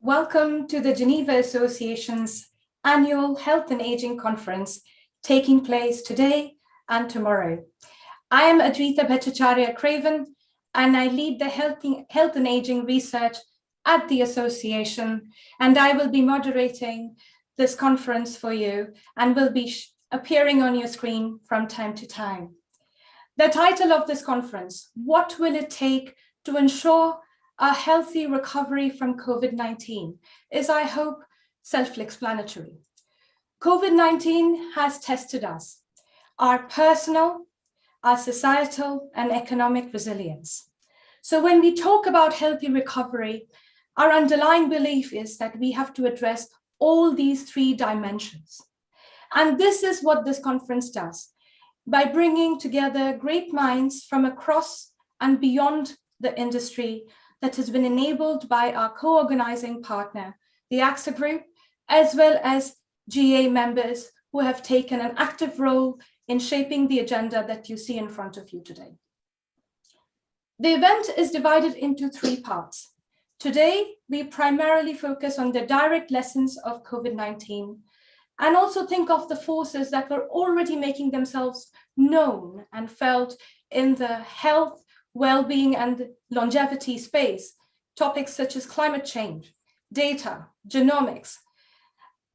Welcome to the Geneva Association's annual Health and Aging Conference taking place today and tomorrow. I am Adwaita Bhattacharya Craven, and I lead the Health and Aging research at the association, and I will be moderating this conference for you and will be appearing on your screen from time to time. The title of this conference, What Will It Take to Ensure a Healthy Recovery from COVID-19, is, I hope, self-explanatory. COVID-19 has tested us, our personal, our societal, and economic resilience. So when we talk about healthy recovery, our underlying belief is that we have to address all these three dimensions. And this is what this conference does, by bringing together great minds from across and beyond the industry that has been enabled by our co-organizing partner, the AXA Group, as well as GA members who have taken an active role in shaping the agenda that you see in front of you today. The event is divided into three parts. Today, we primarily focus on the direct lessons of COVID-19 and also think of the forces that were already making themselves known and felt in the health, well-being, and longevity space, topics such as climate change, data, genomics.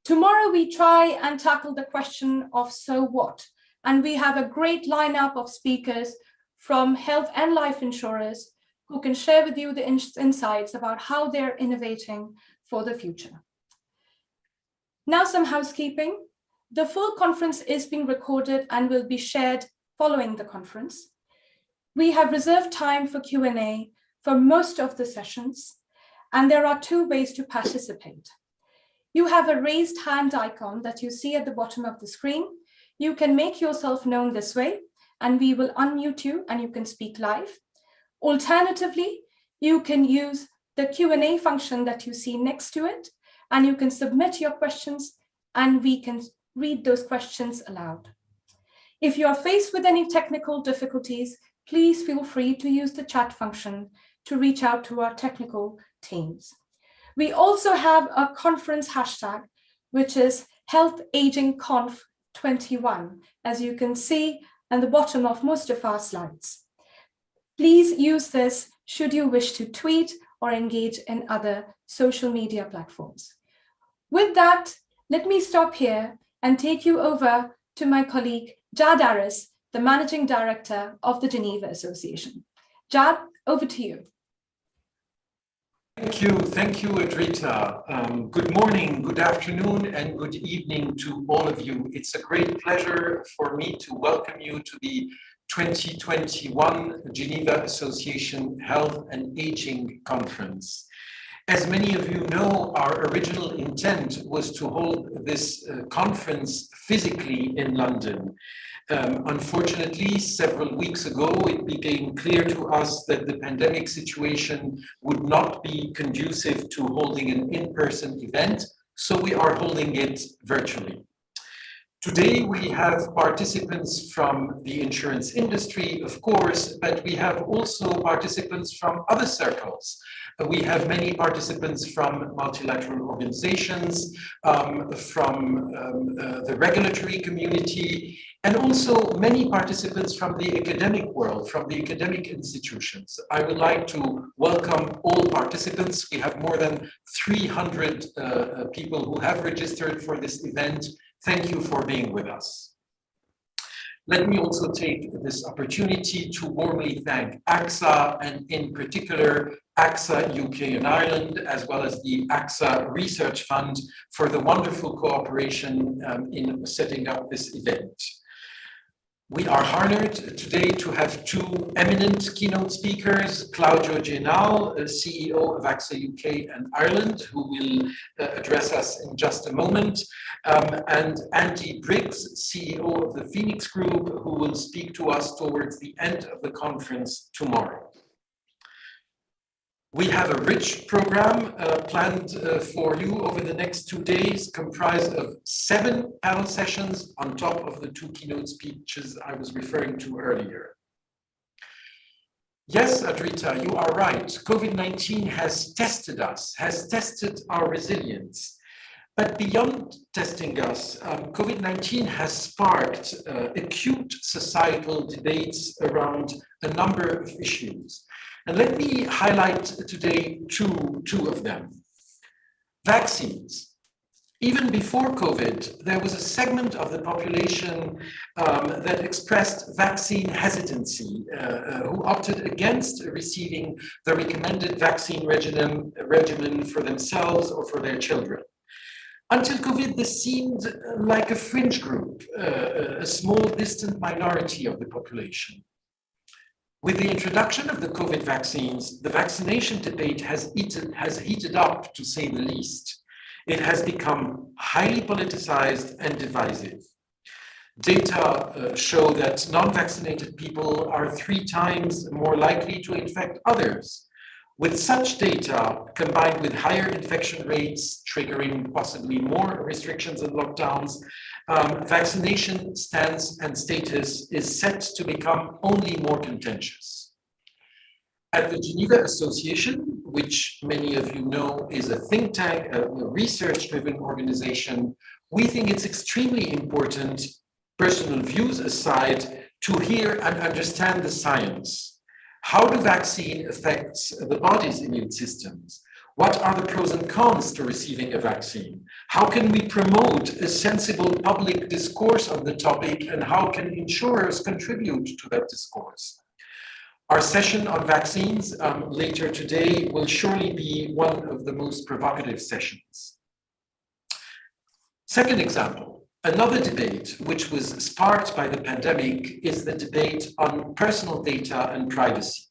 Tomorrow, we try and tackle the question of so what? And we have a great lineup of speakers from health and life insurers who can share with you the insights about how they're innovating for the future. Now, some housekeeping. The full conference is being recorded and will be shared following the conference. We have reserved time for Q&A for most of the sessions, and there are two ways to participate. You have a raised hand icon that you see at the bottom of the screen. You can make yourself known this way, and we will unmute you and you can speak live. Alternatively, you can use the Q&A function that you see next to it, and you can submit your questions and we can read those questions aloud. If you are faced with any technical difficulties, please feel free to use the chat function to reach out to our technical teams. We also have a conference hashtag, which is HealthAgingConf21, as you can see at the bottom of most of our slides. Please use this should you wish to tweet or engage in other social media platforms. With that, let me stop here and take you over to my colleague, Jad Aris, the Managing Director of the Geneva Association. Jad, over to you. Thank you, Adwaita. Good morning, good afternoon, and good evening to all of you. It's a great pleasure for me to welcome you to the 2021 Geneva Association Health and Aging Conference. As many of you know, our original intent was to hold this conference physically in London. Unfortunately, several weeks ago, it became clear to us that the pandemic situation would not be conducive to holding an in-person event, so we are holding it virtually. Today, we have participants from the insurance industry, of course, but we have also participants from other circles. We have many participants from multilateral organizations, from the regulatory community, and also many participants from the academic world, from the academic institutions. I would like to welcome all participants. We have more than 300 people who have registered for this event. Thank you for being with us. Let me also take this opportunity to warmly thank AXA, and in particular AXA UK and Ireland, as well as the AXA Research Fund, for the wonderful cooperation in setting up this event. We are honored today to have two eminent keynote speakers, Claudio Genal, CEO of AXA UK and Ireland, who will address us in just a moment, and Andy Briggs, CEO of the Phoenix Group, who will speak to us towards the end of the conference tomorrow. We have a rich program planned for you over the next 2 days, comprised of 7 panel sessions on top of the 2 keynote speeches I was referring to earlier. Yes, Adrita, you are right. COVID-19 has tested us, has tested our resilience. But beyond testing us, COVID-19 has sparked acute societal debates around a number of issues. And let me highlight today two of them. Vaccines. Even before COVID, there was a segment of the population that expressed vaccine hesitancy, who opted against receiving the recommended vaccine regimen for themselves or for their children. Until COVID, this seemed like a fringe group, a small distant minority of the population. With the introduction of the COVID vaccines, the vaccination debate has heated up, to say the least. It has become highly politicized and divisive. Data show that non-vaccinated people are 3 times more likely to infect others. With such data, combined with higher infection rates, triggering possibly more restrictions and lockdowns, vaccination stance and status is set to become only more contentious. At the Geneva Association, which many of you know is a think tank, a research-driven organization, we think it's extremely important, personal views aside, to hear and understand the science. How do vaccine affects the body's immune systems? What are the pros and cons to receiving a vaccine? How can we promote a sensible public discourse on the topic, and how can insurers contribute to that discourse? Our session on vaccines later today will surely be one of the most provocative sessions. Second example, another debate which was sparked by the pandemic is the debate on personal data and privacy.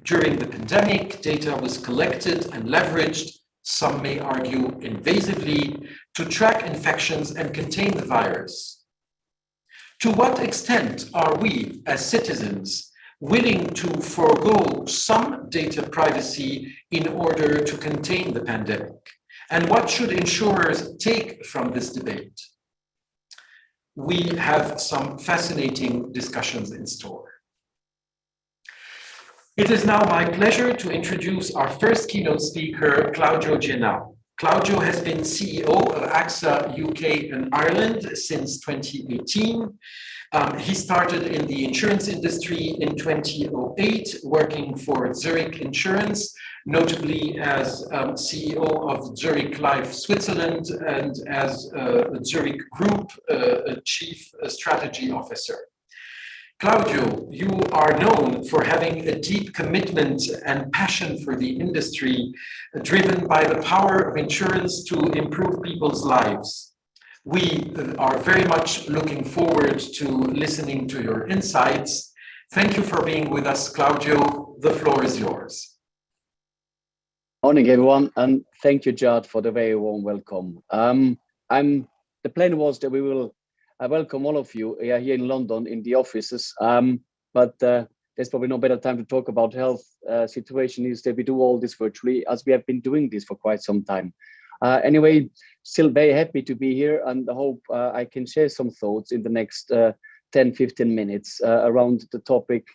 During the pandemic, data was collected and leveraged, some may argue invasively, to track infections and contain the virus. To what extent are we as citizens willing to forego some data privacy in order to contain the pandemic? And what should insurers take from this debate? We have some fascinating discussions in store. It is now my pleasure to introduce our first keynote speaker, Claudio Genao. Claudio has been CEO of AXA UK and Ireland since 2018. He started in the insurance industry in 2008, working for Zurich Insurance, notably as CEO of Zurich Life Switzerland and as Zurich Group Chief Strategy Officer. Claudio, you are known for having a deep commitment and passion for the industry, driven by the power of insurance to improve people's lives. We are very much looking forward to listening to your insights. Thank you for being with us, Claudio. The floor is yours. Morning, everyone, and thank you, Jad, for the very warm welcome. The plan was that we will welcome all of you here in London in the offices, but there's probably no better time to talk about health situation is that we do all this virtually, as we have been doing this for quite some time. Anyway, still very happy to be here, and I hope I can share some thoughts in the next 10-15 minutes around the topic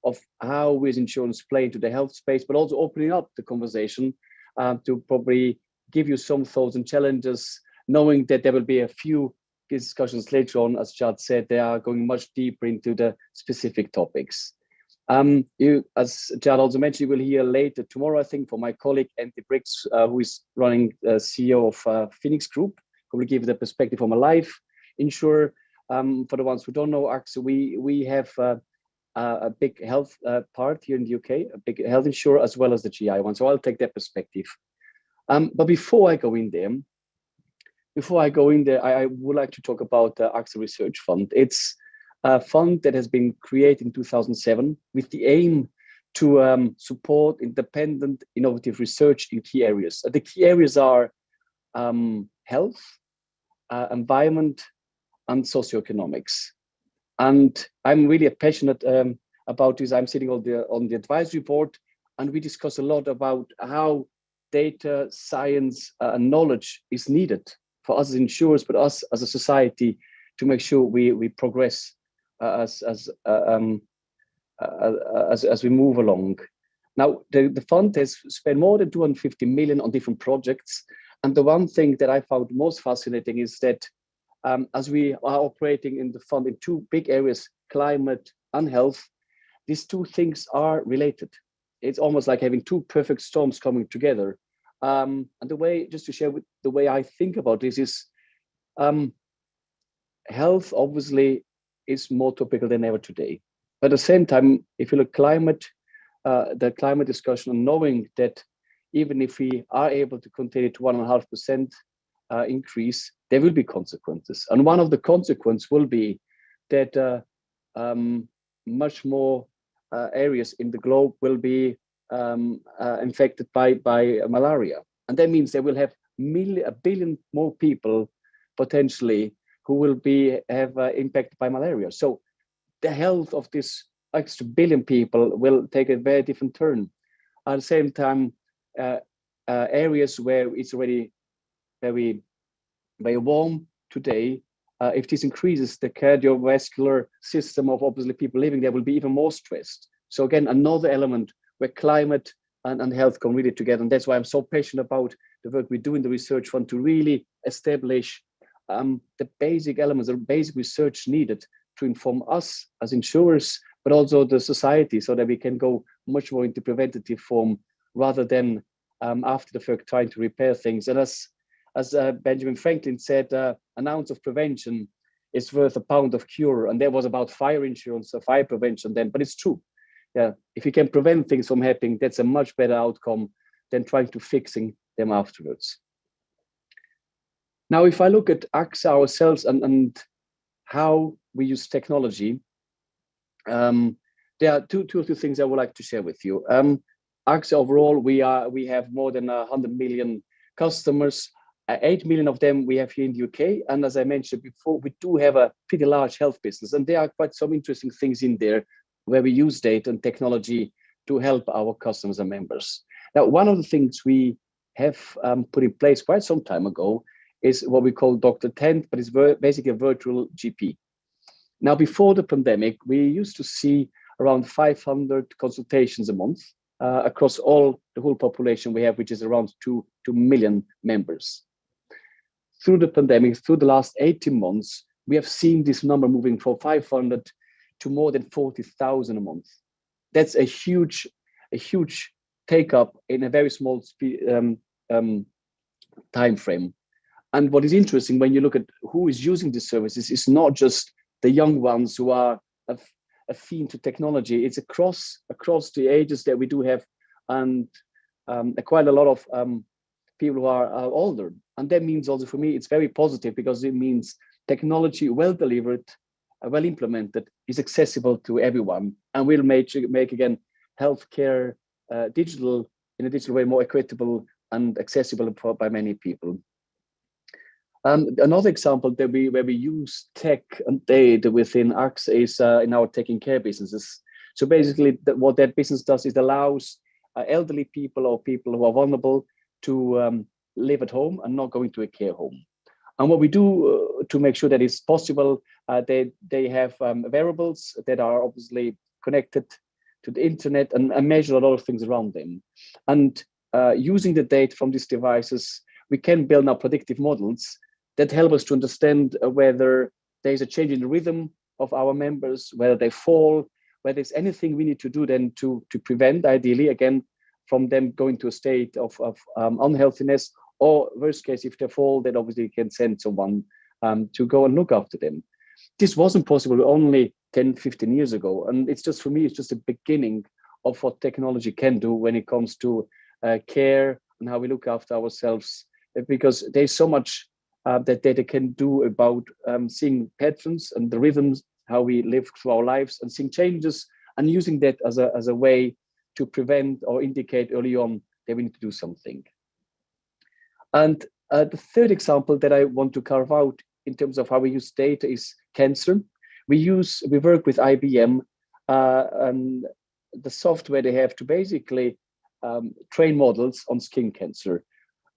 of how we as insurance play into the health space, but also opening up the conversation to probably give you some thoughts and challenges, knowing that there will be a few discussions later on. As Chad said, they are going much deeper into the specific topics. As Chad also mentioned, you will hear later tomorrow, I think, from my colleague Andy Briggs, who is running CEO of Phoenix Group, who will give the perspective from a life insurer. For the ones who don't know AXA, we have a big health part here in the UK, a big health insurer, as well as the GI one. So I'll take that perspective. But before I go in there, I would like to talk about the AXA Research Fund. It's a fund that has been created in 2007 with the aim to support independent, innovative research in key areas. The key areas are health, environment, and socioeconomics. And I'm really passionate about this. I'm sitting on the advisory board, and we discuss a lot about how data, science, and knowledge is needed for us as insurers, but us as a society, to make sure we progress as as we move along. Now, the fund has spent more than 250 million on different projects. And the one thing that I found most fascinating is that as we are operating in the fund in two big areas, climate and health, these two things are related. It's almost like having two perfect storms coming together. And the way, just to share with the way I think about this is, health obviously is more topical than ever today. But at the same time, if you look climate, the climate discussion, and knowing that even if we are able to contain it to 1.5% increase, there will be consequences. And one of the consequences will be that much more areas in the globe will be infected by malaria. And that means they will have a billion more people potentially who will have impacted by malaria. So the health of this extra billion people will take a very different turn. At the same time, areas where it's already very, very warm today, if this increases, the cardiovascular system of obviously people living there will be even more stressed. So again, another element where climate and health come really together. And that's why I'm so passionate about the work we do in the research fund to really establish the basic elements, the basic research needed to inform us as insurers, but also the society, so that we can go much more into preventative form rather than after the fact trying to repair things. And as Benjamin Franklin said, an ounce of prevention is worth a pound of cure. And that was about fire insurance or fire prevention then, but it's true. Yeah, if you can prevent things from happening, that's a much better outcome than trying to fixing them afterwards. Now, if I look at AXA ourselves and how we use technology, there are two or three things I would like to share with you. AXA overall, we have more than 100 million customers. 8 million of them we have here in the UK. And as I mentioned before, we do have a pretty large health business. And there are quite some interesting things in there where we use data and technology to help our customers and members. Now, one of the things we have put in place quite some time ago is what we call Dr. Tent, but it's basically a virtual GP. Now, before the pandemic, we used to see around 500 consultations a month across the whole population we have, which is around 2 million members. Through the pandemic, through the last 18 months, we have seen this number moving from 500 to more than 40,000 a month. That's a huge take up in a very small time frame. And what is interesting when you look at who is using these services, is not just the young ones who are affine to technology. It's across the ages that we do have, and quite a lot of people who are older. And that means also for me, it's very positive because it means technology well delivered, well implemented, is accessible to everyone, and will make again healthcare digital in a digital way more equitable and accessible by many people. Another example where we use tech and data within AXA is in our taking care businesses. So basically, what that business does is allows elderly people or people who are vulnerable to live at home and not going to a care home. And what we do to make sure that it's possible, they have wearables that are obviously connected to the internet and measure a lot of things around them. And using the data from these devices, we can build now predictive models that help us to understand whether there's a change in the rhythm of our members, whether they fall, whether there's anything we need to do then to prevent, ideally, again, from them going to a state of unhealthiness, or worst case, if they fall, then obviously can send someone to go and look after them. This wasn't possible only 10, 15 years ago. And it's just, for me, it's just the beginning of what technology can do when it comes to care and how we look after ourselves, because there's so much that data can do about seeing patterns and the rhythms, how we live through our lives, and seeing changes, and using that as a way to prevent or indicate early on that we need to do something. And the third example that I want to carve out in terms of how we use data is cancer. We work with IBM and the software they have to basically train models on skin cancer.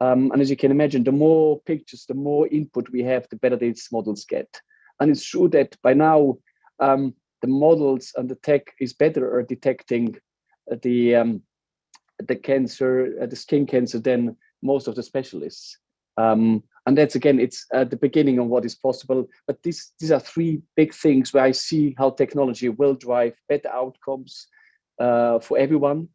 And as you can imagine, the more pictures, the more input we have, the better these models get. And it's true that by now, the models and the tech is better at detecting the cancer, the skin cancer, than most of the specialists. And that's, again, it's at the beginning of what is possible. But these are three big things where I see how technology will drive better outcomes for everyone.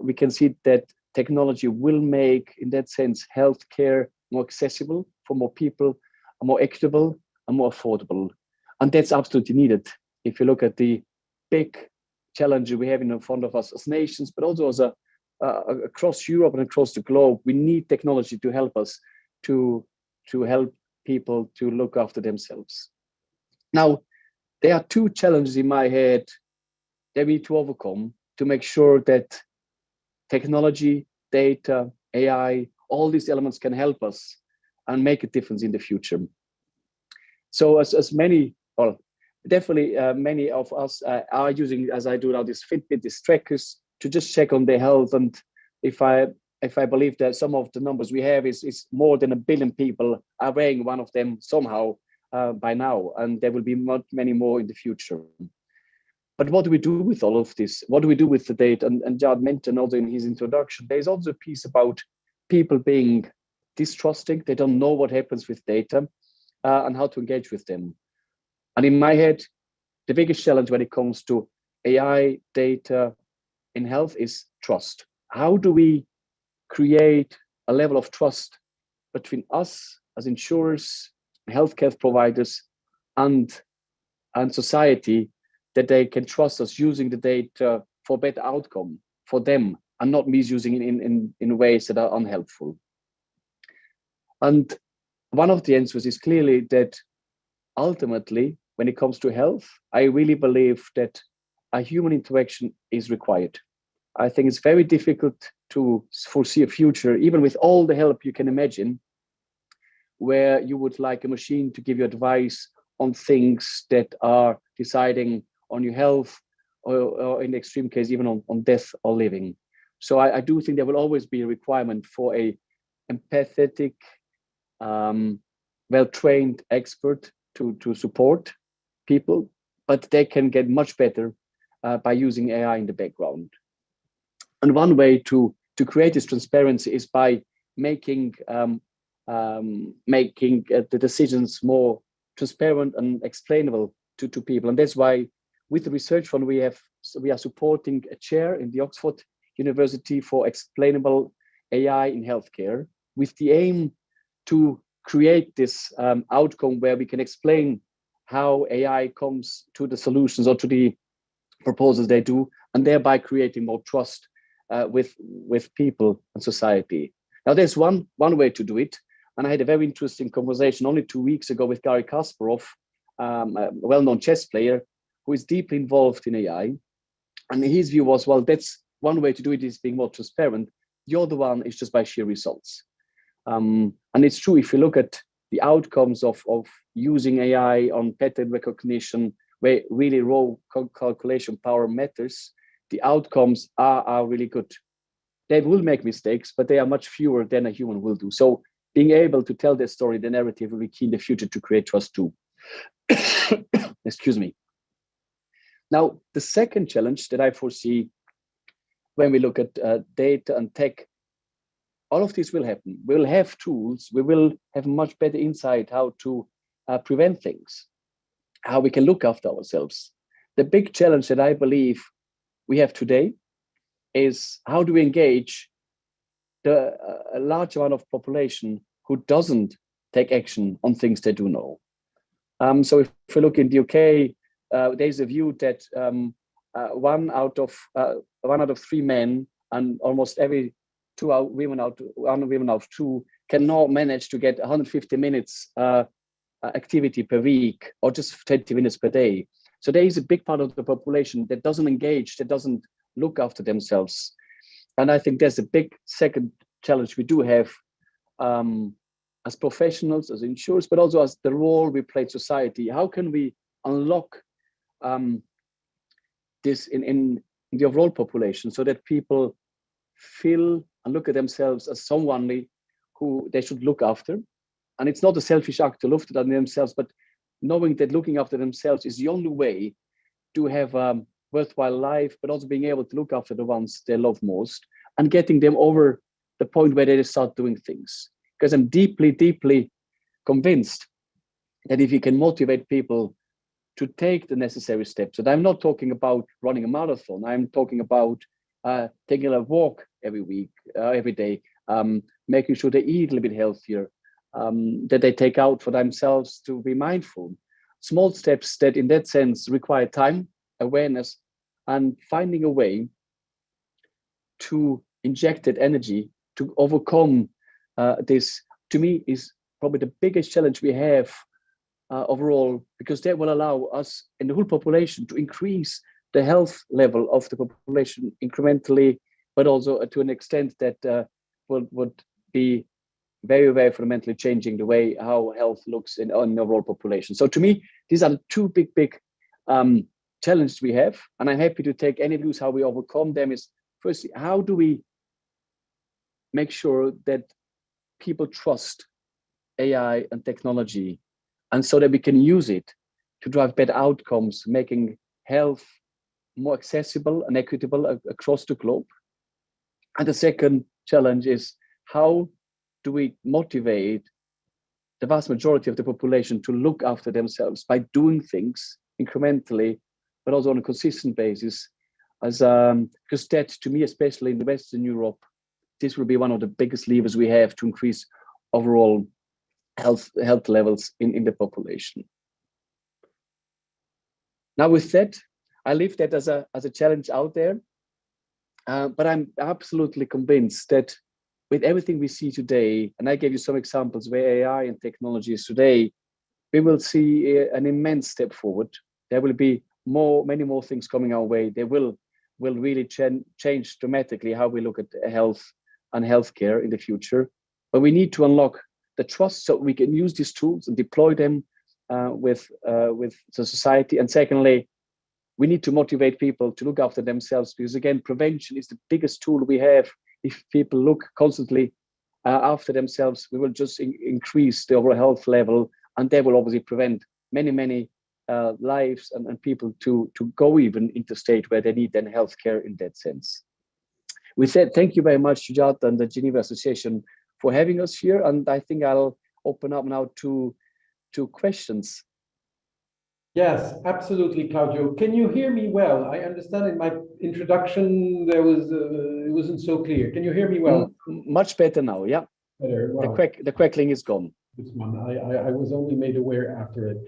We can see that technology will make, in that sense, healthcare more accessible for more people, more equitable, and more affordable. And that's absolutely needed. If you look at the big challenge we have in front of us as nations, but also as across Europe and across the globe, we need technology to help us to help people to look after themselves. Now, there are two challenges in my head that we need to overcome to make sure that technology, data, AI, all these elements can help us and make a difference in the future. So as many, well, definitely many of us are using, as I do now, these Fitbit, these trackers to just check on their health. And if I believe that some of the numbers we have is more than 1 billion people are wearing one of them somehow by now, and there will be many more in the future. But what do we do with all of this? What do we do with the data? And Jad mentioned also in his introduction, there's also a piece about people being distrusting. They don't know what happens with data and how to engage with them. And in my head, the biggest challenge when it comes to AI data in health is trust. How do we create a level of trust between us as insurers, healthcare providers, and society, that they can trust us using the data for better outcome for them and not misusing it in ways that are unhelpful? And one of the answers is clearly that ultimately, when it comes to health, I really believe that a human interaction is required. I think it's very difficult to foresee a future, even with all the help you can imagine, where you would like a machine to give you advice on things that are deciding on your health, or in the extreme case, even on death or living. So I do think there will always be a requirement for a empathetic, well-trained expert to support people, but they can get much better by using AI in the background. And one way to create this transparency is by making the decisions more transparent and explainable to people. And that's why with the research fund we are supporting a chair in the Oxford University for explainable AI in healthcare, with the aim to create this outcome where we can explain how AI comes to the solutions or to the proposals they do, and thereby creating more trust with people and society. Now, there's one way to do it, and I had a very interesting conversation only 2 weeks ago with Garry Kasparov, a well-known chess player who is deeply involved in AI, and his view was, well, that's one way to do it, is being more transparent. The other one is just by sheer results. And it's true, if you look at the outcomes of using AI on pattern recognition, where really raw calculation power matters, the outcomes are really good. They will make mistakes, but they are much fewer than a human will do. So being able to tell their story, the narrative, will be key in the future to create trust too. Excuse me. Now, the second challenge that I foresee when we look at data and tech, all of this will happen. We'll have tools. We will have much better insight how to prevent things, how we can look after ourselves. The big challenge that I believe we have today is how do we engage a large amount of population who doesn't take action on things they do know. So if we look in the UK, there's a view that one out of 3 men and almost every one women out of 2 cannot manage to get 150 minutes activity per week, or just 20 minutes per day. So there is a big part of the population that doesn't engage, that doesn't look after themselves. And I think there's a big second challenge we do have as professionals, as insurers, but also as the role we play in society. How can we unlock this in the overall population so that people feel and look at themselves as someone who they should look after? And it's not a selfish act to look after themselves, but knowing that looking after themselves is the only way to have a worthwhile life, but also being able to look after the ones they love most and getting them over the point where they start doing things. Because I'm deeply, deeply convinced that if you can motivate people to take the necessary steps, and I'm not talking about running a marathon, I'm talking about taking a walk every day, making sure they eat a little bit healthier, that they take out for themselves to be mindful. Small steps that in that sense require time, awareness, and finding a way to inject that energy to overcome this, to me, is probably the biggest challenge we have overall, because that will allow us and the whole population to increase the health level of the population incrementally, but also to an extent that would be very, very fundamentally changing the way how health looks in the overall population. So to me, these are the two big challenges we have, and I'm happy to take any views how we overcome them. Is firstly, how do we make sure that people trust AI and technology, and so that we can use it to drive better outcomes, making health more accessible and equitable across the globe. And the second challenge is, how do we motivate the vast majority of the population to look after themselves by doing things incrementally, but also on a consistent basis? As because that, to me, especially in the Western Europe, this will be one of the biggest levers we have to increase overall health levels in the population. Now, with that, I leave that as a challenge out there, but I'm absolutely convinced that with everything we see today, and I gave you some examples where AI and technology is today, we will see an immense step forward. There will be many more things coming our way. They will really change dramatically how we look at health and healthcare in the future. But we need to unlock the trust so we can use these tools and deploy them with the society. And secondly, we need to motivate people to look after themselves, because again, prevention is the biggest tool we have. If people look constantly after themselves, we will just increase the overall health level, and they will obviously prevent many lives and people to go even into a state where they need then healthcare in that sense. With that, thank you very much, Sujat and the Geneva Association for having us here. And I think I'll open up now to questions. Yes, absolutely, Claudio. Can you hear me well? I understand in my introduction there was it wasn't so clear. Can you hear me well? Much better now, yeah. Better. Wow. The crackling is gone. This one, I was only made aware after it.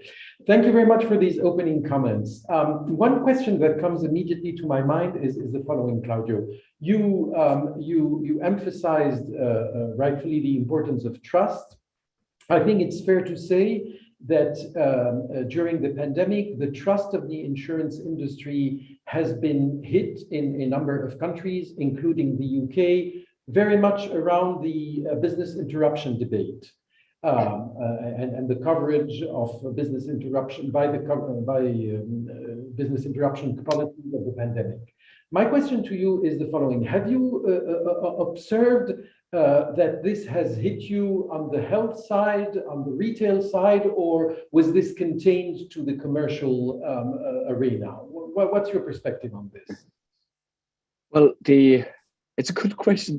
Thank you very much for these opening comments. One question that comes immediately to my mind is the following, Claudio. You emphasized rightfully the importance of trust. I think it's fair to say that during the pandemic, the trust of the insurance industry has been hit in a number of countries, including the UK, very much around the business interruption debate. And the coverage of business interruption by business interruption policies of the pandemic. My question to you is the following: have you observed that this has hit you on the health side, on the retail side, or was this contained to the commercial arena? What's your perspective on this? Well, it's a good question.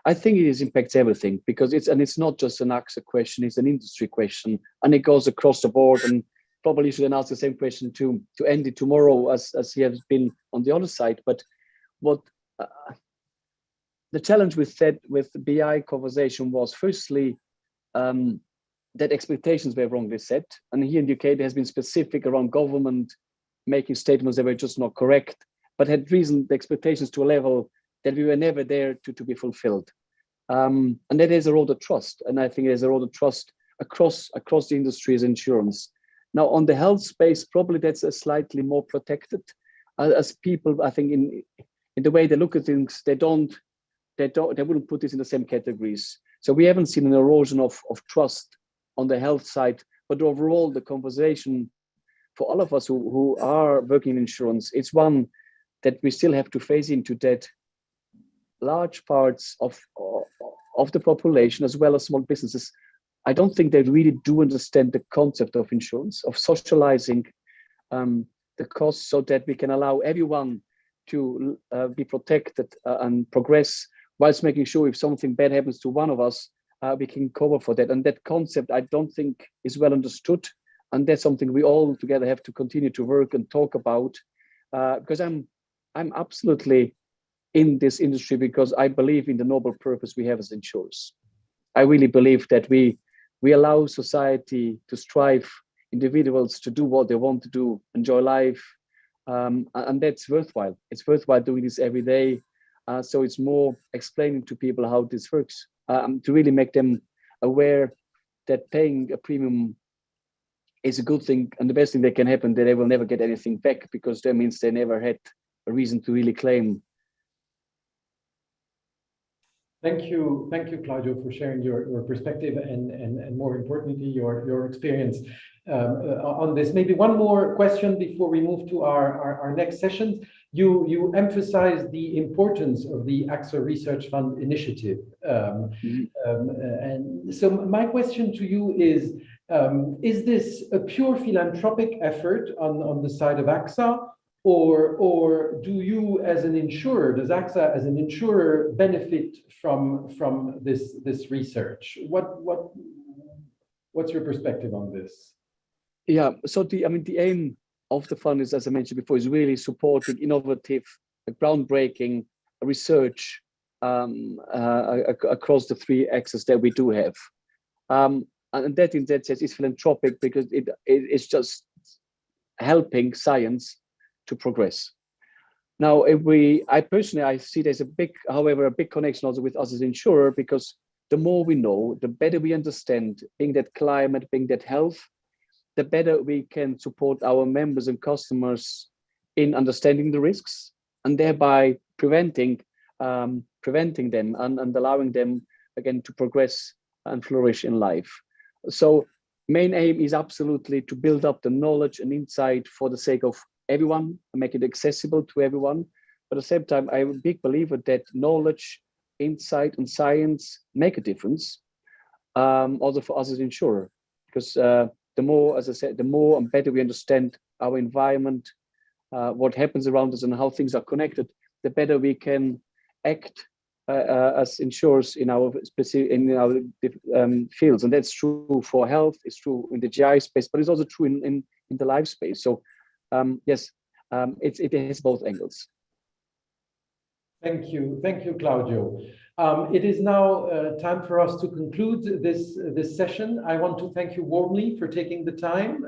I think it impacts everything, because it's not just an AXA question, it's an industry question, and it goes across the board. And probably you should ask the same question to Andy tomorrow as he has been on the other side. But what the challenge with the BI conversation was, firstly, that expectations were wrongly set. And here in the UK, there has been specific around government making statements that were just not correct, but had risen the expectations to a level that we were never there to be fulfilled. And that is a road of trust. And I think there's a road of trust across the industry as insurance. Now, on the health space, probably that's a slightly more protected, as people, I think, in the way they look at things, they wouldn't put this in the same categories. So we haven't seen an erosion of trust on the health side, but overall the conversation for all of us who are working in insurance, it's one that we still have to face into, that large parts of the population, as well as small businesses, I don't think they really do understand the concept of insurance, of socializing the the costs so that we can allow everyone to be protected and progress, whilst making sure if something bad happens to one of us, we can cover for that. And that concept, I don't think, is well understood. And that's something we all together have to continue to work and talk about, because I'm absolutely in this industry because I believe in the noble purpose we have as insurers. I really believe that we allow society to strive, individuals to do what they want to do, enjoy life, and that's worthwhile. It's worthwhile doing this every day. So it's more explaining to people how this works, to really make them aware that paying a premium is a good thing, and the best thing that can happen that they will never get anything back, because that means they never had a reason to really claim. Thank you, Claudio, for sharing your perspective and more importantly, your experience on this. Maybe one more question before we move to our next session. You emphasized the importance of the AXA Research Fund initiative. And so my question to you is this a pure philanthropic effort on the side of AXA? Or do you, as an insurer, does AXA as an insurer benefit from this research? What's your perspective on this? Yeah, so the aim of the fund is, as I mentioned before, is really supporting innovative, groundbreaking research across the three axes that we do have. And that in that sense is philanthropic because it's just helping science to progress. Now, I personally see there's a big connection also with us as an insurer, because the more we know, the better we understand, being that climate, being that health, the better we can support our members and customers in understanding the risks and thereby preventing them and allowing them again to progress and flourish in life. So main aim is absolutely to build up the knowledge and insight for the sake of everyone and make it accessible to everyone. But at the same time, I'm a big believer that knowledge, insight, and science make a difference, also for us as an insurer, because the more, as I said, the more and better we understand our environment, what happens around us and how things are connected, the better we can act as insurers in our fields. And that's true for health, it's true in the GI space, but it's also true in the life space. So yes, it has both angles. Thank you, Claudio. It is now time for us to conclude this session. I want to thank you warmly for taking the time.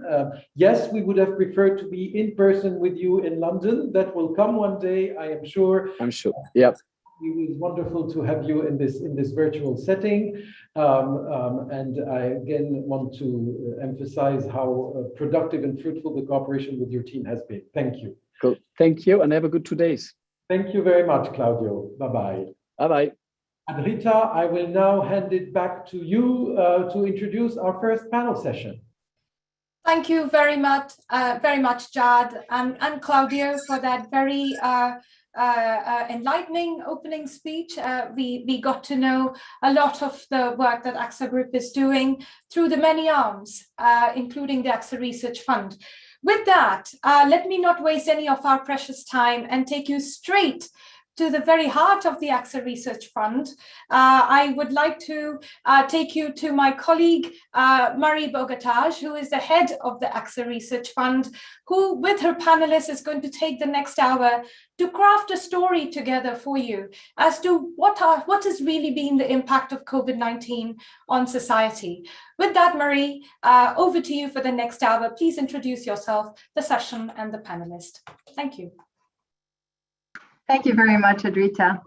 Yes, we would have preferred to be in person with you in London. That will come one day, I am sure. I'm sure. Yep. It was wonderful to have you in this virtual setting, and I again want to emphasize how productive and fruitful the cooperation with your team has been. Thank you. Cool. Thank you, and have a good 2 days. Thank you very much, Claudio. Bye-bye. Bye-bye. And Rita, I will now hand it back to you to introduce our first panel session. Thank you very much, Jad and Claudio, for that very enlightening opening speech. We got to know a lot of the work that AXA Group is doing through the many arms, including the AXA Research Fund. With that, let me not waste any of our precious time and take you straight to the very heart of the AXA Research Fund. I would like to take you to my colleague, Maryam Bogataj, who is the head of the AXA Research Fund, who with her panelists is going to take the next hour to craft a story together for you as to what has really been the impact of COVID-19 on society. With that, Marie, over to you for the next hour. Please introduce yourself, the session, and the panelist. Thank you. Thank you very much, Adrita.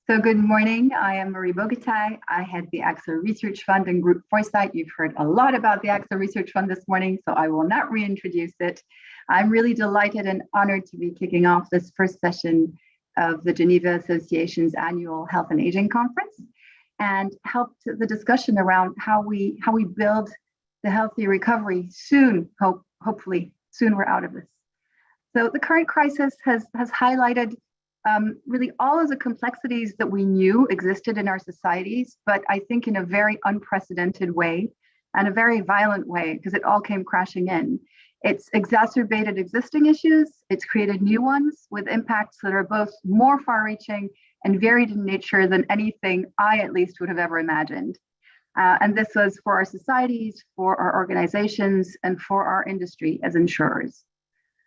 So good morning. I am Maryam Bogataj. I head the AXA Research Fund and Group Foresight. You've heard a lot about the AXA Research Fund this morning, so I will not reintroduce it. I'm really delighted and honored to be kicking off this first session of the Geneva Association's annual Health and Aging Conference, and help the discussion around how we build the healthy recovery soon. Hopefully soon we're out of this. So the current crisis has highlighted really all of the complexities that we knew existed in our societies, but I think in a very unprecedented way and a very violent way, because it all came crashing in. It's exacerbated existing issues. It's created new ones with impacts that are both more far-reaching and varied in nature than anything I at least would have ever imagined. And this was for our societies, for our organizations, and for our industry as insurers.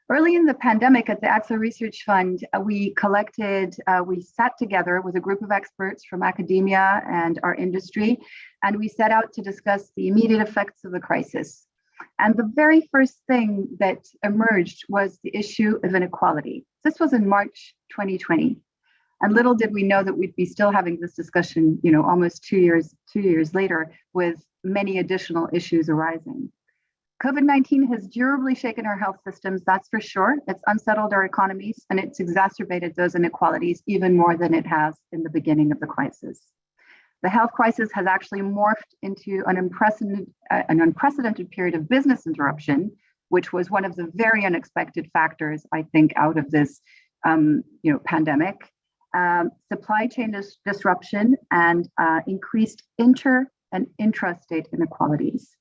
Early in the pandemic at the AXA Research Fund, we sat together with a group of experts from academia and our industry, and we set out to discuss the immediate effects of the crisis. And the very first thing that emerged was the issue of inequality. This was in March 2020. And little did we know that we'd be still having this discussion, almost 2 years later, with many additional issues arising. COVID-19 has durably shaken our health systems, that's for sure. It's unsettled our economies, and it's exacerbated those inequalities even more than it has in the beginning of the crisis. The health crisis has actually morphed into an unprecedented period of business interruption, which was one of the very unexpected factors, I think, out of this pandemic. Supply chain disruption and increased inter and intrastate inequalities.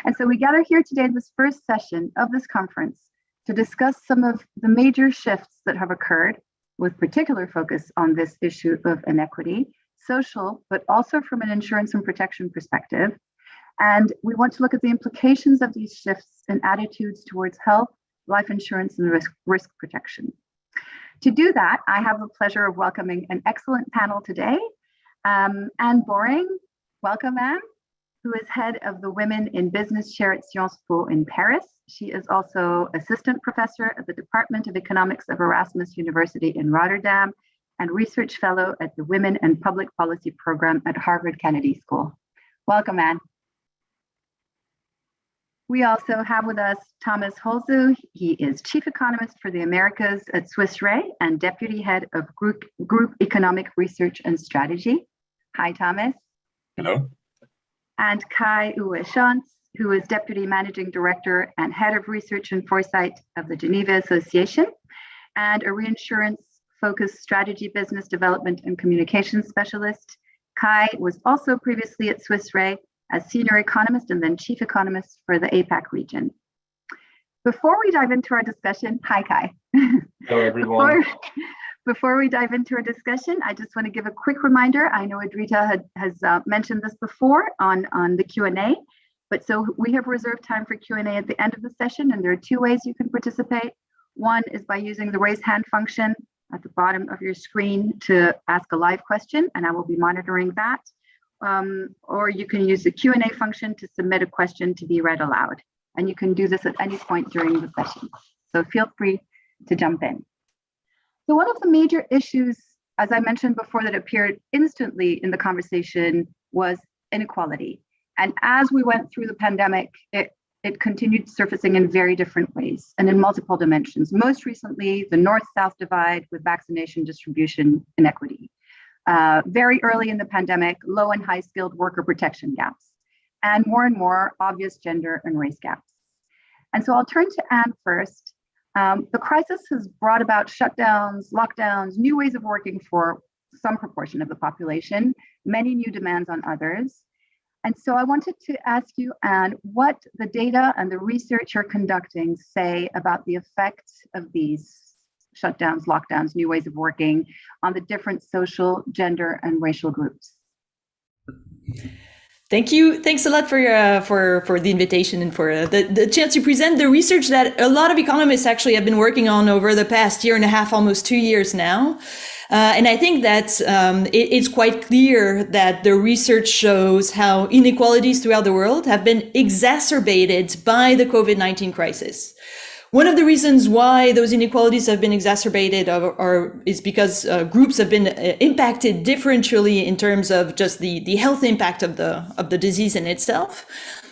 And so we gather here today in this first session of this conference to discuss some of the major shifts that have occurred, with particular focus on this issue of inequity, social, but also from an insurance and protection perspective. And we want to look at the implications of these shifts in attitudes towards health, life insurance, and risk protection. To do that, I have the pleasure of welcoming an excellent panel today. Anne Boring, welcome, Anne, who is head of the Women in Business chair at Sciences Po in Paris. She is also assistant professor at the Department of Economics of Erasmus University in Rotterdam and research fellow at the Women and Public Policy program at Harvard Kennedy School. Welcome, Anne. We also have with us Thomas Holzheu. He is chief economist for the Americas at Swiss Re and deputy head of Group Economic Research and Strategy. Hi, Thomas. Hello. And Kau-Uwe Schanz, who is deputy managing director and head of research and foresight of the Geneva Association and a reinsurance-focused strategy, business development, and communications specialist. Kai was also previously at Swiss Re as senior economist and then chief economist for the APAC region. Before we dive into our discussion, hi Kai. Hello everyone. Before we dive into our discussion, I just want to give a quick reminder. I know Adrita has mentioned this before on the Q&A, but so we have reserved time for Q&A at the end of the session, and there are two ways you can participate. One is by using the raise hand function at the bottom of your screen to ask a live question, and I will be monitoring that. Or you can use the Q&A function to submit a question to be read aloud. And you can do this at any point during the session. So feel free to jump in. So one of the major issues, as I mentioned before, that appeared instantly in the conversation was inequality. And as we went through the pandemic, it continued surfacing in very different ways and in multiple dimensions. Most recently, the North-South divide with vaccination distribution inequity. Very early in the pandemic, low and high skilled worker protection gaps, and more obvious gender and race gaps. And so I'll turn to Anne first. The crisis has brought about shutdowns, lockdowns, new ways of working for some proportion of the population, many new demands on others. And so I wanted to ask you, Anne, what the data and the research you're conducting say about the effects of these shutdowns, lockdowns, new ways of working on the different social, gender, and racial groups. Thank you. Thanks a lot for the invitation and for the chance to present the research that a lot of economists actually have been working on over the past year and a half, almost 2 years now. And I think that it's quite clear that the research shows how inequalities throughout the world have been exacerbated by the COVID-19 crisis. One of the reasons why those inequalities have been exacerbated is because groups have been impacted differentially in terms of just the health impact of the disease in itself,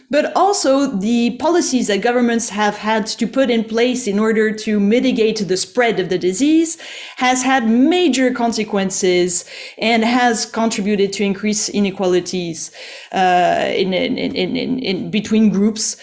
but also the policies that governments have had to put in place in order to mitigate the spread of the disease has had major consequences and has contributed to increase inequalities in between groups.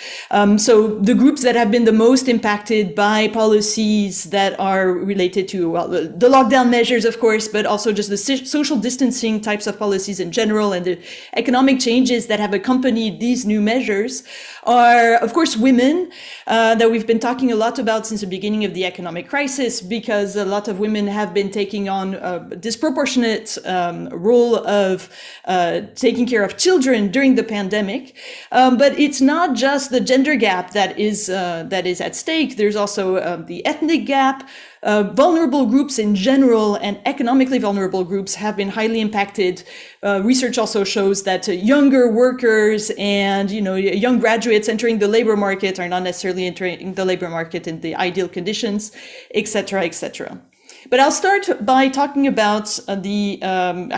So the groups that have been the most impacted by policies that are related to, well, the lockdown measures, of course, but also just the social distancing types of policies in general and the economic changes that have accompanied these new measures measures are, of course, women, that we've been talking a lot about since the beginning of the economic crisis, because a lot of women have been taking on a disproportionate role of taking care of children during the pandemic. But it's not just the gender gap that is at stake. There's also the ethnic gap. Vulnerable groups in general and economically vulnerable groups have been highly impacted. Research also shows that younger workers and young graduates entering the labor market are not necessarily entering the labor market in the ideal conditions, etc., etc. But I'll start by talking about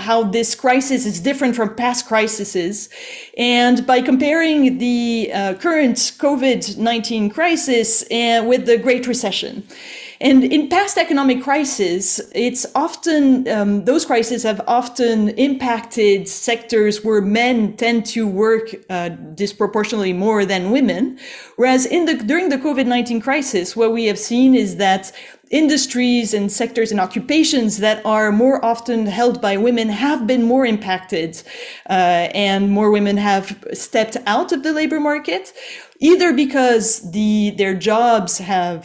how this crisis is different from past crises, and by comparing the current COVID-19 crisis with the Great Recession. And in past economic crises, it's often, those crises have often impacted sectors where men tend to work disproportionately more than women. Whereas during the COVID-19 crisis, what we have seen is that industries and sectors and occupations that are more often held by women have been more impacted, and more women have stepped out of the labor market, either because their jobs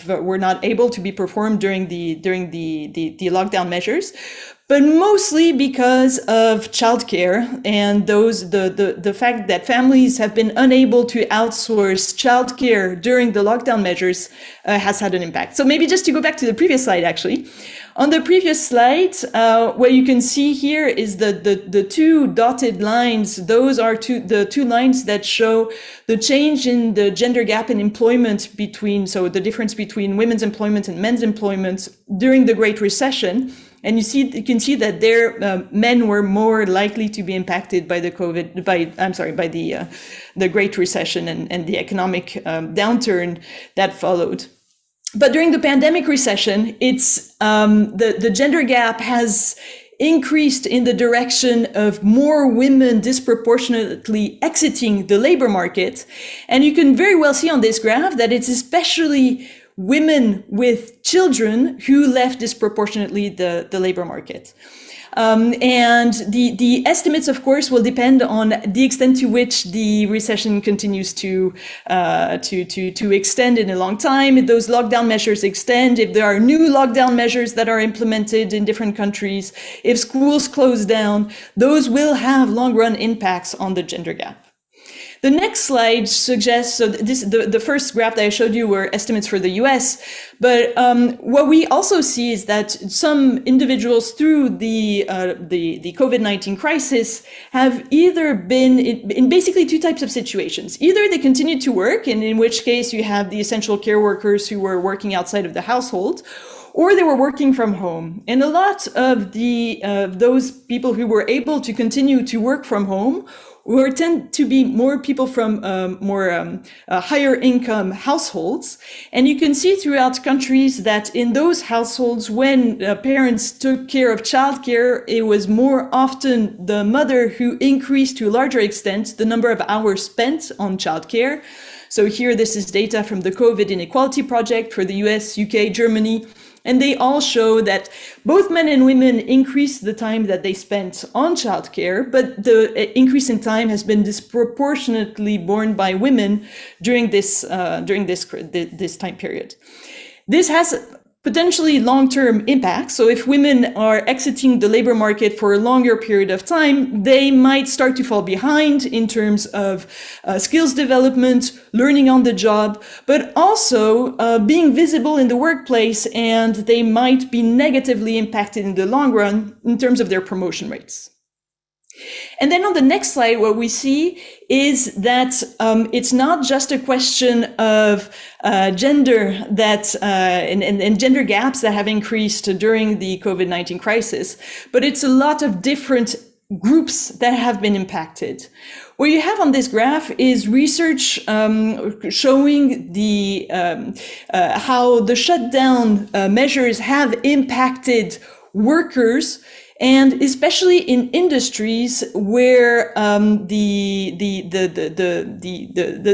were not able to be performed during the lockdown measures, but mostly because of childcare and the fact that families have been unable to outsource childcare during the lockdown measures has had an impact. So maybe just to go back to the previous slide, actually. On the previous slide, what you can see here is the two dotted lines. Those are the two lines that show the change in the gender gap in employment so the difference between women's employment and men's employment during the Great Recession. And you can see that men were more likely to be impacted by the Great Recession and the economic downturn that followed. But during the pandemic recession, it's the gender gap has increased in the direction of more women disproportionately exiting the labor market. And you can very well see on this graph that it's especially women with children who left disproportionately the labor market. And the estimates, of course, will depend on the extent to which the recession continues to extend in a long time. If those lockdown measures extend, if there are new lockdown measures that are implemented in different countries, if schools close down, those will have long-run impacts on the gender gap. The next slide suggests, so the first graph that I showed you were estimates for the US, but what we also see is that some individuals through the COVID-19 crisis have either been in basically two types of situations. Either they continued to work, and in which case you have the essential care workers who were working outside of the household, or they were working from home. And a lot of those people who were able to continue to work from home tend to be more people from higher income households. And you can see throughout countries that in those households, when parents took care of childcare, it was more often the mother who increased to a larger extent the number of hours spent on childcare. So here, this is data from the COVID Inequality Project for the US, UK, Germany. And they all show that both men and women increased the time that they spent on childcare, but the increase in time has been disproportionately borne by women during this time period. This has potentially long-term impacts. So if women are exiting the labor market for a longer period of time, they might start to fall behind in terms of skills development, learning on the job, but also being visible in the workplace, and they might be negatively impacted in the long run in terms of their promotion rates. And then on the next slide, what we see is that it's not just a question of gender and gender gaps that have increased during the COVID-19 crisis, but it's a lot of different groups that have been impacted. What you have on this graph is research showing how the shutdown measures have impacted workers, and especially in industries where the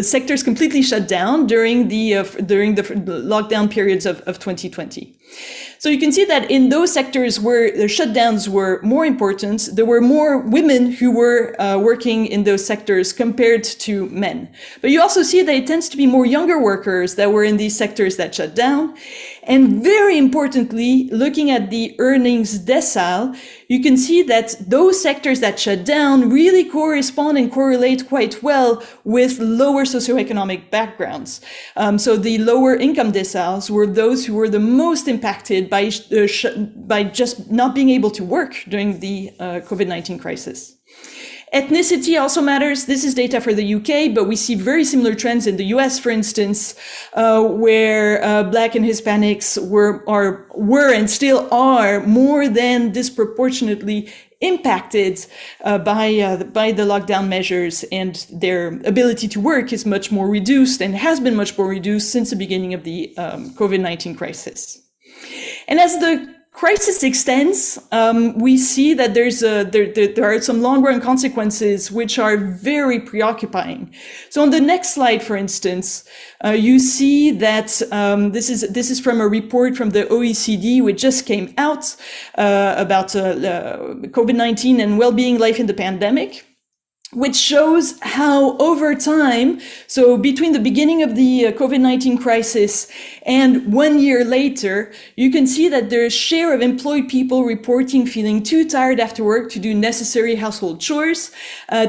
sectors completely shut down during the lockdown periods of 2020. So you can see that in those sectors where the shutdowns were more important, there were more women who were working in those sectors compared to men. But you also see that it tends to be more younger workers that were in these sectors that shut down. And very importantly, looking at the earnings decile, you can see that those sectors that shut down really correspond and correlate quite well with lower socioeconomic backgrounds. So the lower income deciles were those who were the most impacted by just not being able to work during the COVID-19 crisis. Ethnicity also matters. This is data for the UK, but we see very similar trends in the US, for instance, where Black and Hispanics were and still are more than disproportionately impacted by the lockdown measures, and their ability to work is much more reduced and has been much more reduced since the beginning of the COVID-19 crisis. And as the crisis extends, we see that there are some long-run consequences which are very preoccupying. So on the next slide, for instance, you see that this is from a report from the OECD which just came out about COVID-19 and well-being life in the pandemic, which shows how over time, so between the beginning of the COVID-19 crisis and 1 year later, you can see that the share of employed people reporting feeling too tired after work to do necessary household chores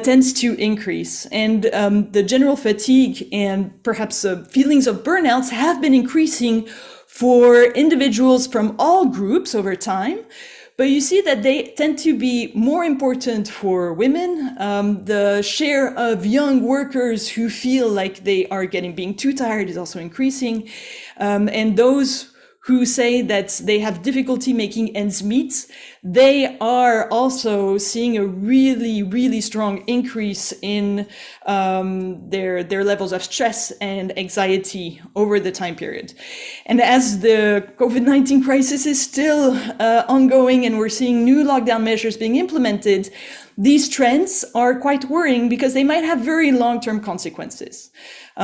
tends to increase. And the general fatigue and perhaps feelings of burnouts have been increasing for individuals from all groups over time. But you see that they tend to be more important for women. The share of young workers who feel like they are being too tired is also increasing. And those who say that they have difficulty making ends meet, they are also seeing a really, really strong increase in their levels of stress and anxiety over the time period. And as the COVID-19 crisis is still ongoing and we're seeing new lockdown measures being implemented, these trends are quite worrying because they might have very long-term consequences.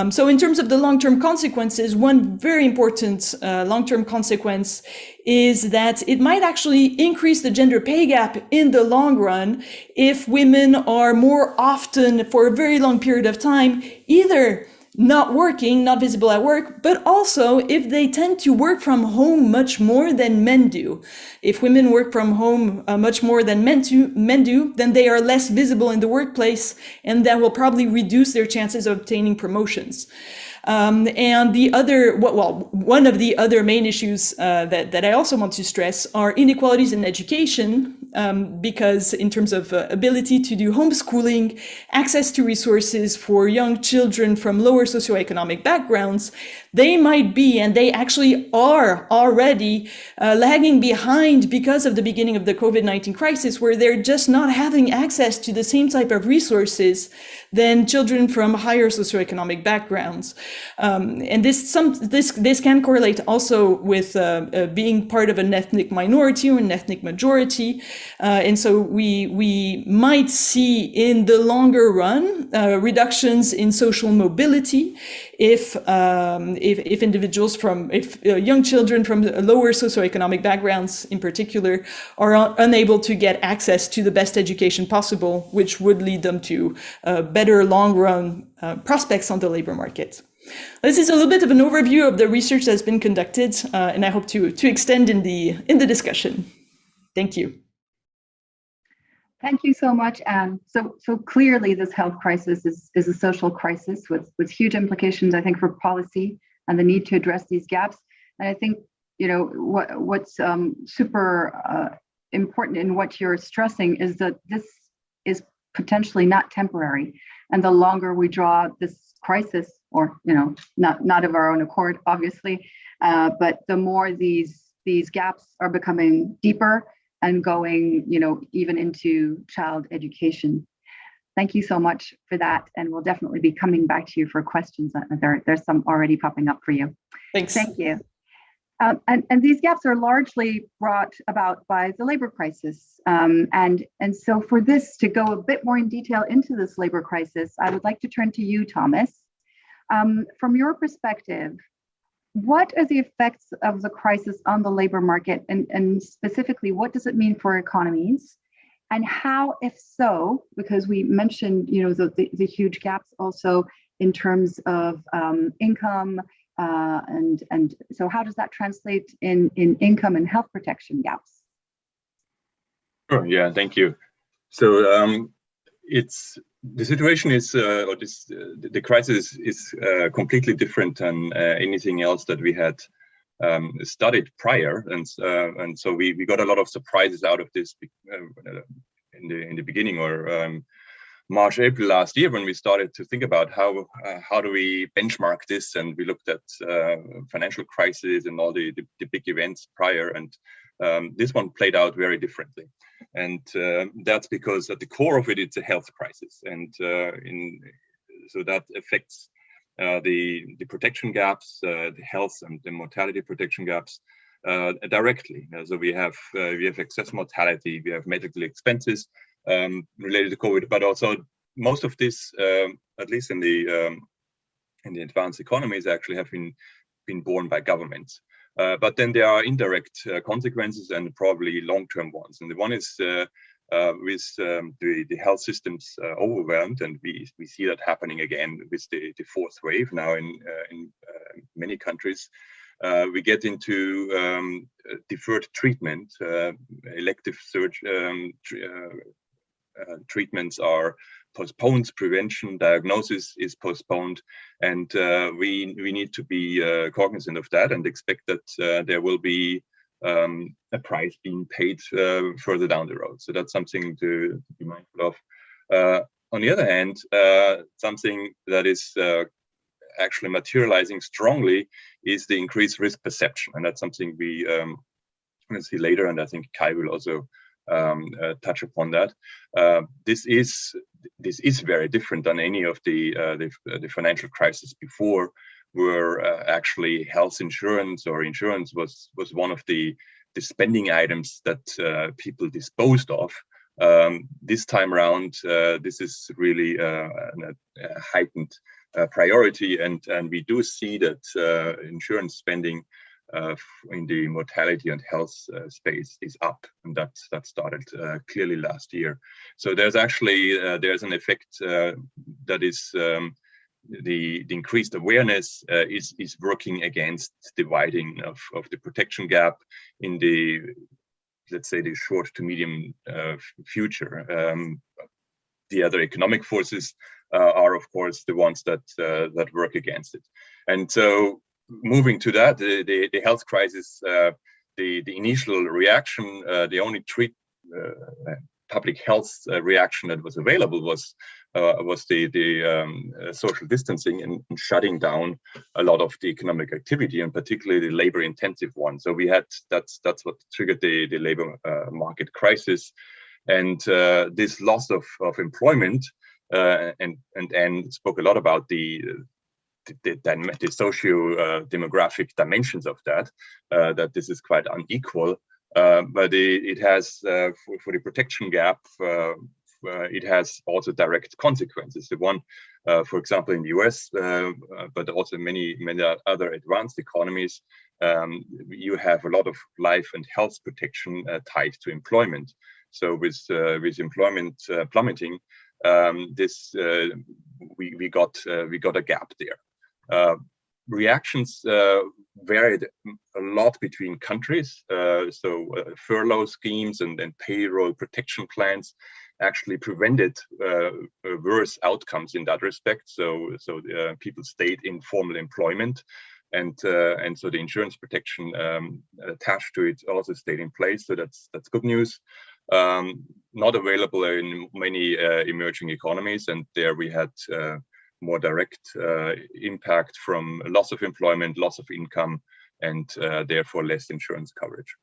So in terms of the long-term consequences, one very important long-term consequence is that it might actually increase the gender pay gap in the long run if women are more often, for a very long period of time, either not working, not visible at work, but also if they tend to work from home much more than men do. If women work from home much more than men do, then they are less visible in the workplace, and that will probably reduce their chances of obtaining promotions. And the other, one of the other main issues that I also want to stress are inequalities in education, because in terms of ability to do homeschooling, access to resources for young children from lower socioeconomic backgrounds, they might be, and they actually are already lagging behind because of the beginning of the COVID-19 crisis, where they're just not having access to the same type of resources than children from higher socioeconomic backgrounds. And this can correlate also with being part of an ethnic minority or an ethnic majority. And so we might see in the longer run reductions in social mobility if young children from lower socioeconomic backgrounds in particular are unable to get access to the best education possible, which would lead them to better long-run prospects on the labor market. This is a little bit of an overview of the research that's been conducted, and I hope to extend in the discussion. Thank you. Thank you so much, Anne. So clearly this health crisis is a social crisis with huge implications, I think, for policy and the need to address these gaps. And I think, what's super important in what you're stressing is that this is potentially not temporary. And the longer we draw this crisis, or, not of our own accord, obviously, but the more these gaps are becoming deeper and going, even into child education. Thank you so much for that. And we'll definitely be coming back to you for questions. There's some already popping up for you. Thanks. Thank you. And these gaps are largely brought about by the labor crisis. And so for this to go a bit more in detail into this labor crisis, I would like to turn to you, Thomas. From your perspective, what are the effects of the crisis on the labor market, and specifically, what does it mean for economies? And how, if so, because we mentioned, the huge gaps also in terms of income, and so how does that translate in income and health protection gaps? Sure. Yeah. Thank you. So the situation is, or the crisis is completely different than anything else that we had studied prior, and so we got a lot of surprises out of this in the beginning, or March, April last year, when we started to think about how do we benchmark this, and we looked at financial crisis and all the big events prior, and this one played out very differently. And that's because at the core of it, it's a health crisis, and so that affects the protection gaps, the health and the mortality protection gaps directly. So we have excess mortality, we have medical expenses related to COVID, but also most of this, at least in the advanced economies, actually have been borne by governments. But then there are indirect consequences and probably long-term ones. And the one is with the health systems overwhelmed, and we see that happening again with the fourth wave now in many countries. We get into deferred treatment, elective treatments are postponed, prevention, diagnosis is postponed, and we need to be cognizant of that and expect that there will be a price being paid further down the road. So that's something to be mindful of. On the other hand, something that is actually materializing strongly is the increased risk perception, and that's something we will see later, and I think Kai will also touch upon that. This is very different than any of the financial crisis before, where actually health insurance or insurance was one of the spending items that people disposed of. This time around, this is really a heightened priority, and we do see that insurance spending in the mortality and health space is up, and that started clearly last year. So there's actually there's an effect that is the increased awareness is working against the widening of the protection gap in the, let's say, the short to medium future. The other economic forces are, of course, the ones that work against it. And so, moving to that, the health crisis, the initial reaction, the only public health reaction that was available was the social distancing and shutting down a lot of the economic activity, and particularly the labor-intensive one. So we had that's what triggered the labor market crisis, and this loss of employment, and spoke a lot about the socio-demographic dimensions of that this is quite unequal, but it has for the protection gap, it has also direct consequences. The one, for example, in the US, but also many other advanced economies, you have a lot of life and health protection tied to employment. So with employment plummeting, we got a gap there. Reactions varied a lot between countries. So furlough schemes and payroll protection plans actually prevented worse outcomes in that respect. So people stayed in formal employment, and so the insurance protection attached to it also stayed in place. So that's good news. Not available in many emerging economies, and there we had more direct impact from loss of employment, loss of income, and therefore less insurance coverage.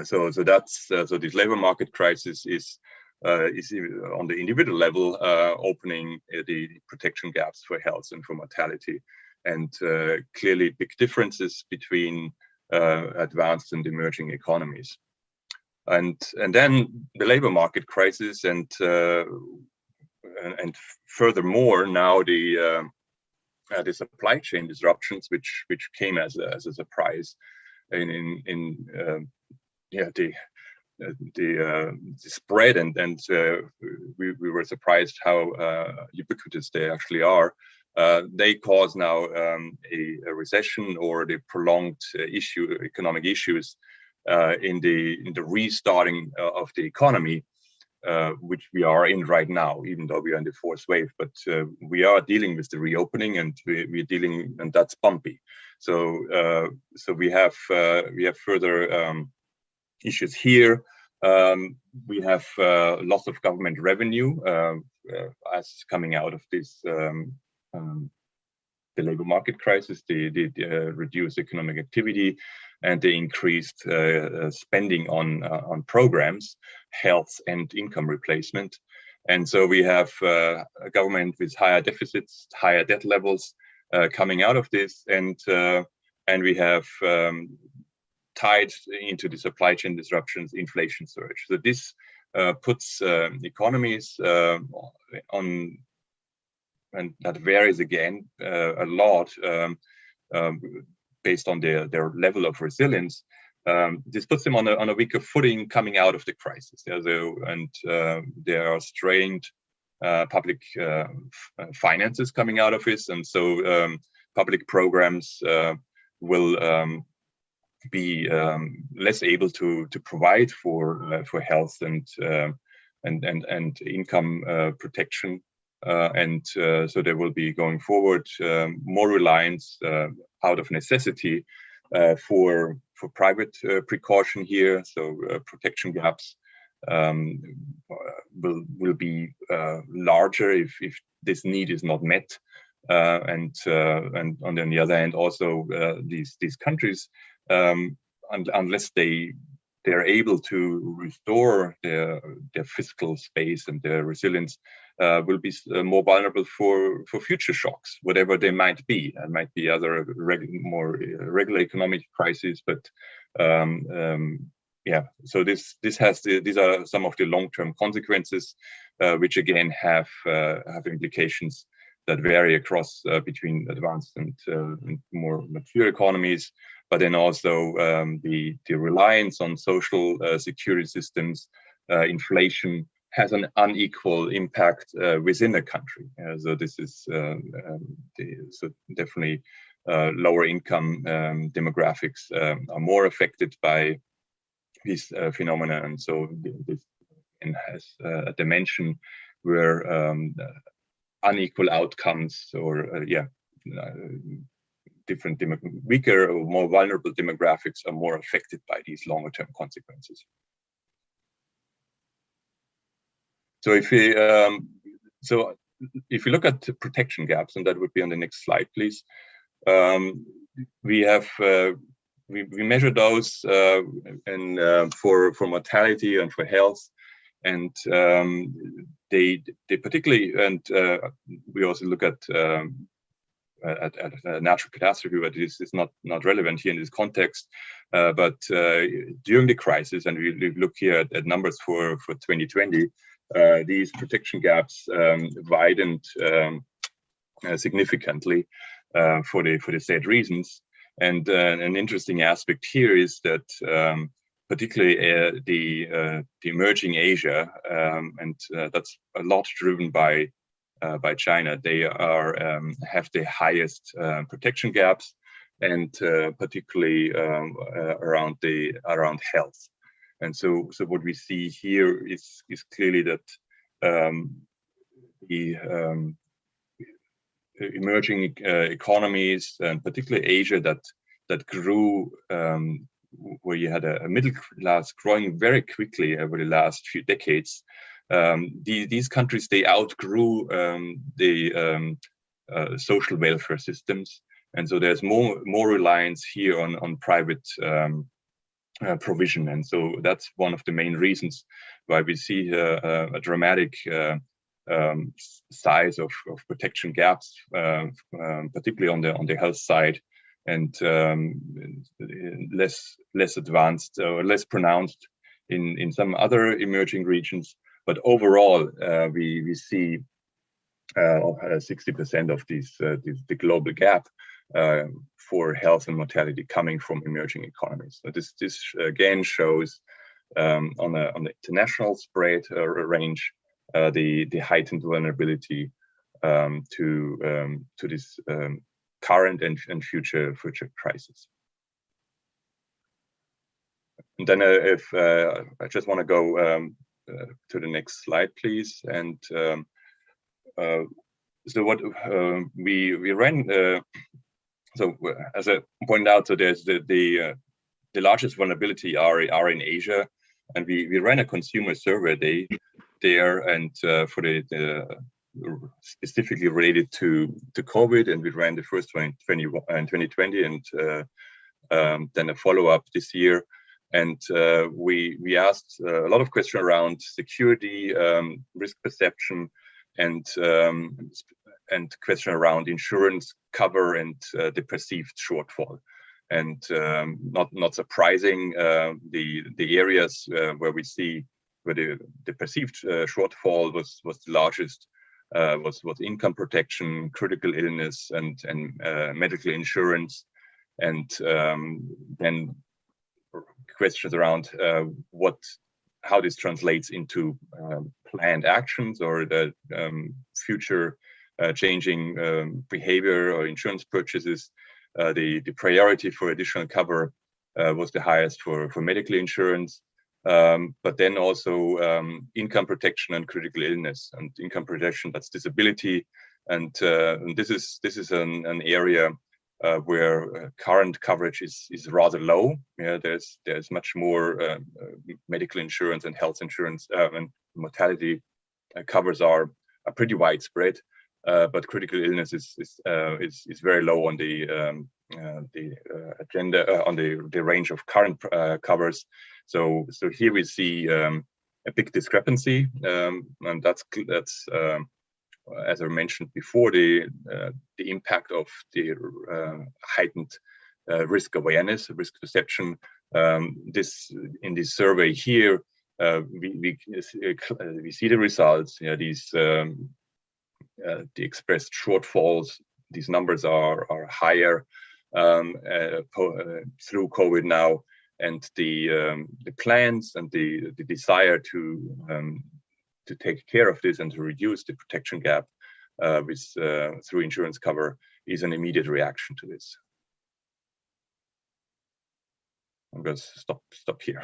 So this labor market crisis is on the individual level opening the protection gaps for health and for mortality, and clearly big differences between advanced and emerging economies. And then the labor market crisis, and furthermore now the the supply chain disruptions, which came as a surprise the spread, and we were surprised how ubiquitous they actually are. They cause now a recession or the prolonged economic issues in the restarting of the economy, which we are in right now, even though we are in the fourth wave. But we are dealing with the reopening, and we're dealing, and that's bumpy. So we have further issues here. We have loss of government revenue as coming out of this the labor market crisis, the reduced economic activity, and the increased spending on programs, health and income replacement. And so we have a government with higher deficits, higher debt levels coming out of this, and we have tied into the supply chain disruptions, inflation surge. So this puts economies on, and that varies again a lot based on their level of resilience. This puts them on a weaker footing coming out of the crisis. And there are strained public finances coming out of this, and so public programs will be less able to provide for health and income protection, and so there will be going forward more reliance out of necessity for private precaution here. So protection gaps will be larger if this need is not met, and on the other hand, also these countries, unless they're able to restore their fiscal space and their resilience, will be more vulnerable for future shocks, whatever they might be. It might be other more regular economic crises, but yeah. So these are some of the long-term consequences, which again have implications that vary across between advanced and more mature economies. But then also the reliance on social security systems, inflation has an unequal impact within a country. So this is so definitely lower income demographics are more affected by these phenomena, and so this has a dimension where unequal outcomes or different weaker or more vulnerable demographics are more affected by these longer term consequences. So if we look at protection gaps, and that would be on the next slide, please. We have we measure those for mortality and for health, and they particularly, and we also look at natural catastrophe, but this is not relevant here in this context. But during the crisis, and we look here at numbers for 2020, these protection gaps widened significantly for the said reasons. And an interesting aspect here is that particularly the emerging Asia, and that's a lot driven by China. They have the highest protection gaps, and particularly around health. And so what we see here is clearly that the emerging economies, and particularly Asia, that grew, where you had a middle class growing very quickly over the last few decades. These countries, they outgrew the social welfare systems, and so there's more reliance here on private provision, and so that's one of the main reasons why we see a dramatic size of protection gaps, particularly on the health side, and less advanced or less pronounced in some other emerging regions. But overall, we see 60% of the global gap for health and mortality coming from emerging economies. So this again shows on the international spread range the heightened vulnerability to this current and future crisis. And then if I just want to go to the next slide, please. And so what we ran. So as I pointed out, so there's the largest vulnerability are in Asia, and we ran a consumer survey there, and for the specifically related to COVID, and we ran the first one in 2020, and then a follow-up this year. And we asked a lot of questions around security, risk perception, and question around insurance cover and the perceived shortfall. And not surprising, the areas where we see where the perceived shortfall was the largest was income protection, critical illness, and medical insurance, and then questions around how this translates into planned actions or the future changing behavior or insurance purchases. The priority for additional cover was the highest for medical insurance, but then also income protection and critical illness. And income protection, that's disability, and this is an area where current coverage is rather low. Yeah, there's much more medical insurance and health insurance, and mortality covers are pretty widespread, but critical illness is very low on the agenda, on the range of current covers. So here we see a big discrepancy, and that's as I mentioned before, the impact of the heightened risk awareness, risk perception. This in this survey here, we see the results. You know, these the expressed shortfalls. These numbers are higher through COVID now, and the plans and the desire to take care of this and to reduce the protection gap through insurance cover is an immediate reaction to this. I'm going to stop here.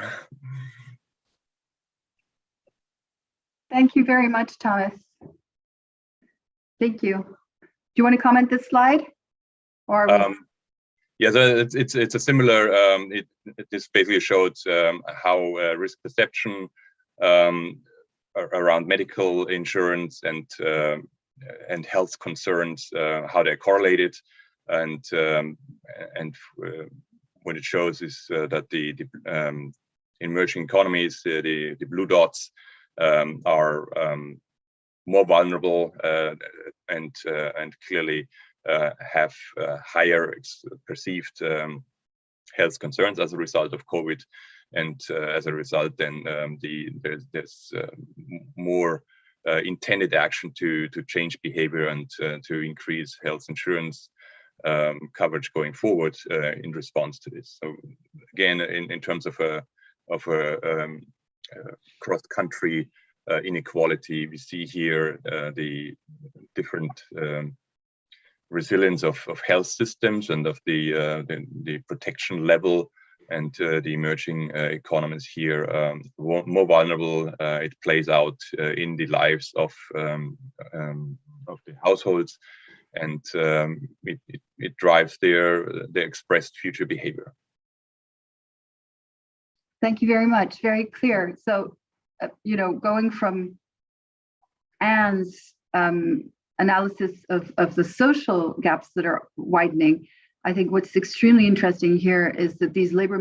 Thank you very much, Thomas. Thank you. Do you want to comment this slide? Or yeah, so it's a similar. This basically showed how risk perception around medical insurance and health concerns, how they're correlated, and what it shows is that the emerging economies, the blue dots, are more vulnerable and clearly have higher perceived health concerns as a result of COVID. And as a result, then there's more intended action to change behavior and to increase health insurance coverage going forward in response to this. So again, in terms of a cross-country inequality, we see here the different resilience of health systems and of the protection level. And the emerging economies here more vulnerable. It plays out in the lives of the households, and it drives their expressed future behavior. Thank you very much. Very clear. So, going from Anne's analysis of the social gaps that are widening, I think what's extremely interesting here is that these labor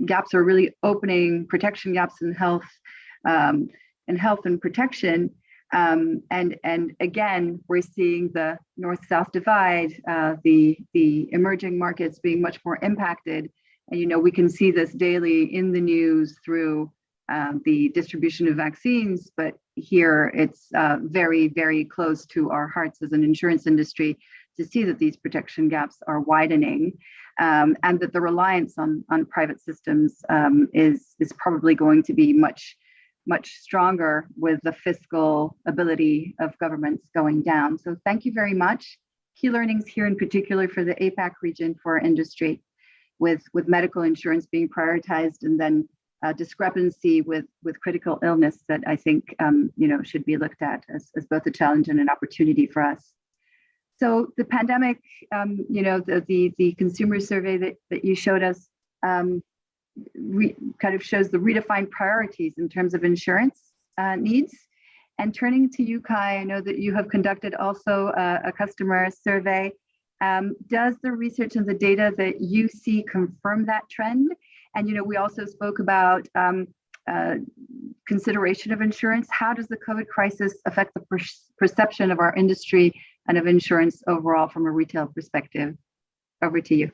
gaps are really opening protection gaps in health and protection. And again, we're seeing the North-South divide, the emerging markets being much more impacted. And we can see this daily in the news through the distribution of vaccines, but here it's very, very close to our hearts as an insurance industry to see that these protection gaps are widening, and that the reliance on private systems is probably going to be much stronger with the fiscal ability of governments going down. So thank you very much. Key learnings here in particular for the APAC region for our industry, with medical insurance being prioritized, and then discrepancy with critical illness that I think should be looked at as both a challenge and an opportunity for us. So the pandemic, the consumer survey that you showed us kind of shows the redefined priorities in terms of insurance needs. And turning to you, Kai, I know that you have conducted also a customer survey. Does the research and the data that you see confirm that trend? And we also spoke about consideration of insurance. How does the COVID crisis affect the perception of our industry and of insurance overall from a retail perspective? Over to you.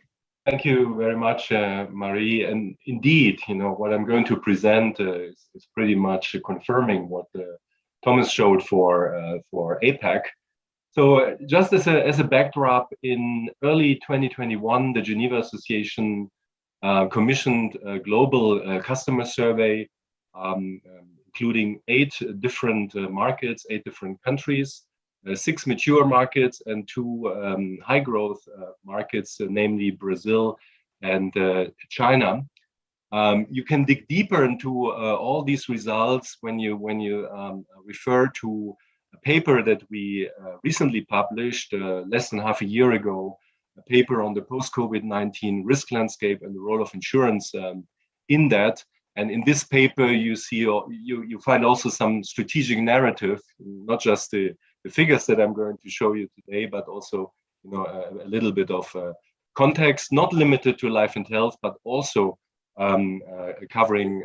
Thank you very much, Marie. And indeed, what I'm going to present is pretty much confirming what Thomas showed for APAC. So just as a backdrop, in early 2021, the Geneva Association commissioned a global customer survey, including 8 different markets, 8 different countries, 6 mature markets and 2 high growth markets, namely Brazil and China. You can dig deeper into all these results when you refer to a paper that we recently published less than half a year ago, a paper on the post-COVID-19 risk landscape and the role of insurance in that. And in this paper, you see you find also some strategic narrative, not just the figures that I'm going to show you today, but also a little bit of context, not limited to life and health, but also covering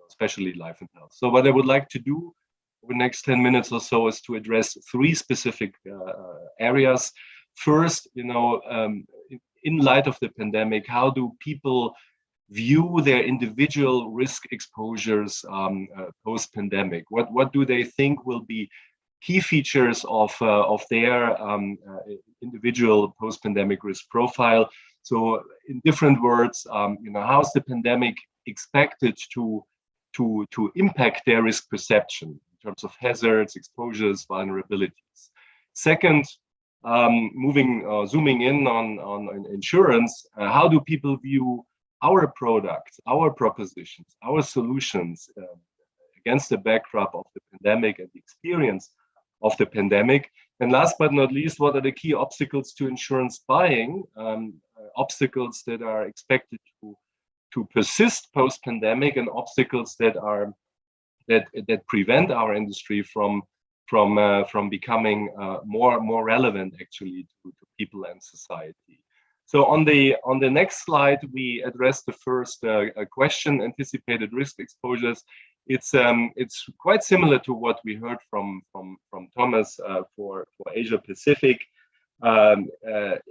especially life and health. So what I would like to do over the next 10 minutes or so is to address 3 specific areas. First, in light of the pandemic, how do people view their individual risk exposures post-pandemic? What do they think will be key features of their individual post-pandemic risk profile? So, in different words, how is the pandemic expected to impact their risk perception in terms of hazards, exposures, vulnerabilities? Second, zooming in on insurance, how do people view our products, our propositions, our solutions against the backdrop of the pandemic and the experience of the pandemic? And last but not least, what are the key obstacles to insurance buying, obstacles that are expected to persist post-pandemic, and obstacles that prevent our industry from becoming more relevant actually to people and society. So on the next slide, we address the first question: anticipated risk exposures. It's quite similar to what we heard from Thomas for Asia Pacific. The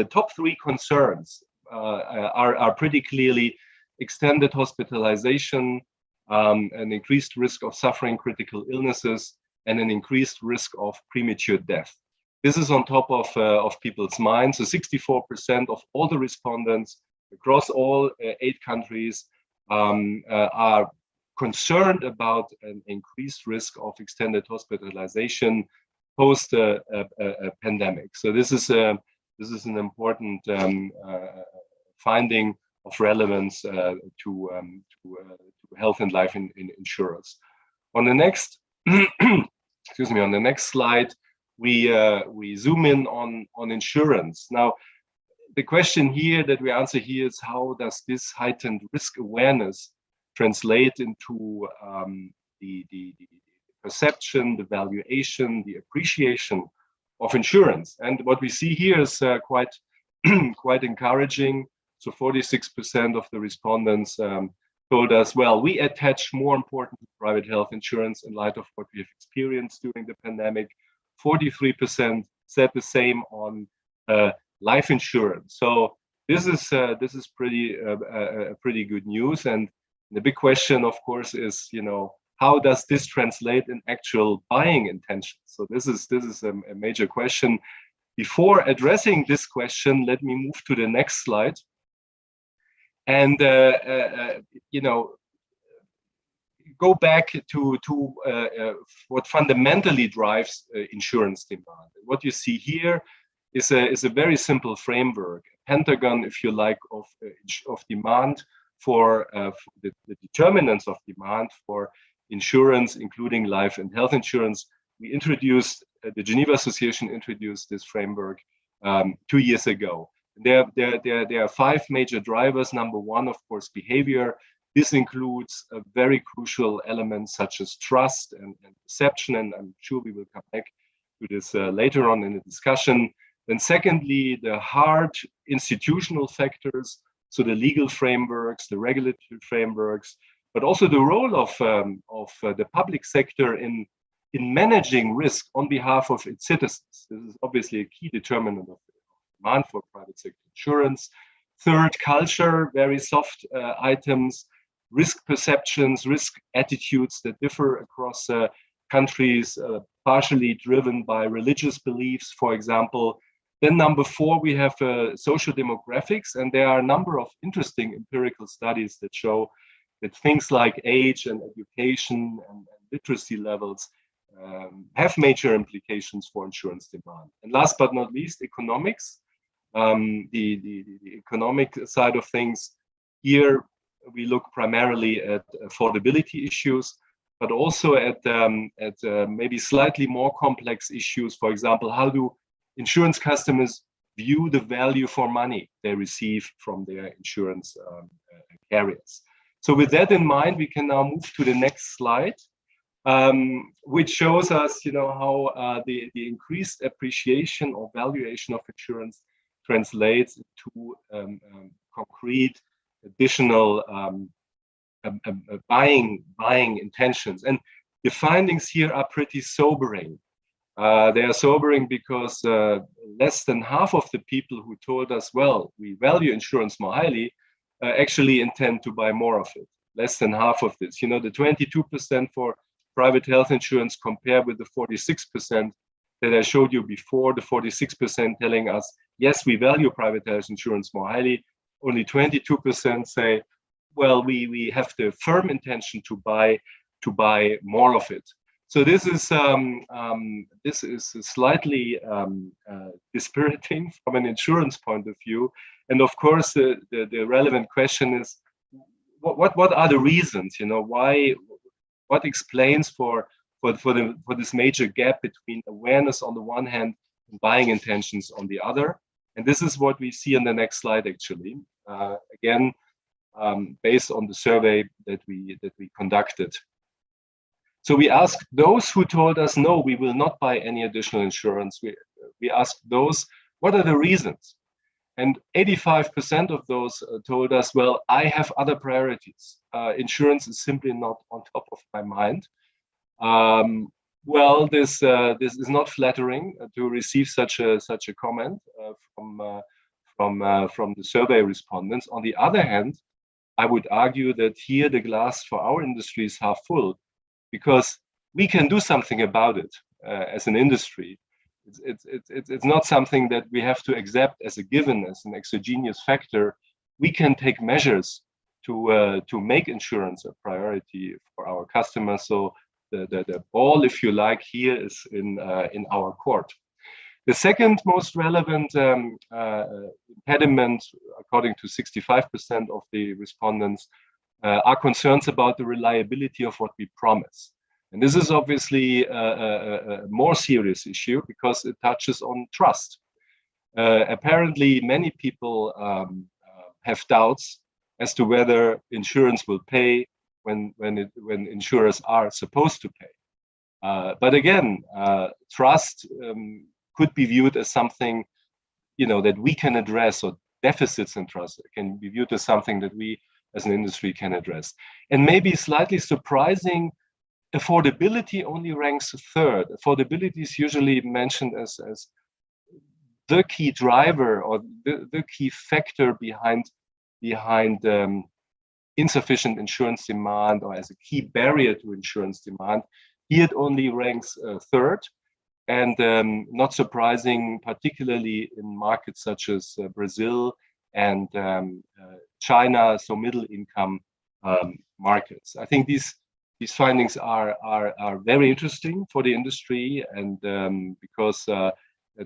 top 3 concerns are pretty clearly extended hospitalization, an increased risk of suffering critical illnesses, and an increased risk of premature death. This is on top of people's minds. So 64% of all the respondents across all 8 countries are concerned about an increased risk of extended hospitalization post a pandemic. So this is an important finding of relevance to health and life in insurers. On the next, on the next slide, we zoom in on insurance. Now, the question here that we answer here is, how does this heightened risk awareness translate into the perception, the valuation, the appreciation of insurance? And what we see here is quite encouraging. So 46% of the respondents told us, well, we attach more importance to private health insurance in light of what we have experienced during the pandemic. 43% said the same on life insurance. So this is pretty good news, and The big question, of course, is, how does this translate in actual buying intentions? So this is a major question. Before addressing this question, let me move to the next slide. And go back to what fundamentally drives insurance demand. What you see here is a very simple framework, a pentagon, if you like, of demand for the determinants of demand for insurance, including life and health insurance. We introduced, the Geneva Association introduced this framework 2 years ago. There are 5 major drivers. Number 1, of course, behavior. This includes a very crucial elements such as trust and perception, and I'm sure we will come back to this later on in the discussion. Then secondly, the hard institutional factors, so the legal frameworks, the regulatory frameworks, but also the role of the public sector in managing risk on behalf of its citizens. This is obviously a key determinant of demand for private sector insurance. Third, culture, very soft items, risk perceptions, risk attitudes that differ across countries, partially driven by religious beliefs, for example. Then number 4, we have social demographics, and there are a number of interesting empirical studies that show that things like age and education and literacy levels have major implications for insurance demand. And last but not least, economics. The economic side of things. Here we look primarily at affordability issues, but also at maybe slightly more complex issues. For example, how do insurance customers view the value for money they receive from their insurance carriers? So with that in mind, we can now move to the next slide, which shows us, how the increased appreciation or valuation of insurance translates into concrete additional buying intentions. And the findings here are pretty sobering. They are sobering because less than half of the people who told us, well, we value insurance more highly, actually intend to buy more of it. Less than half of this. The 22% for private health insurance compared with the 46% that I showed you before, the 46% telling us, yes, we value private health insurance more highly. Only 22% say, well, we have the firm intention to buy more of it. So this is slightly dispiriting from an insurance point of view. And of course, the relevant question is, what are the reasons? Why? What explains for this major gap between awareness on the one hand and buying intentions on the other? And this is what we see on the next slide, actually. Again, based on the survey that we conducted. So we asked those who told us, no, we will not buy any additional insurance. We asked those, what are the reasons? And 85% of those told us, well, I have other priorities. Insurance is simply not on top of my mind. Well, this is not flattering to receive such a comment from the survey respondents. On the other hand, I would argue that here the glass for our industry is half full, because we can do something about it as an industry. It's not something that we have to accept as a given, as an exogenous factor. We can take measures to make insurance a priority for our customers. So the ball, if you like, here is in our court. The second most relevant impediment, according to 65% of the respondents, are concerns about the reliability of what we promise. And this is obviously a more serious issue because it touches on trust. Apparently, many people have doubts as to whether insurance will pay when insurers are supposed to pay. But again, trust could be viewed as something, that we can address, or deficits in trust can be viewed as something that we as an industry can address. And maybe slightly surprising, affordability only ranks third. Affordability is usually mentioned as the key driver or the key factor behind insufficient insurance demand or as a key barrier to insurance demand. Here it only ranks third. And not surprising, particularly in markets such as Brazil and China, so middle income markets. I think these findings are very interesting for the industry, and because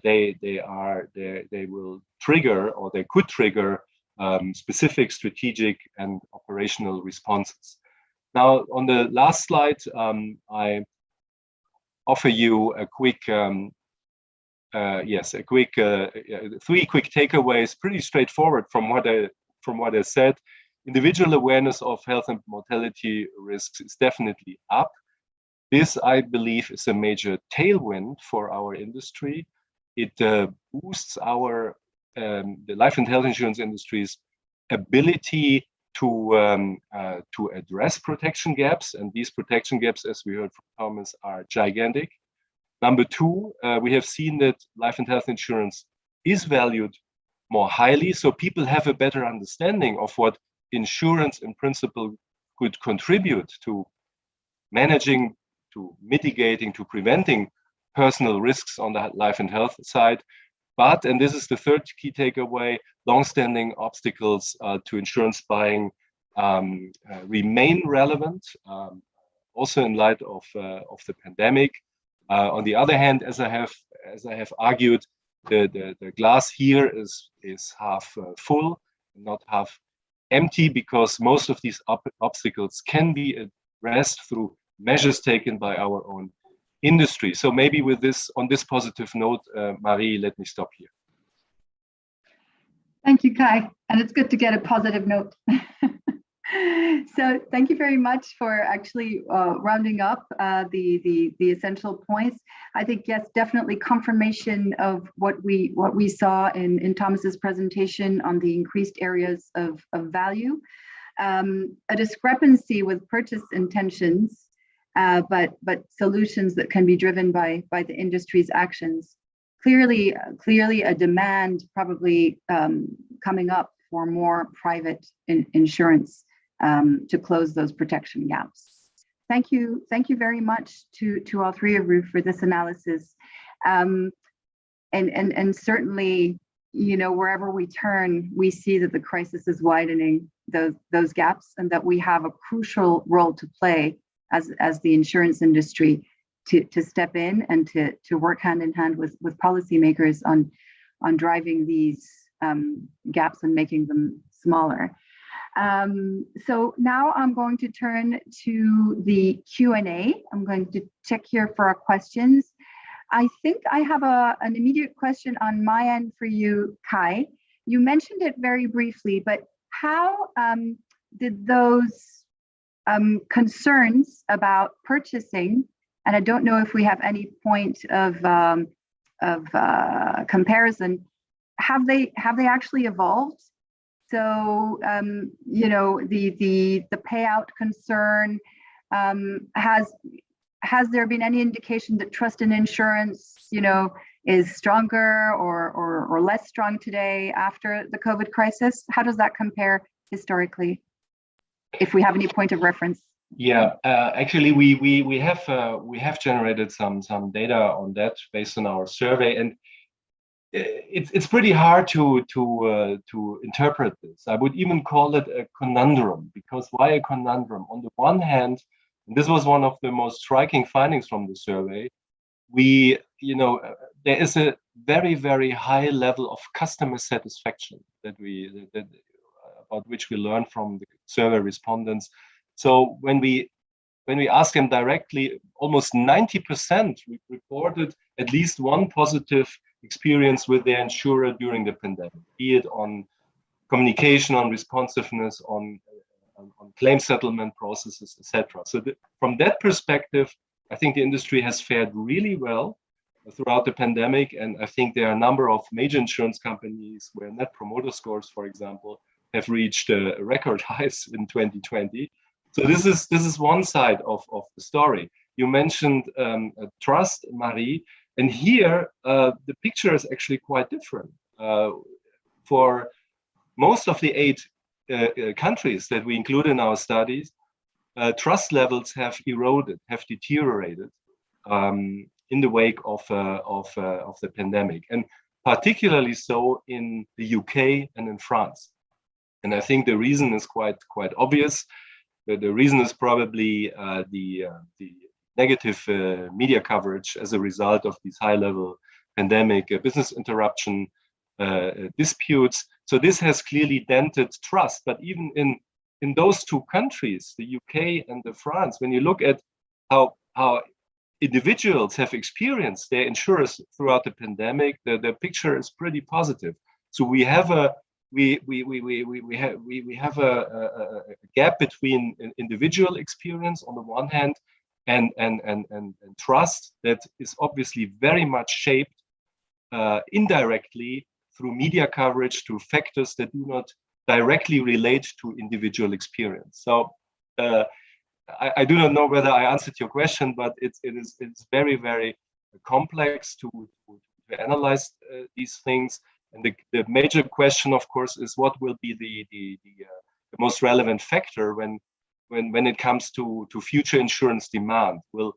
they will trigger, or they could trigger, specific strategic and operational responses. Now, on the last slide, I offer you a quick, three quick takeaways, pretty straightforward from what I said. Individual awareness of health and mortality risks is definitely up. This, I believe, is a major tailwind for our industry. It boosts our the life and health insurance industry's ability to address protection gaps, and these protection gaps, as we heard from Thomas, are gigantic. Number two, we have seen that life and health insurance is valued more highly, so people have a better understanding of what insurance in principle could contribute to managing, to mitigating, to preventing personal risks on the life and health side. But, and this is the third key takeaway, long-standing obstacles to insurance buying remain relevant, also in light of the pandemic. On the other hand, as I have argued, the glass here is half full, not half empty, because most of these obstacles can be addressed through measures taken by our own industry. So maybe with this, on this positive note, Marie, let me stop here. Thank you, Kai. And it's good to get a positive note. So thank you very much for actually rounding up the essential points. I think, yes, definitely confirmation of what we saw in Thomas's presentation on the increased areas of value, a discrepancy with purchase intentions, but solutions that can be driven by the industry's actions. Clearly a demand probably coming up for more private insurance to close those protection gaps. Thank you very much to all three of you for this analysis. And certainly, you know, wherever we turn, we see that the crisis is widening those gaps, and that we have a crucial role to play as the insurance industry to step in and to work hand in hand with policymakers on driving these gaps and making them smaller. So now I'm going to turn to the Q&A. I'm going to check here for our questions. I think I have an immediate question on my end for you, Kai. You mentioned it very briefly, but how did those concerns about purchasing, and I don't know if we have any point of comparison, have they actually evolved? So you know, the payout concern, has there been any indication that trust in insurance, you know, is stronger or less strong today after the COVID crisis? How does that compare historically, if we have any point of reference? Yeah, actually, we have generated some data on that based on our survey, and it's pretty hard to interpret this. I would even call it a conundrum, because why a conundrum? On the one hand, and this was one of the most striking findings from the survey, there is a very, very high level of customer satisfaction that about which we learned from the survey respondents. So when we ask them directly, almost 90% reported at least one positive experience with their insurer during the pandemic, be it on communication, on responsiveness, on claim settlement processes, etc. So from that perspective, I think the industry has fared really well throughout the pandemic, and I think there are a number of major insurance companies where net promoter scores, for example, have reached record highs in 2020. So this is one side of the story. You mentioned trust, Marie, and here the picture is actually quite different. For most of the 8 countries that we include in our studies, trust levels have eroded, have deteriorated in the wake of the pandemic, and particularly so in the UK and in France. And I think the reason is quite obvious. The reason is probably the negative media coverage as a result of these high-level pandemic business interruption disputes. So this has clearly dented trust. But even in those two countries, the UK and the France, when you look at how individuals have experienced their insurers throughout the pandemic, the picture is pretty positive. So we have a gap between individual experience on the one hand and trust that is obviously very much shaped indirectly through media coverage, through factors that do not directly relate to individual experience. So I do not know whether I answered your question, but it's very, very complex to analyze these things. And the major question, of course, is what will be the most relevant factor when it comes to future insurance demand? Will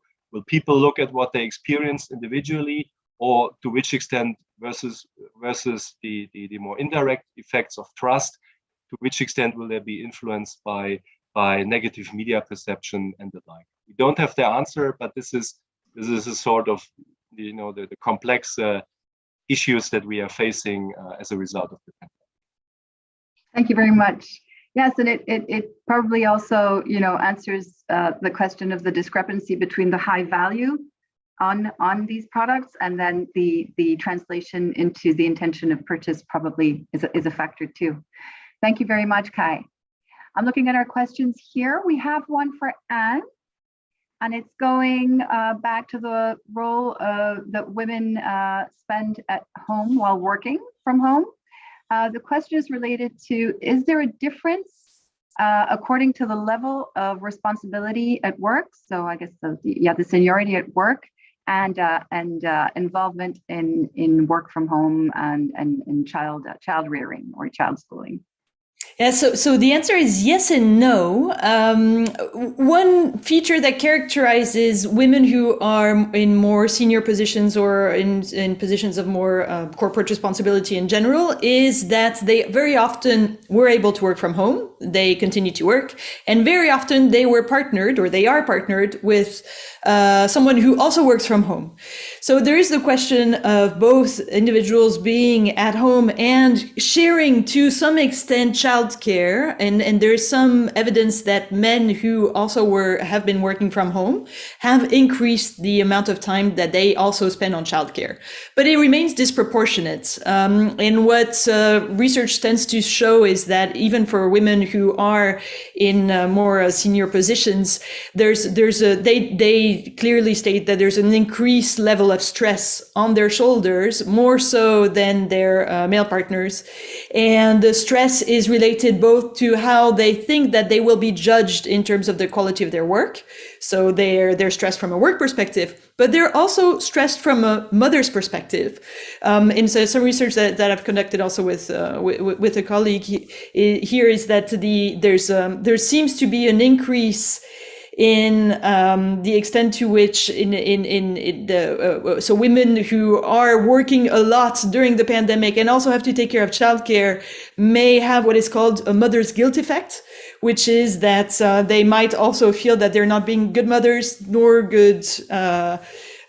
people look at what they experienced individually, or to which extent versus the more indirect effects of trust? To which extent will they be influenced by negative media perception and the like? We don't have the answer, but this is a sort of the complex issues that we are facing as a result of the pandemic. Thank you very much. Yes, and it probably also answers the question of the discrepancy between the high value on these products and then the translation into the intention of purchase probably is a factor too. Thank you very much, Kai. I'm looking at our questions here. We have one for Anne, and it's going back to the role that women spend at home while working from home. The question is related to, is there a difference according to the level of responsibility at work? So I guess the seniority at work and involvement in work from home and child rearing or child schooling. Yeah, so the answer is yes and no. One feature that characterizes women who are in more senior positions or in positions of more corporate responsibility in general is that they very often were able to work from home. They continue to work, and very often they were partnered, or they are partnered with someone who also works from home. So there is the question of both individuals being at home and sharing to some extent childcare, and there's some evidence that men who also have been working from home have increased the amount of time that they also spend on childcare, but it remains disproportionate. And what research tends to show is that even for women who are in more senior positions, they clearly state that there's an increased level of stress on their shoulders, more so than their male partners. And the stress is related both to how they think that they will be judged in terms of the quality of their work. So they're stressed from a work perspective, but they're also stressed from a mother's perspective. And so some research that I've conducted also with a colleague here is that there seems to be an increase in the extent to which so women who are working a lot during the pandemic and also have to take care of childcare may have what is called a mother's guilt effect, which is that they might also feel that they're not being good mothers nor good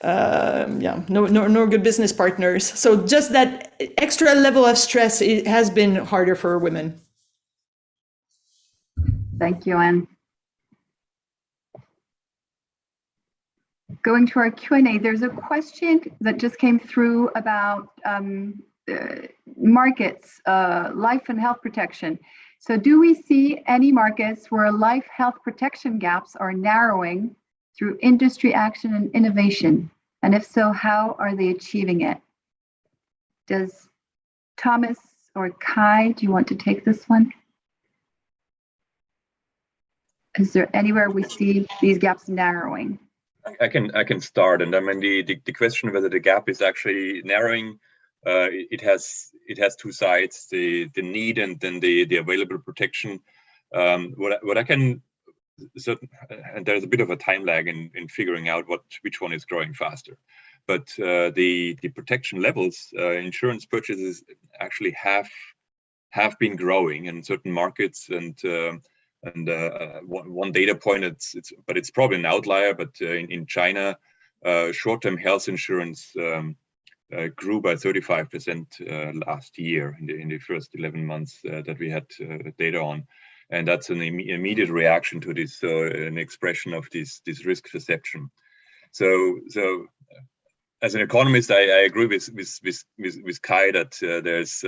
nor good business partners. So just that extra level of stress has been harder for women. Thank you, Anne. Going to our Q&A, there's a question that just came through about markets, life and health protection. So do we see any markets where life health protection gaps are narrowing through industry action and innovation? And if so, how are they achieving it? Does Thomas or Kai, do you want to take this one? Is there anywhere we see these gaps narrowing? I can start, and I mean the question whether the gap is actually narrowing it has two sides: the need and then the available protection. What I can and there's a bit of a time lag in figuring out which one is growing faster. But the protection levels, insurance purchases actually have been growing in certain markets, and one data point, it's probably an outlier, but in China, short-term health insurance grew by 35% last year in the first 11 months that we had data on. And that's an immediate reaction to this, an expression of this risk perception. So as an economist, I agree with Kai that there's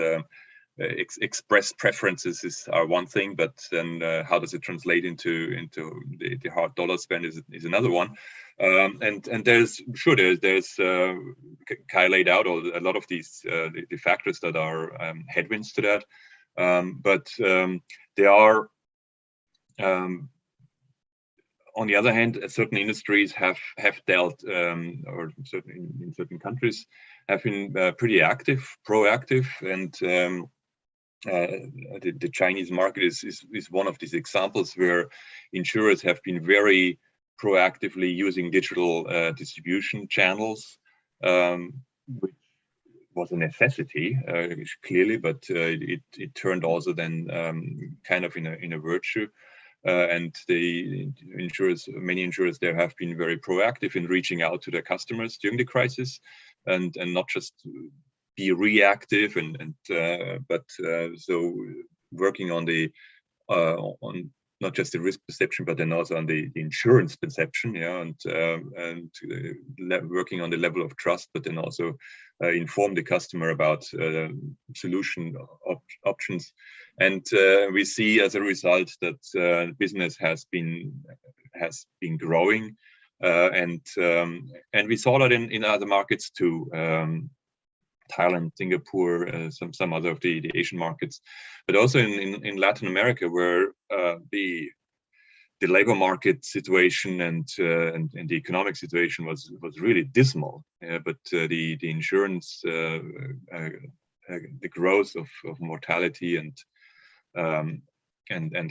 expressed preferences are one thing, but then how does it translate into the hard dollar spend is another one. And there's Kai laid out a lot of these the factors that are headwinds to that. But there are, on the other hand, certain industries have dealt, or in certain countries, have been pretty proactive, and the Chinese market is one of these examples where insurers have been very proactively using digital distribution channels, which was a necessity, clearly, but it turned also then kind of in a virtue. And many insurers there have been very proactive in reaching out to their customers during the crisis, and not just be reactive, but working on on not just the risk perception, but then also on the insurance perception, and working on the level of trust, but then also inform the customer about solution options. And we see as a result that business has been growing, and we saw that in other markets too. Thailand, Singapore, some other of the Asian markets, but also in Latin America, where the labor market situation and the economic situation was really dismal. But the insurance, the growth of mortality and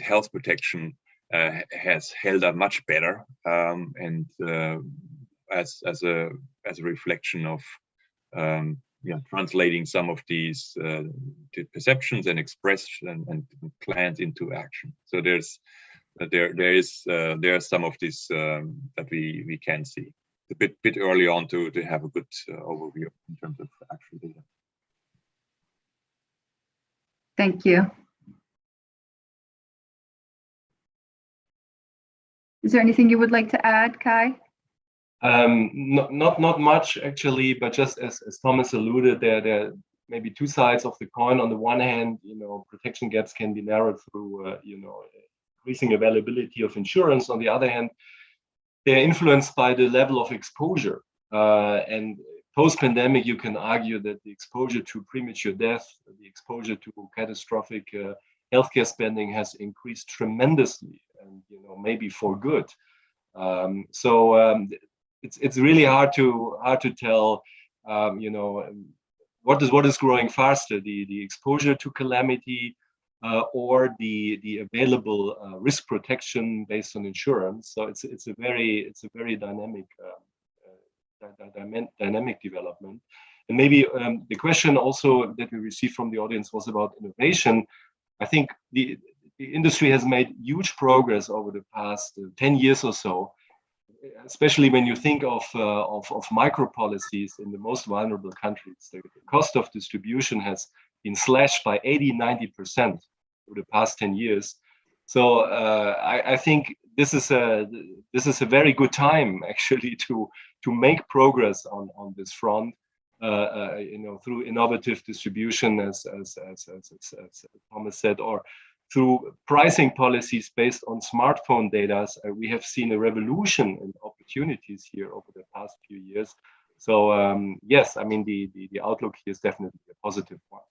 health protection has held up much better, and as a reflection of translating some of these perceptions and expression and plans into action. So there are some of this that we can see. It's a bit early on to have a good overview in terms of actual data. Thank you. Is there anything you would like to add, Kai? Not much actually, but just as Thomas alluded, there are maybe two sides of the coin. On the one hand, protection gaps can be narrowed through increasing availability of insurance. On the other hand, they're influenced by the level of exposure. And post-pandemic, you can argue that the exposure to premature death, the exposure to catastrophic healthcare spending has increased tremendously, and maybe for good. It's really hard to tell, what is growing faster, the exposure to calamity, or the available risk protection based on insurance. So it's a very dynamic dynamic development. And maybe the question also that we received from the audience was about innovation. I think the industry has made huge progress over the past 10 years or so, especially when you think of micro policies in the most vulnerable countries. The cost of distribution has been slashed by 80-90% over the past 10 years. So I think this is a very good time actually to make progress on this front, through innovative distribution, as Thomas said, or through pricing policies based on smartphone data. We have seen a revolution in opportunities here over the past few years. So yes, I mean the outlook here is definitely a positive one.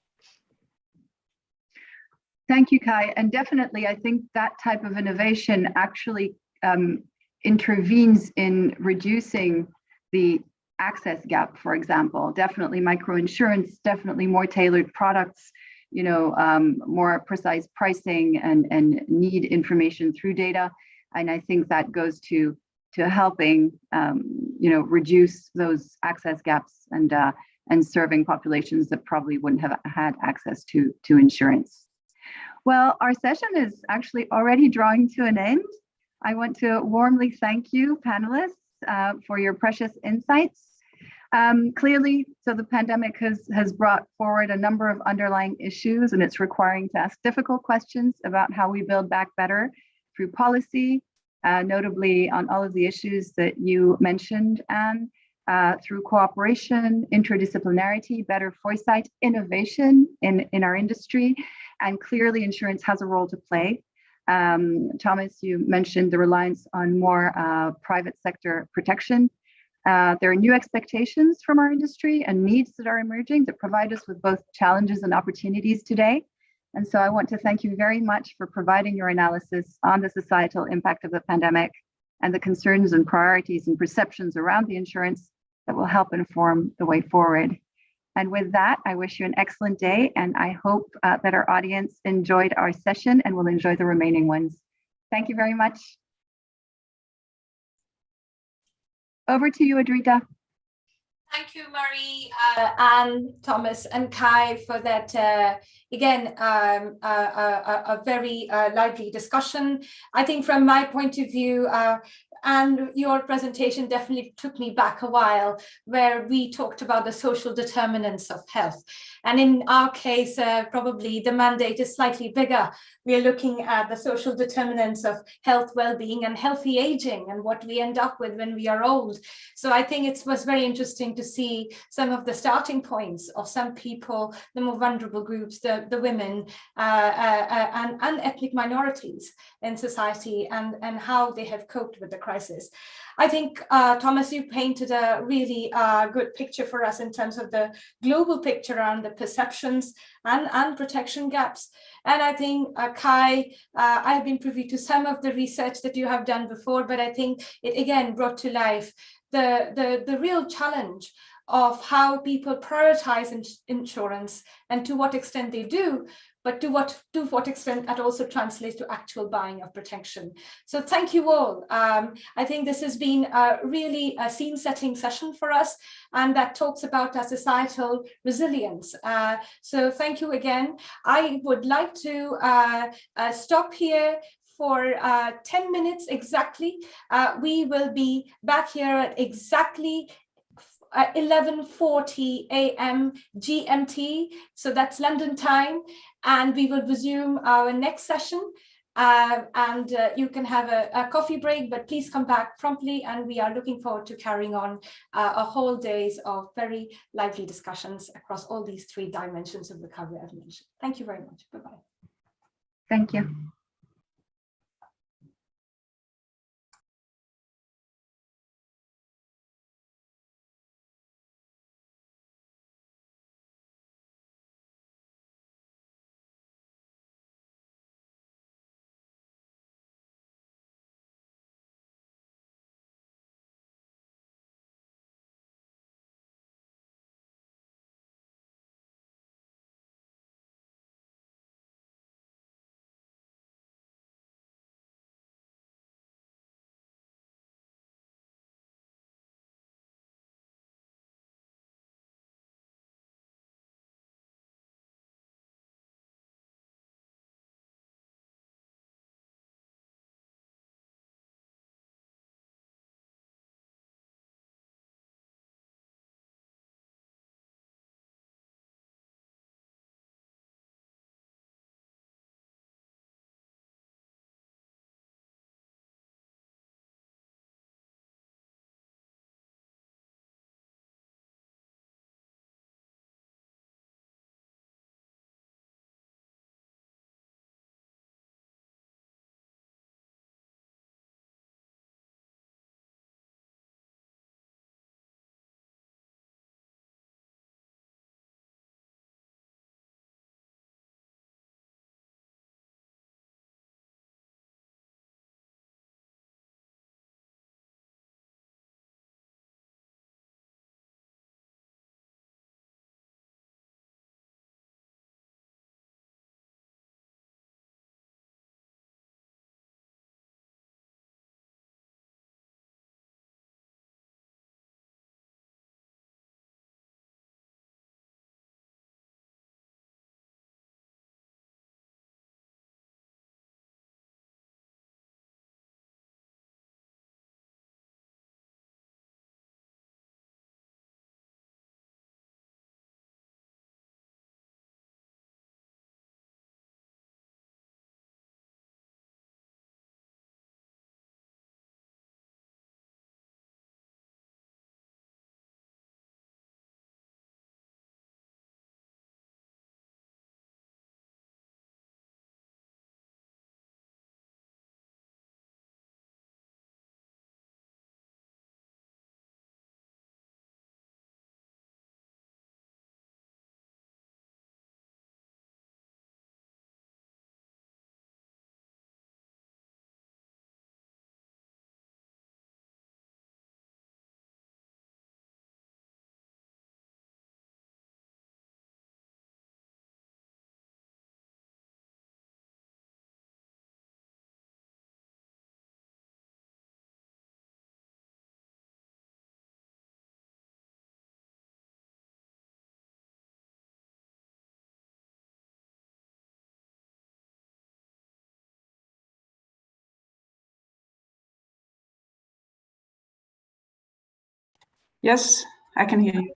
Thank you, Kai. And definitely, I think that type of innovation actually intervenes in reducing the access gap, for example. Definitely microinsurance, definitely more tailored products, more precise pricing and need information through data. And I think that goes to helping, reduce those access gaps and serving populations that probably wouldn't have had access to insurance. Well, our session is actually already drawing to an end. I want to warmly thank you, panelists, for your precious insights. Clearly, so the pandemic has brought forward a number of underlying issues, and it's requiring to ask difficult questions about how we build back better through policy, notably on all of the issues that you mentioned, and through cooperation, interdisciplinarity, better foresight, innovation in our industry, and clearly insurance has a role to play. Thomas, you mentioned the reliance on more private sector protection. There are new expectations from our industry and needs that are emerging that provide us with both challenges and opportunities today. And so I want to thank you very much for providing your analysis on the societal impact of the pandemic and the concerns and priorities and perceptions around the insurance that will help inform the way forward. And with that, I wish you an excellent day, and I hope that our audience enjoyed our session and will enjoy the remaining ones. Thank you very much. Over to you, Adrita. Thank you, Marie, Anne, Thomas, and Kai for that, again, a very lively discussion. I think from my point of view, and your presentation definitely took me back a while, where we talked about the social determinants of health. And in our case, probably the mandate is slightly bigger. We are looking at the social determinants of health, well-being, and healthy aging, and what we end up with when we are old. So I think it was very interesting to see some of the starting points of some people, the more vulnerable groups, the women, and ethnic minorities in society, and how they have coped with the crisis. I think, Thomas, you painted a really good picture for us in terms of the global picture around the perceptions and protection gaps. And I think, Kai, I have been privy to some of the research that you have done before, but I think it again brought to life the real challenge of how people prioritize insurance and to what extent they do, but to what extent that also translates to actual buying of protection. So thank you all. I think this has been really a scene-setting session for us, and that talks about our societal resilience. So thank you again. I would like to stop here for 10 minutes exactly. We will be back here at exactly 11:40 a.m. GMT, so that's London time, and we will resume our next session, and you can have a coffee break, but please come back promptly, and we are looking forward to carrying on a whole days of very lively discussions across all these three dimensions of recovery I've mentioned. Thank you very much. Bye-bye. Thank you. Yes, I can hear you.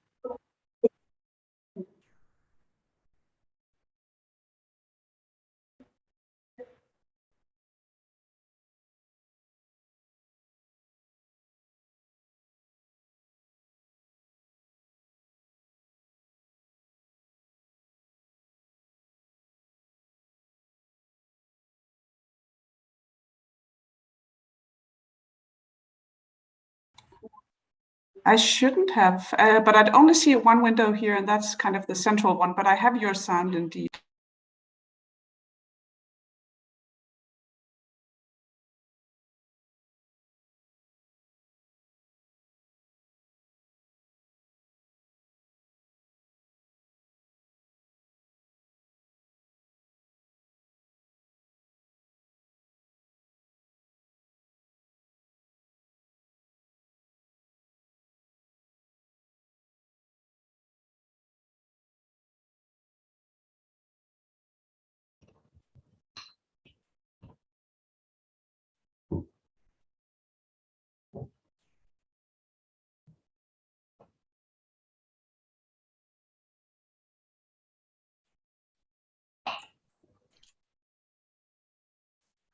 I shouldn't have, but I'd only see one window here, and that's kind of the central one, but I have your sound indeed.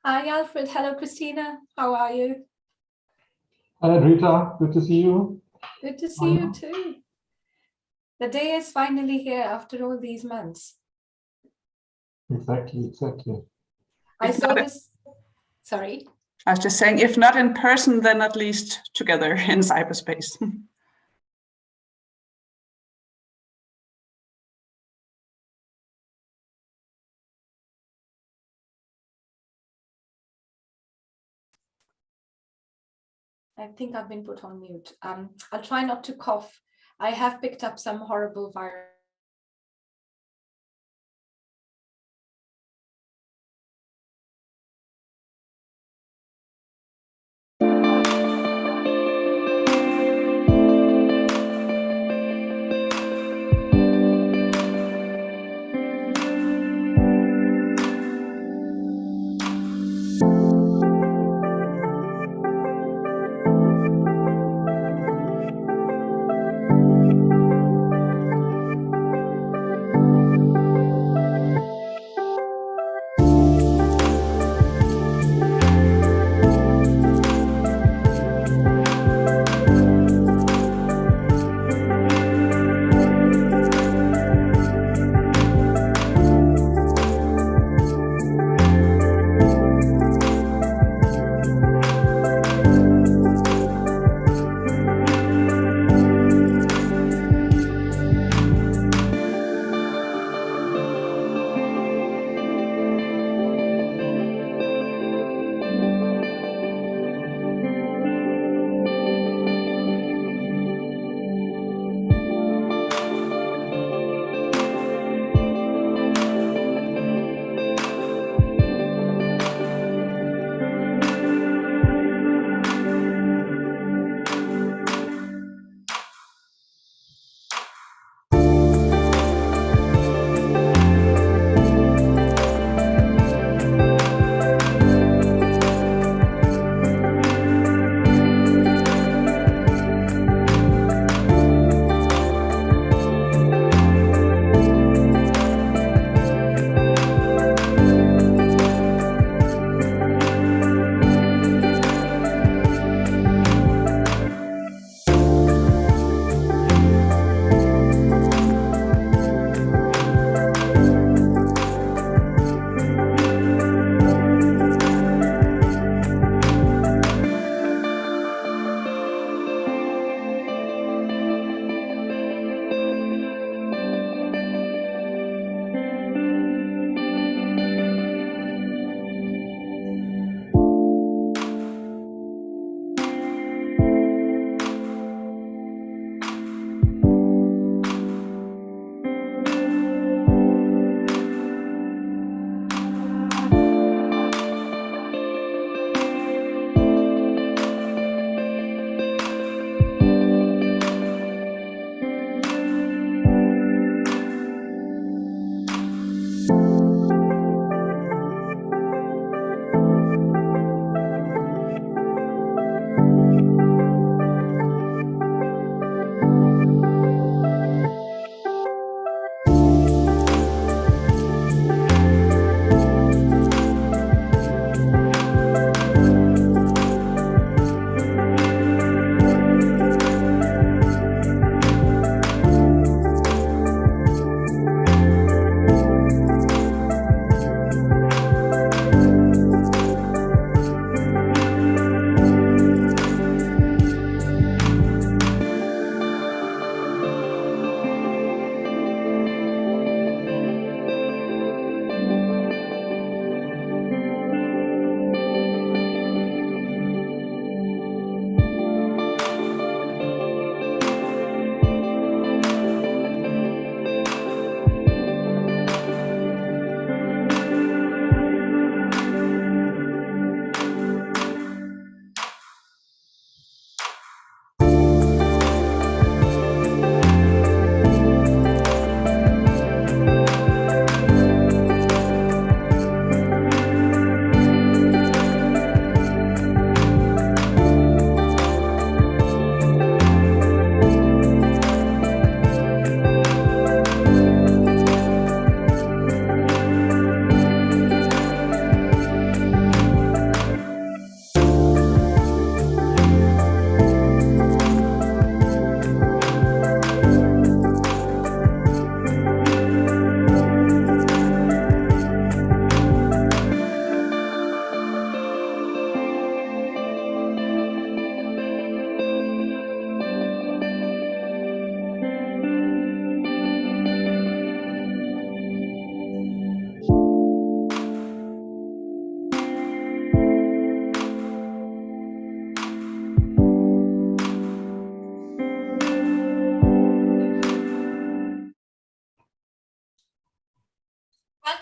Hi, Alfred. Hello, Christina. How are you? Hi, Rita. Good to see you. Good to see you too. The day is finally here after all these months. Exactly. I saw this. Sorry. I was just saying, if not in person, then at least together in cyberspace. I think I've been put on mute. I'll try not to cough. I have picked up some horrible virus.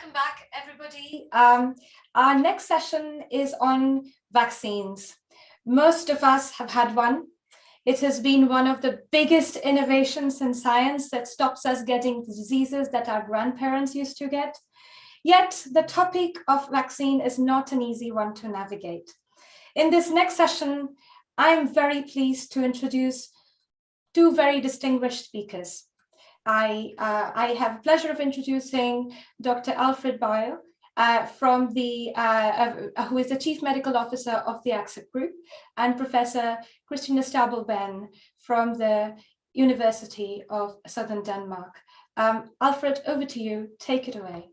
Welcome back, everybody. Our next session is on vaccines. Most of us have had one. It has been one of the biggest innovations in science that stops us getting diseases that our grandparents used to get. Yet the topic of vaccine is not an easy one to navigate. In this next session, I'm very pleased to introduce two very distinguished speakers. I have the pleasure of introducing Dr. Alfred Beil, who is the Chief Medical Officer of the AXA Group, and Professor Christine Stabell Benn from the University of Southern Denmark. Alfred, over to you. Take it away.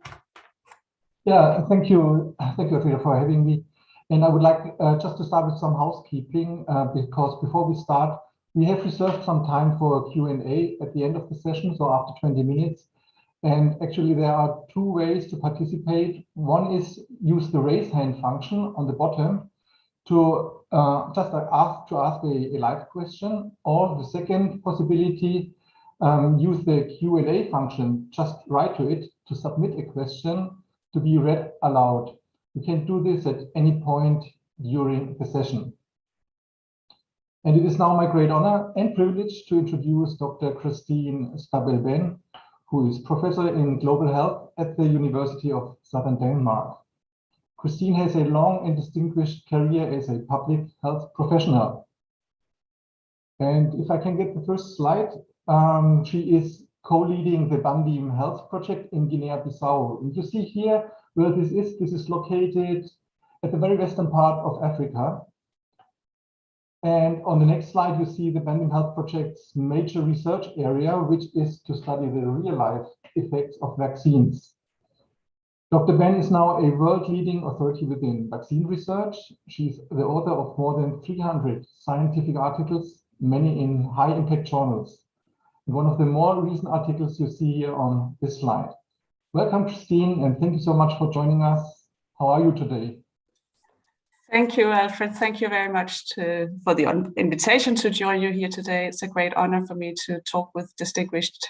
Yeah, thank you, Rita, for having me. And I would like just to start with some housekeeping, because before we start, we have reserved some time for a Q&A at the end of the session, so after 20 minutes. And actually, there are two ways to participate. One is use the raise hand function on the bottom to just ask a live question, or the second possibility, use the Q&A function, just write to it to submit a question to be read aloud. You can do this at any point during the session. And it is now my great honor and privilege to introduce Dr. Christine Stabell Benn, who is professor in global health at the University of Southern Denmark. Christine has a long and distinguished career as a public health professional. And if I can get the first slide, she is co-leading the Bandim Health Project in Guinea-Bissau. And you see here where this is. This is located at the very western part of Africa. And on the next slide, you see the Bandim Health Project's major research area, which is to study the real-life effects of vaccines. Dr. Benn is now a world-leading authority within vaccine research. She's the author of more than 300 scientific articles, many in high-impact journals. And one of the more recent articles you see here on this slide. Welcome, Christine, and thank you so much for joining us. How are you today? Thank you, Alfred. Thank you very much for the invitation to join you here today. It's a great honor for me to talk with distinguished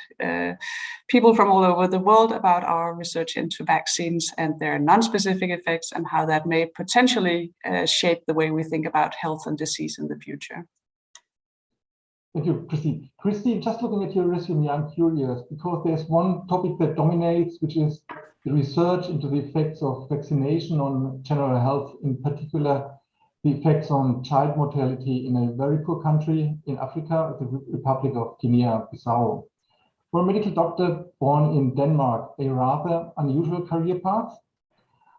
people from all over the world about our research into vaccines and their non-specific effects and how that may potentially shape the way we think about health and disease in the future. Thank you, Christine. Christine, just looking at your resume, I'm curious because there's one topic that dominates, which is the research into the effects of vaccination on general health, in particular, the effects on child mortality in a very poor country in Africa, the Republic of Guinea-Bissau. For a medical doctor born in Denmark, a rather unusual career path.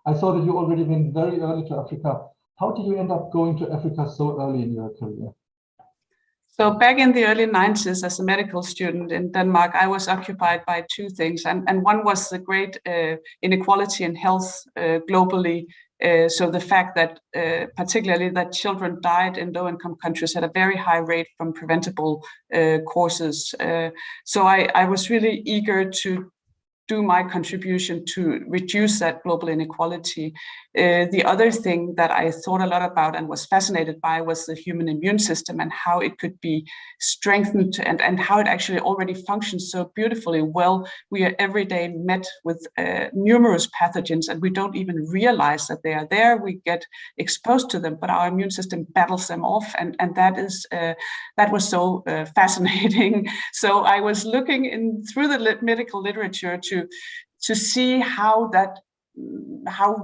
I saw that you already went very early to Africa. How did you end up going to Africa so early in your career? So back in the early 90s, as a medical student in Denmark, I was occupied by two things. And one was the great inequality in health globally. So the fact that particularly that children died in low-income countries at a very high rate from preventable causes. So I was really eager to do my contribution to reduce that global inequality. The other thing that I thought a lot about and was fascinated by was the human immune system and how it could be strengthened and how it actually already functions so beautifully well. We are every day met with numerous pathogens and we don't even realize that they are there. We get exposed to them, but our immune system battles them off, and that was so fascinating. So I was looking through the medical literature to see how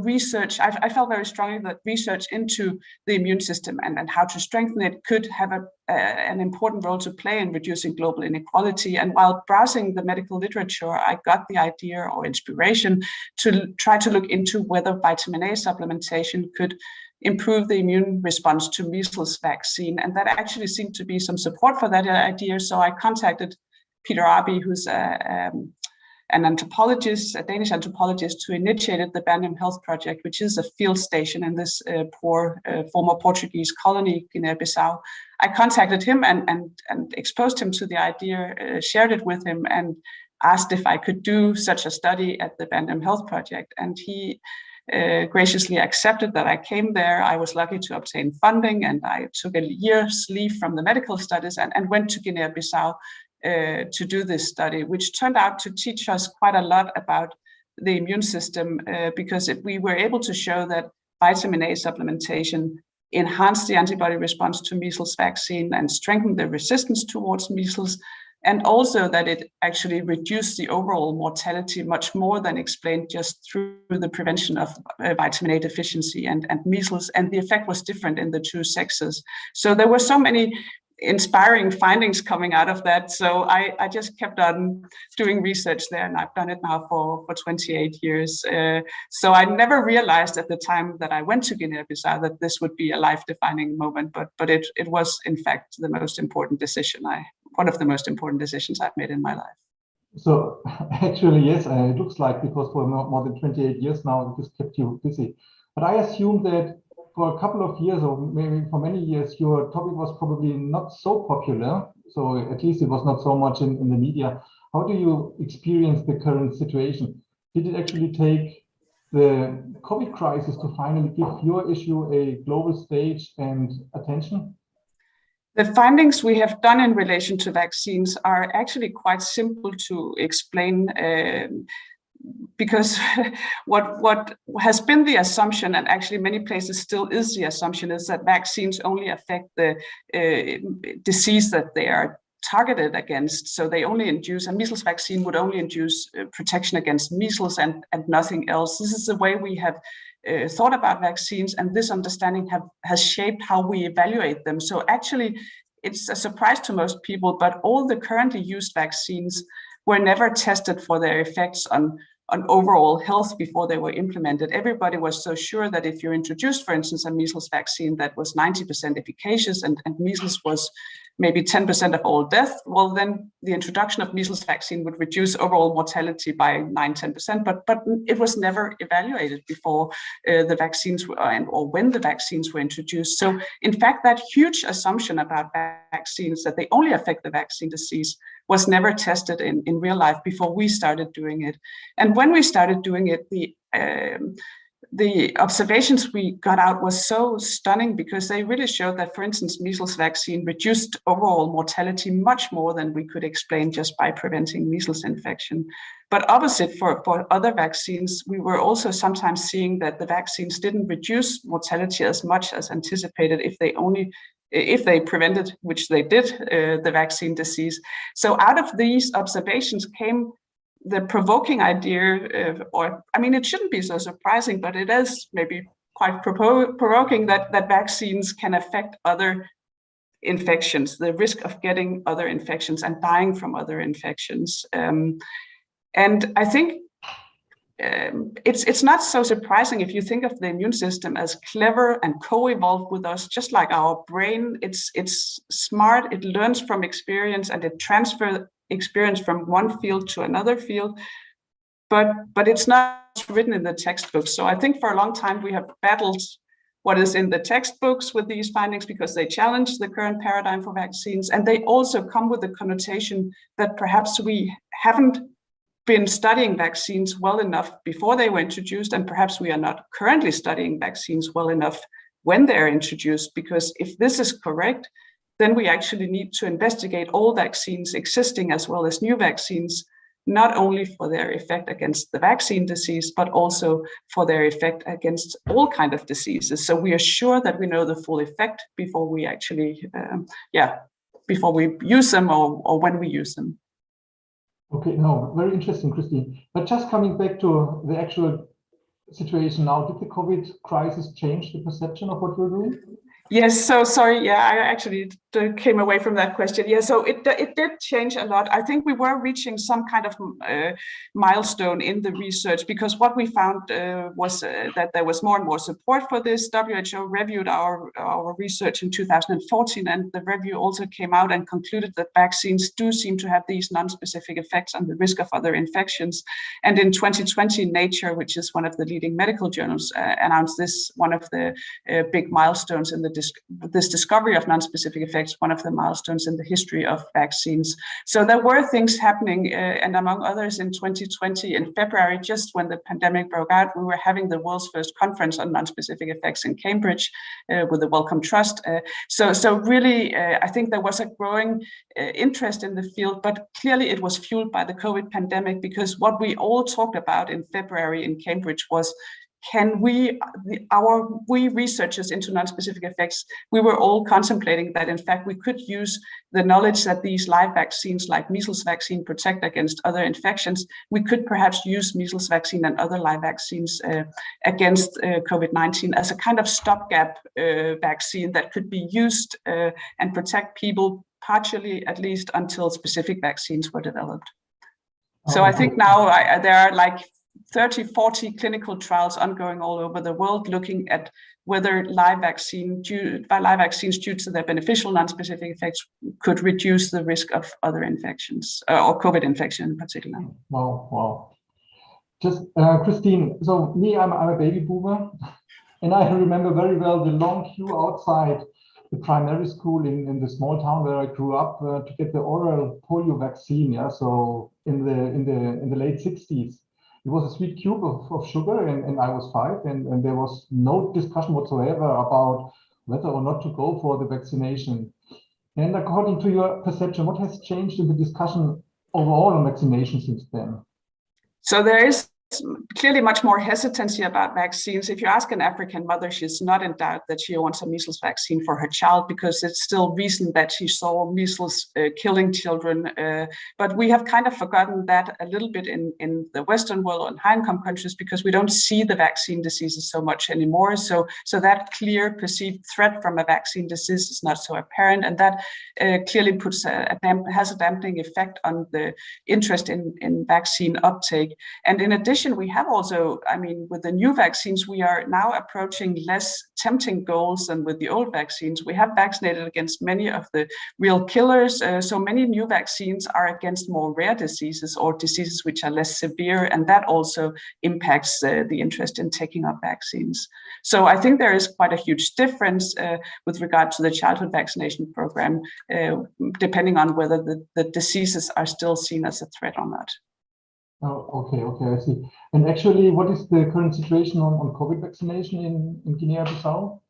research, I felt very strongly that research into the immune system and how to strengthen it could have an important role to play in reducing global inequality. And while browsing the medical literature, I got the idea or inspiration to try to look into whether vitamin A supplementation could improve the immune response to measles vaccine. And that actually seemed to be some support for that idea. So I contacted Peter Joshi, who's an anthropologist, a Danish anthropologist, who initiated the Bandim Health Project, which is a field station in this poor former Portuguese colony, Guinea-Bissau. I contacted him and exposed him to the idea, shared it with him, and asked if I could do such a study at the Bandim Health Project. And he graciously accepted that I came there. I was lucky to obtain funding, and I took a year's leave from the medical studies and went to Guinea-Bissau to do this study, which turned out to teach us quite a lot about the immune system because we were able to show that vitamin A supplementation enhanced the antibody response to measles vaccine and strengthened the resistance towards measles, and also that it actually reduced the overall mortality much more than explained just through the prevention of vitamin A deficiency and measles, and the effect was different in the two sexes. So there were so many inspiring findings coming out of that. So I just kept on doing research there, and I've done it now for 28 years. So I never realized at the time that I went to Guinea-Bissau that this would be a life-defining moment, but it was in fact the most important decision, one of the most important decisions I've made in my life. So actually, yes, it looks like, because for more than 28 years now, it just kept you busy. But I assume that for a couple of years, or maybe for many years, your topic was probably not so popular. So at least it was not so much in the media. How do you experience the current situation? Did it actually take the COVID crisis to finally give your issue a global stage and attention? The findings we have done in relation to vaccines are actually quite simple to explain, because what has been the assumption, and actually many places still is the assumption, is that vaccines only affect the disease that they are targeted against. So they only induce, a measles vaccine would only induce protection against measles and nothing else. This is the way we have thought about vaccines, and this understanding has shaped how we evaluate them. So actually, it's a surprise to most people, but all the currently used vaccines were never tested for their effects on overall health before they were implemented. Everybody was so sure that if you introduced, for instance, a measles vaccine that was 90% efficacious and measles was maybe 10% of all death, well, then the introduction of measles vaccine would reduce overall mortality by 9-10%, but it was never evaluated before the vaccines were, or when the vaccines were introduced. So in fact, that huge assumption about vaccines, that they only affect the vaccine disease, was never tested in real life before we started doing it. And when we started doing it, the observations we got out was so stunning, because they really showed that, for instance, measles vaccine reduced overall mortality much more than we could explain just by preventing measles infection. But opposite, for other vaccines, we were also sometimes seeing that the vaccines didn't reduce mortality as much as anticipated if they prevented, which they did, the vaccine disease. So out of these observations came the provoking idea, it shouldn't be so surprising, but it is maybe quite provoking that vaccines can affect other infections, the risk of getting other infections and dying from other infections. And I think it's not so surprising if you think of the immune system as clever and co-evolved with us, just like our brain. It's smart, it learns from experience, and it transfers experience from one field to another field, but it's not written in the textbooks. So I think for a long time we have battled what is in the textbooks with these findings, because they challenge the current paradigm for vaccines, and they also come with the connotation that perhaps we haven't been studying vaccines well enough before they were introduced, and perhaps we are not currently studying vaccines well enough when they're introduced, because if this is correct, then we actually need to investigate all vaccines existing as well as new vaccines, not only for their effect against the vaccine disease, but also for their effect against all kinds of diseases. So we are sure that we know the full effect before we actually, before we use them or when we use them. Okay, no, very interesting, Christine. But just coming back to the actual situation now, did the COVID crisis change the perception of what you're doing? Yes, so sorry, I actually came away from that question. Yeah, so it did change a lot. I think we were reaching some kind of milestone in the research, because what we found was that there was more and more support for this. WHO reviewed our research in 2014, and the review also came out and concluded that vaccines do seem to have these non-specific effects on the risk of other infections. And in 2020, Nature, which is one of the leading medical journals, announced this one of the big milestones in this discovery of non-specific effects, effects, one of the milestones in the history of vaccines. So there were things happening, and among others in 2020, in February, just when the pandemic broke out, we were having the world's first conference on non-specific effects in Cambridge with the Wellcome Trust. So really, I think there was a growing interest in the field, but clearly it was fueled by the COVID pandemic, because what we all talked about in February in Cambridge was, can we researchers into non-specific effects, we were all contemplating that in fact we could use the knowledge that these live vaccines like measles vaccine protect against other infections. We could perhaps use measles vaccine and other live vaccines against COVID-19 as a kind of stopgap vaccine that could be used and protect people partially, at least until specific vaccines were developed. So I think now there are like 30, 40 clinical trials ongoing all over the world looking at whether live vaccines due to their beneficial non-specific effects could reduce the risk of other infections or COVID infection in particular. Wow. Just Christine, so I'm a baby boomer, and I remember very well the long queue outside the primary school in the small town where I grew up to get the oral polio vaccine. Yeah, so in the late 60s. It was a sweet cube of sugar, and I was 5, and there was no discussion whatsoever about whether or not to go for the vaccination. And according to your perception, what has changed in the discussion overall on vaccination since then? So there is clearly much more hesitancy about vaccines. If you ask an African mother, she's not in doubt that she wants a measles vaccine for her child, because it's still recent that she saw measles killing children. But we have kind of forgotten that a little bit in the Western world or in high-income countries, because we don't see the vaccine diseases so much anymore. So that clear perceived threat from a vaccine disease is not so apparent, and that clearly has a dampening effect on the interest in vaccine uptake. And in addition, we have also, with the new vaccines, we are now approaching less tempting goals than with the old vaccines. We have vaccinated against many of the real killers. So many new vaccines are against more rare diseases or diseases which are less severe, and that also impacts the interest in taking up vaccines. So I think there is quite a huge difference with regard to the childhood vaccination program, depending on whether the diseases are still seen as a threat or not. Oh, okay, I see. And actually, what is the current situation on COVID vaccination in Guinea-Bissau?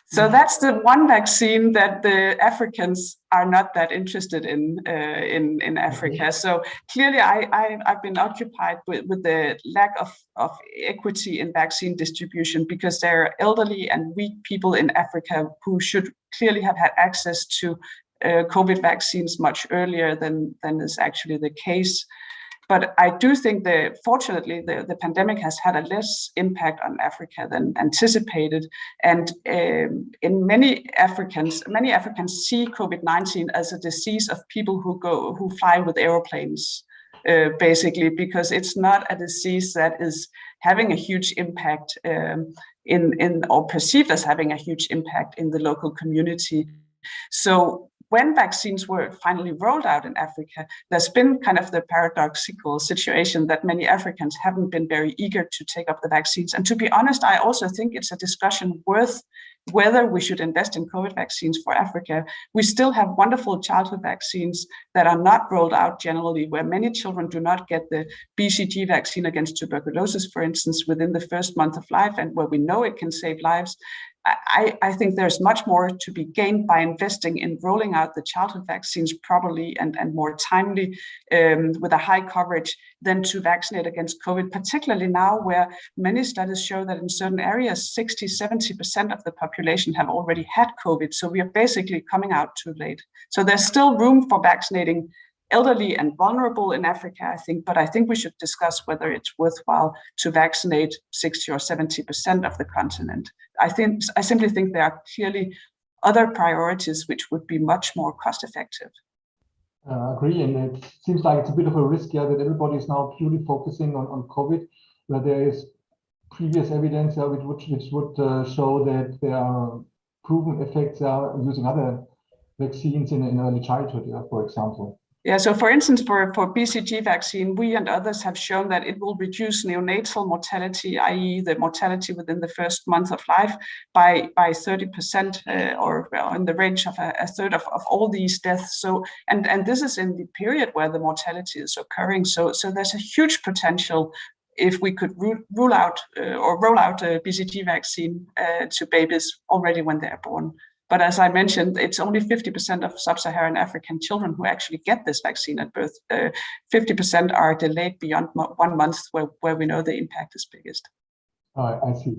So that's the one vaccine that the Africans are not that interested in Africa. So clearly, I've been occupied with the lack of equity in vaccine distribution, because there are elderly and weak people in Africa who should clearly have had access to COVID vaccines much earlier than is actually the case. But I do think that, fortunately, the pandemic has had a less impact on Africa than anticipated. And in many Africans see COVID-19 as a disease of people who fly with aeroplanes, basically, because it's not a disease that is having a huge impact or perceived as having a huge impact in the local community. So when vaccines were finally rolled out in Africa, there's been kind of the paradoxical situation that many Africans haven't been very eager to take up the vaccines. And to be honest, I also think it's a discussion worth whether we should invest in COVID vaccines for Africa. We still have wonderful childhood vaccines that are not rolled out generally, where many children do not get the BCG vaccine against tuberculosis, for instance, within the first month of life, and where we know it can save lives. I think there's much more to be gained by investing in rolling out the childhood vaccines properly and more timely with a high coverage than to vaccinate against COVID, particularly now where many studies show that in certain areas, 60-70% of the population have already had COVID. So we are basically coming out too late. So there's still room for vaccinating elderly and vulnerable in Africa, I think, but I think we should discuss whether it's worthwhile to vaccinate 60 or 70% of the continent. I simply think there are clearly other priorities which would be much more cost effective. I agree, and it seems like it's a bit of a risk that everybody is now purely focusing on COVID, where there is previous evidence which would show that there are proven effects using other vaccines in early childhood, for example. Yeah, so for instance, for BCG vaccine, we and others have shown that it will reduce neonatal mortality, i.e. the mortality within the first month of life by 30% or in the range of a third of all these deaths. So, and this is in the period where the mortality is occurring. So there's a huge potential if we could roll out a BCG vaccine to babies already when they're born. But as I mentioned, it's only 50% of sub-Saharan African children who actually get this vaccine at birth. 50% are delayed beyond 1 month, where we know the impact is biggest. I see.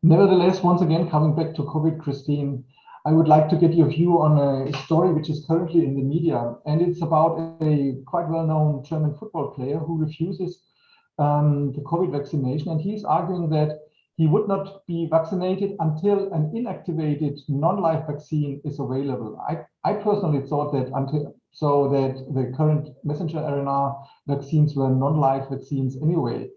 Nevertheless, once again, coming back to COVID, Christine, I would like to get your view on a story which is currently in the media, and it's about a quite well-known German football player who refuses the COVID vaccination, and he's arguing that he would not be vaccinated until an inactivated non-live vaccine is available. I personally thought that that the current messenger RNA vaccines were non-live vaccines anyway.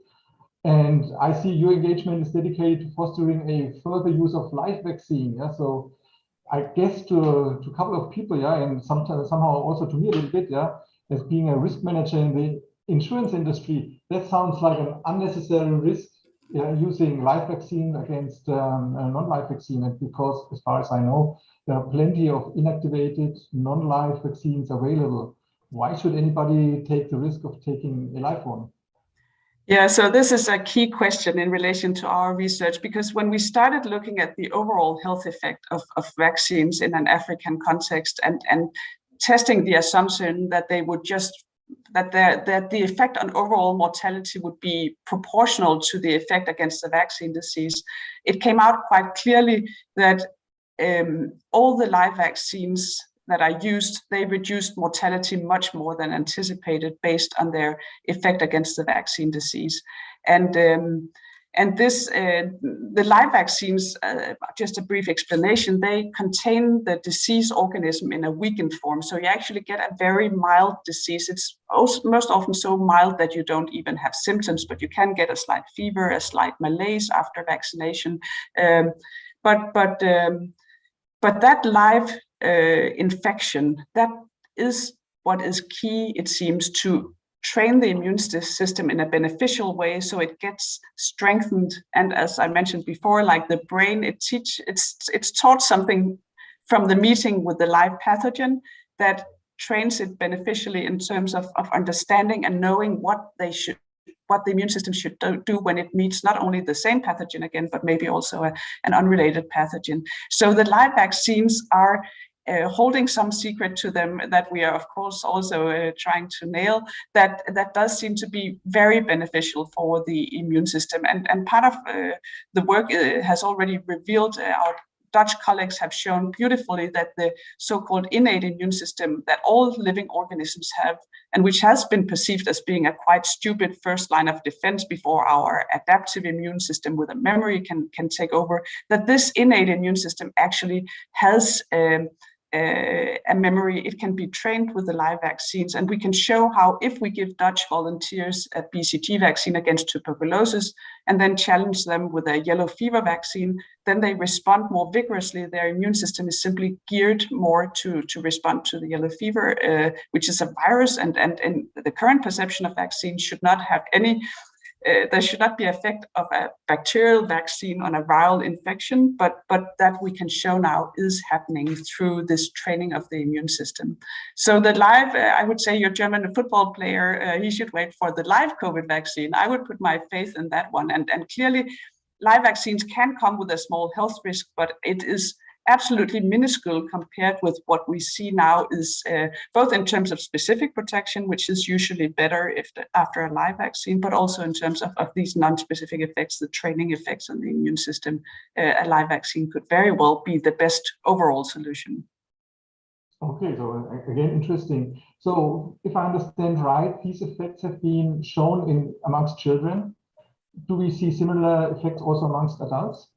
And I see your engagement is dedicated to fostering a further use of live vaccine. Yeah, so I guess to a couple of people, yeah, and sometimes somehow also to me a little bit, yeah, as being a risk manager in the insurance industry, that sounds like an unnecessary risk. Using live vaccine against a non-live vaccine, and because as far as I know, there are plenty of inactivated non-live vaccines available. Why should anybody take the risk of taking a live one? Yeah, so this is a key question in relation to our research, because when we started looking at the overall health effect of vaccines in an African context and testing the assumption that they would that the effect on overall mortality would be proportional to the effect against the vaccine disease, it came out quite clearly that all the live vaccines that are used, they reduced mortality much more than anticipated based on their effect against the vaccine disease. And this, the live vaccines, just a brief explanation, they contain the disease organism in a weakened form. So you actually get a very mild disease. It's most often so mild that you don't even have symptoms, but you can get a slight fever, a slight malaise after vaccination. But that live infection, that is what is key, it seems, to train the immune system in a beneficial way so it gets strengthened. And as I mentioned before, like the brain, it's taught something from the meeting with the live pathogen that trains it beneficially in terms of understanding and knowing what the immune system should do when it meets not only the same pathogen again, but maybe also an unrelated pathogen. So the live vaccines are holding some secret to them that we are, of course, also trying to nail, that does seem to be very beneficial for the immune system. And part of the work has already revealed, our Dutch colleagues have shown beautifully that the so-called innate immune system that all living organisms have, and which has been perceived as being a quite stupid first line of defense before our adaptive immune system with a memory can take over, that this innate immune system actually has a memory. It can be trained with the live vaccines, and we can show how if we give Dutch volunteers a BCG vaccine against tuberculosis and then challenge them with a yellow fever vaccine, then they respond more vigorously. Their immune system is simply geared more to respond to the yellow fever, which is a virus, and the current perception of vaccines should not have any there should not be effect of a bacterial vaccine on a viral infection, but that we can show now is happening through this training of the immune system. So the live, I would say your German football player, he should wait for the live COVID vaccine. I would put my faith in that one. And clearly, live vaccines can come with a small health risk, but it is absolutely minuscule compared with what we see now is both in terms of specific protection, which is usually better after a live vaccine, but also in terms of these non-specific effects, the training effects on the immune system. A live vaccine could very well be the best overall solution. Okay, so again, interesting. So if I understand right, these effects have been shown amongst children. Do we see similar effects also amongst adults?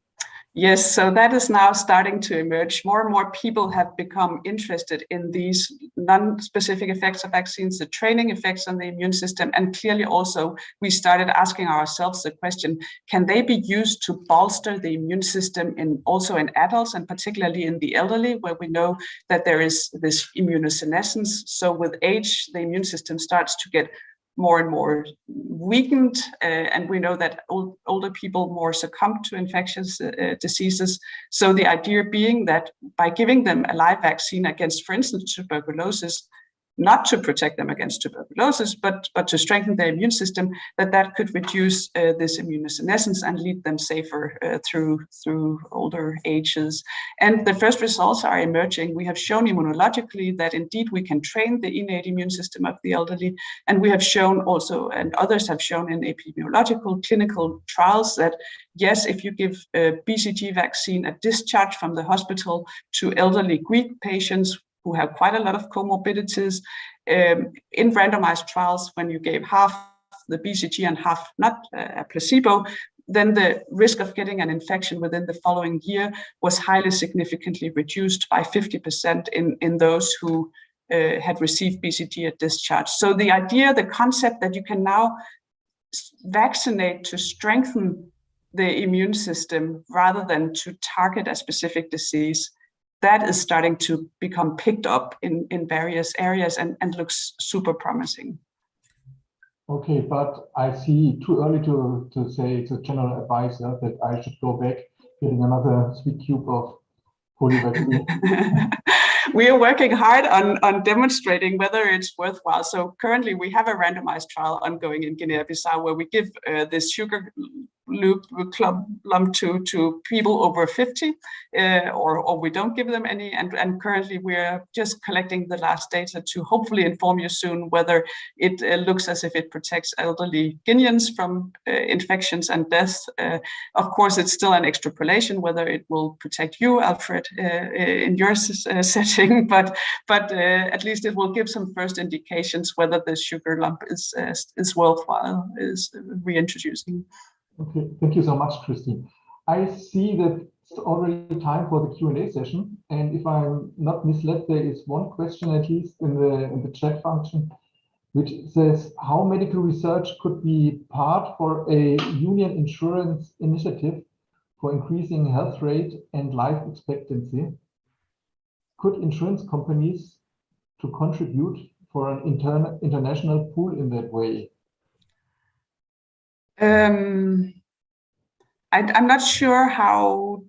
Yes, so that is now starting to emerge. More and more people have become interested in these non-specific effects of vaccines, the training effects on the immune system, and clearly also we started asking ourselves the question, can they be used to bolster the immune system also in adults, and particularly in the elderly, where we know that there is this immunosenescence. So with age, the immune system starts to get more and more weakened, and we know that older people more succumb to infectious diseases. So the idea being that by giving them a live vaccine against, for instance, tuberculosis, not to protect them against tuberculosis, but to strengthen their immune system, that could reduce this immunosenescence and lead them safer through older ages. And the first results are emerging. We have shown immunologically that indeed we can train the innate immune system of the elderly. And we have shown also, and others have shown in epidemiological clinical trials, that yes, if you give a BCG vaccine at discharge from the hospital to elderly Greek patients who have quite a lot of comorbidities, in randomized trials, when you gave half the BCG and half not a placebo, then the risk of getting an infection within the following year was highly significantly reduced by 50% in those who had received BCG at discharge. So the idea, the concept that you can now vaccinate to strengthen the immune system rather than to target a specific disease, that is starting to become picked up in various areas and looks super promising. Okay, but I see too early to say it's a general advice that I should go back getting another sweet cube of polio vaccine. We are working hard on demonstrating whether it's worthwhile. So currently we have a randomized trial ongoing in Guinea-Bissau where we give this sugar lump to people over 50, or we don't give them any. And currently we're just collecting the last data to hopefully inform you soon whether it looks as if it protects elderly Guineans from infections and deaths. Of course, it's still an extrapolation whether it will protect you, Alfred, in your setting, but at least it will give some first indications whether the sugar lump is worthwhile, is reintroducing. Okay, thank you so much, Christine. I see that it's already time for the Q&A session, and if I'm not misled, there is one question at least in the chat function, which says how medical research could be part for a union insurance initiative for increasing health rate and life expectancy. Could insurance companies to contribute for an international pool in that way? I'm not sure how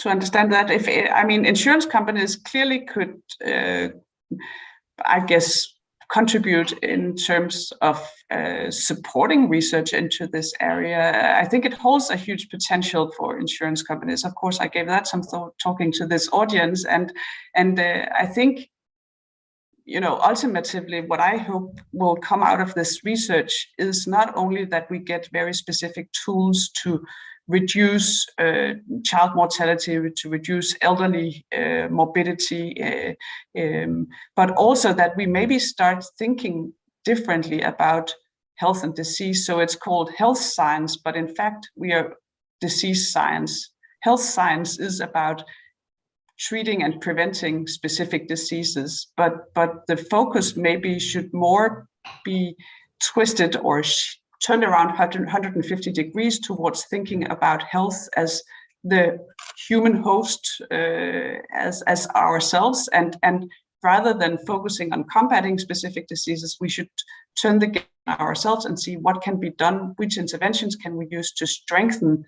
to understand that. I mean, insurance companies clearly could, I guess, contribute in terms of supporting research into this area. I think it holds a huge potential for insurance companies. Of course, I gave that some thought talking to this audience, and I think, you know, ultimately what I hope will come out of this research is not only that we get very specific tools to reduce child mortality, to reduce elderly morbidity, but also that we maybe start thinking differently about health and disease. So it's called health science, but in fact we are disease science. Health science is about treating and preventing specific diseases, but the focus maybe should more be twisted or turned around 150 degrees towards thinking about health as the human host, as ourselves, and rather than focusing on combating specific diseases, we should turn the game on ourselves and see what can be done, which interventions can we use to strengthen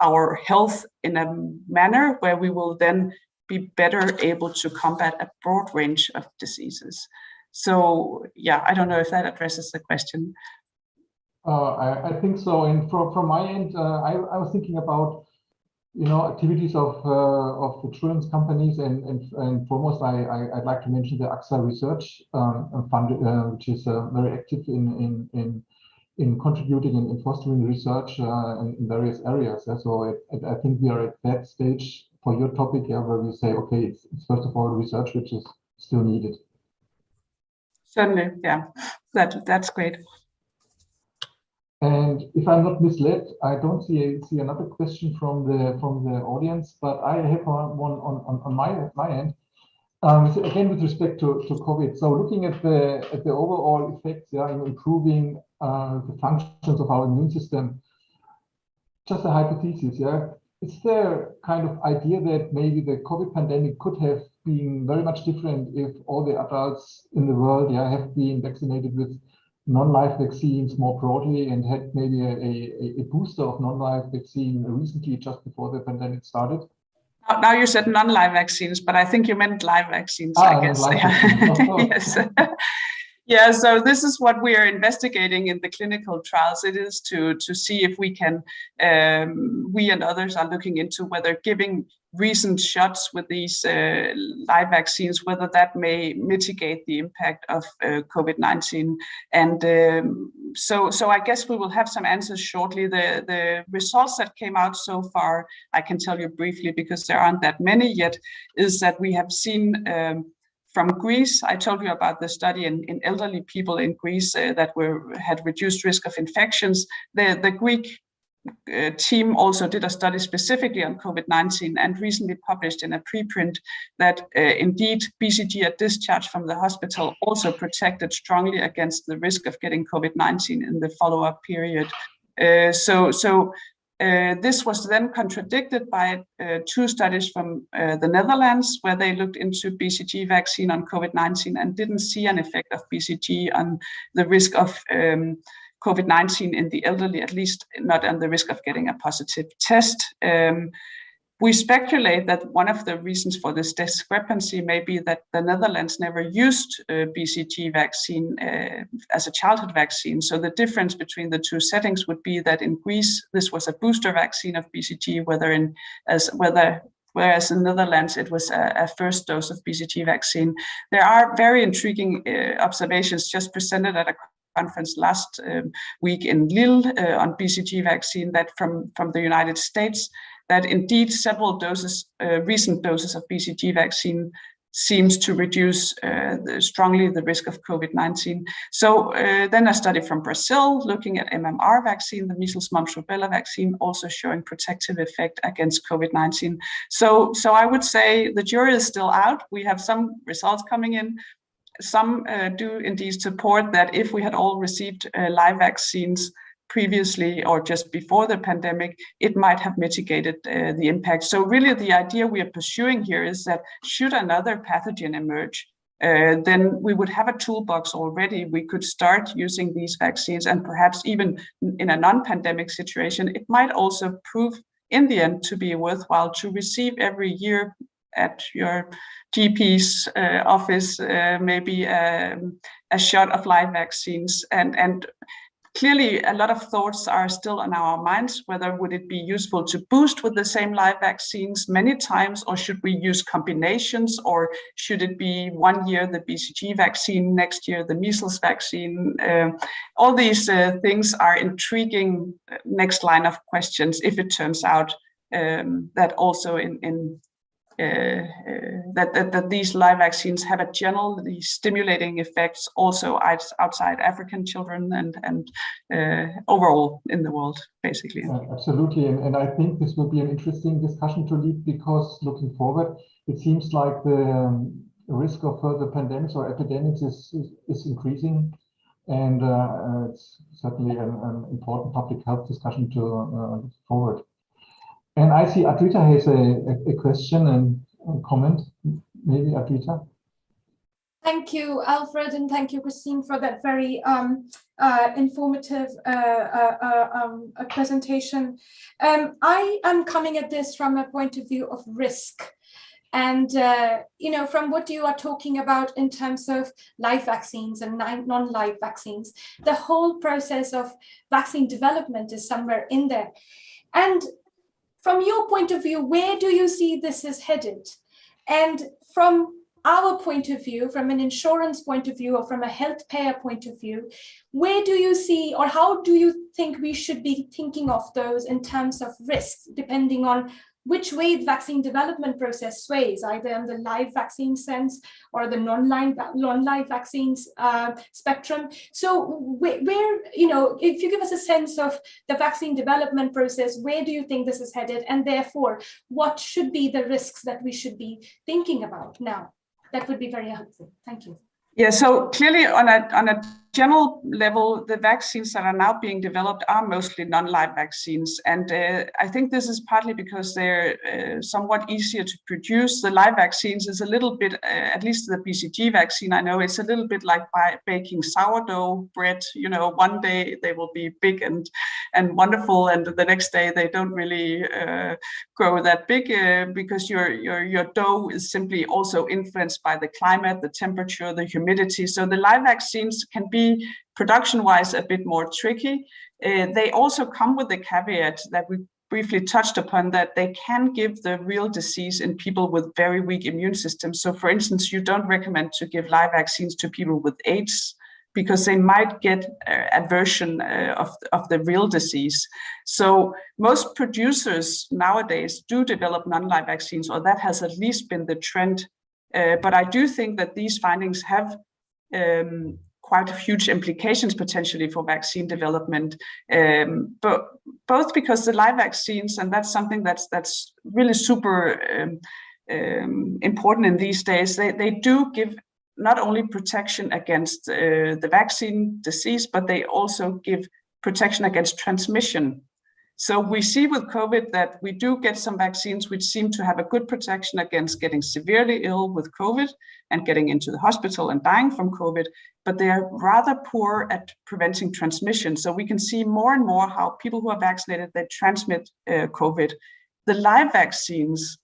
our health in a manner where we will then be better able to combat a broad range of diseases. So yeah, I don't know if that addresses the question. I think so. And from my end, I was thinking about, you know, activities of insurance companies, and foremost, I'd like to mention the AXA Research Fund, which is very active in contributing and in fostering research in various areas. So I think we are at that stage for your topic, where we say, okay, it's first of all research which is still needed. Certainly, yeah, that's great. And if I'm not misled, I don't see another question from the audience, but I have one on my end. Again, with respect to COVID. So looking at the overall effects, yeah, in improving the functions of our immune system, just a hypothesis, yeah. Is there kind of idea that maybe the COVID pandemic could have been very much different if all the adults in the world, yeah, have been vaccinated with non-live vaccines more broadly and had maybe a booster of non-live vaccine recently, just before the pandemic started? Now you said non-live vaccines, but I think you meant live vaccines, I guess. Yes. Yeah, so this is what we are investigating in the clinical trials. It is to see if we can, we and others are looking into whether giving recent shots with these live vaccines, whether that may mitigate the impact of COVID-19. And so I guess we will have some answers shortly. The results that came out so far, I can tell you briefly because there aren't that many yet, is that we have seen from Greece. I told you about the study in elderly people in Greece that had reduced risk of infections. The Greek team also did a study specifically on COVID-19 and recently published in a preprint that indeed BCG at discharge from the hospital also protected strongly against the risk of getting COVID-19 in the follow-up period. This was then contradicted by two studies from the Netherlands, where they looked into BCG vaccine on COVID-19 and didn't see an effect of BCG on the risk of COVID-19 in the elderly, at least not on the risk of getting a positive test. We speculate that one of the reasons for this discrepancy may be that the Netherlands never used BCG vaccine as a childhood vaccine. So the difference between the two settings would be that in Greece, this was a booster vaccine of BCG, whereas in the Netherlands, it was a first dose of BCG vaccine. There are very intriguing observations just presented at a conference last week in Lille on BCG vaccine that from the United States, that indeed several doses, recent doses of BCG vaccine seems to reduce strongly the risk of COVID-19. So then a study from Brazil looking at MMR vaccine, the measles, mumps, rubella vaccine, also showing protective effect against COVID-19. So I would say the jury is still out. We have some results coming in. Some do indeed support that if we had all received live vaccines previously or just before the pandemic, it might have mitigated the impact. So really the idea we are pursuing here is that should another pathogen emerge, then we would have a toolbox already. We could start using these vaccines, and perhaps even in a non-pandemic situation, it might also prove in the end to be worthwhile to receive every year at your GP's office, maybe a shot of live vaccines. And clearly a lot of thoughts are still on our minds, whether would it be useful to boost with the same live vaccines many times, or should we use combinations, or should it be 1 year the BCG vaccine, next year the measles vaccine? All these things are intriguing next line of questions if it turns out that also that these live vaccines have a generally stimulating effects also outside African children and overall in the world, basically. Absolutely, and I think this will be an interesting discussion to lead, because looking forward, it seems like the risk of further pandemics or epidemics is increasing, and it's certainly an important public health discussion to look forward. And I see Adrita has a question and a comment. Maybe Adrita? Thank you, Alfred, and thank you, Christine, for that very informative presentation. I am coming at this from a point of view of risk. And, from what you are talking about in terms of live vaccines and non-live vaccines, the whole process of vaccine development is somewhere in there. And from your point of view, where do you see this is headed? And from our point of view, from an insurance point of view, or from a health payer point of view, where do you see, or how do you think we should be thinking of those in terms of risks, depending on which way the vaccine development process sways, either on the live vaccine sense or the non-live vaccines spectrum. So where, if you give us a sense of the vaccine development process, where do you think this is headed? And therefore, what should be the risks that we should be thinking about now? That would be very helpful. Thank you. Yeah, so clearly on a general level, the vaccines that are now being developed are mostly non-live vaccines. And I think this is partly because they're somewhat easier to produce. The live vaccines is a little bit, at least the BCG vaccine, I know it's a little bit like baking sourdough bread. One day they will be big and wonderful, and the next day they don't really grow that big because your dough is simply also influenced by the climate, the temperature, the humidity. So the live vaccines can be production-wise a bit more tricky. They also come with the caveat that we briefly touched upon, that they can give the real disease in people with very weak immune systems. So for instance, you don't recommend to give live vaccines to people with AIDS because they might get aversion of the real disease. So most producers nowadays do develop non-live vaccines, or that has at least been the trend. But I do think that these findings have quite huge implications potentially for vaccine development, but both because the live vaccines, and that's something that's really super important in these days, they do give not only protection against the vaccine disease, but they also give protection against transmission. So we see with COVID that we do get some vaccines which seem to have a good protection against getting severely ill with COVID and getting into the hospital and dying from COVID, but they are rather poor at preventing transmission. So we can see more and more how people who are vaccinated, they transmit COVID. The live vaccines,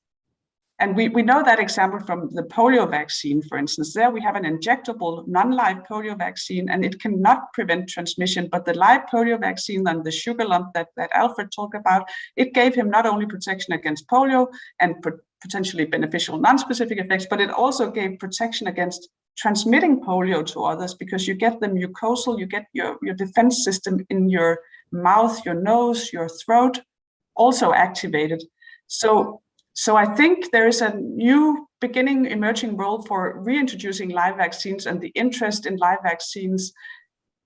and we know that example from the polio vaccine, for instance. There we have an injectable non-live polio vaccine, and it cannot prevent transmission. But the live polio vaccine and the sugar lump that Alfred talked about, it gave him not only protection against polio and potentially beneficial non-specific effects, but it also gave protection against transmitting polio to others, because you get the mucosal, you get your defense system in your mouth, your nose, your throat also activated. So I think there is a new emerging role for reintroducing live vaccines, and the interest in live vaccines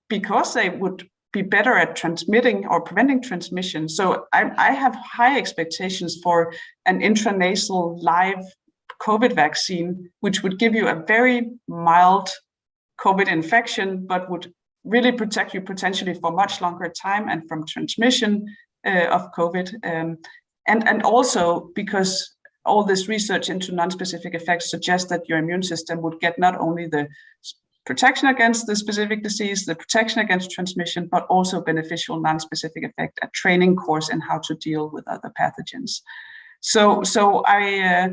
because they would be better at transmitting or preventing transmission. So I have high expectations for an intranasal live COVID vaccine, which would give you a very mild COVID infection, but would really protect you potentially for much longer time and from transmission of COVID. And also because all this research into non-specific effects suggests that your immune system would get not only the protection against the specific disease, the protection against transmission, but also beneficial non-specific effect, a training course in how to deal with other pathogens. So I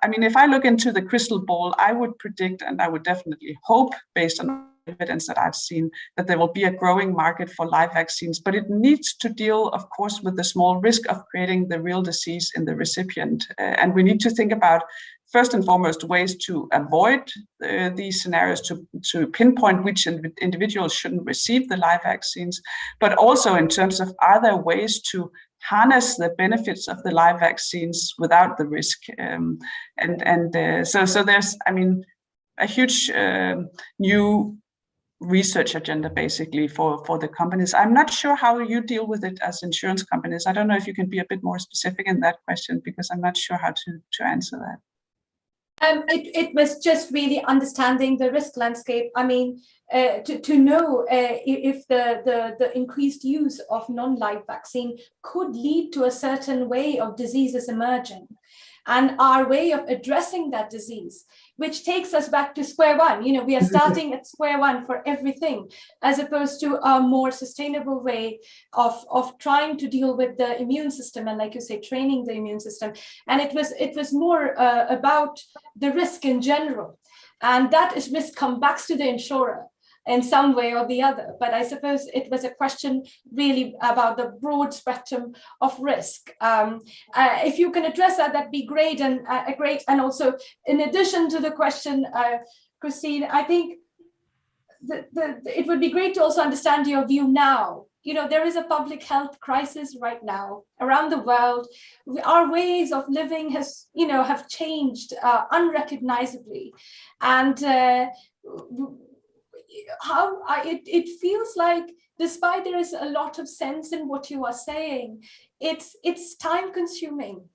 mean, if I look into the crystal ball, I would predict, and I would definitely hope, based on evidence that I've seen, that there will be a growing market for live vaccines, but it needs to deal, of course, with the small risk of creating the real disease in the recipient. And we need to think about, first and foremost, ways to avoid these scenarios, to pinpoint which individuals shouldn't receive the live vaccines, but also in terms of, are there ways to harness the benefits of the live vaccines without the risk? So there's, I mean, a huge new research agenda basically for the companies. I'm not sure how you deal with it as insurance companies. I don't know if you can be a bit more specific in that question, because I'm not sure how to answer that. It was just really understanding the risk landscape. I mean, to know if the increased use of non-live vaccine could lead to a certain way of diseases emerging, and our way of addressing that disease, which takes us back to square one. You know, we are starting at square one for everything, as opposed to a more sustainable way of trying to deal with the immune system, and like you say, training the immune system. And it was more about the risk in general, and that is risk comes back to the insurer in some way or the other. But I suppose it was a question really about the broad spectrum of risk. If you can address that, that'd be great. And and also, in addition to the question, Christine, I think it would be great to also understand your view now there is a public health crisis right now around the world. Our ways of living have changed unrecognizably, and it feels like, despite there is a lot of sense in what you are saying, it's time consuming.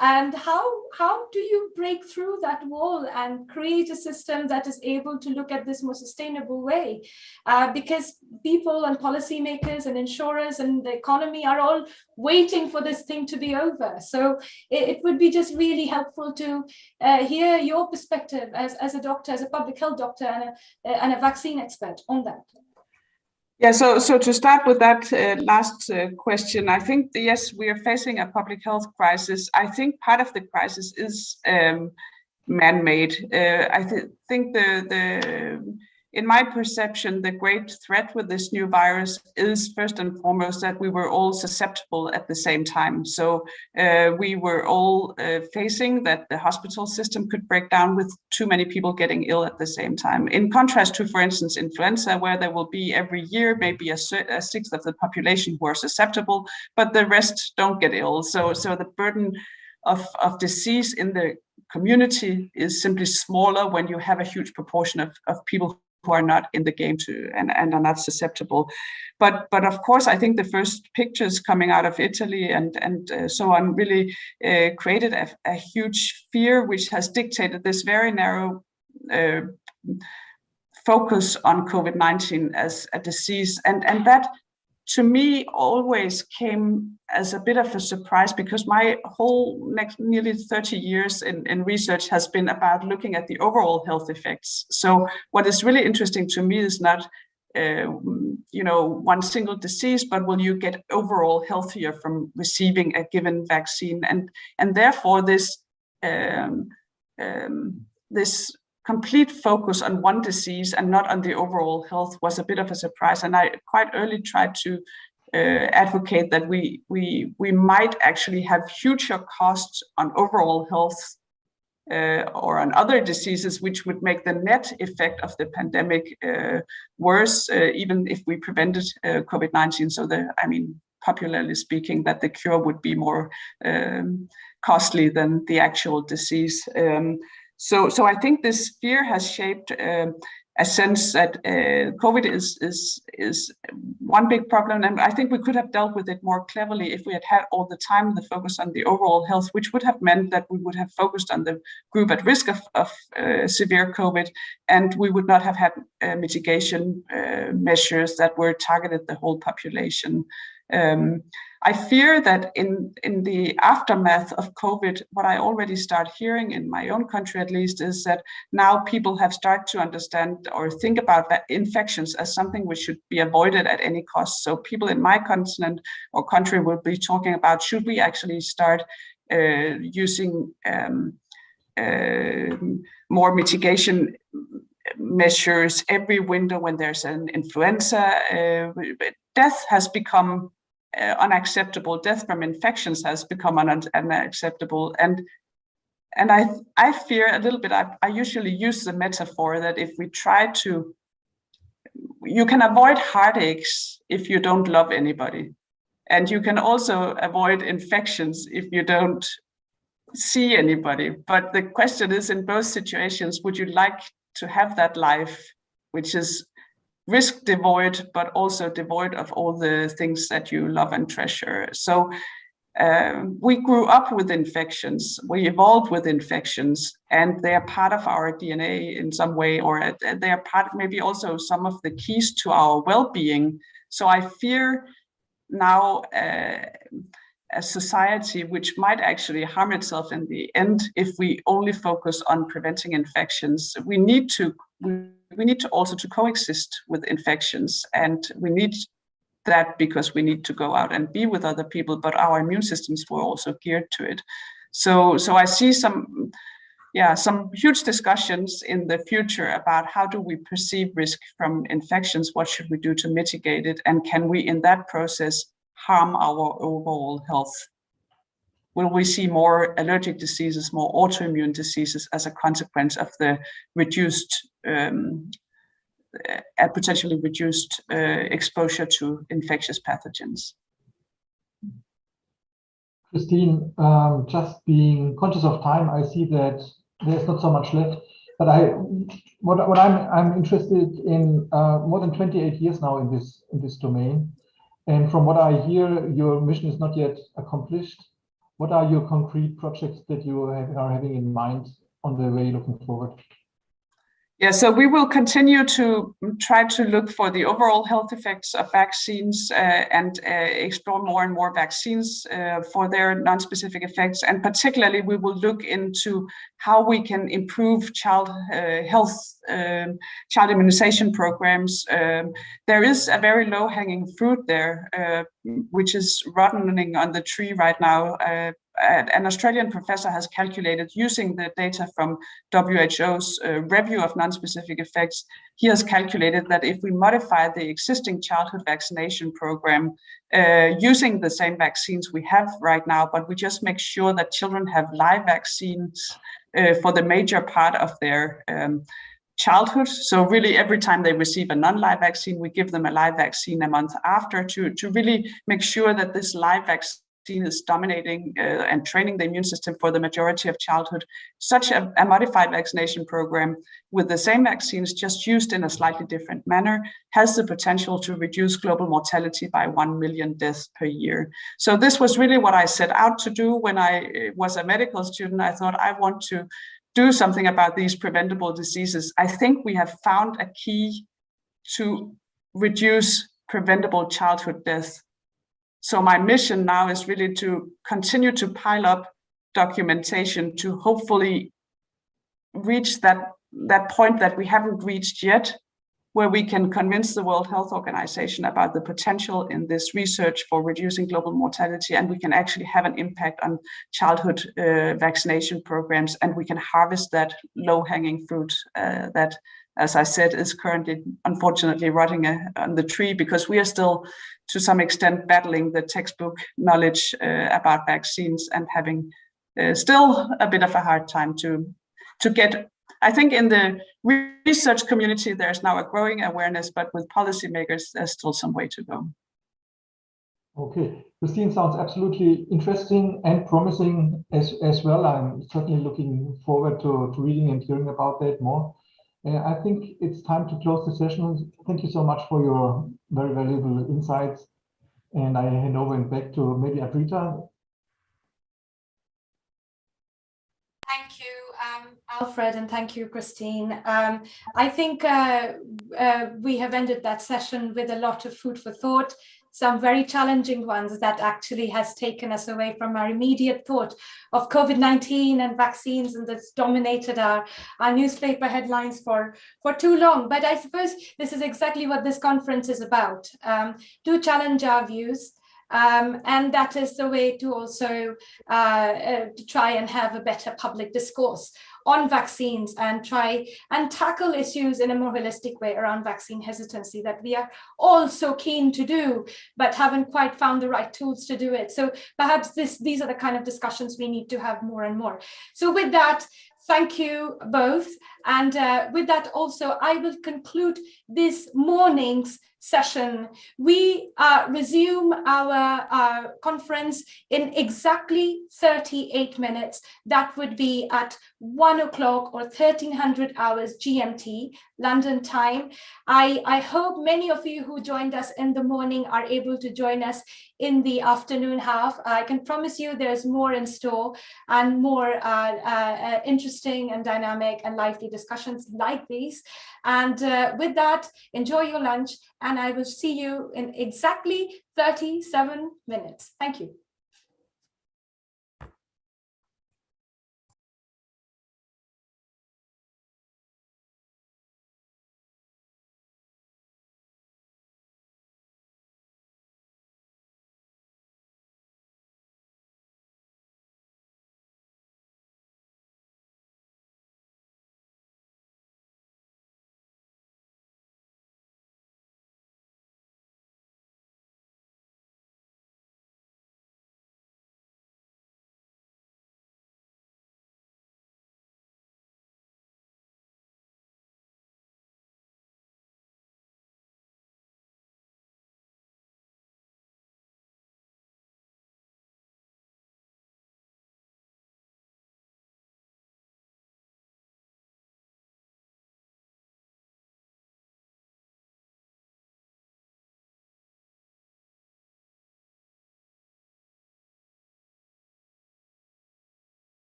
And how do you break through that wall and create a system that is able to look at this more sustainable way? Because people and policymakers and insurers and the economy are all waiting for this thing to be over. So it would be just really helpful to hear your perspective as a doctor, as a public health doctor and a vaccine expert on that. Yeah, so to start with that last question, I think, yes, we are facing a public health crisis. I think part of the crisis is man-made. I think in my perception, the great threat with this new virus is first and foremost that we were all susceptible at the same time. So we were all facing that the hospital system could break down with too many people getting ill at the same time. In contrast to, for instance, influenza, where there will be every year maybe a sixth of the population who are susceptible, but the rest don't get ill. So the burden of disease in the community is simply smaller when you have a huge proportion of people who are not in the game and are not susceptible. But of course, I think the first pictures coming out of Italy and so on really created a huge fear, which has dictated this very narrow focus on COVID-19 as a disease. And that, to me, always came as a bit of a surprise, because my whole nearly 30 years in research has been about looking at the overall health effects. So what is really interesting to me is not one single disease, but will you get overall healthier from receiving a given vaccine? And therefore this complete focus on one disease and not on the overall health was a bit of a surprise. And I quite early tried to advocate that we might actually have future costs on overall health or on other diseases, which would make the net effect of the pandemic worse, even if we prevented COVID-19. So popularly speaking, that the cure would be more costly than the actual disease. So I think this fear has shaped a sense that COVID is one big problem, and I think we could have dealt with it more cleverly if we had had all the time the focus on the overall health, which would have meant that we would have focused on the group at risk of severe COVID, and we would not have had mitigation measures that were targeted the whole population. I fear that in the aftermath of COVID, what I already start hearing in my own country at least is that now people have started to understand or think about that infections as something which should be avoided at any cost. So people in my continent or country will be talking about, should we actually start using more mitigation measures every winter when there's an influenza? Death has become unacceptable. Death from infections has become unacceptable, and I fear a little bit. I usually use the metaphor that if we try to, you can avoid heartaches if you don't love anybody, and you can also avoid infections if you don't see anybody. But the question is, in both situations, would you like to have that life which is risk devoid, but also devoid of all the things that you love and treasure? So we grew up with infections, we evolved with infections, and they are part of our DNA in some way, or they are part, maybe also some of the keys to our well-being. So I fear now a society which might actually harm itself in the end if we only focus on preventing infections. We need to also to coexist with infections, and we need that because we need to go out and be with other people, but our immune systems were also geared to it. So I see some huge discussions in the future about how do we perceive risk from infections, what should we do to mitigate it, and can we in that process harm our overall health? Will we see more allergic diseases, more autoimmune diseases as a consequence of the reduced a potentially reduced exposure to infectious pathogens. Christine, just being conscious of time, I see that there's not so much left. But what I'm interested in, more than 28 years now in this domain, and from what I hear, your mission is not yet accomplished. What are your concrete projects that you are having in mind on the way looking forward? Yeah, so we will continue to try to look for the overall health effects of vaccines and explore more and more vaccines for their non-specific effects. And particularly, we will look into how we can improve child health, child immunization programs. There is a very low-hanging fruit there, which is rotting on the tree right now. An Australian professor has calculated, using the data from WHO's review of non-specific effects, he has calculated that if we modify the existing childhood vaccination program using the same vaccines we have right now, but we just make sure that children have live vaccines for the major part of their childhood. So really every time they receive a non-live vaccine, we give them a live vaccine a month after to really make sure that this live vaccine is dominating and training the immune system for the majority of childhood. Such a modified vaccination program with the same vaccines, just used in a slightly different manner, has the potential to reduce global mortality by 1 million deaths per year. So this was really what I set out to do when I was a medical student. I thought I want to do something about these preventable diseases. I think we have found a key to reduce preventable childhood death. So my mission now is really to continue to pile up documentation to hopefully reach that point that we haven't reached yet, where we can convince the World Health Organization about the potential in this research for reducing global mortality, and we can actually have an impact on childhood vaccination programs, and we can harvest that low-hanging fruit that, as I said, is currently unfortunately rotting on the tree, because we are still, to some extent, battling the textbook knowledge about vaccines and having still a bit of a hard time to get. I think in the research community, there's now a growing awareness, but with policymakers, there's still some way to go. Okay, Christine, sounds absolutely interesting and promising as well. I'm certainly looking forward to reading and hearing about that more. I think it's time to close the session. Thank you so much for your very valuable insights. And I hand over back to maybe Adrita. Thank you, Alfred, and thank you, Christine. I think we have ended that session with a lot of food for thought, some very challenging ones that actually has taken us away from our immediate thought of COVID-19 and vaccines, and that's dominated our newspaper headlines for too long. But I suppose this is exactly what this conference is about, to challenge our views. And that is the way to also to try and have a better public discourse on vaccines and try and tackle issues in a more holistic way around vaccine hesitancy that we are all so keen to do, but haven't quite found the right tools to do it. So perhaps these are the kind of discussions we need to have more and more. So with that, thank you both. And with that also, I will conclude this morning's session. We resume our conference in exactly 38 minutes. That would be at 1 o'clock or 1300 hours GMT, London time. I hope many of you who joined us in the morning are able to join us in the afternoon half. I can promise you there's more in store and more interesting and dynamic and lively discussions like these. And with that, enjoy your lunch, and I will see you in exactly 37 minutes. Thank you.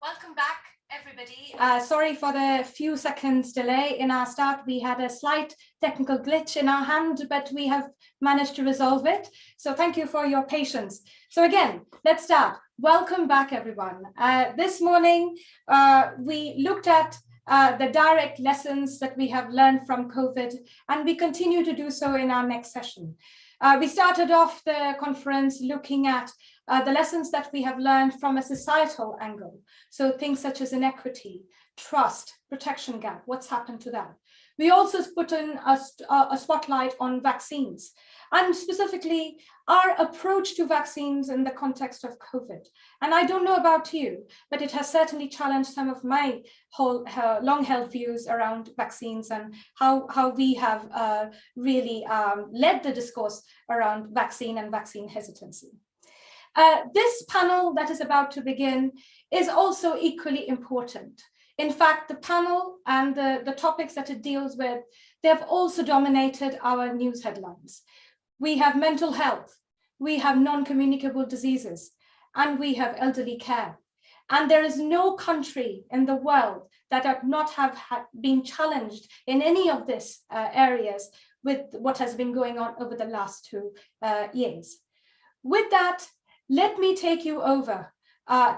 Welcome back, everybody. Sorry for the few seconds delay in our start. We had a slight technical glitch in our hand, but we have managed to resolve it. So thank you for your patience. So again, let's start. Welcome back, everyone. This morning, we looked at the direct lessons that we have learned from COVID, and we continue to do so in our next session. We started off the conference looking at the lessons that we have learned from a societal angle. So things such as inequity, trust, protection gap, what's happened to that. We also put in a spotlight on vaccines, and specifically our approach to vaccines in the context of COVID. And I don't know about you, but it has certainly challenged some of my long-held views around vaccines and how we have really led the discourse around vaccine and vaccine hesitancy. This panel that is about to begin is also equally important. In fact, the panel and the topics that it deals with, they have also dominated our news headlines. We have mental health, we have non-communicable diseases, and we have elderly care. And there is no country in the world that have not have been challenged in any of these areas with what has been going on over the last 2 years. With that, let me take you over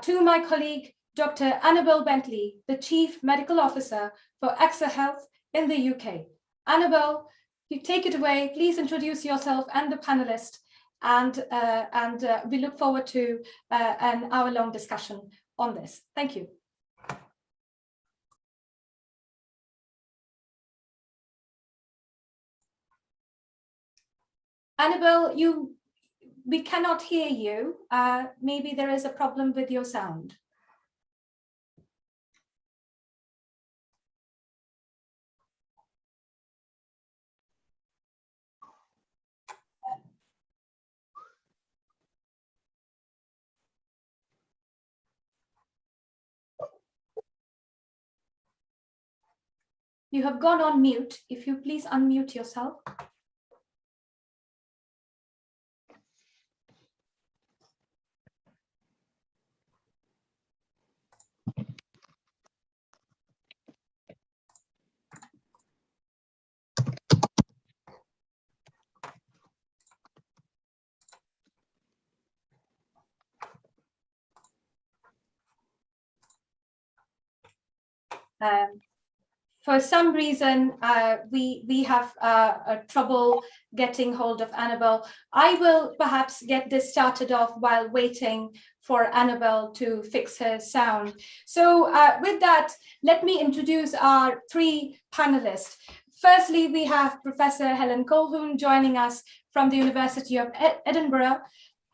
to my colleague, Dr. Annabel Bentley, the Chief Medical Officer for AXA Health in the UK. Annabel, you take it away. Please introduce yourself and the panelists, and we look forward to an hour-long discussion on this. Thank you. Annabel, we cannot hear you. Maybe there is a problem with your sound. You have gone on mute. If you please unmute yourself. For some reason, we have trouble getting hold of Annabel. I will perhaps get this started off while waiting for Annabel to fix her sound. So with that, let me introduce our 3 panelists. Firstly, we have Professor Helen Colhoun joining us from the University of Edinburgh.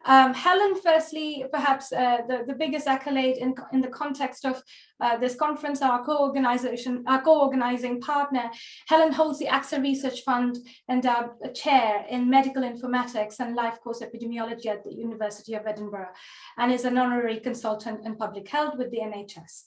Helen, firstly, perhaps the biggest accolade in the context of this conference, our co-organizing partner. Helen holds the AXA Research Fund and a chair in medical informatics and life course epidemiology at the University of Edinburgh, and is an honorary consultant in public health with the NHS.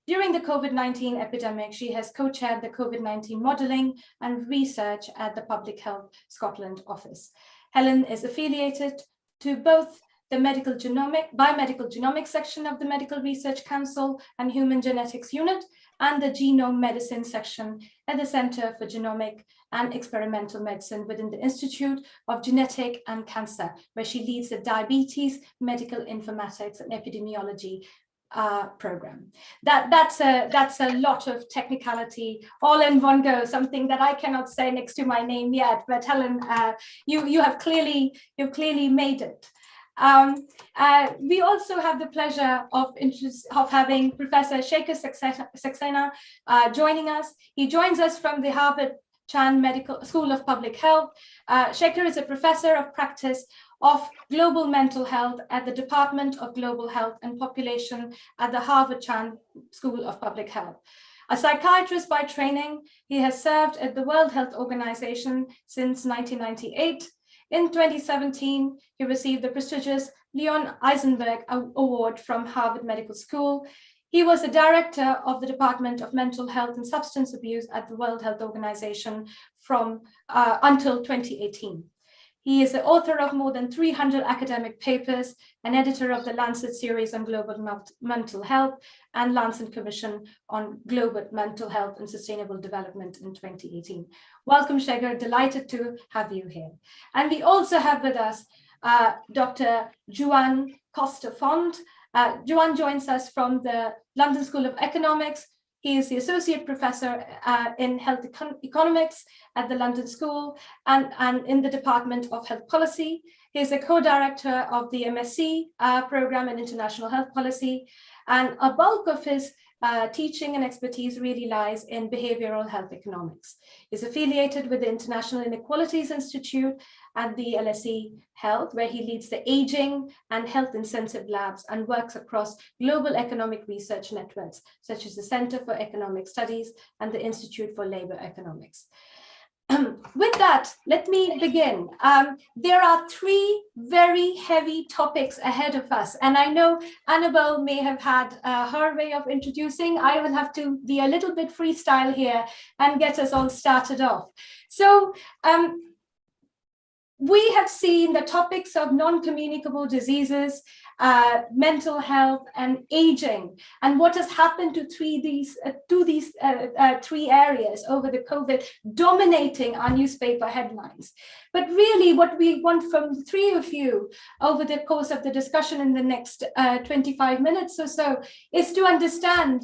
During the COVID-19 epidemic, she has co-chaired the COVID-19 modelling and research at the Public Health Scotland office. Helen is affiliated to both the biomedical genomics section of the Medical Research Council and Human Genetics Unit, and the Genome Medicine section at the Centre for Genomic and Experimental Medicine within the Institute of Genetic and Cancer, where she leads the Diabetes, Medical Informatics and Epidemiology program. That's a lot of technicality all in one go, something that I cannot say next to my name yet, but Helen, you have clearly made it. We also have the pleasure of having Professor Shekhar Saxena joining us. He joins us from the Harvard Chan Medical School of Public Health. Shekhar is a professor of practice of global mental health at the Department of Global Health and Population at the Harvard Chan School of Public Health. A psychiatrist by training, he has served at the World Health Organization since 1998. In 2017, he received the prestigious Leon Eisenberg Award from Harvard Medical School. He was the director of the Department of Mental Health and Substance Abuse at the World Health Organization from until 2018. He is the author of more than 300 academic papers, and editor of the Lancet series on global mental health and Lancet Commission on global mental health and sustainable development in 2018. Welcome, Shekhar, delighted to have you here. And we also have with us Dr. Joan Costa-Font. Joan joins us from the London School of Economics. He is the Associate Professor in Health Economics at the London School and in the Department of Health Policy. He is a co-director of the MSc program in International Health Policy, and a bulk of his teaching and expertise really lies in behavioral health economics. He's affiliated with the International Inequalities Institute and the LSE Health, where he leads the aging and health intensive labs and works across global economic research networks, such as the Center for Economic Studies and the Institute for Labor Economics. With that, let me begin. There are three very heavy topics ahead of us, and I know Annabel may have had her way of introducing. I will have to be a little bit freestyle here and get us all started off. So we have seen the topics of non-communicable diseases, mental health, and aging, and what has happened to these three areas over the COVID, dominating our newspaper headlines. But really, what we want from the three of you over the course of the discussion in the next 25 minutes or so is to understand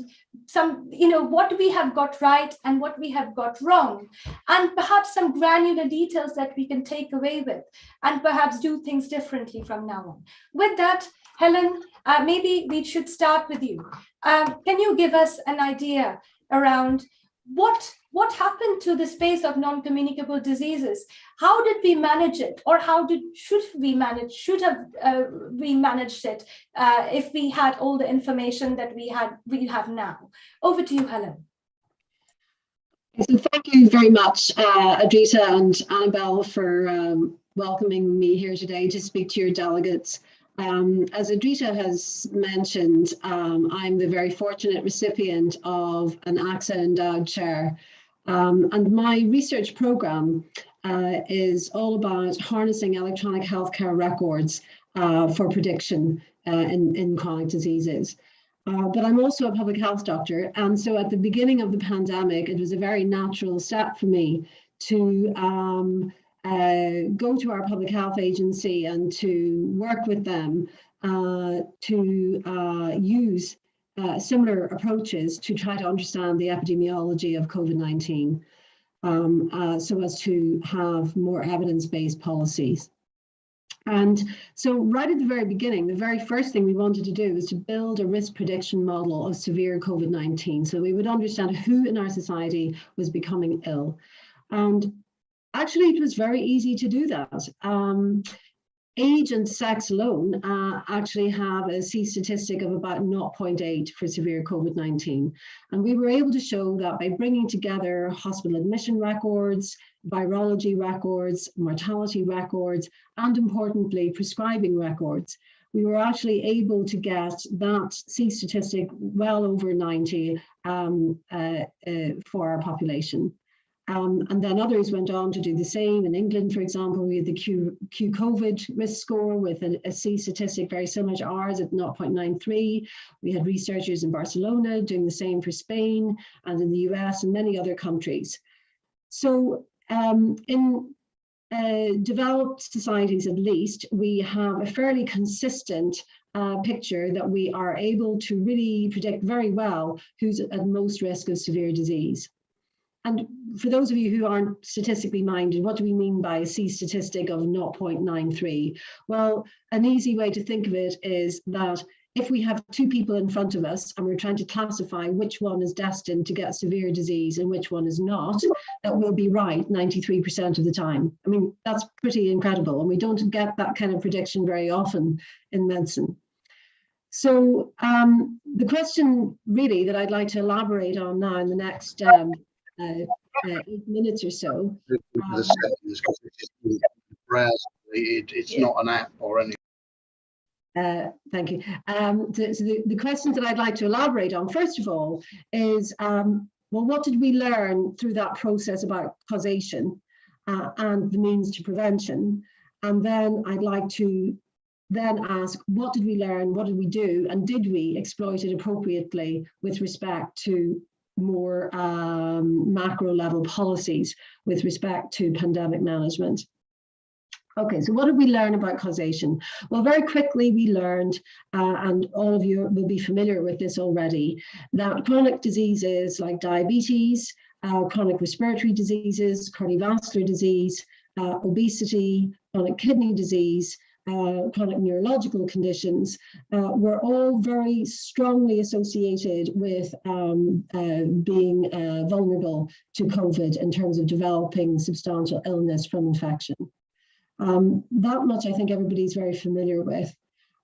what we have got right and what we have got wrong, and perhaps some granular details that we can take away with, and perhaps do things differently from now on. With that, Helen, maybe we should start with you. Can you give us an idea around what happened to the space of non-communicable diseases? How did we manage it, or should we have we managed it if we had all the information that we have now? Over to you, Helen. So thank you very much, Adrita and Annabel, for welcoming me here today to speak to your delegates. As Adrita has mentioned, I'm the very fortunate recipient of an AXA endowed chair. And my research program is all about harnessing electronic healthcare records for prediction in chronic diseases. But I'm also a public health doctor. And so at the beginning of the pandemic, it was a very natural step for me to go to our public health agency and to work with them to use similar approaches to try to understand the epidemiology of COVID-19 so as to have more evidence-based policies. And so right at the very beginning, the very first thing we wanted to do was to build a risk prediction model of severe COVID-19 so we would understand who in our society was becoming ill. And actually, it was very easy to do that. Age and sex alone actually have a C statistic of about 0.8 for severe COVID-19. And we were able to show that by bringing together hospital admission records, virology records, mortality records, and importantly, prescribing records, we were actually able to get that C statistic well over 90 for our population. And then others went on to do the same. In England, for example, we had the Q-COVID risk score with a C statistic very similar to ours at 0.93. We had researchers in Barcelona doing the same for Spain and in the US and many other countries. So in developed societies, at least, we have a fairly consistent picture that we are able to really predict very well who's at most risk of severe disease. And for those of you who aren't statistically minded, what do we mean by a C statistic of 0.93? Well, an easy way to think of it is that if we have two people in front of us and we're trying to classify which one is destined to get severe disease and which one is not, that will be right 93% of the time. I mean, that's pretty incredible. And we don't get that kind of prediction very often in medicine. So the question really that I'd like to elaborate on now in the next 8 minutes or so. It's not an app or anything. Thank you. The questions that I'd like to elaborate on, first of all, is, well, what did we learn through that process about causation and the means to prevention? And then I'd like to then ask, what did we learn? What did we do? And did we exploit it appropriately with respect to more macro level policies with respect to pandemic management? Okay, so what did we learn about causation? Well, very quickly we learned, and all of you will be familiar with this already, that chronic diseases like diabetes, chronic respiratory diseases, cardiovascular disease, obesity, chronic kidney disease, chronic neurological conditions were all very strongly associated with being vulnerable to COVID in terms of developing substantial illness from infection. That much I think everybody's very familiar with.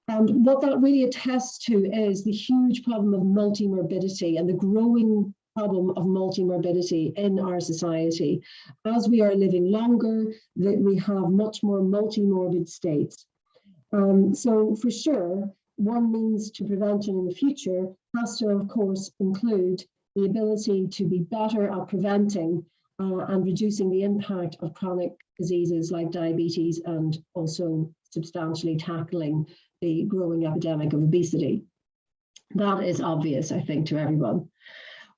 And what that really attests to is the huge problem of multimorbidity and the growing problem of multimorbidity in our society. As we are living longer, that we have much more multimorbid states. So for sure, one means to prevention in the future has to, of course, include the ability to be better at preventing and reducing the impact of chronic diseases like diabetes, and also substantially tackling the growing epidemic of obesity. That is obvious, I think, to everyone.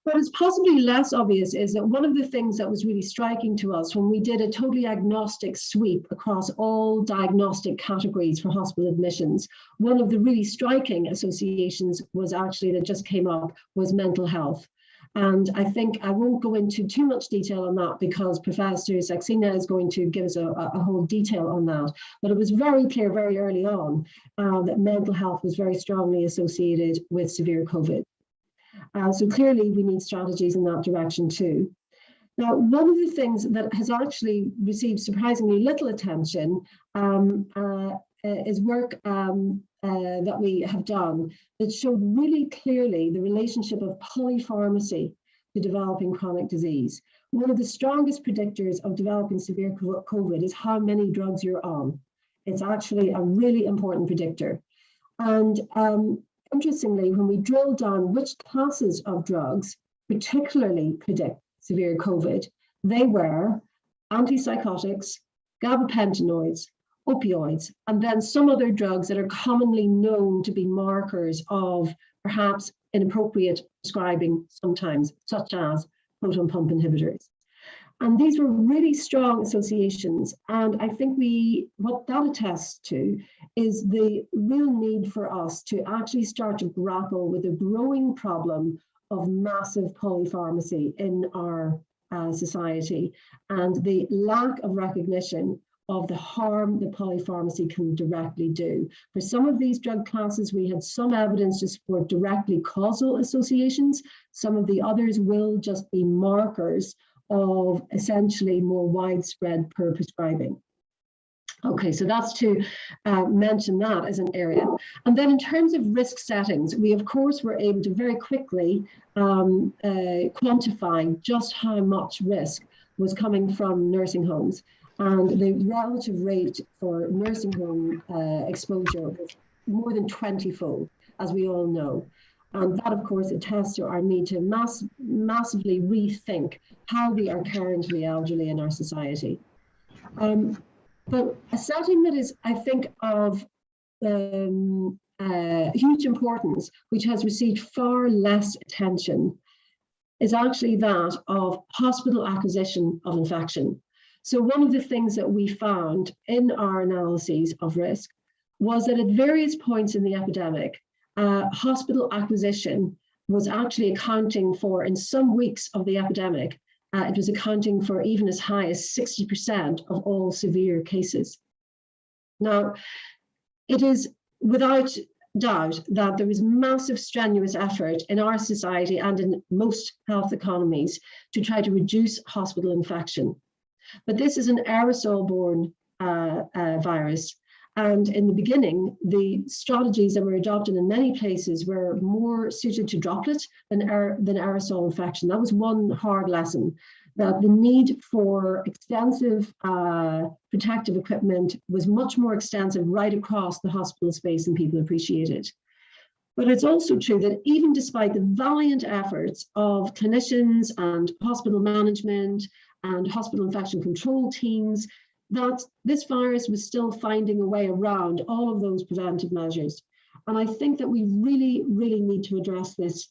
What is possibly less obvious is that one of the things that was really striking to us when we did a totally agnostic sweep across all diagnostic categories for hospital admissions, one of the really striking associations was actually that just came up was mental health. And I think I won't go into too much detail on that because Professor Saxena is going to give us a whole detail on that. But it was very clear very early on that mental health was very strongly associated with severe COVID. So clearly we need strategies in that direction too. Now, one of the things that has actually received surprisingly little attention is work that we have done that showed really clearly the relationship of polypharmacy to developing chronic disease. One of the strongest predictors of developing severe COVID is how many drugs you're on. It's actually a really important predictor. And interestingly, when we drill down which classes of drugs particularly predict severe COVID, they were antipsychotics, gabapentinoids, opioids, and then some other drugs that are commonly known to be markers of perhaps inappropriate prescribing sometimes, such as proton pump inhibitors. And these were really strong associations. And I think what that attests to is the real need for us to actually start to grapple with the growing problem of massive polypharmacy in our society and the lack of recognition of the harm that polypharmacy can directly do. For some of these drug classes, we had some evidence to support directly causal associations. Some of the others will just be markers of essentially more widespread per prescribing. Okay, so that's to mention that as an area. And then in terms of risk settings, we of course were able to very quickly quantify just how much risk was coming from nursing homes. And the relative rate for nursing home exposure was more than 20-fold, as we all know. And that, of course, attests to our need to massively rethink how we are caring for the elderly in our society. But a setting that is, I think, of huge importance, which has received far less attention, is actually that of hospital acquisition of infection. So one of the things that we found in our analyses of risk was that at various points in the epidemic, hospital acquisition was actually accounting for, in some weeks of the epidemic, it was accounting for even as high as 60% of all severe cases. Now, it is without doubt that there is massive strenuous effort in our society and in most health economies to try to reduce hospital infection. But this is an aerosol-borne virus. And in the beginning, the strategies that were adopted in many places were more suited to droplet than aerosol infection. That was one hard lesson, that the need for extensive protective equipment was much more extensive right across the hospital space than people appreciated. But it's also true that even despite the valiant efforts of clinicians and hospital management and hospital infection control teams, that this virus was still finding a way around all of those preventive measures. And I think that we really, really need to address this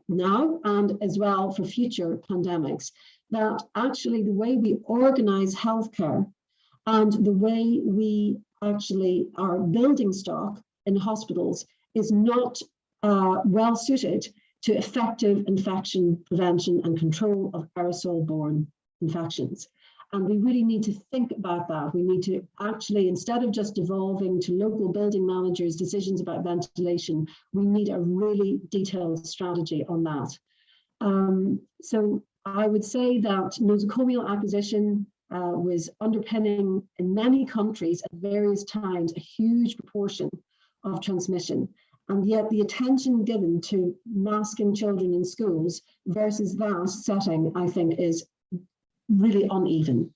now and as well for future pandemics, that actually the way we organize healthcare and the way we actually are building stock in hospitals is not well suited to effective infection prevention and control of aerosol-borne infections. And we really need to think about that. We need to actually, instead of just devolving to local building managers' decisions about ventilation, we need a really detailed strategy on that. So I would say that nosocomial acquisition was underpinning in many countries at various times a huge proportion of transmission. And yet the attention given to masking children in schools versus that setting, I think, is really uneven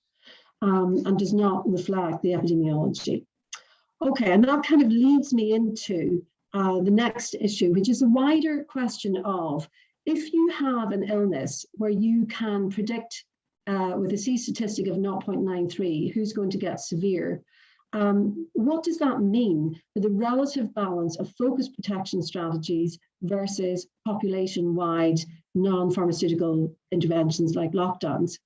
and does not reflect the epidemiology. Okay, and that kind of leads me into the next issue, which is a wider question of, if you have an illness where you can predict with a C statistic of 0.93 who's going to get severe, what does that mean for the relative balance of focused protection strategies versus population-wide non-pharmaceutical interventions like lockdowns?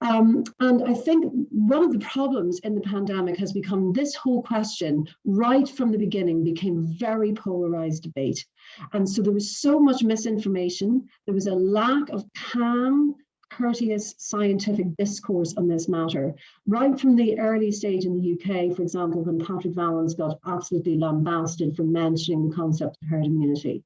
And I think one of the problems in the pandemic has become this whole question right from the beginning became very polarized debate. And so there was so much misinformation. There was a lack of calm, courteous scientific discourse on this matter, right from the early stage in the UK, for example, when Patrick Vallance got absolutely lambasted for mentioning the concept of herd immunity.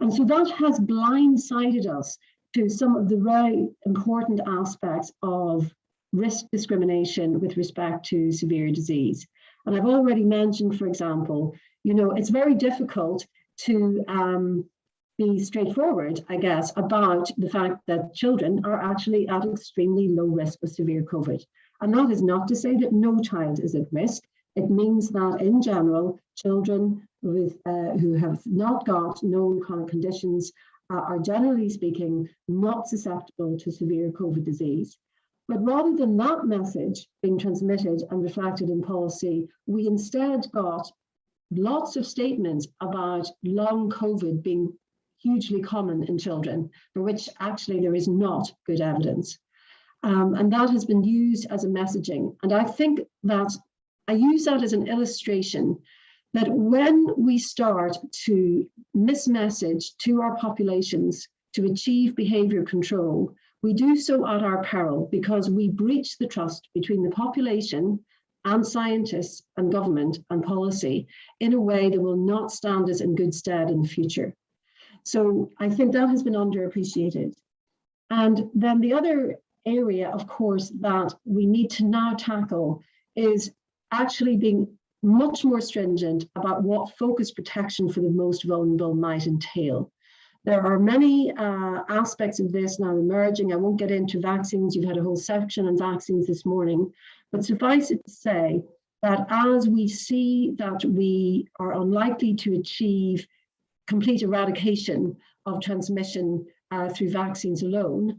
And so that has blindsided us to some of the very important aspects of risk discrimination with respect to severe disease. And I've already mentioned, for example, it's very difficult to be straightforward, I guess, about the fact that children are actually at extremely low risk of severe COVID. And that is not to say that no child is at risk. It means that in general, children who have not got known chronic conditions are generally speaking not susceptible to severe COVID disease. But rather than that message being transmitted and reflected in policy, we instead got lots of statements about long COVID being hugely common in children, for which actually there is not good evidence. And that has been used as a messaging. And I think that I use that as an illustration that when we start to mismessage to our populations to achieve behavior control, we do so at our peril because we breach the trust between the population and scientists and government and policy in a way that will not stand us in good stead in the future. So I think that has been underappreciated. And then the other area, of course, that we need to now tackle is actually being much more stringent about what focused protection for the most vulnerable might entail. There are many aspects of this now emerging. I won't get into vaccines. You've had a whole section on vaccines this morning, but suffice it to say that as we see that we are unlikely to achieve complete eradication of transmission through vaccines alone,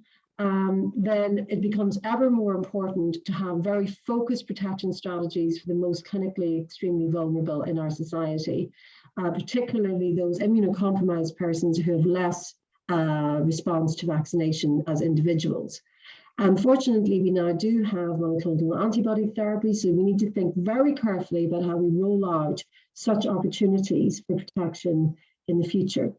then it becomes ever more important to have very focused protection strategies for the most clinically extremely vulnerable in our society, particularly those immunocompromised persons who have less response to vaccination as individuals. Unfortunately, we now do have monoclonal antibody therapy, so we need to think very carefully about how we roll out such opportunities for protection in the future.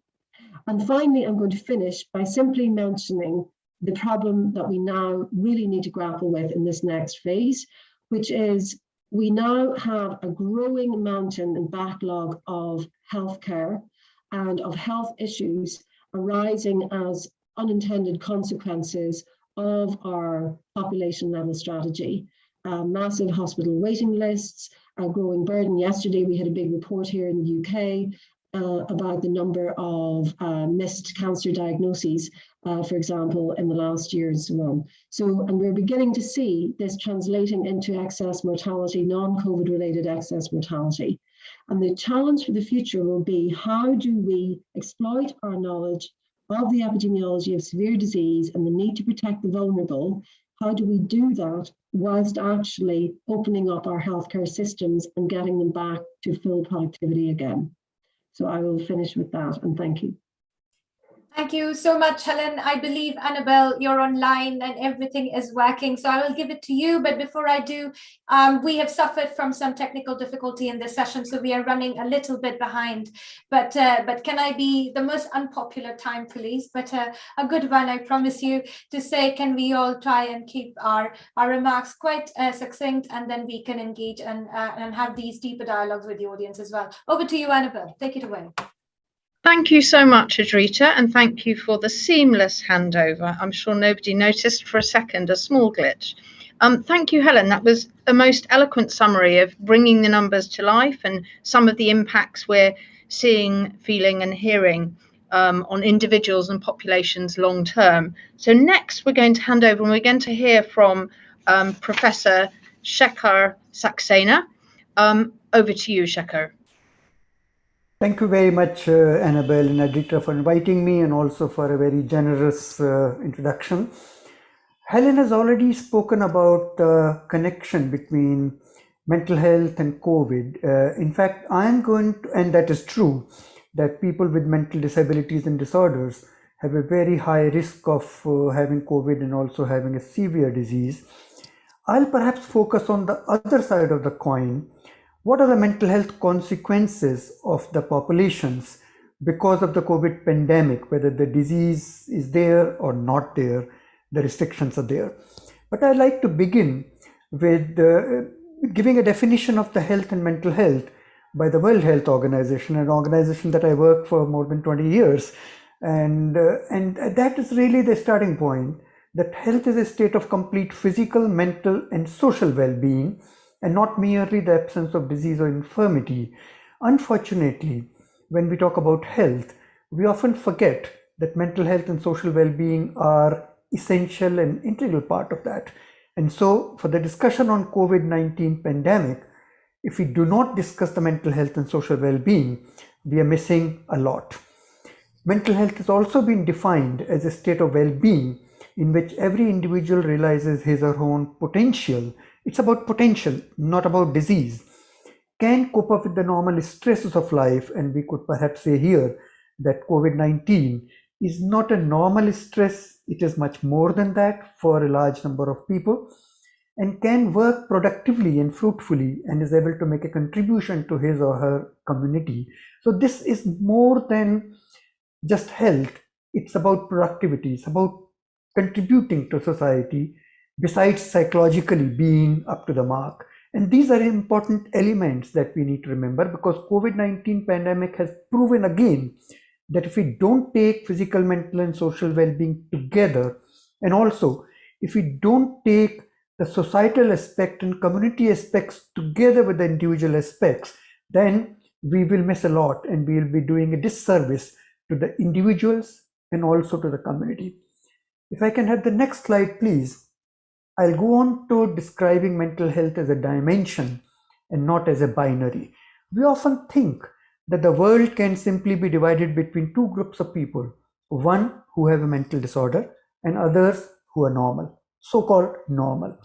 And finally, I'm going to finish by simply mentioning the problem that we now really need to grapple with in this next phase, which is we now have a growing mountain and backlog of healthcare and of health issues arising as unintended consequences of our population level strategy. Massive hospital waiting lists, a growing burden. Yesterday, we had a big report here in the UK about the number of missed cancer diagnoses, for example, in the last year and so on. So, and we're beginning to see this translating into excess mortality, non-COVID related excess mortality. And the challenge for the future will be, how do we exploit our knowledge of the epidemiology of severe disease and the need to protect the vulnerable? how do we do that whilst actually opening up our healthcare systems and getting them back to full productivity again? So I will finish with that, and thank you. Thank you so much, Helen. I believe, Annabel, you're online and everything is working. So I will give it to you. But before I do, we have suffered from some technical difficulty in this session, so we are running a little bit behind. But can I be the most unpopular time police, but a good one, I promise you, to say, can we all try and keep our remarks quite succinct, and then we can engage and have these deeper dialogues with the audience as well. Over to you, Annabel. Take it away. Thank you so much, Adrita, and thank you for the seamless handover. I'm sure nobody noticed for a second a small glitch. Thank you, Helen. That was a most eloquent summary of bringing the numbers to life and some of the impacts we're seeing, feeling and hearing on individuals and populations long term. So next we're going to hand over and we're going to hear from Professor Shekhar Saxena. Over to you, Shekhar. Thank you very much, Annabel and Adrita, for inviting me and also for a very generous introduction. Helen has already spoken about the connection between mental health and COVID. In fact, I am going to, and that is true, that people with mental disabilities and disorders have a very high risk of having COVID and also having a severe disease. I'll perhaps focus on the other side of the coin. What are the mental health consequences of the populations because of the COVID pandemic, whether the disease is there or not there, the restrictions are there. But I'd like to begin with giving a definition of the health and mental health by the World Health Organization, an organization that I worked for more than 20 years. And that is really the starting point, that health is a state of complete physical, mental, and social well-being, and not merely the absence of disease or infirmity. Unfortunately, when we talk about health, we often forget that mental health and social well-being are essential and integral part of that. And so for the discussion on COVID-19 pandemic, if we do not discuss the mental health and social well-being, we are missing a lot. Mental health has also been defined as a state of well-being in which every individual realizes his or her own potential. It's about potential, not about disease. Can cope up with the normal stresses of life, and we could perhaps say here that COVID-19 is not a normal stress, it is much more than that for a large number of people, and can work productively and fruitfully and is able to make a contribution to his or her community. So this is more than just health, it's about productivity, it's about contributing to society, besides psychologically being up to the mark. And these are important elements that we need to remember, because COVID-19 pandemic has proven again that if we don't take physical, mental, and social well-being together, and also if we don't take the societal aspect and community aspects together with the individual aspects, then we will miss a lot and we will be doing a disservice to the individuals and also to the community. If I can have the next slide, please. I'll go on to describing mental health as a dimension and not as a binary. We often think that the world can simply be divided between two groups of people, one who have a mental disorder and others who are normal, so-called normal.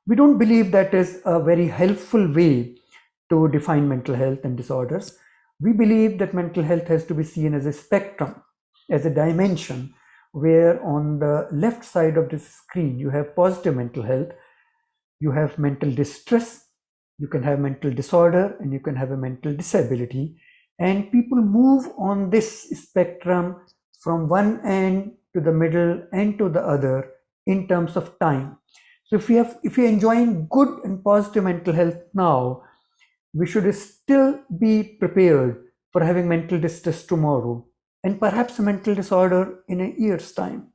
We don't believe that is a very helpful way to define mental health and disorders. We believe that mental health has to be seen as a spectrum, as a dimension, where on the left side of this screen you have positive mental health, you have mental distress, you can have mental disorder, and you can have a mental disability. And people move on this spectrum from one end to the middle and to the other in terms of time. So if you're enjoying good and positive mental health now, we should still be prepared for having mental distress tomorrow, and perhaps a mental disorder in a year's time.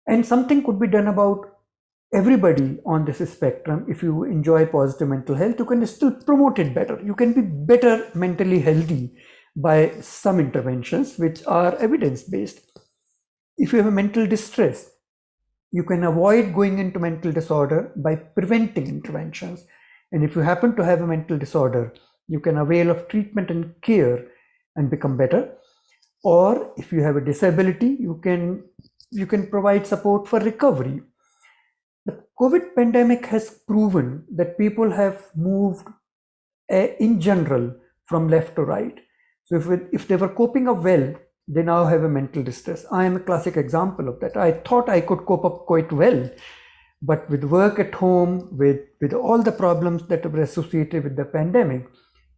And something could be done about everybody on this spectrum. If you enjoy positive mental health, you can still promote it better. You can be better mentally healthy by some interventions which are evidence-based. If you have a mental distress, you can avoid going into mental disorder by preventing interventions. And if you happen to have a mental disorder, you can avail of treatment and care and become better. Or if you have a disability, you can provide support for recovery. COVID pandemic has proven that people have moved in general from left to right. So if they were coping up well, they now have a mental distress. I am a classic example of that. I thought I could cope up quite well, but with work at home, with all the problems that were associated with the pandemic,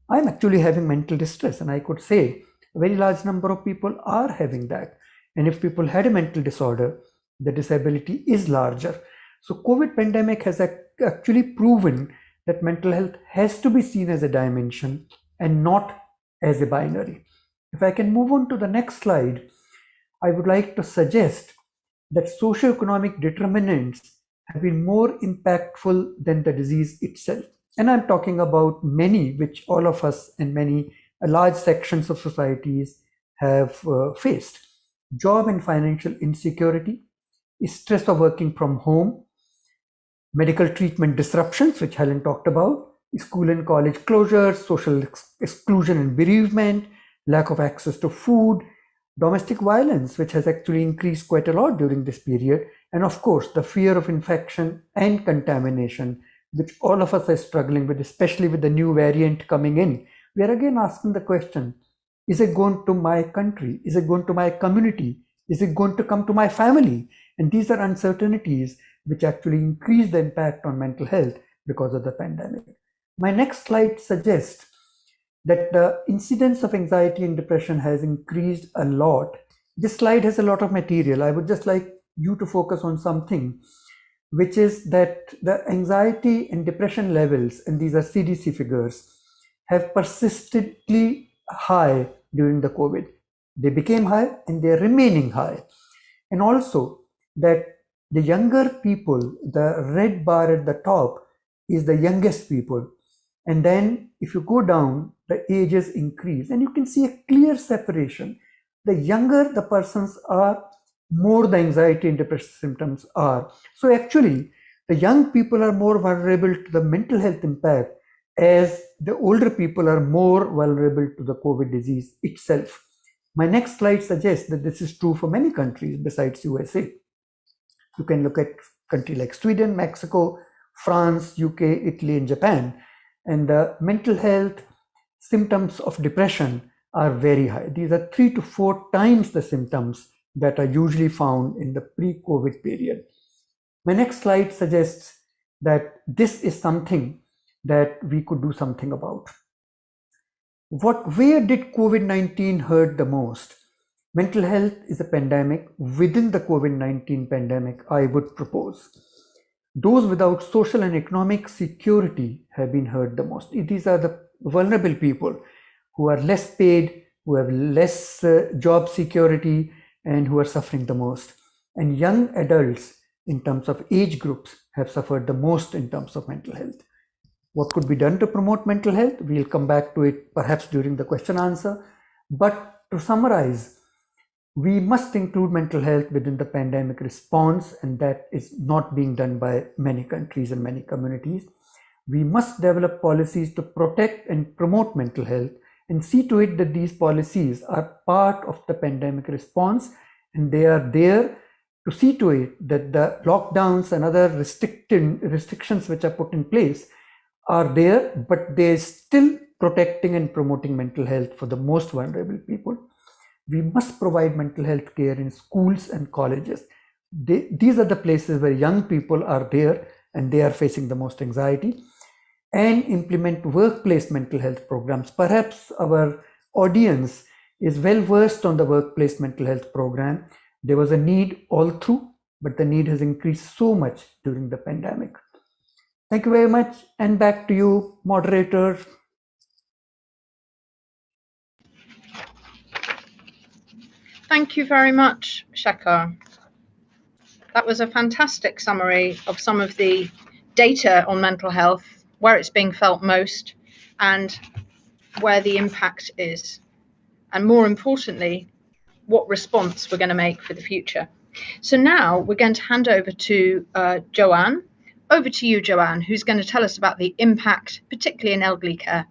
I'm actually having mental distress. And I could say a very large number of people are having that. And if people had a mental disorder, the disability is larger. So COVID pandemic has actually proven that mental health has to be seen as a dimension and not as a binary. If I can move on to the next slide, I would like to suggest that socioeconomic determinants have been more impactful than the disease itself. And I'm talking about many, which all of us and many large sections of societies have faced. Job and financial insecurity, stress of working from home, medical treatment disruptions, which Helen talked about, school and college closures, social exclusion and bereavement, lack of access to food, domestic violence, which has actually increased quite a lot during this period, and of course, the fear of infection and contamination, which all of us are struggling with, especially with the new variant coming in. We are again asking the question, is it going to my country? Is it going to my community? Is it going to come to my family? And these are uncertainties which actually increase the impact on mental health because of the pandemic. My next slide suggests that the incidence of anxiety and depression has increased a lot. This slide has a lot of material. I would just like you to focus on something, which is that the anxiety and depression levels, and these are CDC figures, have persistently high during the COVID. They became high and they're remaining high. And also that the younger people, the red bar at the top is the youngest people. And then if you go down, the ages increase and you can see a clear separation. The younger the persons are, more the anxiety and depression symptoms are. So actually, the young people are more vulnerable to the mental health impact, as the older people are more vulnerable to the COVID disease itself. My next slide suggests that this is true for many countries besides USA. You can look at countries like Sweden, Mexico, France, UK, Italy, and Japan. And the mental health symptoms of depression are very high. These are 3 to 4 times the symptoms that are usually found in the pre-COVID period. My next slide suggests that this is something that we could do something about. Where did COVID-19 hurt the most? Mental health is a pandemic. Within the COVID-19 pandemic, I would propose those without social and economic security have been hurt the most. These are the vulnerable people who are less paid, who have less job security, and who are suffering the most. And young adults in terms of age groups have suffered the most in terms of mental health. What could be done to promote mental health? We'll come back to it perhaps during the question answer. But to summarize, we must include mental health within the pandemic response, and that is not being done by many countries and many communities. We must develop policies to protect and promote mental health and see to it that these policies are part of the pandemic response, and they are there to see to it that the lockdowns and other restrictions which are put in place are there, but they're still protecting and promoting mental health for the most vulnerable people. We must provide mental health care in schools and colleges. These are the places where young people are there and they are facing the most anxiety. And implement workplace mental health programs. Perhaps our audience is well versed on the workplace mental health program. There was a need all through, but the need has increased so much during the pandemic. Thank you very much, and back to you, moderator. Thank you very much, Shekhar. That was a fantastic summary of some of the data on mental health, where it's being felt most, and where the impact is. And more importantly, what response we're going to make for the future. So now we're going to hand over to Joan. Over to you, Joan, who's going to tell us about the impact, particularly in elderly care.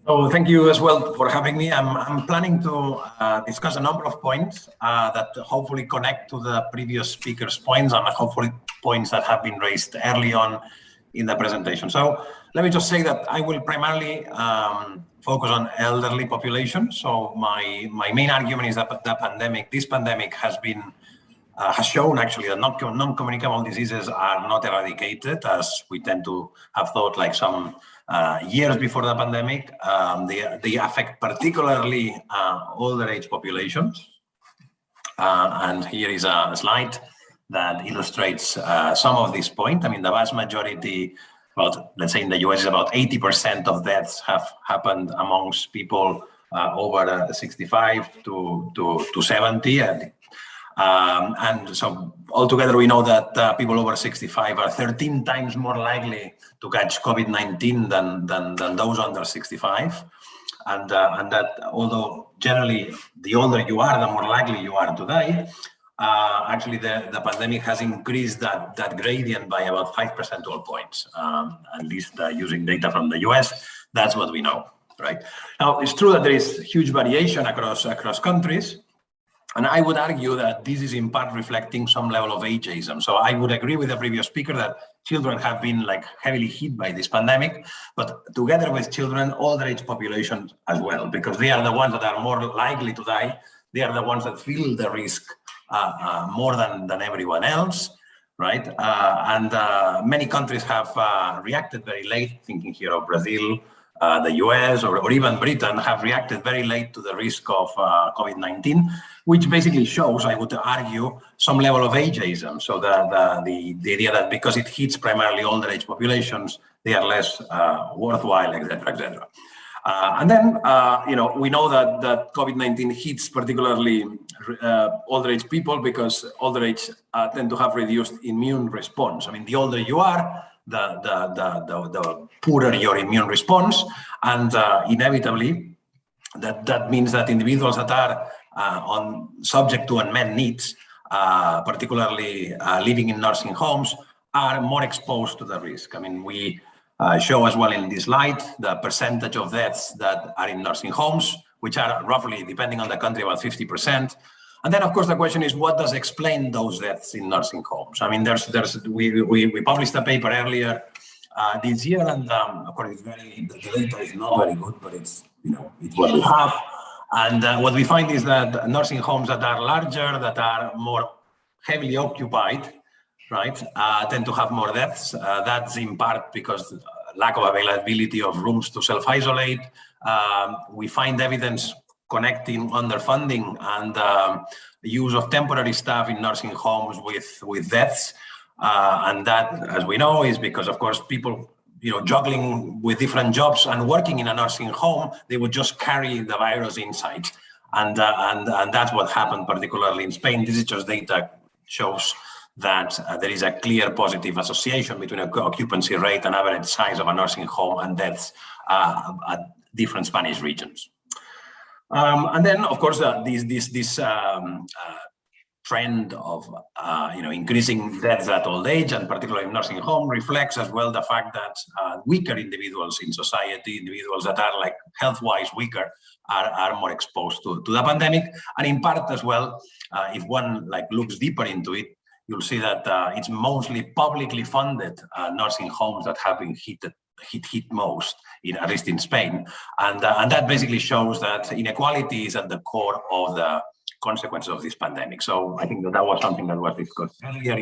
So thank you as well for having me. I'm planning to discuss a number of points that hopefully connect to the previous speakers' points and hopefully points that have been raised early on in the presentation. So let me just say that I will primarily focus on elderly population. So my main argument is that this pandemic has shown actually that non-communicable diseases are not eradicated, as we tend to have thought like some years before the pandemic. They affect particularly older age populations. And here is a slide that illustrates some of this point. I mean, the vast majority, well, let's say in the US, about 80% of deaths have happened amongst people over 65 to 70. And so altogether, we know that people over 65 are 13 times more likely to catch COVID-19 than those under 65. And that although generally the older you are, the more likely you are to die, actually the pandemic has increased that gradient by about 5 percentage points, at least using data from the US. That's what we know, right? Now, it's true that there is huge variation across countries. And I would argue that this is in part reflecting some level of ageism. So I would agree with the previous speaker that children have been like heavily hit by this pandemic, but together with children, older age populations as well, because they are the ones that are more likely to die. They are the ones that feel the risk more than everyone else, right? And many countries have reacted very late, thinking here of Brazil, the US or even Britain have reacted very late to the risk of COVID-19, which basically shows, I would argue, some level of ageism. So the idea that because it hits primarily older age populations, they are less worthwhile, et cetera, et cetera. And then, we know that COVID-19 hits particularly older age people because older age tend to have reduced immune response. I mean, the older you are, the poorer your immune response, and inevitably that means that individuals that are subject to unmet needs, particularly living in nursing homes, are more exposed to the risk. I mean, we show as well in this slide the percentage of deaths that are in nursing homes, which are roughly, depending on the country, about 50%. And then, of course, the question is, what does explain those deaths in nursing homes? I mean, we published a paper earlier this year, and of course, the data is not very good, but it's what we have. And what we find is that nursing homes that are larger, that are more heavily occupied, right, tend to have more deaths. That's in part because lack of availability of rooms to self-isolate. We find evidence connecting underfunding and use of temporary staff in nursing homes with deaths. And that, as we know, is because, of course, people, juggling with different jobs and working in a nursing home, they would just carry the virus inside. And that's what happened, particularly in Spain. This is just data shows that there is a clear positive association between occupancy rate and average size of a nursing home and deaths at different Spanish regions. And then, of course, this trend of increasing deaths at old age, and particularly in nursing home, reflects as well the fact that weaker individuals in society, individuals that are like health-wise weaker, are more exposed to the pandemic. And in part as well, if one looks deeper into it, you'll see that it's mostly publicly funded nursing homes that have been hit most, at least in Spain. And that basically shows that inequality is at the core of the consequences of this pandemic. So I think that was something that was discussed earlier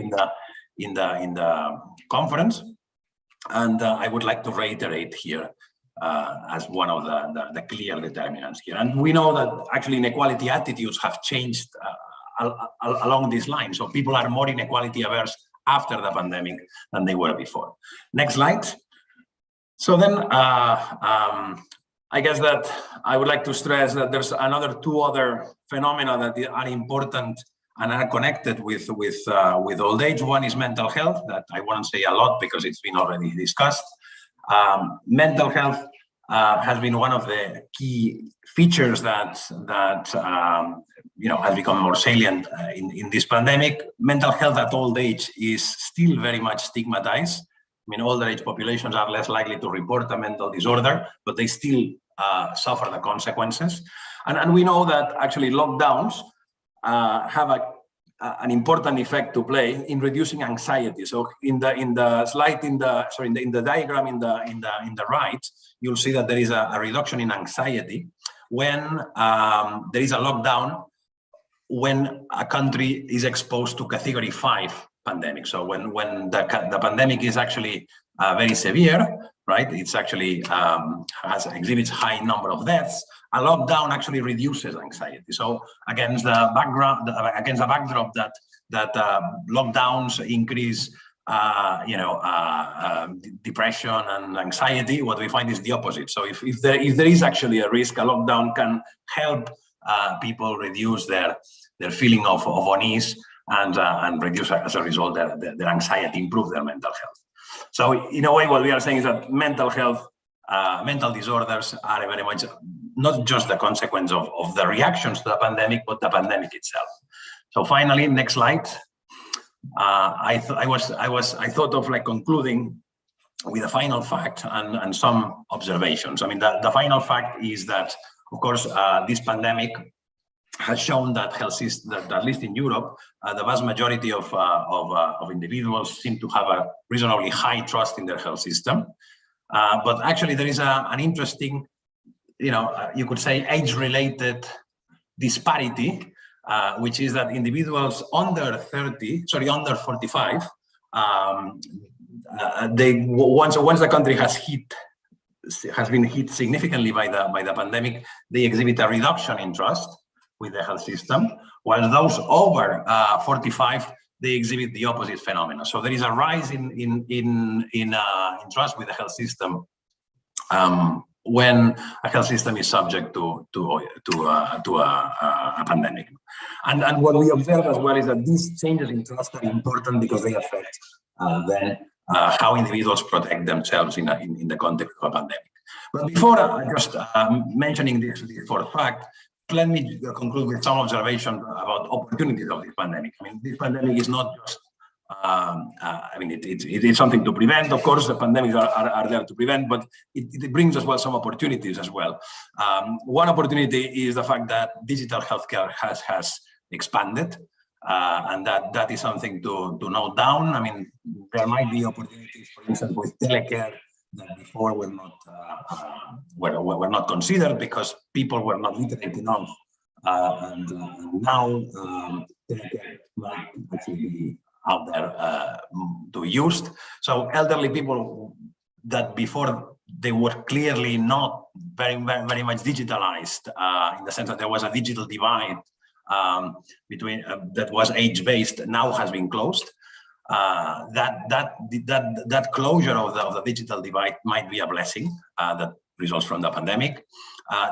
in the conference. And I would like to reiterate here as one of the clear determinants here. And we know that actually inequality attitudes have changed along this line. So people are more inequality averse after the pandemic than they were before. Next slide. So then I guess that I would like to stress that there's two other phenomena that are important and are connected with old age. One is mental health, that I won't say a lot because it's been already discussed. Mental health has been one of the key features that has become more salient in this pandemic. Mental health at old age is still very much stigmatized. I mean, older age populations are less likely to report a mental disorder, but they still suffer the consequences. And we know that actually lockdowns have an important effect to play in reducing anxiety. So in the slide, in the diagram in the right, you'll see that there is a reduction in anxiety when there is a lockdown, when a country is exposed to category 5 pandemic. So when the pandemic is actually very severe, right? It's actually exhibits high number of deaths. A lockdown actually reduces anxiety. So against the backdrop that lockdowns increase, depression and anxiety, what we find is the opposite. So if there is actually a risk, a lockdown can help people reduce their feeling of unease and reduce as a result their anxiety, improve their mental health. So in a way, what we are saying is that mental health, mental disorders are very much not just the consequence of the reactions to the pandemic, but the pandemic itself. So finally, next slide. I thought of like concluding with a final fact and some observations. I mean, the final fact is that, of course, this pandemic has shown that health system, that at least in Europe, the vast majority of individuals seem to have a reasonably high trust in their health system. But actually, there is an interesting, you could say, age-related disparity, which is that individuals under 45, once the country has been hit significantly by the pandemic, they exhibit a reduction in trust with the health system, while those over 45, they exhibit the opposite phenomena. So there is a rise in trust with the health system when a health system is subject to a pandemic. And what we observe as well is that these changes in trust are important because they affect how individuals protect themselves in the context of a pandemic. But before just mentioning this fourth fact, let me conclude with some observations about opportunities of this pandemic. I mean, this pandemic is not just, it is something to prevent. Of course, the pandemics are there to prevent, but it brings as well some opportunities as well. One opportunity is the fact that digital healthcare has expanded, and that is something to note down. I mean, there might be opportunities, for instance, with telecare that before were not considered because people were not literate enough, and now telecare might actually be out there to be used. So elderly people that before they were clearly not very much digitalized, in the sense that there was a digital divide between that was age-based, now has been closed. That closure of the digital divide might be a blessing that results from the pandemic.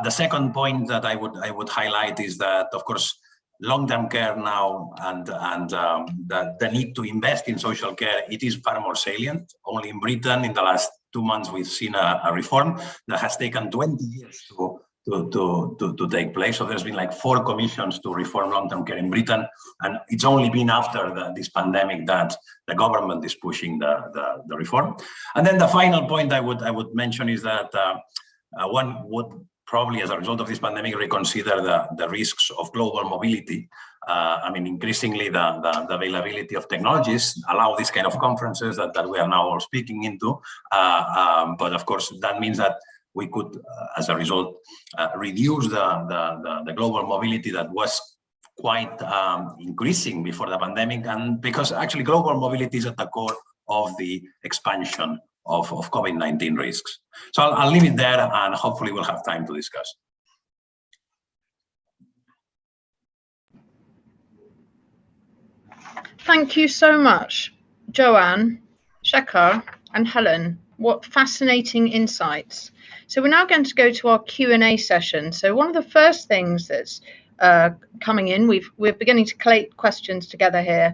The second point that I would highlight is that, of course, long-term care now and the need to invest in social care, it is far more salient. Only in Britain, in the last 2 months, we've seen a reform that has taken 20 years to take place. So there's been like 4 commissions to reform long-term care in Britain, and it's only been after this pandemic that the government is pushing the reform. And then the final point I would mention is that one would probably, as a result of this pandemic, reconsider the risks of global mobility. I mean, increasingly the availability of technologies allow this kind of conferences that we are now all speaking into. But of course, that means that we could, as a result, reduce the global mobility that was quite increasing before the pandemic, and because actually global mobility is at the core of the expansion of COVID-19 risks. So I'll leave it there, and hopefully we'll have time to discuss. Thank you so much, Joan, Shekhar, and Helen. What fascinating insights. So we're now going to go to our Q&A session. So one of the first things that's coming in, we're beginning to collate questions together here,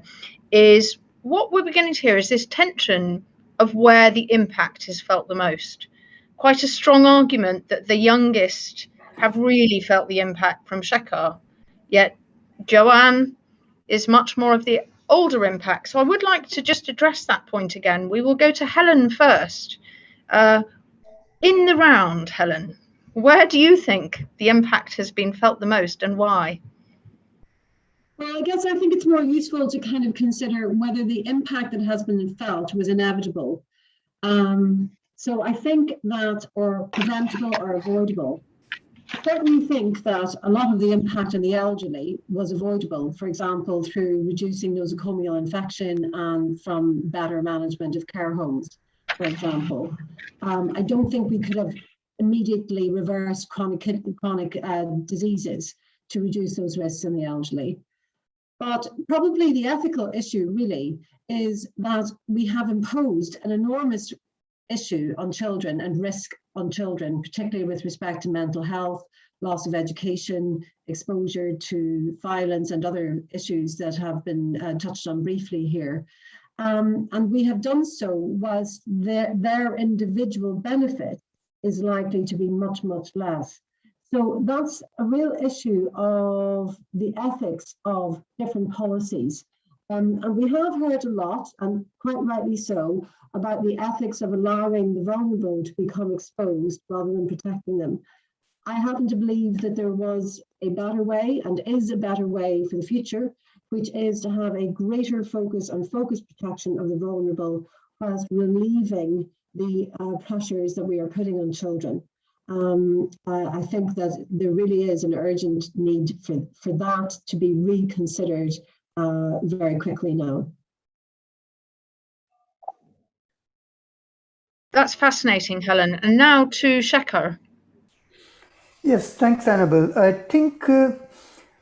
is what we're beginning to hear is this tension of where the impact is felt the most. Quite a strong argument that the youngest have really felt the impact from Shekhar, yet Joan is much more of the older impact. So I would like to just address that point again. We will go to Helen first. In the round, Helen, Where do you think the impact has been felt the most and why? Well, I guess I think it's more useful to kind of consider whether the impact that has been felt was inevitable. So I think that, or preventable or avoidable. I certainly think that a lot of the impact on the elderly was avoidable, for example, through reducing nosocomial infection and from better management of care homes, for example. I don't think we could have immediately reversed chronic diseases to reduce those risks in the elderly. But probably the ethical issue really is that we have imposed an enormous issue on children and risk on children, particularly with respect to mental health, loss of education, exposure to violence and other issues that have been touched on briefly here. And we have done so whilst their individual benefit is likely to be much, much less. So that's a real issue of the ethics of different policies. And we have heard a lot, and quite rightly so, about the ethics of allowing the vulnerable to become exposed rather than protecting them. I happen to believe that there was a better way and is a better way for the future, which is to have a greater focus on focused protection of the vulnerable whilst relieving the pressures that we are putting on children. I think that there really is an urgent need for that to be reconsidered very quickly now. That's fascinating, Helen. And now to Shekhar. Yes, thanks, Annabel. I think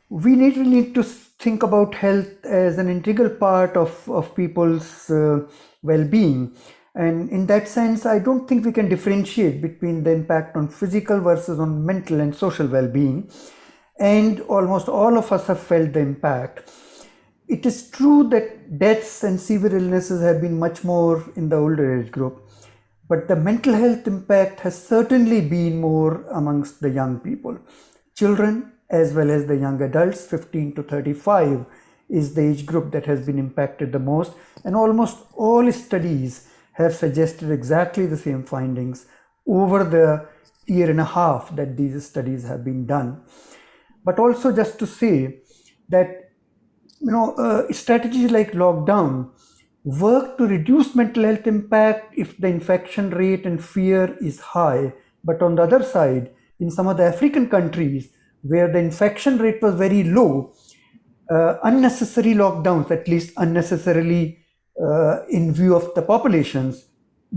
we need to think about health as an integral part of people's well-being. And in that sense, I don't think we can differentiate between the impact on physical versus on mental and social well-being. And almost all of us have felt the impact. It is true that deaths and severe illnesses have been much more in the older age group, but the mental health impact has certainly been more amongst the young people. Children as well as the young adults, 15 to 35 is the age group that has been impacted the most, and almost all studies have suggested exactly the same findings over the year and a half that these studies have been done. But also just to say that strategies like lockdown work to reduce mental health impact if the infection rate and fear is high. But on the other side, in some of the African countries where the infection rate was very low, unnecessary lockdowns, at least unnecessarily in view of the populations,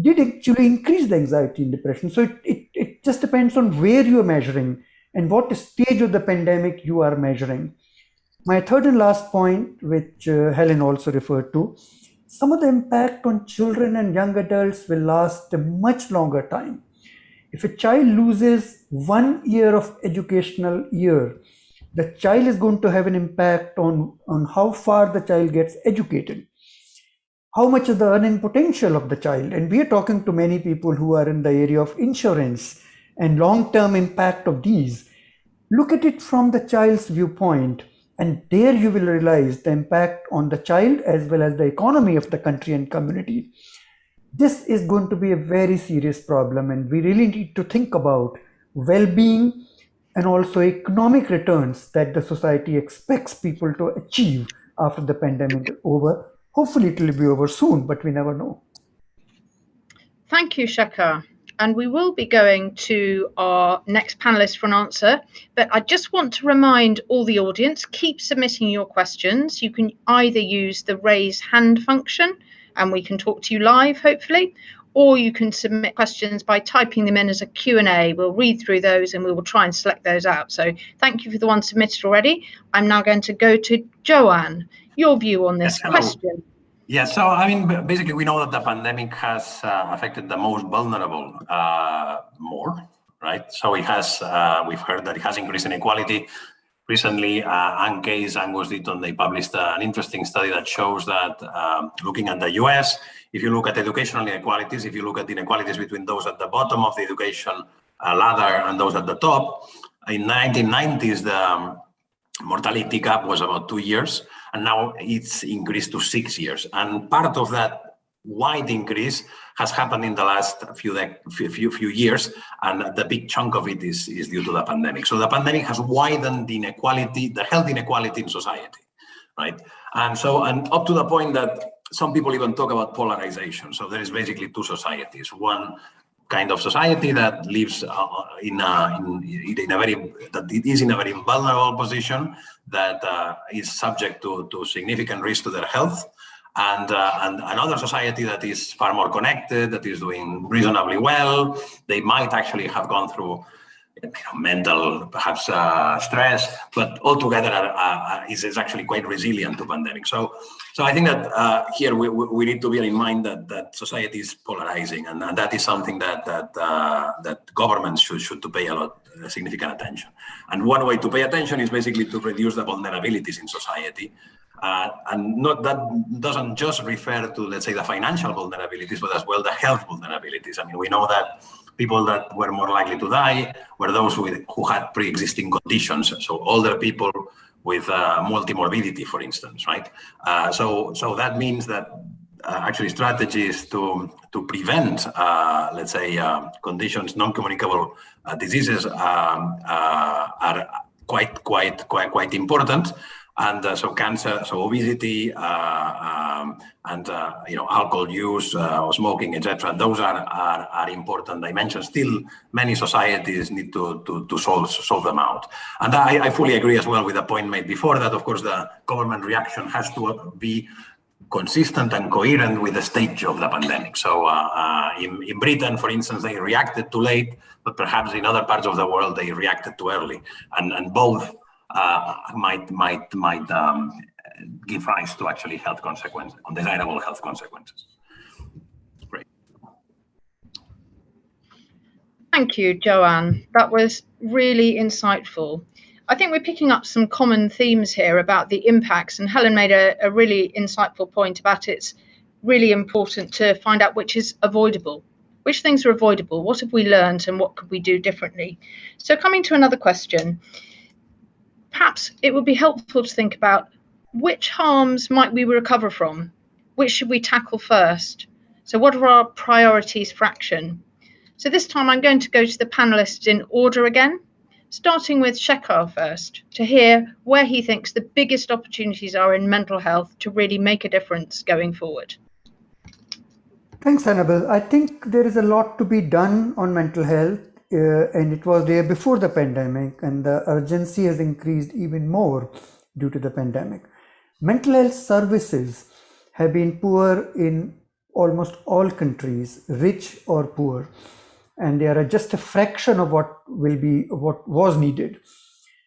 did actually increase the anxiety and depression. So it just depends on where you are measuring and what stage of the pandemic you are measuring. My third and last point, which Helen also referred to, some of the impact on children and young adults will last a much longer time. If a child loses 1 year of educational year, the child is going to have an impact on how far the child gets educated, how much is the earning potential of the child. And we are talking to many people who are in the area of insurance and long-term impact of these. Look at it from the child's viewpoint, and there you will realize the impact on the child as well as the economy of the country and community. This is going to be a very serious problem, and we really need to think about well-being and also economic returns that the society expects people to achieve after the pandemic is over. Hopefully it will be over soon, but we never know. Thank you, Shekhar. And we will be going to our next panelist for an answer. But I just want to remind all the audience, keep submitting your questions. You can either use the raise hand function and we can talk to you live, hopefully, or you can submit questions by typing them in as a Q&A. We'll read through those and we will try and select those out. So thank you for the ones submitted already. I'm now going to go to Joan. Your view on this question. Yeah, so I mean, basically, we know that the pandemic has affected the most vulnerable more, right? So it has, we've heard that it has increased inequality. Recently, Angus Deaton, they published an interesting study that shows that looking at the US, if you look at educational inequalities, if you look at inequalities between those at the bottom of the education ladder and those at the top, in 1990s, the mortality gap was about 2 years, and now it's increased to 6 years. And part of that wide increase has happened in the last few years, and the big chunk of it is due to the pandemic. So the pandemic has widened the inequality, the health inequality in society, right? And up to the point that some people even talk about polarization. So there is basically two societies. One kind of society that lives in a very vulnerable position, that is subject to significant risk to their health, and another society that is far more connected, that is doing reasonably well. They might actually have gone through mental, perhaps stress, but altogether is actually quite resilient to pandemic. So I think that here we need to bear in mind that society is polarizing, and that is something that governments should pay significant attention. And one way to pay attention is basically to reduce the vulnerabilities in society. And that doesn't just refer to, let's say, the financial vulnerabilities, but as well the health vulnerabilities. I mean, we know that people that were more likely to die were those who had pre-existing conditions. So older people with multimorbidity, for instance, right? So that means that actually strategies to prevent, let's say, conditions, non-communicable diseases are quite important. And so cancer, so obesity, and alcohol use, or smoking, etc. Those are important dimensions. Still, many societies need to solve them out. And I fully agree as well with the point made before that, of course, the government reaction has to be consistent and coherent with the stage of the pandemic. So in Britain, for instance, they reacted too late, but perhaps in other parts of the world they reacted too early, and both might give rise to actually health consequences, undesirable health consequences. Great. Thank you, Joan. That was really insightful. I think we're picking up some common themes here about the impacts, and Helen made a really insightful point about it's really important to find out which is avoidable. Which things are avoidable? What have we learned, and what could we do differently? So coming to another question, perhaps it would be helpful to think about which harms might we recover from? Which should we tackle first? So what are our priorities for action? So this time I'm going to go to the panelists in order again, starting with Shekhar first, to hear where he thinks the biggest opportunities are in mental health to really make a difference going forward. Thanks, Annabel. I think there is a lot to be done on mental health. And it was there before the pandemic, and the urgency has increased even more due to the pandemic. Mental health services have been poor in almost all countries, rich or poor, and they are just a fraction of what was needed.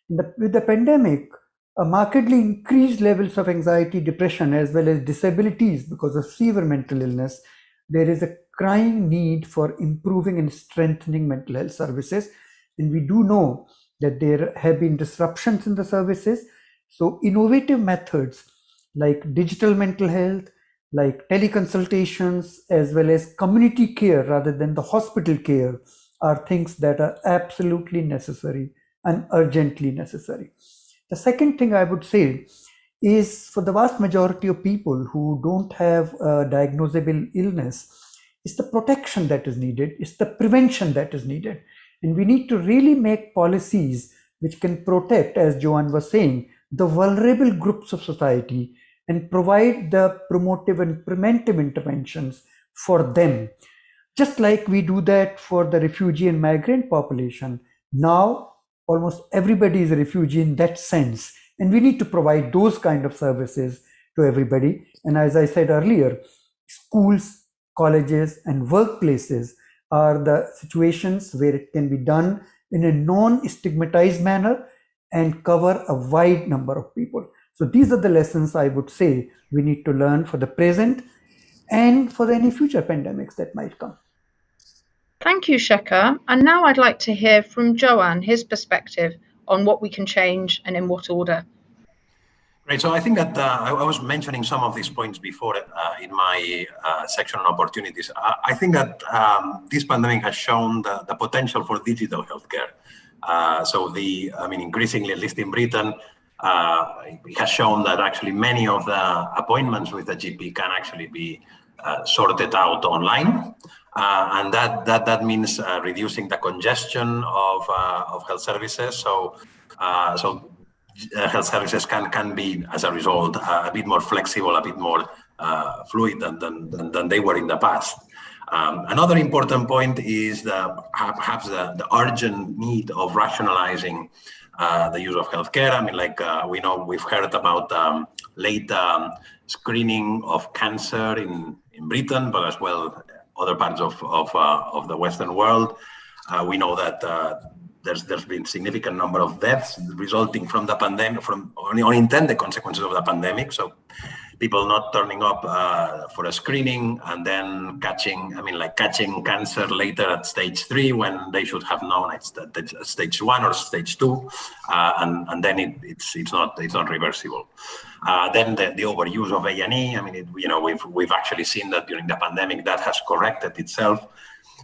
With the pandemic, a markedly increased levels of anxiety, depression, as well as disabilities because of severe mental illness, there is a crying need for improving and strengthening mental health services. And we do know that there have been disruptions in the services. So innovative methods like digital mental health, like teleconsultations, as well as community care rather than the hospital care, are things that are absolutely necessary and urgently necessary. The second thing I would say is, for the vast majority of people who don't have a diagnosable illness, it's the protection that is needed, it's the prevention that is needed. And we need to really make policies which can protect, as Joan was saying, the vulnerable groups of society and provide the promotive and preventive interventions for them. Just like we do that for the refugee and migrant population. Now, almost everybody is a refugee in that sense. And we need to provide those kind of services to everybody. And as I said earlier, schools, colleges, and workplaces are the situations where it can be done in a non-stigmatized manner and cover a wide number of people. So these are the lessons I would say we need to learn for the present and for any future pandemics that might come. Thank you, Shekhar. And now I'd like to hear from Joan, his perspective on what we can change and in what order. Great. So I think that I was mentioning some of these points before in my section on opportunities. I think that this pandemic has shown the potential for digital healthcare. Increasingly, at least in Britain, it has shown that actually many of the appointments with the GP can actually be sorted out online. And that means reducing the congestion of health services. So health services can be, as a result, a bit more flexible, a bit more fluid than they were in the past. Another important point is perhaps the urgent need of rationalizing the use of healthcare. I mean, like we know, we've heard about late screening of cancer in Britain, but as well other parts of the Western world. We know that there's been significant number of deaths resulting from the pandemic, from unintended consequences of the pandemic. So people not turning up for a screening and then catching cancer later at stage 3 when they should have known it's stage 1 or stage 2, and then it's not reversible. Then the overuse of A&E. I mean, we've actually seen that during the pandemic that has corrected itself.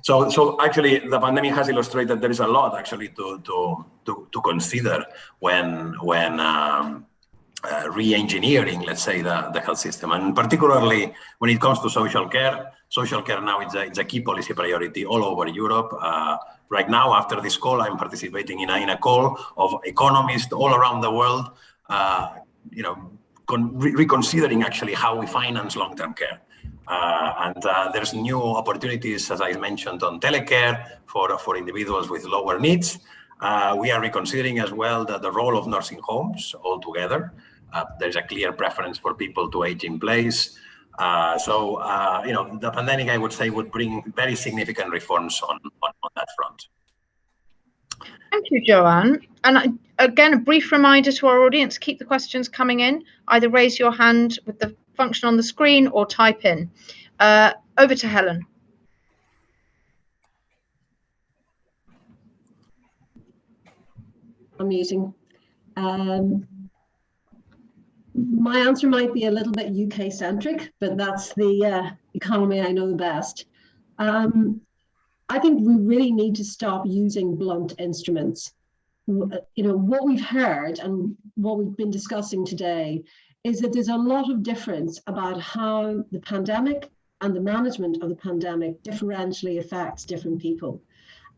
So actually, the pandemic has illustrated there is a lot actually to consider when re-engineering, let's say, the health system, and particularly when it comes to social care. Social care now is a key policy priority all over Europe. Right now, after this call, I'm participating in a call of economists all around the world, reconsidering actually how we finance long-term care. And there's new opportunities, as I mentioned, on telecare for individuals with lower needs. We are reconsidering as well the role of nursing homes altogether. There's a clear preference for people to age in place. The pandemic, I would say, would bring very significant reforms on that front. Thank you, Joan. And again, a brief reminder to our audience, keep the questions coming in. Either raise your hand with the function on the screen or type in. Over to Helen. I'm using. My answer might be a little bit UK-centric, but that's the economy I know the best. I think we really need to stop using blunt instruments. What we've heard and what we've been discussing today is that there's a lot of difference about how the pandemic and the management of the pandemic differentially affects different people.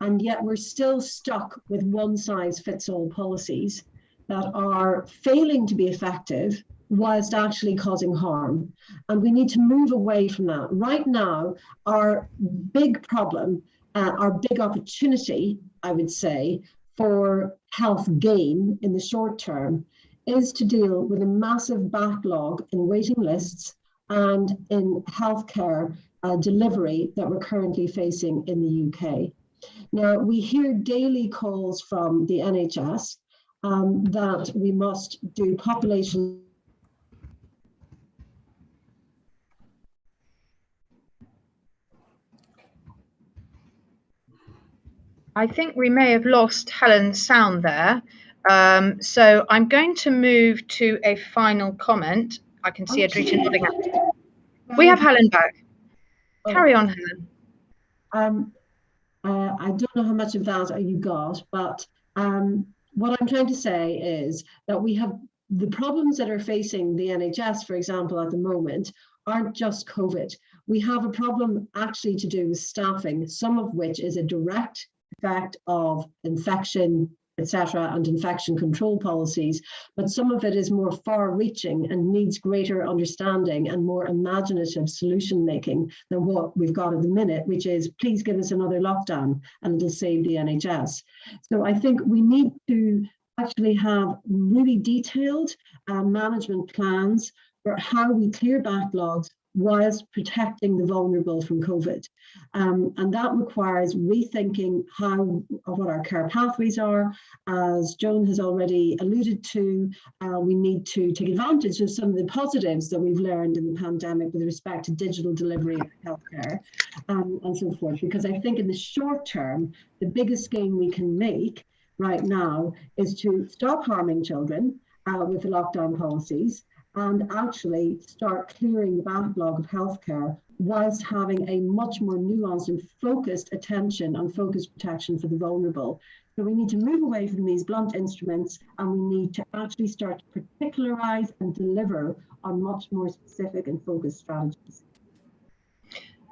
And yet we're still stuck with one-size-fits-all policies that are failing to be effective whilst actually causing harm. And we need to move away from that. Right now, our big problem, our big opportunity, I would say, for health gain in the short term is to deal with a massive backlog in waiting lists and in healthcare delivery that we're currently facing in the UK. Now, we hear daily calls from the NHS that we must do population. I think we may have lost Helen's sound there. So I'm going to move to a final comment. I can see Adrita nodding out. We have Helen back. Carry on, Helen. I don't know how much of that you got, but what I'm trying to say is that we have the problems that are facing the NHS, for example, at the moment, aren't just COVID. We have a problem actually to do with staffing, some of which is a direct effect of infection, etc., and infection control policies, but some of it is more far-reaching and needs greater understanding and more imaginative solution making than what we've got at the minute, which is please give us another lockdown and it'll save the NHS. So I think we need to actually have really detailed management plans for how we clear backlogs whilst protecting the vulnerable from COVID. And that requires rethinking what our care pathways are. As Joan has already alluded to, we need to take advantage of some of the positives that we've learned in the pandemic with respect to digital delivery of healthcare and so forth. Because I think in the short term, the biggest gain we can make right now is to stop harming children with the lockdown policies, and actually start clearing the backlog of healthcare whilst having a much more nuanced and focused attention on focused protection for the vulnerable. So we need to move away from these blunt instruments, and we need to actually start to particularize and deliver on much more specific and focused strategies.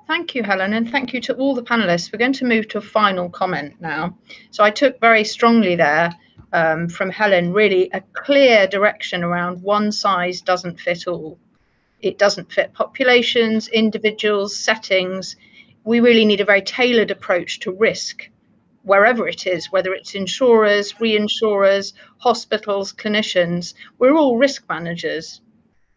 Thank you, Helen, and thank you to all the panelists. We're going to move to a final comment now. So I took very strongly there from Helen, really a clear direction around one size doesn't fit all. It doesn't fit populations, individuals, settings. We really need a very tailored approach to risk, wherever it is, whether it's insurers, reinsurers, hospitals, clinicians. We're all risk managers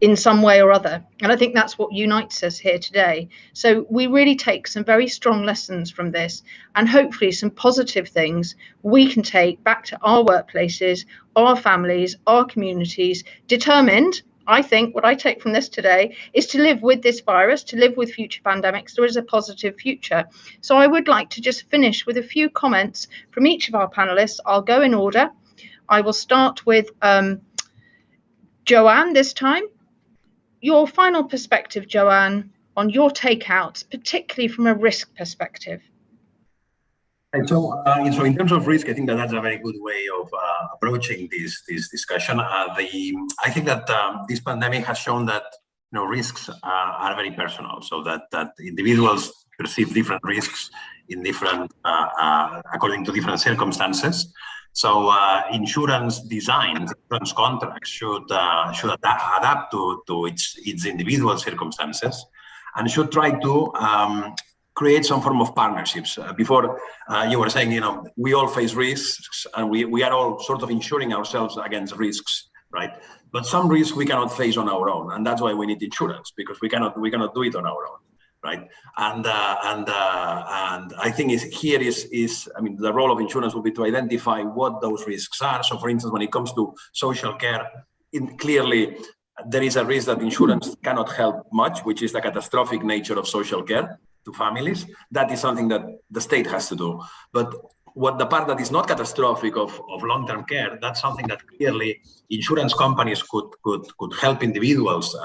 in some way or other. And I think that's what unites us here today. So we really take some very strong lessons from this, and hopefully some positive things we can take back to our workplaces, our families, our communities, determined. I think what I take from this today is to live with this virus, to live with future pandemics. There is a positive future. So I would like to just finish with a few comments from each of our panelists. I'll go in order. I will start with Joanne this time. Your final perspective, Joanne, on your takeouts, particularly from a risk perspective. So in terms of risk, I think that's a very good way of approaching this discussion. I think that this pandemic has shown that risks are very personal, so that individuals perceive different risks in different according to different circumstances. So insurance designs, insurance contracts should adapt to its individual circumstances, and should try to create some form of partnerships. Before you were saying, we all face risks, and we are all sort of insuring ourselves against risks, right? But some risks we cannot face on our own, and that's why we need insurance, because we cannot do it on our own, right? And I think the role of insurance will be to identify what those risks are. So, for instance, when it comes to social care, clearly there is a risk that insurance cannot help much, which is the catastrophic nature of social care to families. That is something that the state has to do. But what the part that is not catastrophic of long-term care, that's something that clearly insurance companies could help individuals,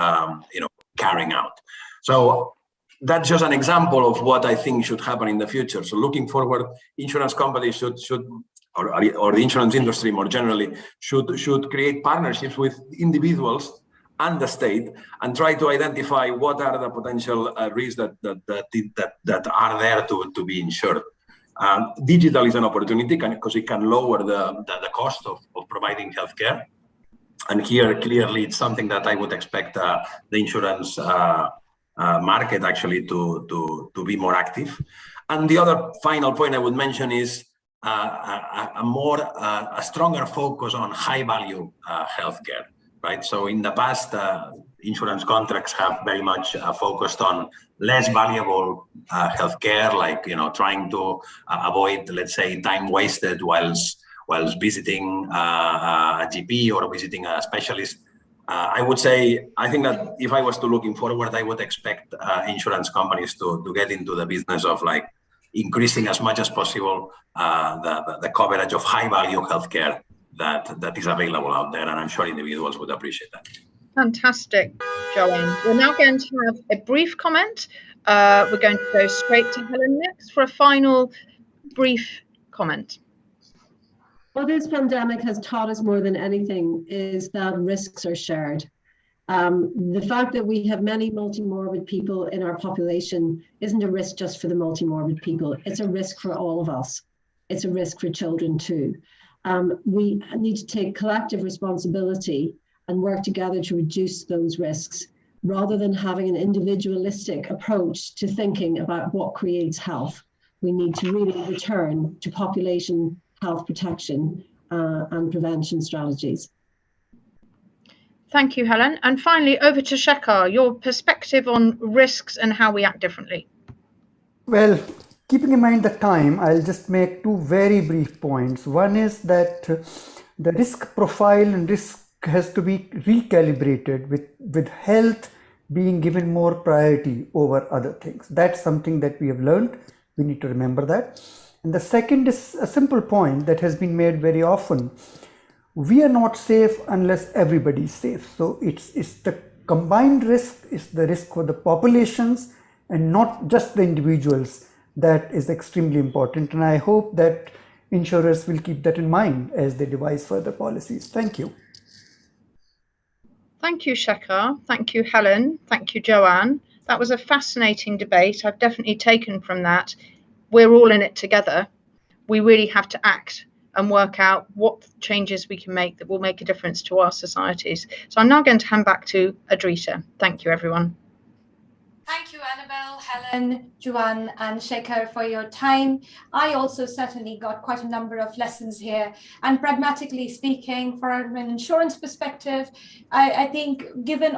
carrying out. So that's just an example of what I think should happen in the future. So looking forward, insurance companies should or the insurance industry more generally should create partnerships with individuals and the state, and try to identify what are the potential risks that are there to be insured. Digital is an opportunity because it can lower the cost of providing healthcare, and here clearly it's something that I would expect the insurance market actually to be more active. And the other final point I would mention is a stronger focus on high value healthcare. Right. So in the past, insurance contracts have very much focused on less valuable healthcare, like trying to avoid, let's say, time wasted whilst visiting a GP or visiting a specialist. I would say, I think that if I was to looking forward, I would expect insurance companies to get into the business of increasing as much as possible the coverage of high value healthcare that is available out there, and I'm sure individuals would appreciate that. Fantastic, Joanne. We're now going to have a brief comment. We're going to go straight to Helen next for a final brief comment. What this pandemic has taught us more than anything is that risks are shared. The fact that we have many multimorbid people in our population isn't a risk just for the multimorbid people. It's a risk for all of us. It's a risk for children too. We need to take collective responsibility and work together to reduce those risks, rather than having an individualistic approach to thinking about what creates health. We need to really return to population health protection and prevention strategies. Thank you, Helen. And finally, over to Shekhar, your perspective on risks and how we act differently. Well, keeping in mind the time, I'll just make two very brief points. One is that the risk profile and risk has to be recalibrated with health being given more priority over other things. That's something that we have learned. We need to remember that. And the second is a simple point that has been made very often. We are not safe unless everybody is safe. So it's the combined risk, is the risk for the populations and not just the individuals. That is extremely important, and I hope that insurers will keep that in mind as they devise further policies. Thank you. Thank you, Shekhar. Thank you, Helen. Thank you, Joanne. That was a fascinating debate. I've definitely taken from that, we're all in it together. We really have to act and work out what changes we can make that will make a difference to our societies. So I'm now going to hand back to Adrita. Thank you, everyone. Thank you, Annabel, Helen, Joan, and Shekhar for your time. I also certainly got quite a number of lessons here. And pragmatically speaking, from an insurance perspective, I think given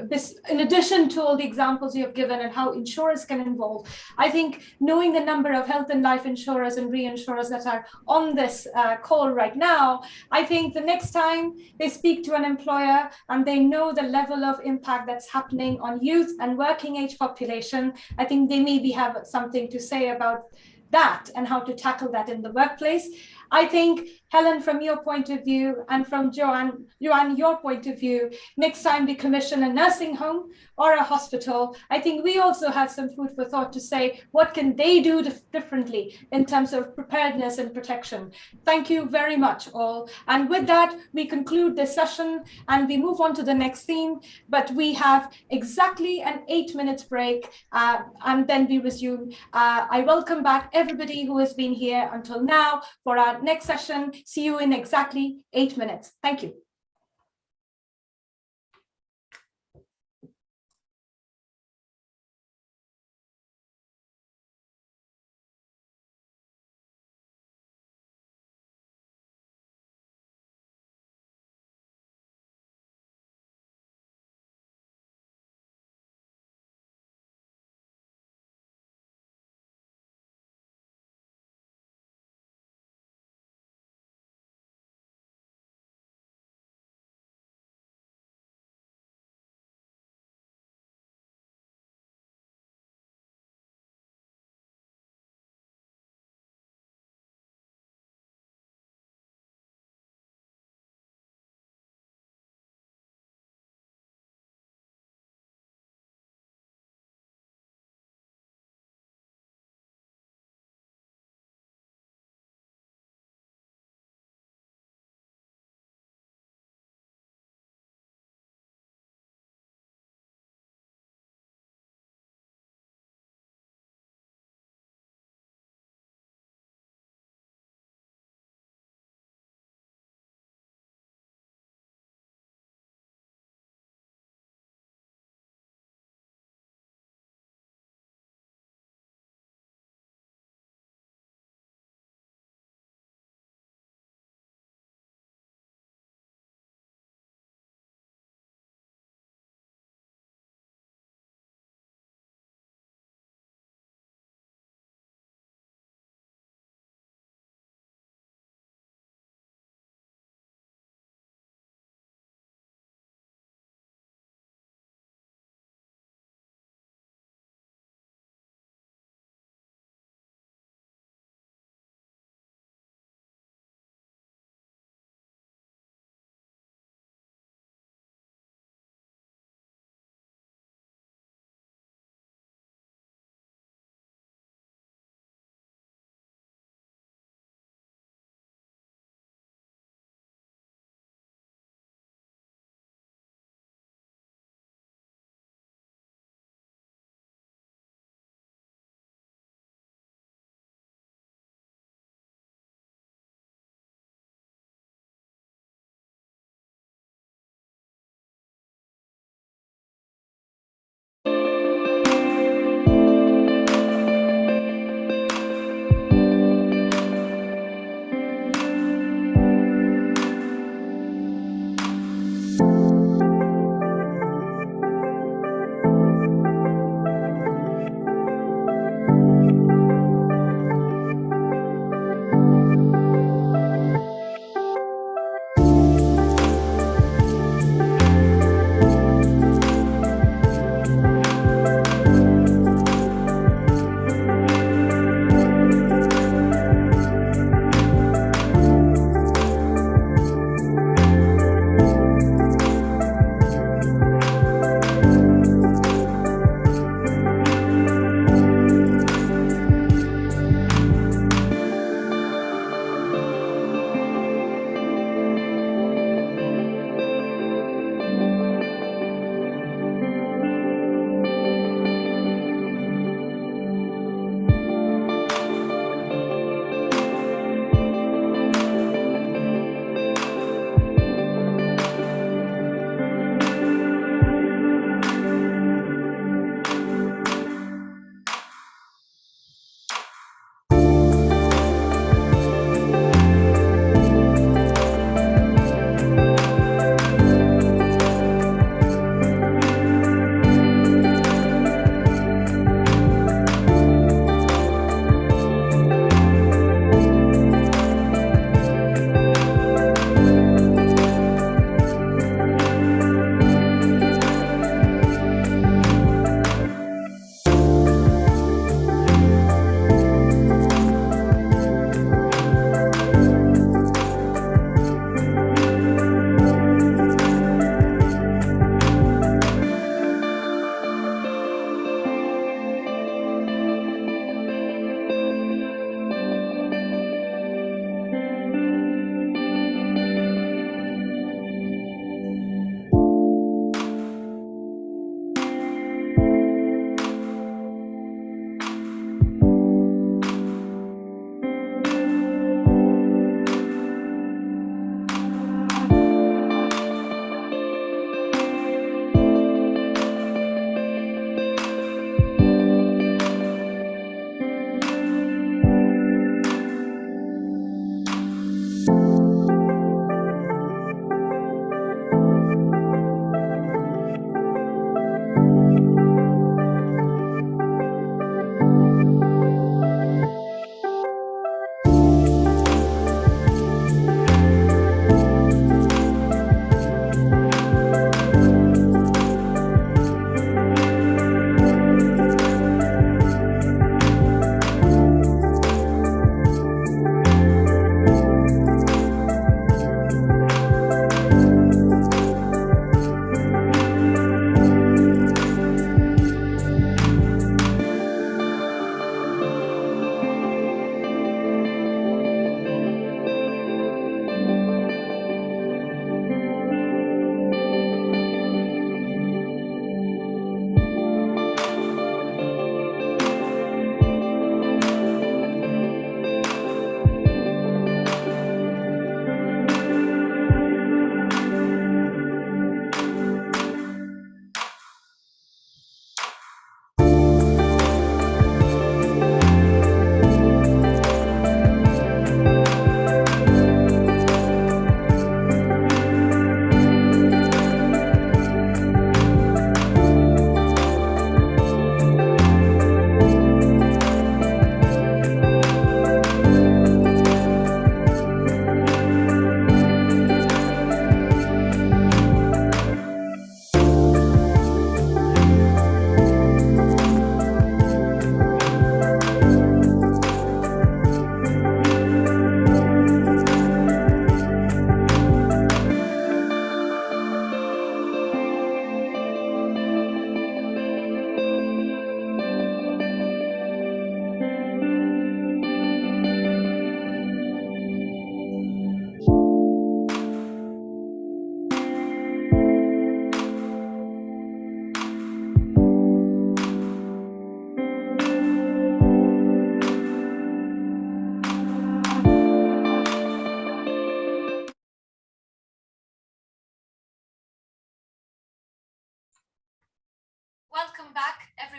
this, in addition to all the examples you have given and how insurers can involve, I think knowing the number of health and life insurers and reinsurers that are on this call right now, I think the next time they speak to an employer and they know the level of impact that's happening on youth and working age population, I think they maybe have something to say about that and how to tackle that in the workplace. I think, Helen, from your point of view, and from Joan, your point of view, next time we commission a nursing home or a hospital, I think we also have some food for thought to say, what can they do differently in terms of preparedness and protection? Thank you very much, all. And with that, we conclude this session and we move on to the next theme, but we have exactly an 8-minute break and then we resume. I welcome back everybody who has been here until now for our next session. See you in exactly 8 minutes. Thank you.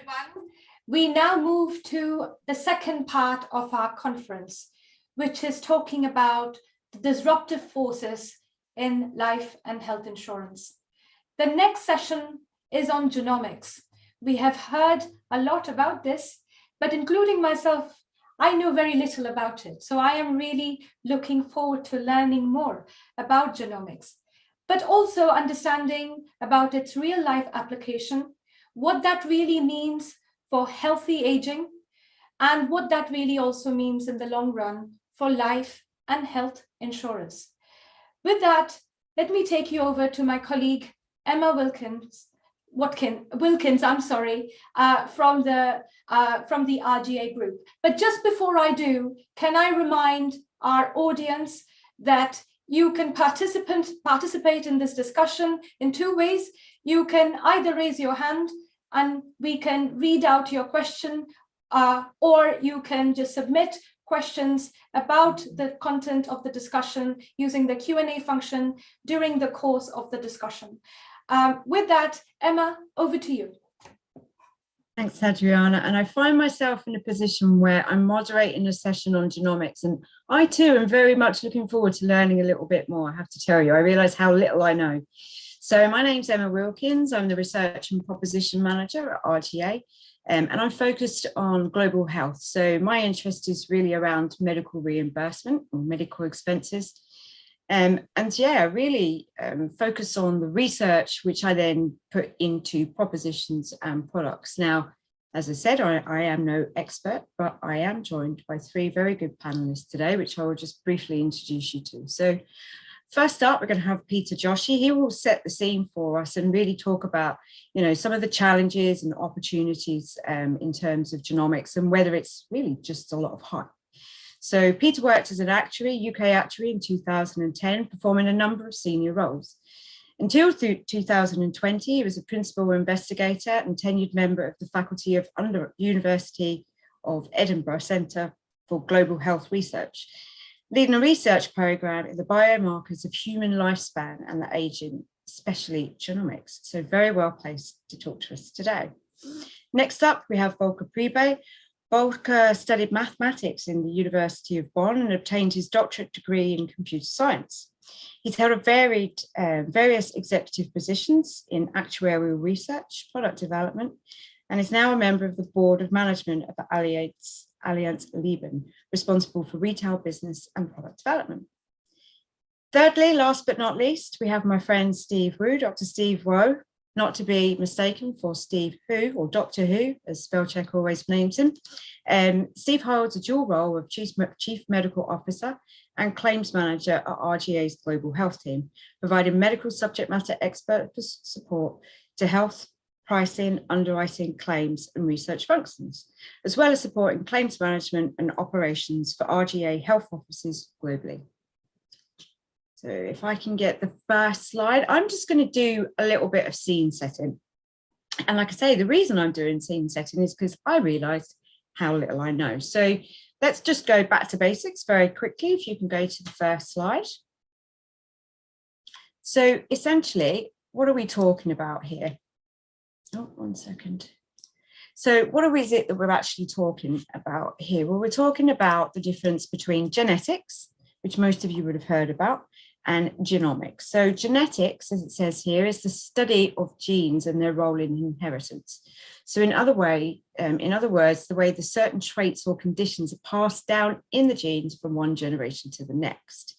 everyone. We now move to the second part of our conference, which is talking about the disruptive forces in life and health insurance. The next session is on genomics. We have heard a lot about this, but including myself, I know very little about it. So I am really looking forward to learning more about genomics, but also understanding about its real life application, what that really means for healthy aging, and what that really also means in the long run for life and health insurers. With that, let me take you over to my colleague, Emma Wilkins, from the RGA group. But just before I do, can I remind our audience that you can participate in this discussion in two ways. You can either raise your hand and we can read out your question, or you can just submit questions about the content of the discussion using the Q&A function during the course of the discussion. With that, Emma, over to you. Thanks, Adriana. And I find myself in a position where I'm moderating a session on genomics, and I too am very much looking forward to learning a little bit more. I have to tell you, I realise how little I know. So my name's Emma Wilkins. I'm the Research and Proposition Manager at RGA, and I'm focused on global health. So my interest is really around medical reimbursement or medical expenses. And yeah, really focus on the research, which I then put into propositions and products. Now, as I said, I am no expert, but I am joined by three very good panelists today, which I will just briefly introduce you to. So first up, we're going to have Peter Joshi. He will set the scene for us and really talk about, some of the challenges and opportunities in terms of genomics and whether it's really just a lot of hype. So Peter worked as an actuary, UK actuary in 2010, performing a number of senior roles. Until 2020, he was a principal investigator and tenured member of the faculty of University of Edinburgh Centre for Global Health Research, leading a research programme in the biomarkers of human lifespan and the ageing, especially genomics. So very well placed to talk to us today. Next up, we have Volker Priebe. Volker studied mathematics in the University of Bonn and obtained his doctorate degree in computer science. He's held various executive positions in actuarial research, product development, and is now a member of the board of management of the Allianz Leben, responsible for retail business and product development. Thirdly, last but not least, we have my friend Steve Wu, Dr. Steve Wu, not to be mistaken for Steve Who, or Doctor Who, as Spellcheck always names him. Steve holds a dual role of Chief Medical Officer and Claims Manager at RGA's Global Health Team, providing medical subject matter expert support to health, pricing, underwriting, claims, and research functions, as well as supporting claims management and operations for RGA health offices globally. So if I can get the first slide, I'm just going to do a little bit of scene setting. And like I say, the reason I'm doing scene setting is because I realised how little I know. So let's just go back to basics very quickly. If you can go to the first slide. So essentially, what are we talking about here? Oh, 1 second. So what is it that we're actually talking about here? Well, we're talking about the difference between genetics, which most of you would have heard about, and genomics. So genetics, as it says here, is the study of genes and their role in inheritance. So in other words, the way the certain traits or conditions are passed down in the genes from one generation to the next.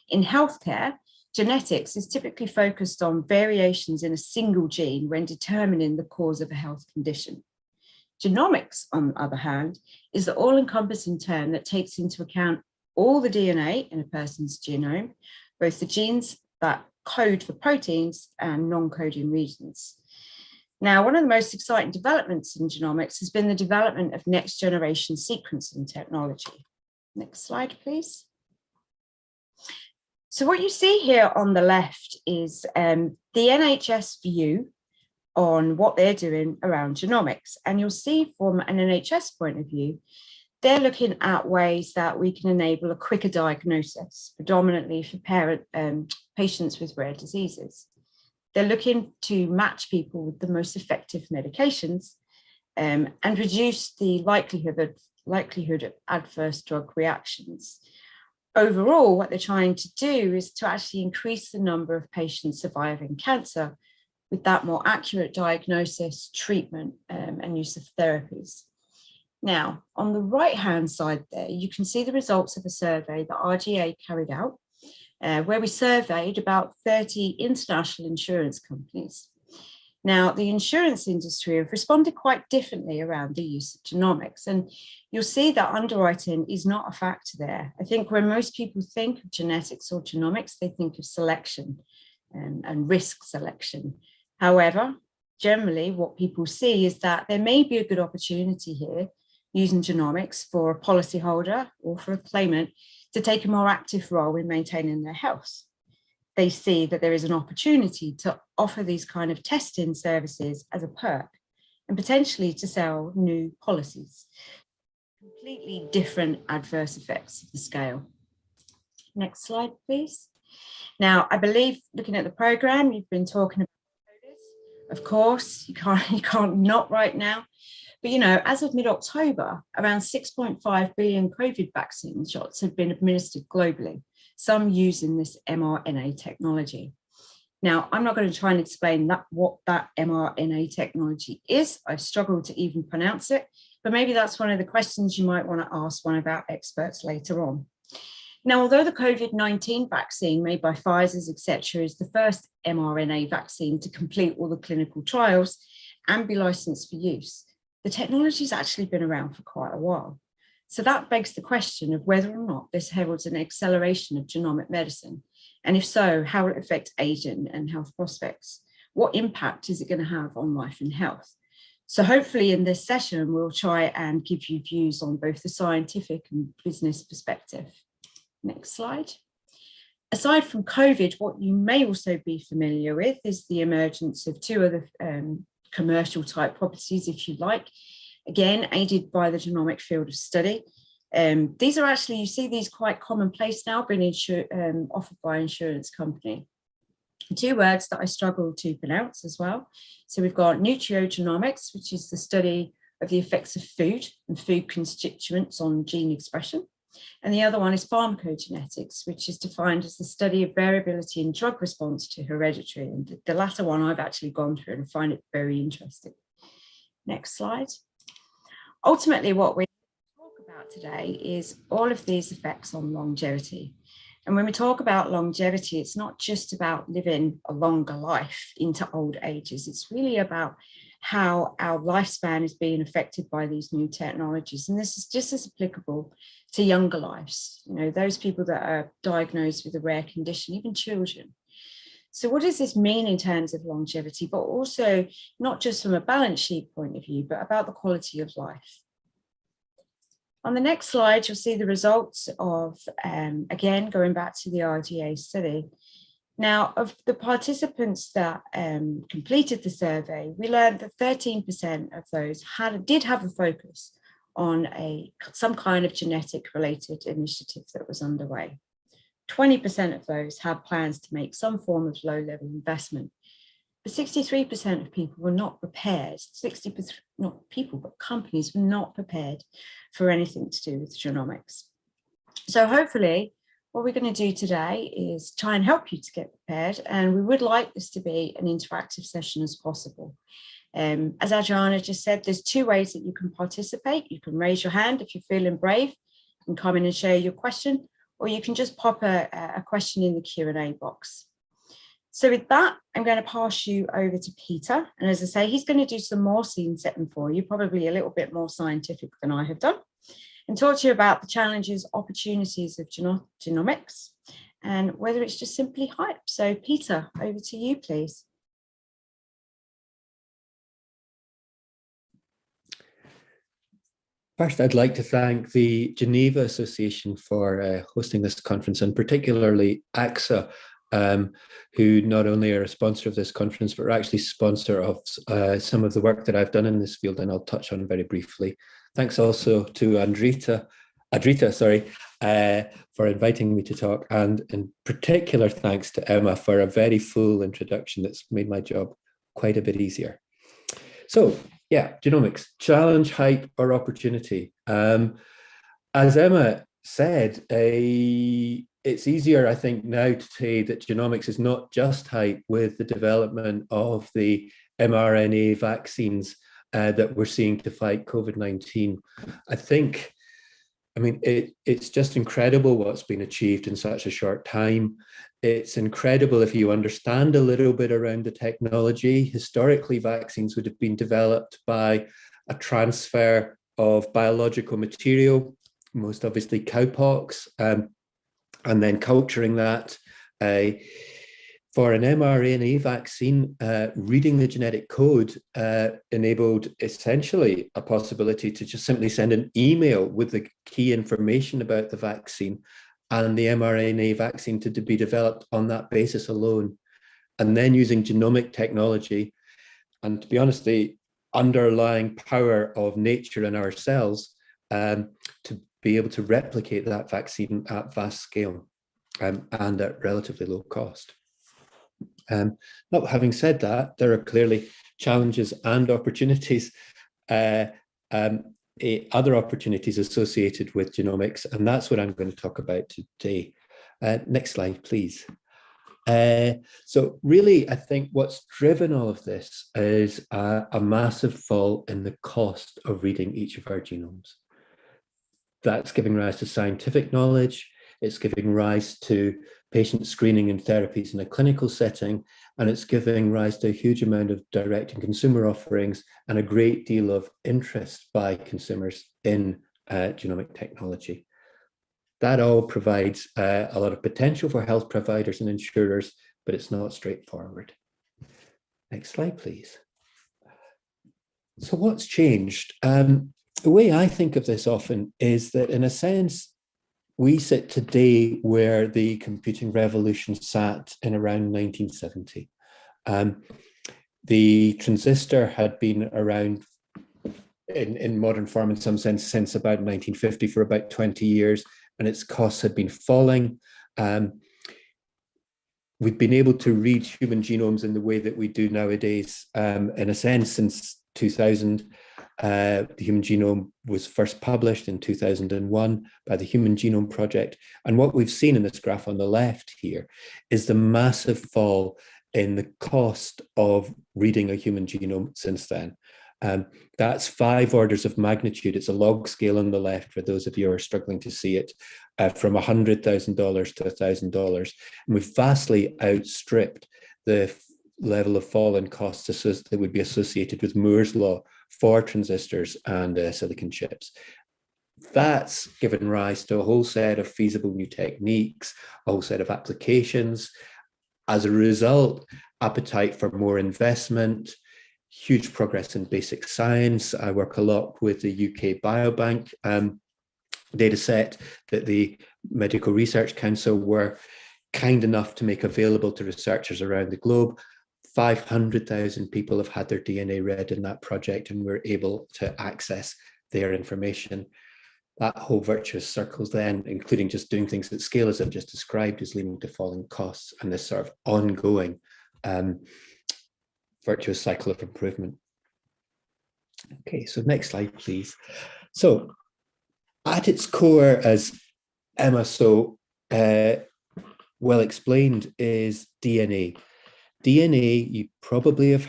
In healthcare, genetics is typically focused on variations in a single gene when determining the cause of a health condition. Genomics, on the other hand, is the all-encompassing term that takes into account all the DNA in a person's genome, both the genes that code for proteins and non-coding regions. Now, one of the most exciting developments in genomics has been the development of next generation sequencing technology. Next slide, please. So what you see here on the left is the NHS view on what they're doing around genomics. And you'll see from an NHS point of view, they're looking at ways that we can enable a quicker diagnosis, predominantly for patients with rare diseases. They're looking to match people with the most effective medications and reduce the likelihood of adverse drug reactions. Overall, what they're trying to do is to actually increase the number of patients surviving cancer with that more accurate diagnosis, treatment, and use of therapies. Now, on the right-hand side there, you can see the results of a survey that RGA carried out, where we surveyed about 30 international insurance companies. Now, the insurance industry have responded quite differently around the use of genomics, and you'll see that underwriting is not a factor there. I think when most people think of genetics or genomics, they think of selection and risk selection. However, generally what people see is that there may be a good opportunity here using genomics for a policyholder or for a claimant to take a more active role in maintaining their health. They see that there is an opportunity to offer these kind of testing services as a perk and potentially to sell new policies. Completely different adverse effects of the scale. Next slide, please. Now, I believe looking at the program, you've been talking about COVID. Of course, you can't not right now. But, you know, as of mid-October, around 6.5 billion COVID vaccine shots have been administered globally, some using this mRNA technology. Now, I'm not going to try and explain what that mRNA technology is. I struggle to even pronounce it, but maybe that's one of the questions you might want to ask one of our experts later on. Now, although the COVID-19 vaccine made by Pfizer's, etc., is the first mRNA vaccine to complete all the clinical trials and be licensed for use, the technology has actually been around for quite a while. So that begs the question of whether or not this heralds an acceleration of genomic medicine. And if so, how will it affect aging and health prospects? What impact is it going to have on life and health? So hopefully in this session, we'll try and give you views on both the scientific and business perspective. Next slide. Aside from COVID, what you may also be familiar with is the emergence of two other commercial type properties, if you like, again, aided by the genomic field of study. These are actually, you see these quite commonplace now, being offered by insurance company. Two words that I struggle to pronounce as well. So we've got nutriogenomics, which is the study of the effects of food and food constituents on gene expression. And the other one is pharmacogenetics, which is defined as the study of variability in drug response to hereditary. And the latter one I've actually gone through and find it very interesting. Next slide. Ultimately, what we talk about today is all of these effects on longevity. And when we talk about longevity, it's not just about living a longer life into old ages. It's really about how our lifespan is being affected by these new technologies. And this is just as applicable to younger lives, you know, those people that are diagnosed with a rare condition, even children. So what does this mean in terms of longevity, but also not just from a balance sheet point of view, but about the quality of life? On the next slide, you'll see the results of, again, going back to the RGA study. Now, of the participants that completed the survey, we learned that 13% of those did have a focus on some kind of genetic related initiative that was underway. 20% of those had plans to make some form of low-level investment. But 63% of people were not prepared, 60%, not people, but companies were not prepared for anything to do with genomics. So hopefully, what we're going to do today is try and help you to get prepared, and we would like this to be an interactive session as possible. As Adriana just said, there's two ways that you can participate. You can raise your hand if you're feeling brave and come in and share your question, or you can just pop a question in the Q&A box. So with that, I'm going to pass you over to Peter. And as I say, he's going to do some more scene setting for you, probably a little bit more scientific than I have done, and talk to you about the challenges, opportunities of genomics, and whether it's just simply hype. So Peter, over to you, please. First, I'd like to thank the Geneva Association for hosting this conference, and particularly AXA, who not only are a sponsor of this conference, but are actually sponsor of some of the work that I've done in this field, and I'll touch on very briefly. Thanks also to Adrita, for inviting me to talk, and in particular, thanks to Emma for a very full introduction that's made my job quite a bit easier. So Yeah, genomics, challenge, hype, or opportunity. As Emma said, it's easier, I think, now to say that genomics is not just hype with the development of the mRNA vaccines that we're seeing to fight COVID-19. I mean, it's just incredible what's been achieved in such a short time. It's incredible if you understand a little bit around the technology. Historically, vaccines would have been developed by a transfer of biological material, most obviously cowpox, and then culturing that. For an mRNA vaccine, reading the genetic code enabled essentially a possibility to just simply send an email with the key information about the vaccine and the mRNA vaccine to be developed on that basis alone. And then using genomic technology, and to be honest, the underlying power of nature in our cells to be able to replicate that vaccine at vast scale and at relatively low cost. Not having said that, there are clearly challenges and opportunities, other opportunities associated with genomics, and that's what I'm going to talk about today. Next slide, please. So really, I think what's driven all of this is a massive fall in the cost of reading each of our genomes. That's giving rise to scientific knowledge. It's giving rise to patient screening and therapies in a clinical setting, and it's giving rise to a huge amount of direct and consumer offerings and a great deal of interest by consumers in genomic technology. That all provides a lot of potential for health providers and insurers, but it's not straightforward. Next slide, please. So what's changed? The way I think of this often is that, in a sense, we sit today where the computing revolution sat in around 1970. The transistor had been around in modern form in some sense since about 1950 for about 20 years, and its costs had been falling. We've been able to read human genomes in the way that we do nowadays, in a sense, since 2000. The human genome was first published in 2001 by the Human Genome Project. And what we've seen in this graph on the left here is the massive fall in the cost of reading a human genome since then. That's 5 orders of magnitude. It's a log scale on the left for those of you who are struggling to see it, from $100,000 to $1,000. And we've vastly outstripped the level of fall in costs that would be associated with Moore's law for transistors and silicon chips. That's given rise to a whole set of feasible new techniques, a whole set of applications. As a result, appetite for more investment, huge progress in basic science. I work a lot with the UK Biobank data set that the Medical Research Council were kind enough to make available to researchers around the globe. 500,000 people have had their DNA read in that project, and we're able to access their information. That whole virtuous circle then, including just doing things at scale, as I've just described, is leading to falling costs and this sort of ongoing virtuous cycle of improvement. Okay, so next slide, please. So at its core, as Emma so well explained, is DNA. DNA, you probably are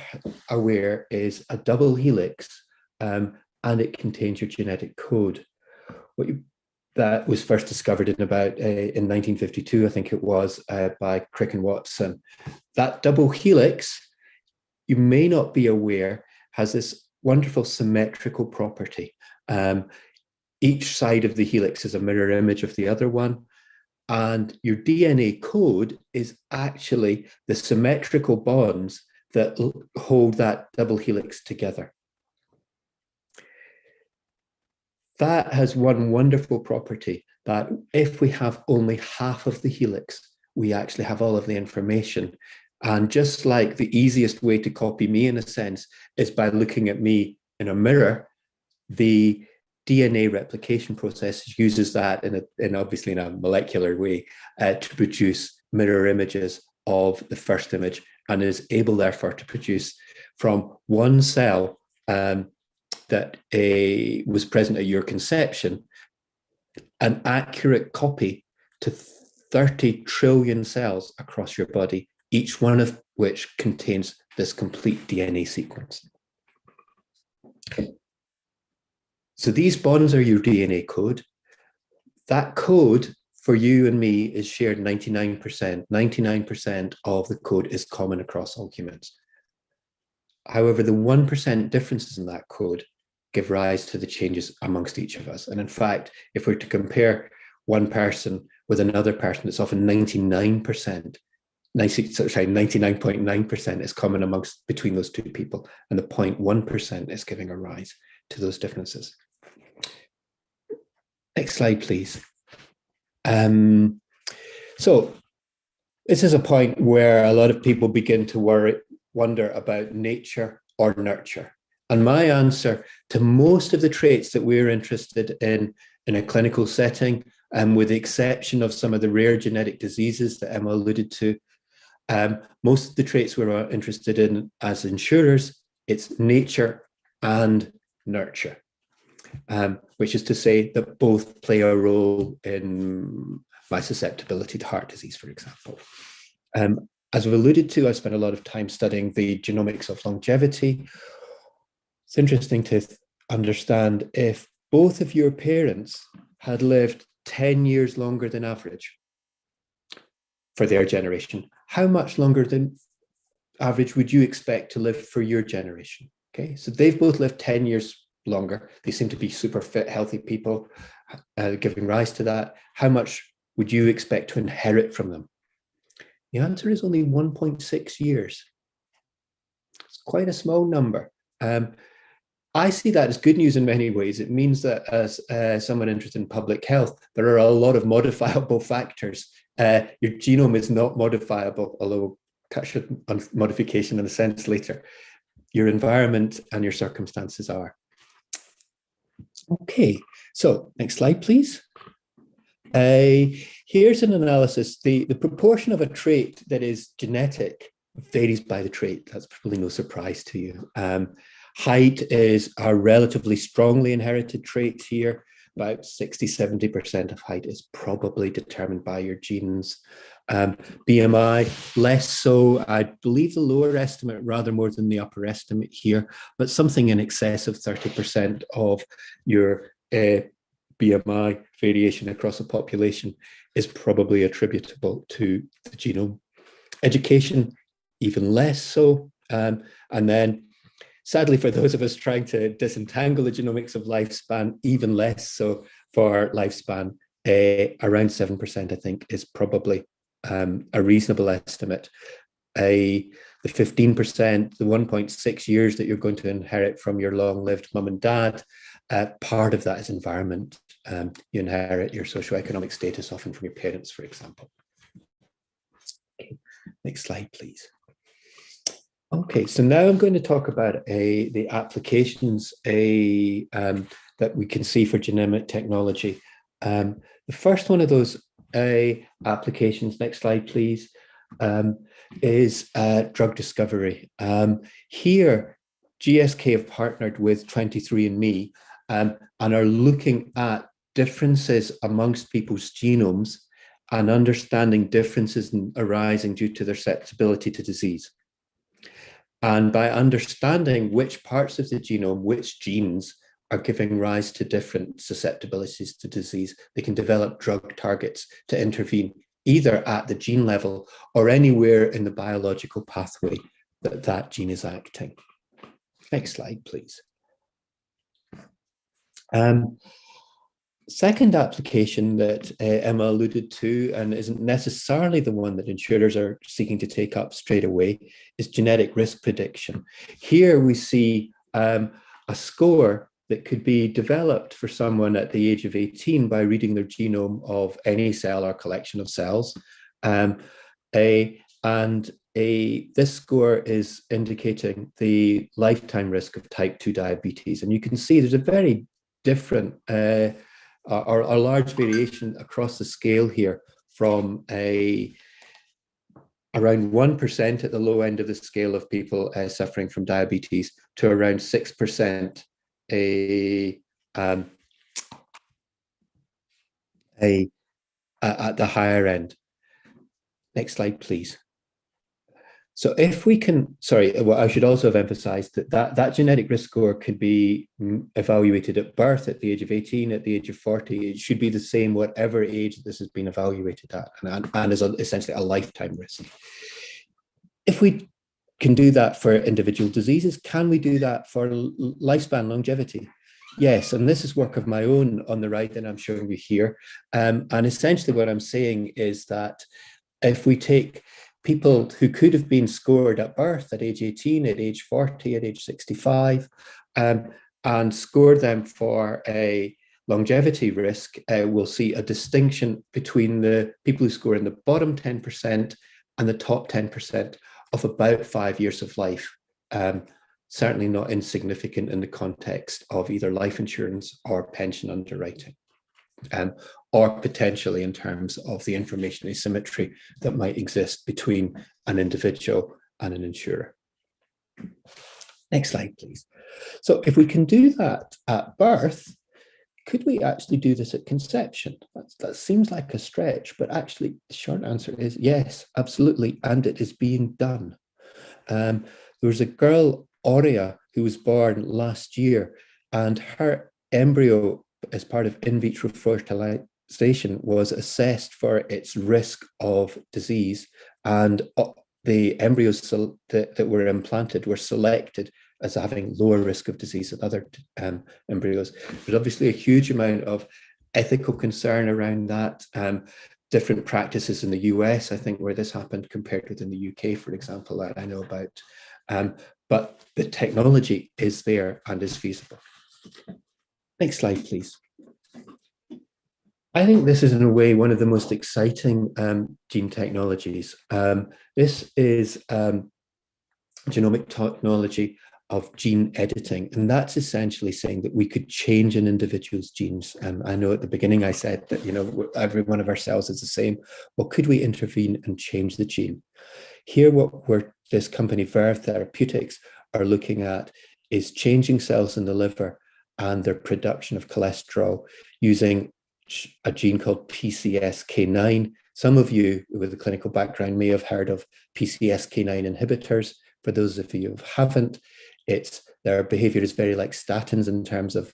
aware, is a double helix, and it contains your genetic code. That was first discovered in 1952, I think it was, by Crick and Watson. That double helix, you may not be aware, has this wonderful symmetrical property. Each side of the helix is a mirror image of the other one. And your DNA code is actually the symmetrical bonds that hold that double helix together. That has one wonderful property, that if we have only half of the helix, we actually have all of the information. And just like the easiest way to copy me, in a sense, is by looking at me in a mirror, the DNA replication process uses that obviously in a molecular way to produce mirror images of the first image, and is able therefore to produce from one cell that was present at your conception, an accurate copy to 30 trillion cells across your body, each one of which contains this complete DNA sequence. So these bonds are your DNA code. That code for you and me is shared 99%. 99% of the code is common across all humans. However, the 1% differences in that code give rise to the changes amongst each of us. And in fact, if we're to compare one person with another person, it's often 99.9% is common between those two people, and the 0.1% is giving a rise to those differences. Next slide, please. So this is a point where a lot of people begin to wonder about nature or nurture. And my answer to most of the traits that we're interested in a clinical setting, with the exception of some of the rare genetic diseases that Emma alluded to, most of the traits we're interested in as insurers, it's nature and nurture, which is to say that both play a role in my susceptibility to heart disease, for example. As I've alluded to, I spent a lot of time studying the genomics of longevity. It's interesting to understand if both of your parents had lived 10 years longer than average for their generation, how much longer than average would you expect to live for your generation? Okay, so they've both lived 10 years longer. They seem to be super fit, healthy people, giving rise to that. How much would you expect to inherit from them? The answer is only 1.6 years. It's quite a small number. I see that as good news in many ways. It means that as someone interested in public health, there are a lot of modifiable factors. Your genome is not modifiable, although we'll touch on modification in a sense later. Your environment and your circumstances are. Okay, so next slide, please. Here's an analysis. The proportion of a trait that is genetic varies by the trait. That's probably no surprise to you. Height is a relatively strongly inherited trait here. About 60–70% of height is probably determined by your genes. BMI, less so. I believe the lower estimate rather more than the upper estimate here, but something in excess of 30% of your BMI variation across a population is probably attributable to the genome. Education, even less so. And then sadly, for those of us trying to disentangle the genomics of lifespan, even less so for lifespan, around 7%, I think, is probably a reasonable estimate. The 15%, the 1.6 years that you're going to inherit from your long-lived mum and dad, part of that is environment. You inherit your socioeconomic status often from your parents, for example. Okay, next slide, please. Okay, so now I'm going to talk about the applications that we can see for genomic technology. The first one of those applications, next slide please, is drug discovery. Here, GSK have partnered with 23andMe and are looking at differences amongst people's genomes and understanding differences arising due to their susceptibility to disease. And by understanding which parts of the genome, which genes are giving rise to different susceptibilities to disease, they can develop drug targets to intervene either at the gene level or anywhere in the biological pathway that that gene is acting. Next slide, please. Second application that Emma alluded to, and isn't necessarily the one that insurers are seeking to take up straight away, is genetic risk prediction. Here we see a score that could be developed for someone at the age of 18 by reading their genome of any cell or collection of cells. This score is indicating the lifetime risk of type 2 diabetes. And you can see there's a very different or a large variation across the scale here from around 1% at the low end of the scale of people suffering from diabetes to around 6% at the higher end. Next slide, please. So if we can, well, I should also have emphasized that genetic risk score could be evaluated at birth, at the age of 18, at the age of 40. It should be the same whatever age this has been evaluated at, and is essentially a lifetime risk. If we can do that for individual diseases, can we do that for lifespan longevity? Yes, and this is work of my own on the right, and I'm showing you here. And essentially what I'm saying is that if we take people who could have been scored at birth, at age 18, at age 40, at age 65, and score them for a longevity risk, we'll see a distinction between the people who score in the bottom 10% and the top 10% of about 5 years of life. Certainly not insignificant in the context of either life insurance or pension underwriting, or potentially in terms of the information asymmetry that might exist between an individual and an insurer. Next slide, please. So if we can do that at birth, could we actually do this at conception? That seems like a stretch, but actually the short answer is yes, absolutely, and it is being done. There was a girl, Aurea, who was born last year, and her embryo, as part of in vitro fertilization, was assessed for its risk of disease, and the embryos that were implanted were selected as having lower risk of disease than other embryos. There's obviously a huge amount of ethical concern around that. Different practices in the US, I think, where this happened compared with in the UK, for example, that I know about. But the technology is there and is feasible. Next slide, please. I think this is, in a way, one of the most exciting gene technologies. This is genomic technology of gene editing, and that's essentially saying that we could change an individual's genes. I know at the beginning I said that, you know, every one of our cells is the same. Well, could we intervene and change the gene? Here, what this company, Verve Therapeutics, are looking at is changing cells in the liver and their production of cholesterol using a gene called PCSK9. Some of you with a clinical background may have heard of PCSK9 inhibitors. For those of you who haven't, their behavior is very like statins in terms of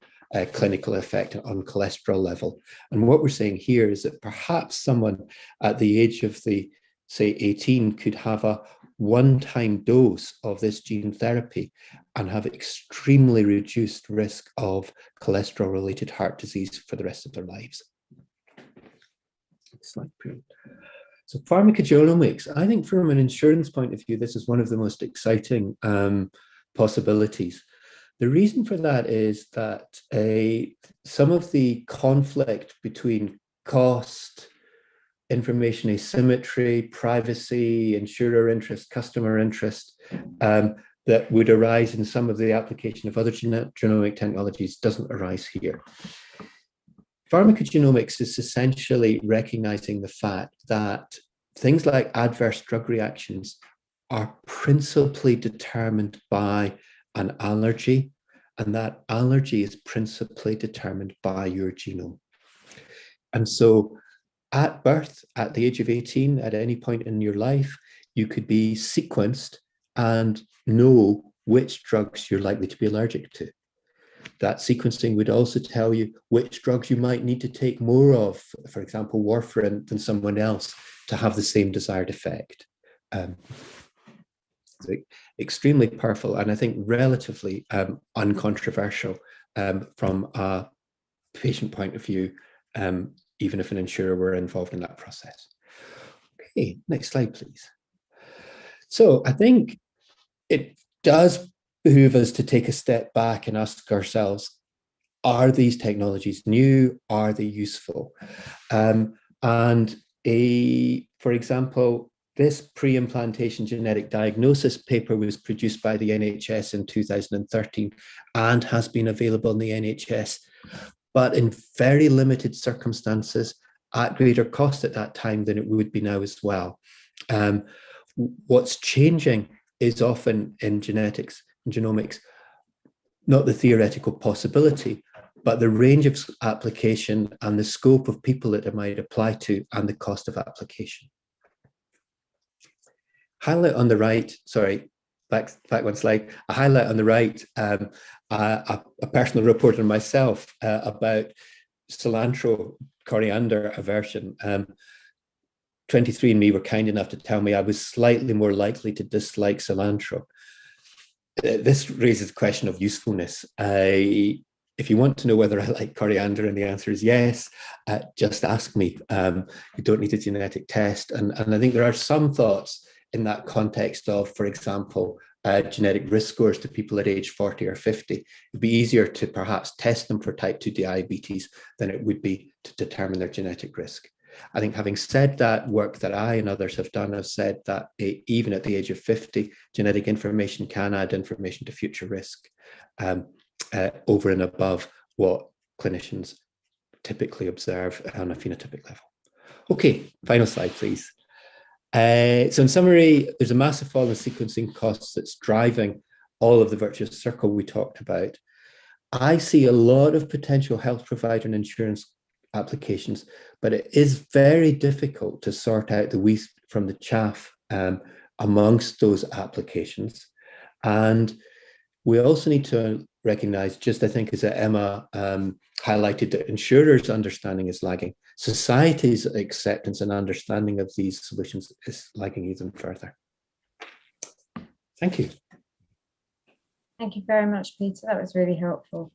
clinical effect on cholesterol level. And what we're saying here is that perhaps someone at the age of say 18 could have a one-time dose of this gene therapy and have extremely reduced risk of cholesterol-related heart disease for the rest of their lives. Next slide, please. So pharmacogenomics, I think from an insurance point of view, this is one of the most exciting possibilities. The reason for that is that some of the conflict between cost, information asymmetry, privacy, insurer interest, customer interest, that would arise in some of the application of other genomic technologies doesn't arise here. Pharmacogenomics is essentially recognizing the fact that things like adverse drug reactions are principally determined by an allergy, and that allergy is principally determined by your genome. And so at birth, at the age of 18, at any point in your life, you could be sequenced and know which drugs you're likely to be allergic to. That sequencing would also tell you which drugs you might need to take more of, for example, warfarin, than someone else to have the same desired effect. Extremely powerful, and I think relatively uncontroversial from a patient point of view, even if an insurer were involved in that process. Okay, next slide, please. So I think it does behoove us to take a step back and ask ourselves, are these technologies new? Are they useful? For example, this pre-implantation genetic diagnosis paper was produced by the NHS in 2013 and has been available in the NHS, but in very limited circumstances at greater cost at that time than it would be now as well. what's changing is often in genetics and genomics, not the theoretical possibility, but the range of application and the scope of people that it might apply to and the cost of application. Highlight on the right, sorry, back one slide, a highlight on the right, a personal report on myself about cilantro coriander aversion. 23andMe were kind enough to tell me I was slightly more likely to dislike cilantro. This raises the question of usefulness. If you want to know whether I like coriander and the answer is yes, just ask me. You don't need a genetic test. And I think there are some thoughts in that context of, for example, genetic risk scores to people at age 40 or 50. It'd be easier to perhaps test them for type 2 diabetes than it would be to determine their genetic risk. I think having said that, work that I and others have done have said that even at the age of 50, genetic information can add information to future risk over and above what clinicians typically observe on a phenotypic level. Okay, final slide, please. So in summary, there's a massive fall in sequencing costs that's driving all of the virtuous circle we talked about. I see a lot of potential health provider and insurance applications, but it is very difficult to sort out the wheat from the chaff amongst those applications. And we also need to recognize, just I think as Emma highlighted, that insurers' understanding is lagging. Society's acceptance and understanding of these solutions is lagging even further. Thank you. Thank you very much, Peter. That was really helpful.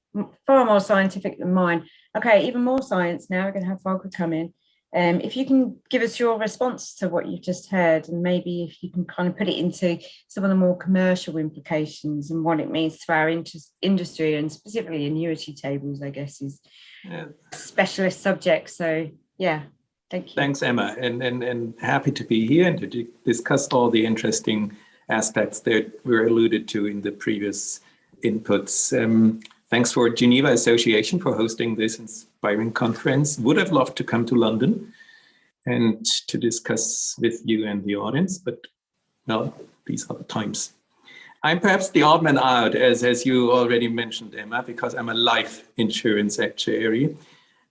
Far more scientific than mine. Okay, even more science now. We're going to have Volker come in. If you can give us your response to what you've just heard, and maybe if you can kind of put it into some of the more commercial implications and what it means to our industry, and specifically annuity tables, I guess, is specialist subject. So yeah, thank you. Thanks, Emma, and happy to be here and to discuss all the interesting aspects that were alluded to in the previous inputs. Thanks for Geneva Association for hosting this inspiring conference. Would have loved to come to London and to discuss with you and the audience, but well, these are the times. I'm perhaps the odd man out, as you already mentioned, Emma, because I'm a life insurance actuary,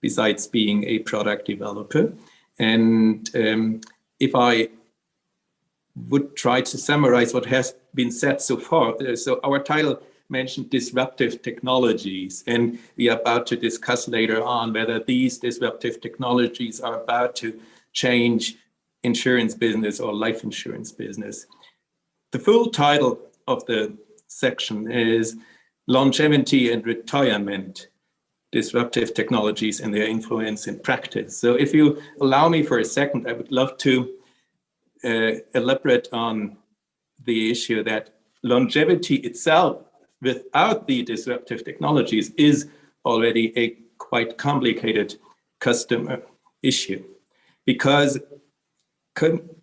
besides being a product developer. And if I would try to summarize what has been said so far, so our title mentioned disruptive technologies, and we are about to discuss later on whether these disruptive technologies are about to change insurance business or life insurance business. The full title of the section is Longevity and Retirement, Disruptive Technologies and Their Influence in Practice. So if you allow me for a second, I would love to elaborate on the issue that longevity itself, without the disruptive technologies, is already a quite complicated customer issue, because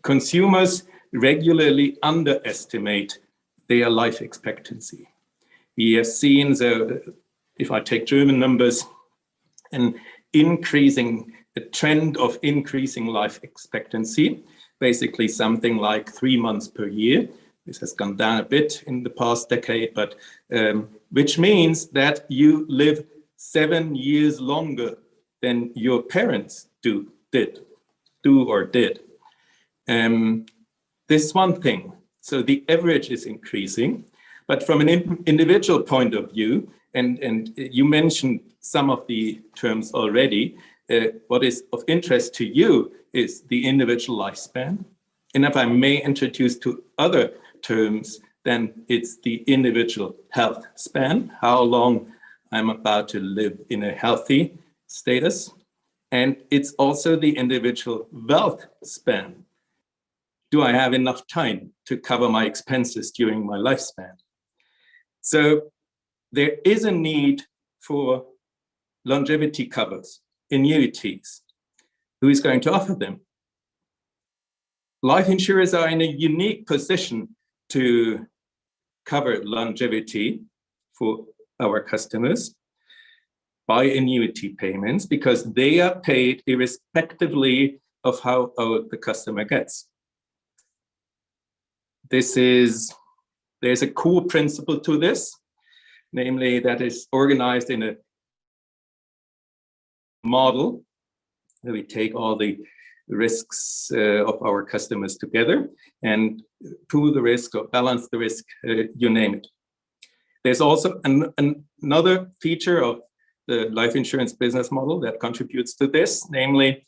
consumers regularly underestimate their life expectancy. We have seen, so if I take German numbers, a trend of increasing life expectancy, basically something like 3 months per year. This has gone down a bit in the past decade, but which means that you live 7 years longer than your parents did. This is one thing. So the average is increasing, but from an individual point of view, and you mentioned some of the terms already, what is of interest to you is the individual lifespan. And if I may introduce two other terms, then it's the individual health span, how long I'm about to live in a healthy status. And it's also the individual wealth span. Do I have enough time to cover my expenses during my lifespan? So there is a need for longevity covers, annuities. Who is going to offer them? Life insurers are in a unique position to cover longevity for our customers by annuity payments, because they are paid irrespectively of how old the customer gets. there's a core principle to this, namely that is organized in a model where we take all the risks of our customers together and pool the risk or balance the risk, you name it. There's also another feature of the life insurance business model that contributes to this, namely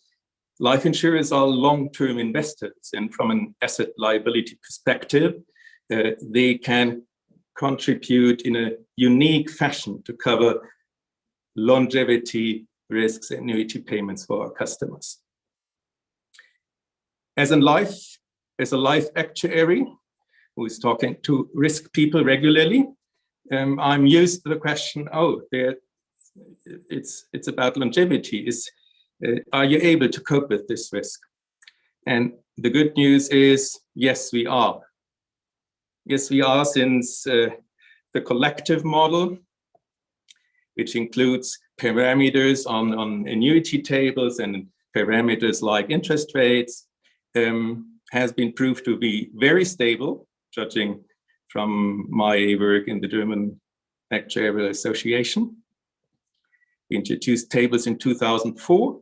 life insurers are long-term investors, and from an asset liability perspective, they can contribute in a unique fashion to cover longevity risks and annuity payments for our customers. As a life actuary who is talking to risk people regularly, I'm used to the question, it's about longevity. Are you able to cope with this risk? And the good news is, yes, we are. Yes, we are, since the collective model, which includes parameters on annuity tables and parameters like interest rates, has been proved to be very stable, judging from my work in the German Actuarial Association. We introduced tables in 2004,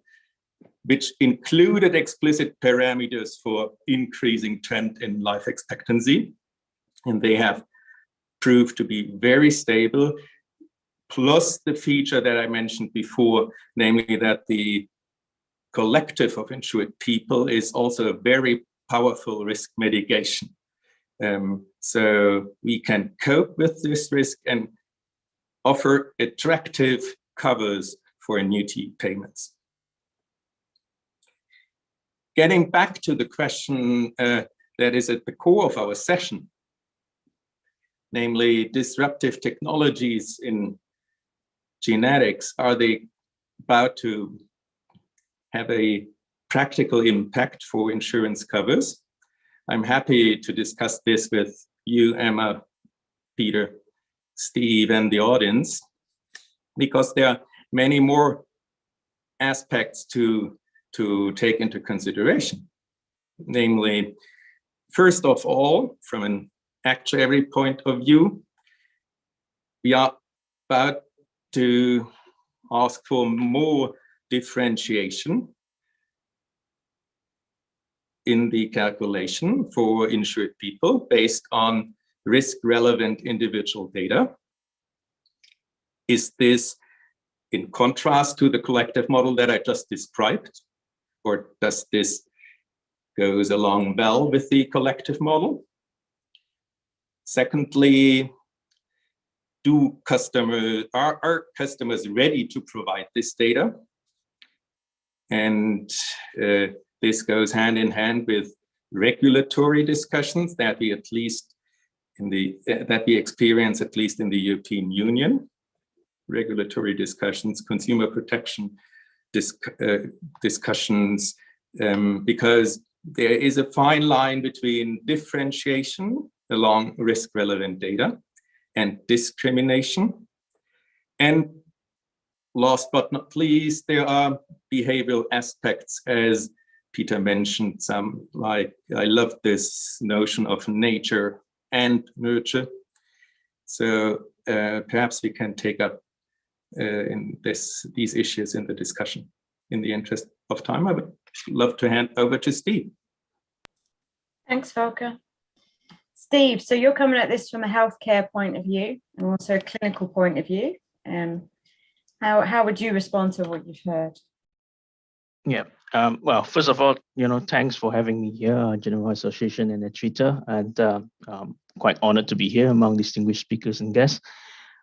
which included explicit parameters for increasing trend in life expectancy. And they have proved to be very stable, plus the feature that I mentioned before, namely that the collective of insured people is also a very powerful risk mitigation. So we can cope with this risk and offer attractive covers for annuity payments. Getting back to the question that is at the core of our session, namely disruptive technologies in genetics, are they about to have a practical impact for insurance covers? I'm happy to discuss this with you, Emma, Peter, Steve, and the audience, because there are many more aspects to take into consideration. Namely, first of all, from an actuary point of view, we are about to ask for more differentiation in the calculation for insured people based on risk-relevant individual data. Is this in contrast to the collective model that I just described, or does this goes along well with the collective model? Secondly, are customers ready to provide this data? And this goes hand in hand with regulatory discussions that we experience at least in the European Union. Regulatory discussions, consumer protection discussions, because there is a fine line between differentiation along risk-relevant data and discrimination. And last but not least, there are behavioral aspects, as Peter mentioned, some like, I love this notion of nature and nurture. So perhaps we can take up these issues in the discussion. In the interest of time, I would love to hand over to Steve. Thanks, Volker. Steve, so you're coming at this from a healthcare point of view and also a clinical point of view. How would you respond to what you've heard? Yeah, well, first of all, thanks for having me here, General Association and Etrita, and quite honored to be here among distinguished speakers and guests.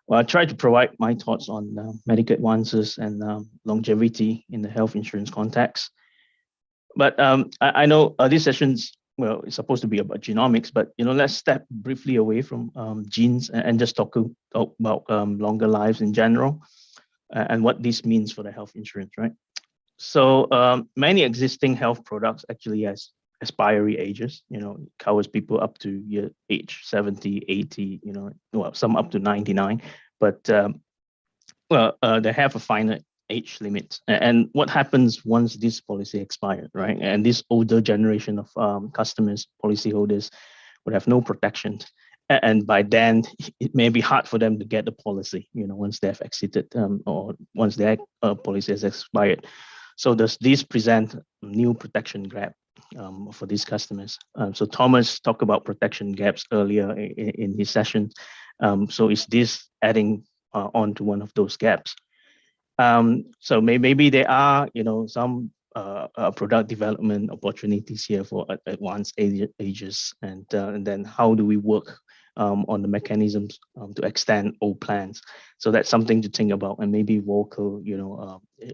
Well, I try to provide my thoughts on medical advances and longevity in the health insurance context. But I know this session's, well, it's supposed to be about genomics, but let's step briefly away from genes and just talk about longer lives in general and what this means for the health insurance, right? So many existing health products actually has expiry ages, covers people up to age 70, 80, well, some up to 99, but they have a finite age limit. And what happens once this policy expired, right? And this older generation of customers, policyholders, would have no protection. And by then, it may be hard for them to get the policy, once they have exited or once their policy has expired. So does this present new protection gap for these customers? So Thomas talked about protection gaps earlier in his session. So is this adding on to one of those gaps? So maybe there are, some product development opportunities here for advanced ages, and then how do we work on the mechanisms to extend old plans? So that's something to think about. And maybe Volker,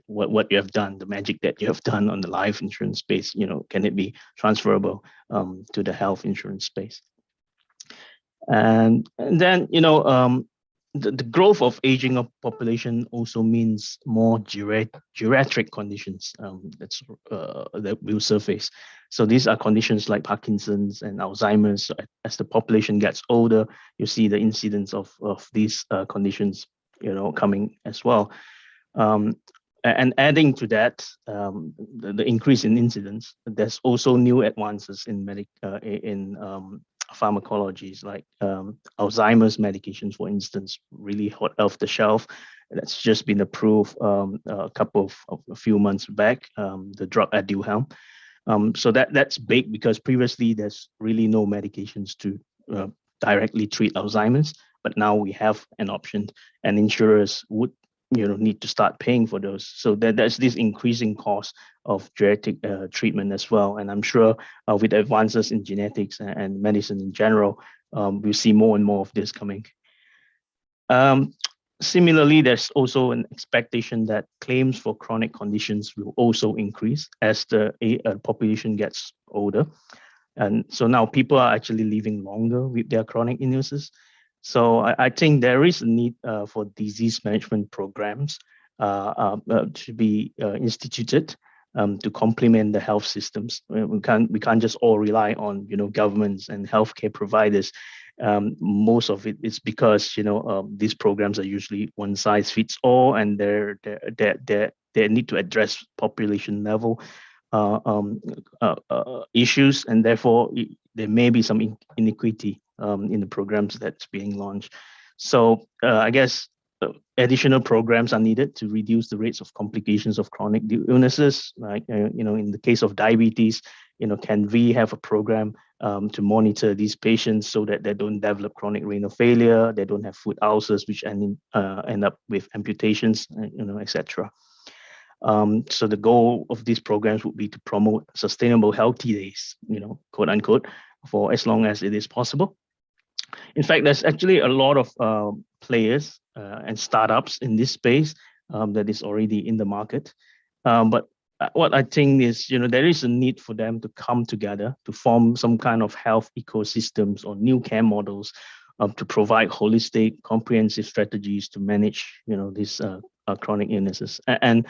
what you have done, the magic that you have done on the life insurance space, can it be transferable to the health insurance space? And then, the growth of aging of population also means more geriatric conditions that will surface. So these are conditions like Parkinson's and Alzheimer's. So as the population gets older, you see the incidence of these conditions, coming as well. And adding to that, the increase in incidence, there's also new advances in pharmacologies, like Alzheimer's medications, for instance, really hot off the shelf. That's just been approved a few months back, the drug Aduhelm. So that's big because previously there's really no medications to directly treat Alzheimer's, but now we have an option, and insurers would need to start paying for those. So there's this increasing cost of geriatric treatment as well. And I'm sure with advances in genetics and medicine in general, we'll see more and more of this coming. Similarly, there's also an expectation that claims for chronic conditions will also increase as the population gets older. And so now people are actually living longer with their chronic illnesses. So I think there is a need for disease management programs to be instituted to complement the health systems. We can't just all rely on governments and healthcare providers. Most of it is because these programs are usually one size fits all, and they need to address population level issues, and therefore there may be some inequity in the programs that's being launched. So I guess additional programs are needed to reduce the rates of complications of chronic illnesses. Like, in the case of diabetes, can we have a program to monitor these patients so that they don't develop chronic renal failure, they don't have foot ulcers, which end up with amputations, etc. So the goal of these programs would be to promote sustainable healthy days, quote unquote, for as long as it is possible. In fact, there's actually a lot of players and startups in this space that is already in the market. But what I think is, there is a need for them to come together to form some kind of health ecosystems or new care models to provide holistic, comprehensive strategies to manage, these chronic illnesses. And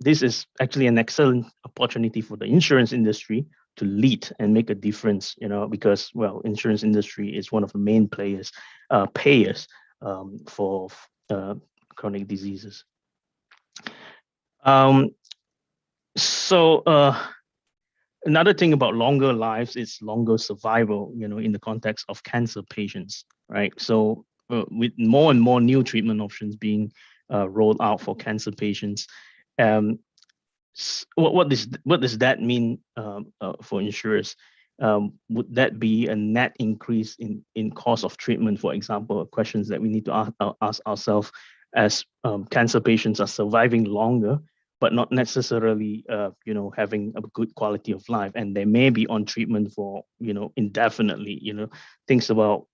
this is actually an excellent opportunity for the insurance industry to lead and make a difference, because, well, insurance industry is one of the main payers for chronic diseases. So another thing about longer lives is longer survival, in the context of cancer patients, right? So with more and more new treatment options being rolled out for cancer patients, what does that mean for insurers? Would that be a net increase in cost of treatment, for example? Questions that we need to ask ourselves as cancer patients are surviving longer, but not necessarily having a good quality of life, and they may be on treatment for indefinitely. Things about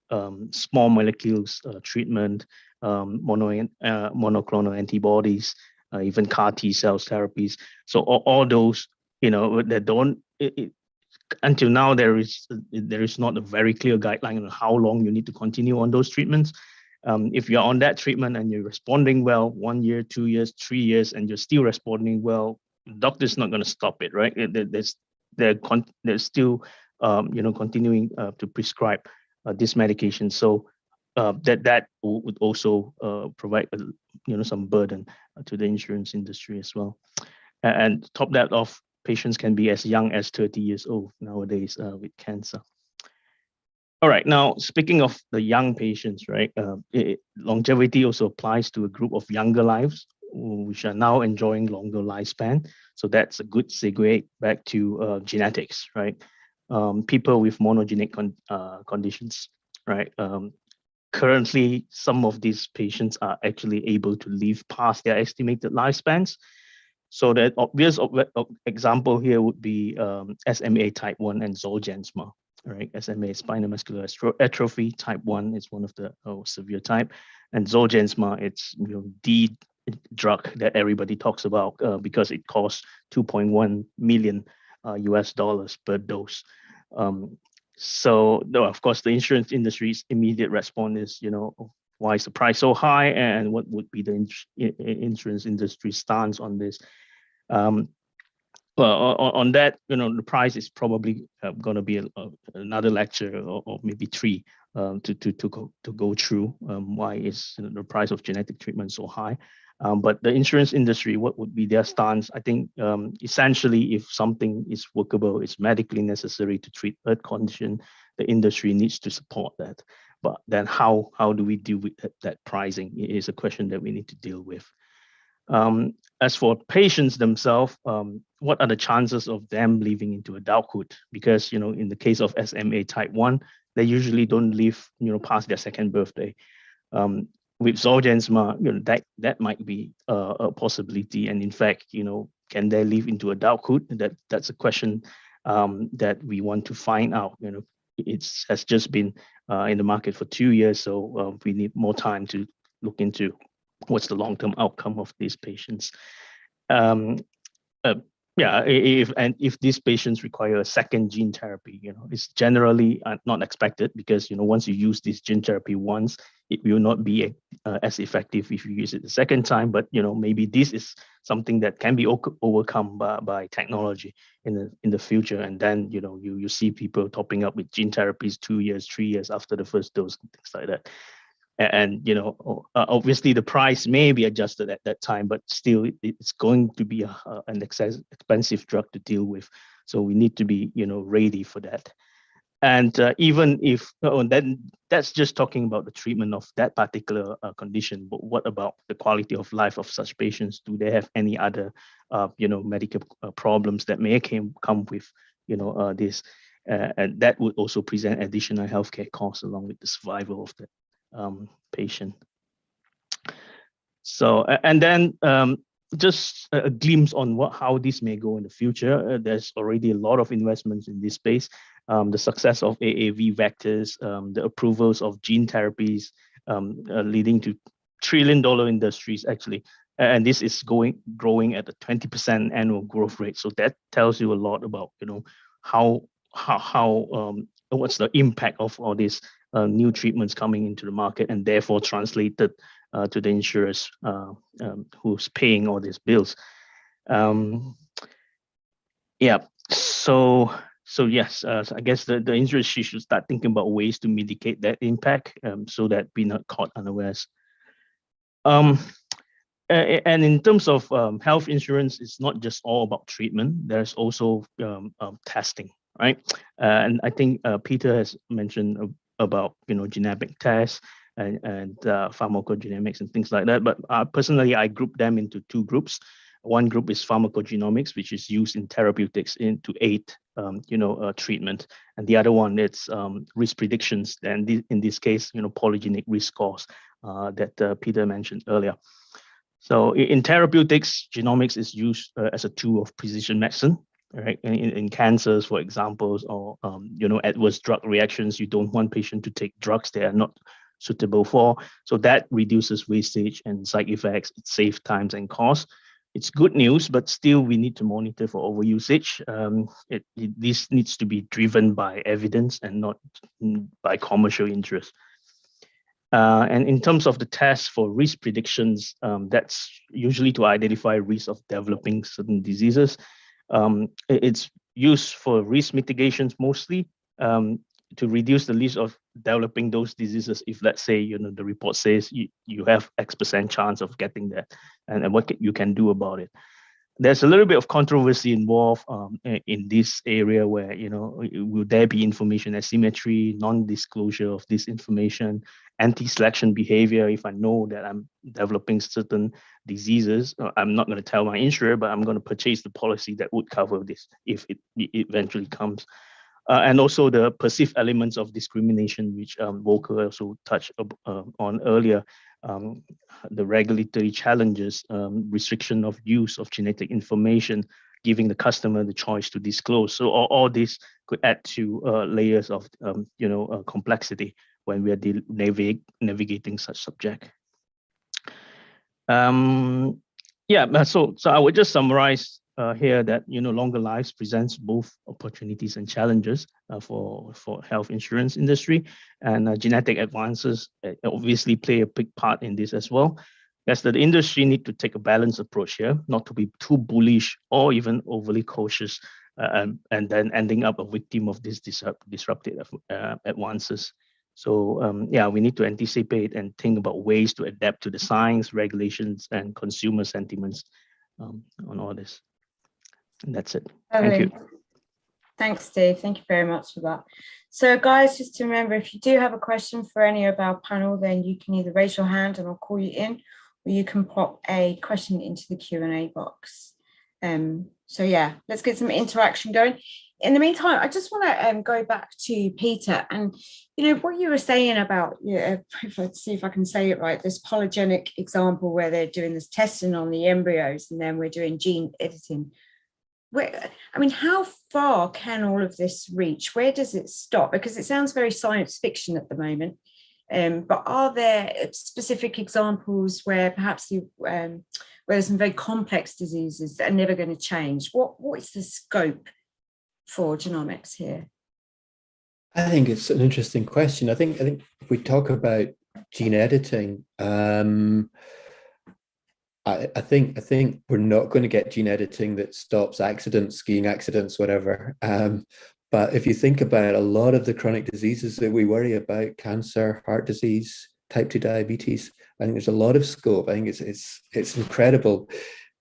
small molecules treatment, monoclonal antibodies, even CAR T cells therapies. So all those, that don't, until now, there is not a very clear guideline on how long you need to continue on those treatments. If you're on that treatment and you're responding well, 1 year, 2 years, 3 years, and you're still responding well, the doctor's not going to stop it, right? They're still, continuing to prescribe this medication. So that would also provide, some burden to the insurance industry as well. And top that off, patients can be as young as 30 years old nowadays with cancer. All right. Now, speaking of the young patients, right? Longevity also applies to a group of younger lives, which are now enjoying longer lifespan. So that's a good segue back to genetics, right? People with monogenic conditions, right? Currently, some of these patients are actually able to live past their estimated lifespans. So the obvious example here would be SMA type 1 and Zolgensma, right? SMA is spinal muscular atrophy. Type 1 is one of the severe type. And Zolgensma, it's the drug that everybody talks about because it costs 2.1 million US dollars per dose. So of course, the insurance industry's immediate response is, why is the price so high, and what would be the insurance industry stance on this? Well, on that, the price is probably going to be another lecture or maybe three to go through why is the price of genetic treatment so high. But the insurance industry, what would be their stance? I think essentially, if something is workable, it's medically necessary to treat a condition, the industry needs to support that. But then how do we deal with that pricing? It is a question that we need to deal with. As for patients themselves, what are the chances of them living into adulthood? Because, in the case of SMA type 1, they usually don't live, past their second birthday. With Zolgensma, that might be a possibility. And in fact, can they live into adulthood? That's a question that we want to find out. It has just been in the market for 2 years, so we need more time to look into what's the long-term outcome of these patients. If these patients require a second gene therapy, it's generally not expected because, once you use this gene therapy once, it will not be as effective if you use it the second time. But, maybe this is something that can be overcome by technology in the future. And then, you see people topping up with gene therapies 2 years, 3 years after the first dose, and things like that. And obviously the price may be adjusted at that time, but still it's going to be an expensive drug to deal with. So we need to be ready for that. And even if that's just talking about the treatment of that particular condition, but what about the quality of life of such patients? Do they have any other medical problems that may come with this? And that would also present additional healthcare costs along with the survival of the patient. So, and then just a glimpse on how this may go in the future. There's already a lot of investments in this space. The success of AAV vectors, the approvals of gene therapies, leading to trillion-dollar industries actually. And this is growing at a 20% annual growth rate. So that tells you a lot about how what's the impact of all these new treatments coming into the market, and therefore translated to the insurers who's paying all these bills. So yes, I guess the insurers should start thinking about ways to mitigate that impact so that we're not caught unawares. And in terms of health insurance, it's not just all about treatment. There's also testing, right? And I think Peter has mentioned about genetic tests and pharmacogenomics and things like that. But personally, I group them into two groups. One group is pharmacogenomics, which is used in therapeutics to aid treatment, and the other one is risk predictions. And in this case, polygenic risk scores that Peter mentioned earlier. So in therapeutics, genomics is used as a tool of precision medicine. Right, in cancers, for examples, or adverse drug reactions, you don't want patients to take drugs they are not suitable for. So that reduces wastage and side effects. It saves times and costs. It's good news, but still we need to monitor for overusage. This needs to be driven by evidence and not by commercial interest. And in terms of the test for risk predictions, that's usually to identify risk of developing certain diseases. It's used for risk mitigations mostly, to reduce the risk of developing those diseases. If, let's say, the report says you have X% chance of getting that, and what you can do about it. there's a little bit of controversy involved in this area where, will there be information asymmetry, non-disclosure of this information, anti-selection behavior. If I know that I'm developing certain diseases, I'm not going to tell my insurer, but I'm going to purchase the policy that would cover this if it eventually comes. And also the perceived elements of discrimination, which Volker also touched on earlier. The regulatory challenges, restriction of use of genetic information, giving the customer the choice to disclose. So all this could add to layers of complexity when we are navigating such subject. So I would just summarize here that longer lives presents both opportunities and challenges for health insurance industry, and genetic advances obviously play a big part in this as well. Yes, the industry need to take a balanced approach here, not to be too bullish or even overly cautious, and then ending up a victim of this disruptive advances. So we need to anticipate and think about ways to adapt to the science, regulations, and consumer sentiments on all this. And that's it. Thank you. Thanks, Steve. Thank you very much for that. So guys, just to remember, if you do have a question for any of our panel, then you can either raise your hand and I'll call you in, or you can pop a question into the Q&A box. So yeah, let's get some interaction going. In the meantime, I just want to go back to Peter and, what you were saying about, see if I can say it right, this polygenic example where they're doing this testing on the embryos and then we're doing gene editing. How far can all of this reach? Where does it stop? Because it sounds very science fiction at the moment. But are there specific examples where perhaps where there's some very complex diseases that are never going to change? What is the scope for genomics here? I think it's an interesting question. I think if we talk about gene editing, I think we're not going to get gene editing that stops accidents, skiing accidents, whatever. But if you think about a lot of the chronic diseases that we worry about, cancer, heart disease, type 2 diabetes, I think there's a lot of scope. I think it's incredible.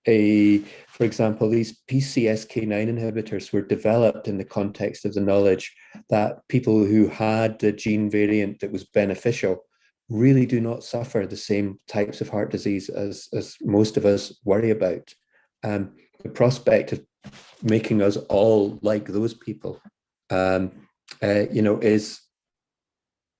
For example, these PCSK9 inhibitors were developed in the context of the knowledge that people who had the gene variant that was beneficial really do not suffer the same types of heart disease as most of us worry about. The prospect of making us all like those people, is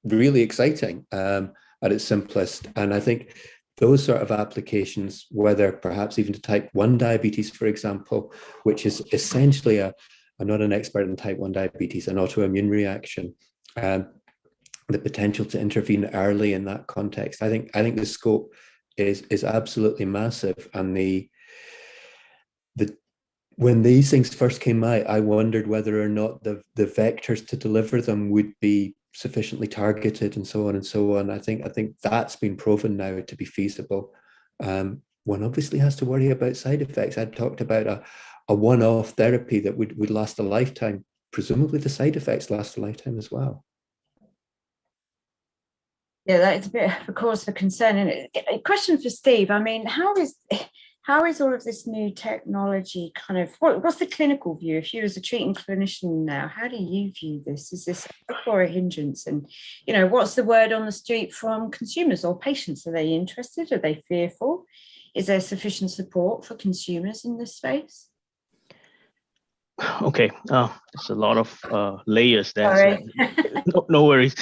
really exciting at its simplest. And I think those sort of applications, whether perhaps even to type 1 diabetes, for example, which is essentially I'm not an expert in type 1 diabetes, an autoimmune reaction, the potential to intervene early in that context. I think the scope is absolutely massive. And when these things first came out, I wondered whether or not the vectors to deliver them would be sufficiently targeted and so on and so on. I think that's been proven now to be feasible. One obviously has to worry about side effects. I talked about a one-off therapy that would last a lifetime. Presumably the side effects last a lifetime as well. Yeah, that is a bit of a cause for concern. And a question for Steve. How is all of this new technology what's the clinical view? If you as a treating clinician now, how do you view this? Is this a help or a hindrance? And, what's the word on the street from consumers or patients? Are they interested? Are they fearful? Is there sufficient support for consumers in this space? Okay, there's a lot of layers there. So no worries.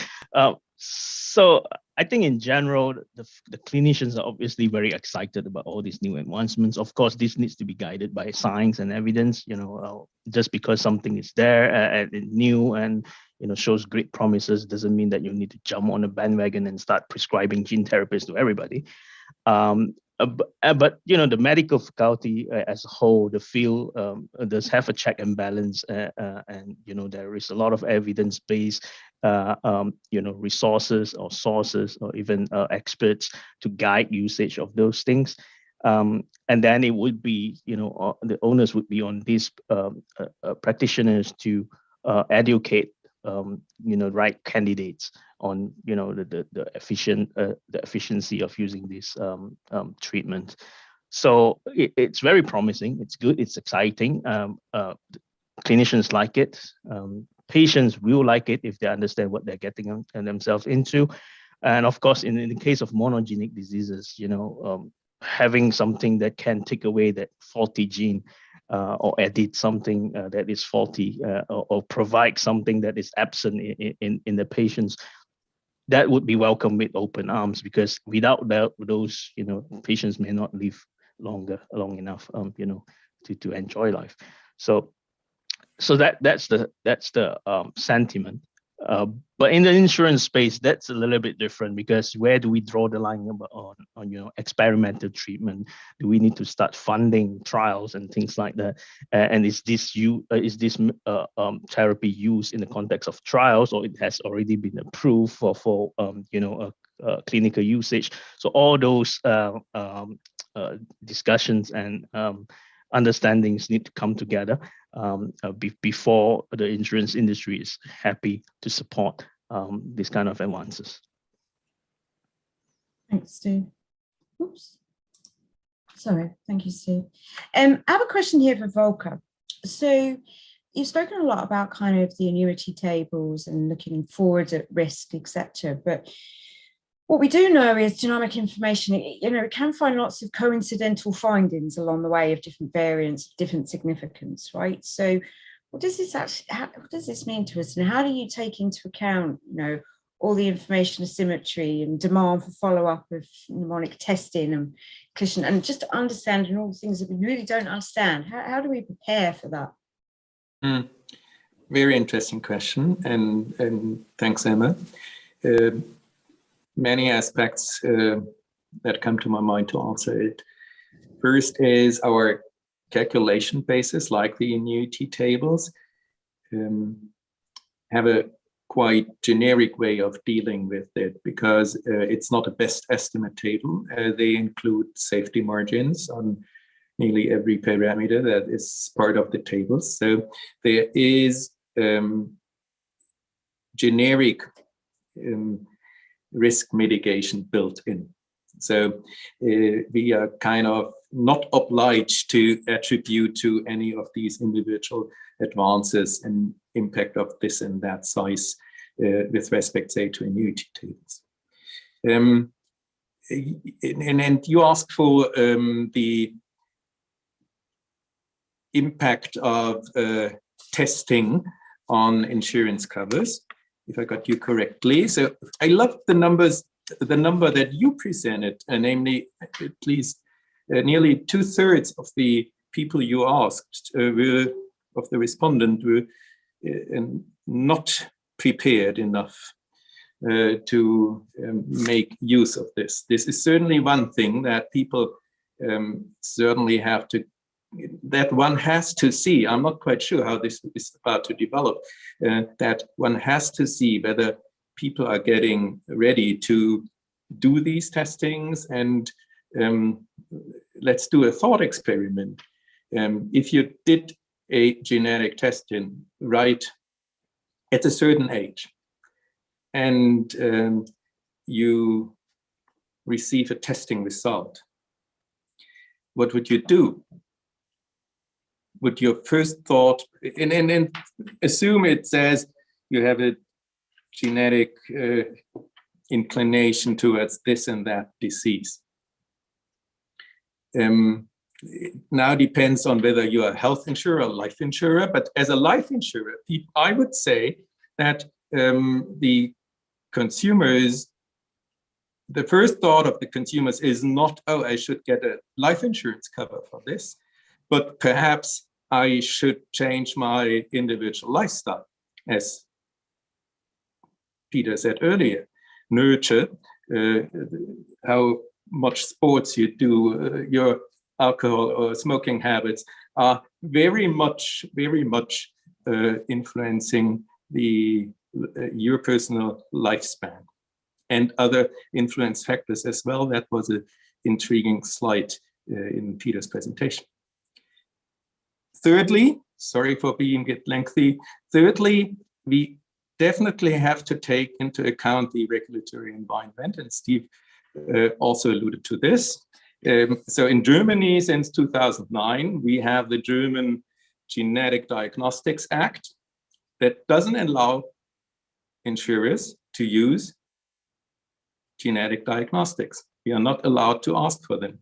So I think in general, the clinicians are obviously very excited about all these new advancements. Of course, this needs to be guided by science and evidence. Just because something is there and new and shows great promises doesn't mean that you need to jump on a bandwagon and start prescribing gene therapies to everybody. But the medical faculty as a whole, the field does have a check and balance, and there is a lot of evidence-based resources or sources or even experts to guide usage of those things. And then it would be the onus would be on these practitioners to educate right candidates on the efficiency of using this treatment. So it's very promising. It's good. It's exciting. Clinicians like it. Patients will like it if they understand what they're getting themselves into. And of course, in the case of monogenic diseases, having something that can take away that faulty gene or edit something that is faulty or provide something that is absent in the patients, that would be welcomed with open arms, because without that, those patients may not live long enough to enjoy life. So that's the sentiment. But in the insurance space, that's a little bit different, because where do we draw the line on experimental treatment? Do we need to start funding trials and things like that? And is this therapy used in the context of trials, or it has already been approved for clinical usage? So all those discussions and understandings need to come together before the insurance industry is happy to support these kind of advances. Thanks, Steve. Oops. Sorry, thank you, Steve. I have a question here for Volker. So you've spoken a lot about kind of the annuity tables and looking forward at risk, etc. But what we do know is genomic information, it can find lots of coincidental findings along the way of different variants, different significance, right? So what does this mean to us? And how do you take into account, all the information asymmetry and demand for follow-up of mnemonic testing and just understanding all the things that we really don't understand? How do we prepare for that? Very interesting question. And thanks, Emma. Many aspects that come to my mind to answer it. First is our calculation basis, like the annuity tables, have a quite generic way of dealing with it, because it's not a best estimate table. They include safety margins on nearly every parameter that is part of the tables. So there is generic risk mitigation built in. So we are kind of not obliged to attribute to any of these individual advances and impact of this and that size with respect, say, to annuity tables. And you asked for the impact of testing on insurance covers, if I got you correctly. So I love the numbers, the number that you presented, namely at least nearly 2/3 of the people you asked of the respondent were not prepared enough to make use of this. This is certainly one thing that people certainly have to, that one has to see. I'm not quite sure how this is about to develop, that one has to see whether people are getting ready to do these testings. And let's do a thought experiment. If you did a genetic testing right at a certain age, and you receive a testing result, what would you do? Would your first thought, and assume it says you have a genetic inclination towards this and that disease. It now depends on whether you're a health insurer or life insurer, but as a life insurer, I would say that the consumers, the first thought of the consumers is not, oh, I should get a life insurance cover for this, but perhaps I should change my individual lifestyle, as Peter said earlier. Nurture how much sports you do, your alcohol or smoking habits are very much influencing your personal lifespan, and other influence factors as well. That was an intriguing slide in Peter's presentation. Thirdly, sorry for being a bit lengthy. Thirdly, we definitely have to take into account the regulatory environment, and Steve also alluded to this. So in Germany, since 2009, we have the German Genetic Diagnostics Act that doesn't allow insurers to use genetic diagnostics. We are not allowed to ask for them.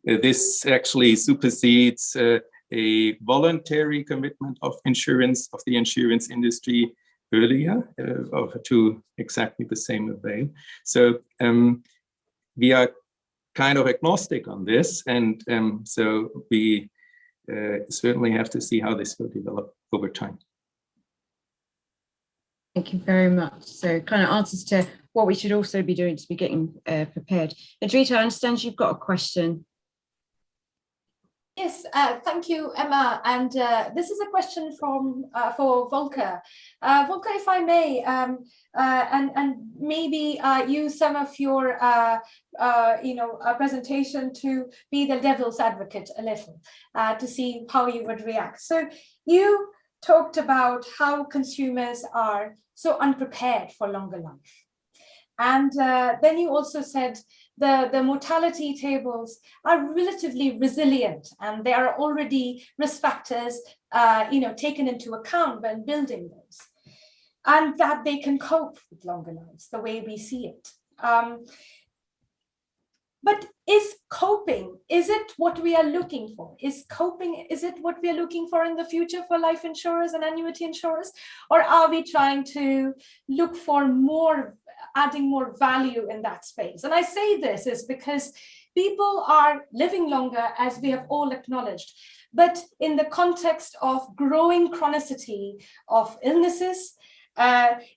This actually supersedes a voluntary commitment of the insurance industry earlier to exactly the same avail. So we are kind of agnostic on this, and so we certainly have to see how this will develop over time. Thank you very much. So kind of answers to what we should also be doing to be getting prepared. Adrita, I understand you've got a question. Yes, thank you, Emma. And this is a question from for Volker. Volker, if I may, and maybe use some of your presentation to be the devil's advocate a little, to see how you would react. So you talked about how consumers are so unprepared for longer life. And then you also said the mortality tables are relatively resilient, and they are already risk factors taken into account when building those, and that they can cope with longer lives the way we see it. But is coping, is it what we are looking for? Is coping, is it what we are looking for in the future for life insurers and annuity insurers? Or are we trying to look for more, adding more value in that space? And I say this is because people are living longer, as we have all acknowledged, but in the context of growing chronicity of illnesses,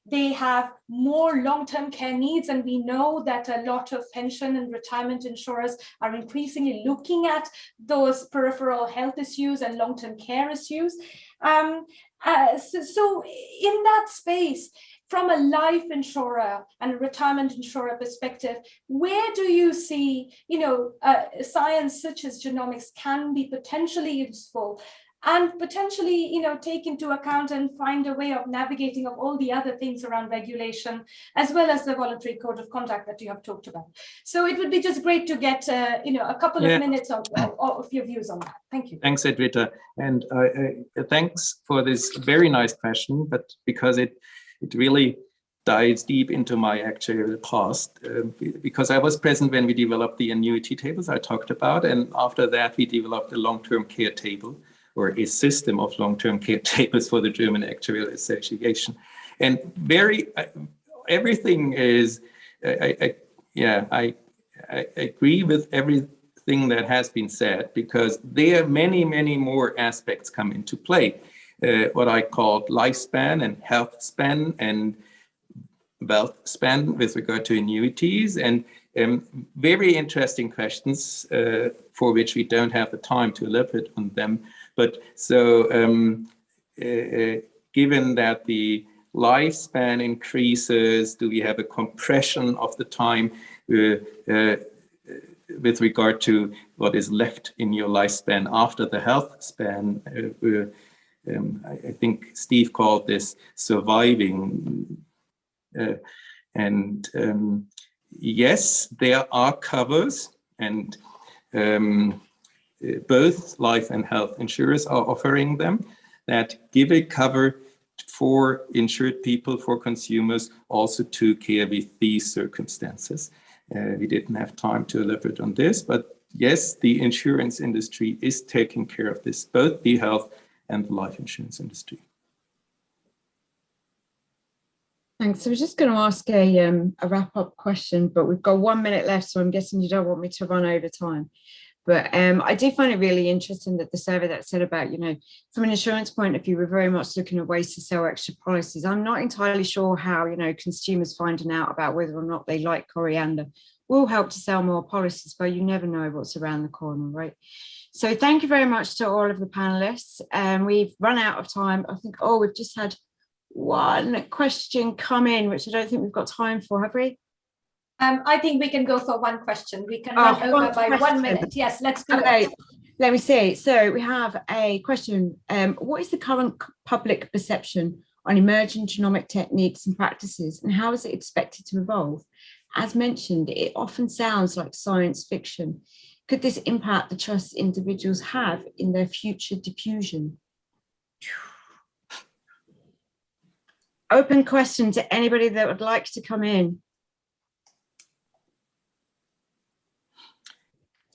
they have more long-term care needs, and we know that a lot of pension and retirement insurers are increasingly looking at those peripheral health issues and long-term care issues. So in that space, from a life insurer and a retirement insurer perspective, where do you see, science such as genomics can be potentially useful and potentially, take into account and find a way of navigating of all the other things around regulation, as well as the voluntary code of conduct that you have talked about? So it would be just great to get, a couple of minutes of your views on that. Thank you. Thanks, Edwita. And thanks for this very nice question, but because it really dives deep into my actual past, because I was present when we developed the annuity tables I talked about, and after that we developed a long-term care table, or a system of long-term care tables for the German Actuarial Association. And everything is, I agree with everything that has been said, because there are many, many more aspects come into play. What I call lifespan and health span and wealth span with regard to annuities, and very interesting questions for which we don't have the time to elaborate on them. But so given that the lifespan increases, do we have a compression of the time with regard to what is left in your lifespan after the health span? I think Steve called this surviving. Yes, there are covers, and both life and health insurers are offering them that give a cover for insured people, for consumers, also to care with these circumstances. We didn't have time to elaborate on this, but yes, the insurance industry is taking care of this, both the health and the life insurance industry. Thanks. So I was just going to ask a wrap-up question, but we've got 1 minute left, so I'm guessing you don't want me to run over time. But I do find it really interesting that the survey that said about, from an insurance point of view, we're very much looking at ways to sell extra policies. I'm not entirely sure how, consumers finding out about whether or not they like coriander will help to sell more policies, but you never know what's around the corner, right? So thank you very much to all of the panelists. We've run out of time. I think, we've just had one question come in, which I don't think we've got time for, have we? I think we can go for one question. We can run over by 1 minute. Yes, let's do it. Let me see. So we have a question. What is the current public perception on emerging genomic techniques and practices, and how is it expected to evolve? As mentioned, it often sounds like science fiction. Could this impact the trust individuals have in their future diffusion? Open question to anybody that would like to come in.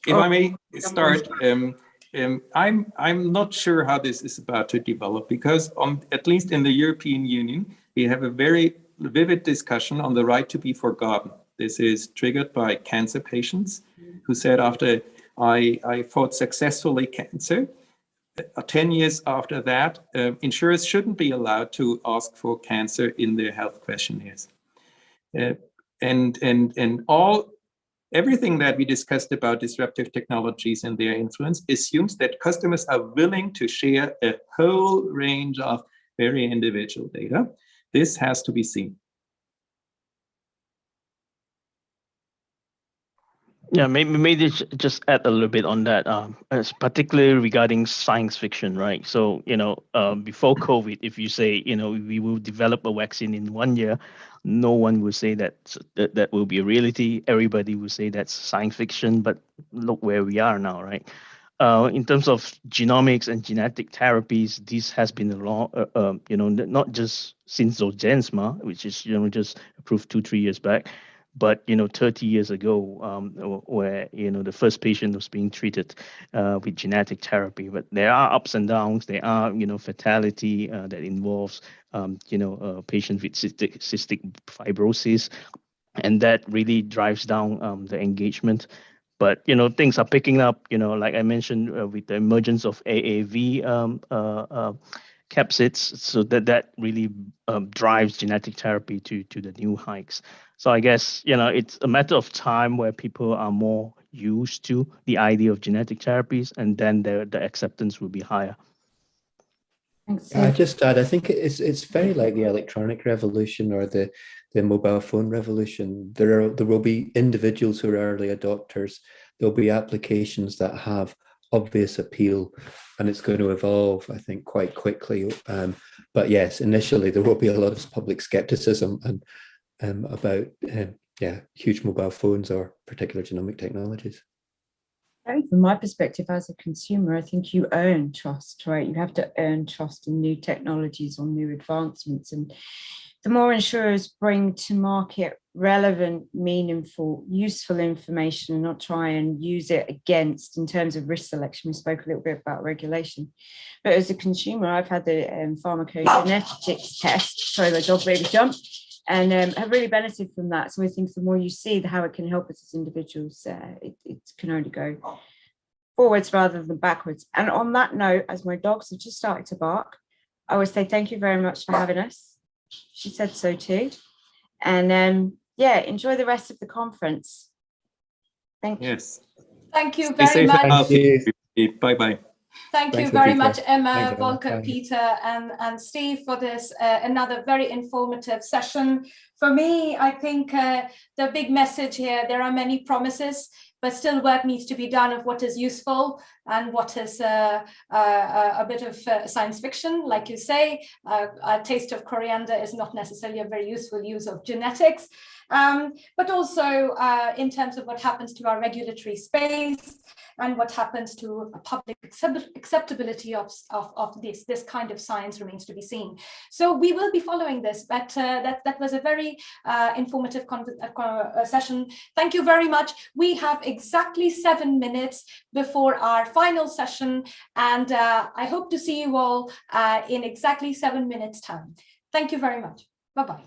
If I may start, I'm not sure how this is about to develop, because at least in the European Union, we have a very vivid discussion on the right to be forgotten. This is triggered by cancer patients who said, after I fought successfully cancer, 10 years after that, insurers shouldn't be allowed to ask for cancer in their health questionnaires. Everything that we discussed about disruptive technologies and their influence assumes that customers are willing to share a whole range of very individual data. This has to be seen. Yeah, maybe just add a little bit on that, particularly regarding science fiction, right? So, before COVID, if you say, we will develop a vaccine in 1 year, no one will say that will be a reality. Everybody will say that's science fiction, but look where we are now, right? In terms of genomics and genetic therapies, this has been a long, not just since Zolgensma, which is, just approved 2-3 years back, but 30 years ago, where the first patient was being treated with genetic therapy. But there are ups and downs. There are fatality that involves a patient with cystic fibrosis, and that really drives down the engagement. But things are picking up. Like I mentioned, with the emergence of AAV capsids, so that really drives genetic therapy to the new heights. So I guess it's a matter of time where people are more used to the idea of genetic therapies, and then the acceptance will be higher. I just add, I think it's very like the electronic revolution or the mobile phone revolution. There will be individuals who are early adopters. There'll be applications that have obvious appeal, and it's going to evolve, I think, quite quickly. But yes, initially there will be a lot of public skepticism about huge mobile phones or particular genomic technologies. From my perspective as a consumer, I think you earn trust, right? You have to earn trust in new technologies or new advancements. And the more insurers bring to market relevant, meaningful, useful information and not try and use it against in terms of risk selection. We spoke a little bit about regulation. But as a consumer, I've had the pharmacogenetics test, sorry, my dog made a jump, and have really benefited from that. So I think the more you see how it can help us as individuals, it can only go forwards rather than backwards. And on that note, as my dogs have just started to bark, I always say thank you very much for having us. She said so too. And enjoy the rest of the conference. Thank you. Yes. Thank you very much. Bye-bye. Thank you very much, Emma, Volker, Peter, and Steve, for this another very informative session. For me, I think the big message here, there are many promises, but still work needs to be done of what is useful and what is a bit of science fiction. Like you say, a taste of coriander is not necessarily a very useful use of genetics, but also in terms of what happens to our regulatory space and what happens to public acceptability of this kind of science remains to be seen. So we will be following this, but that was a very informative session. Thank you very much. We have exactly 7 minutes before our final session, and I hope to see you all in exactly 7 minutes time. Thank you very much. Bye-bye.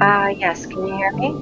Yes, can you hear me?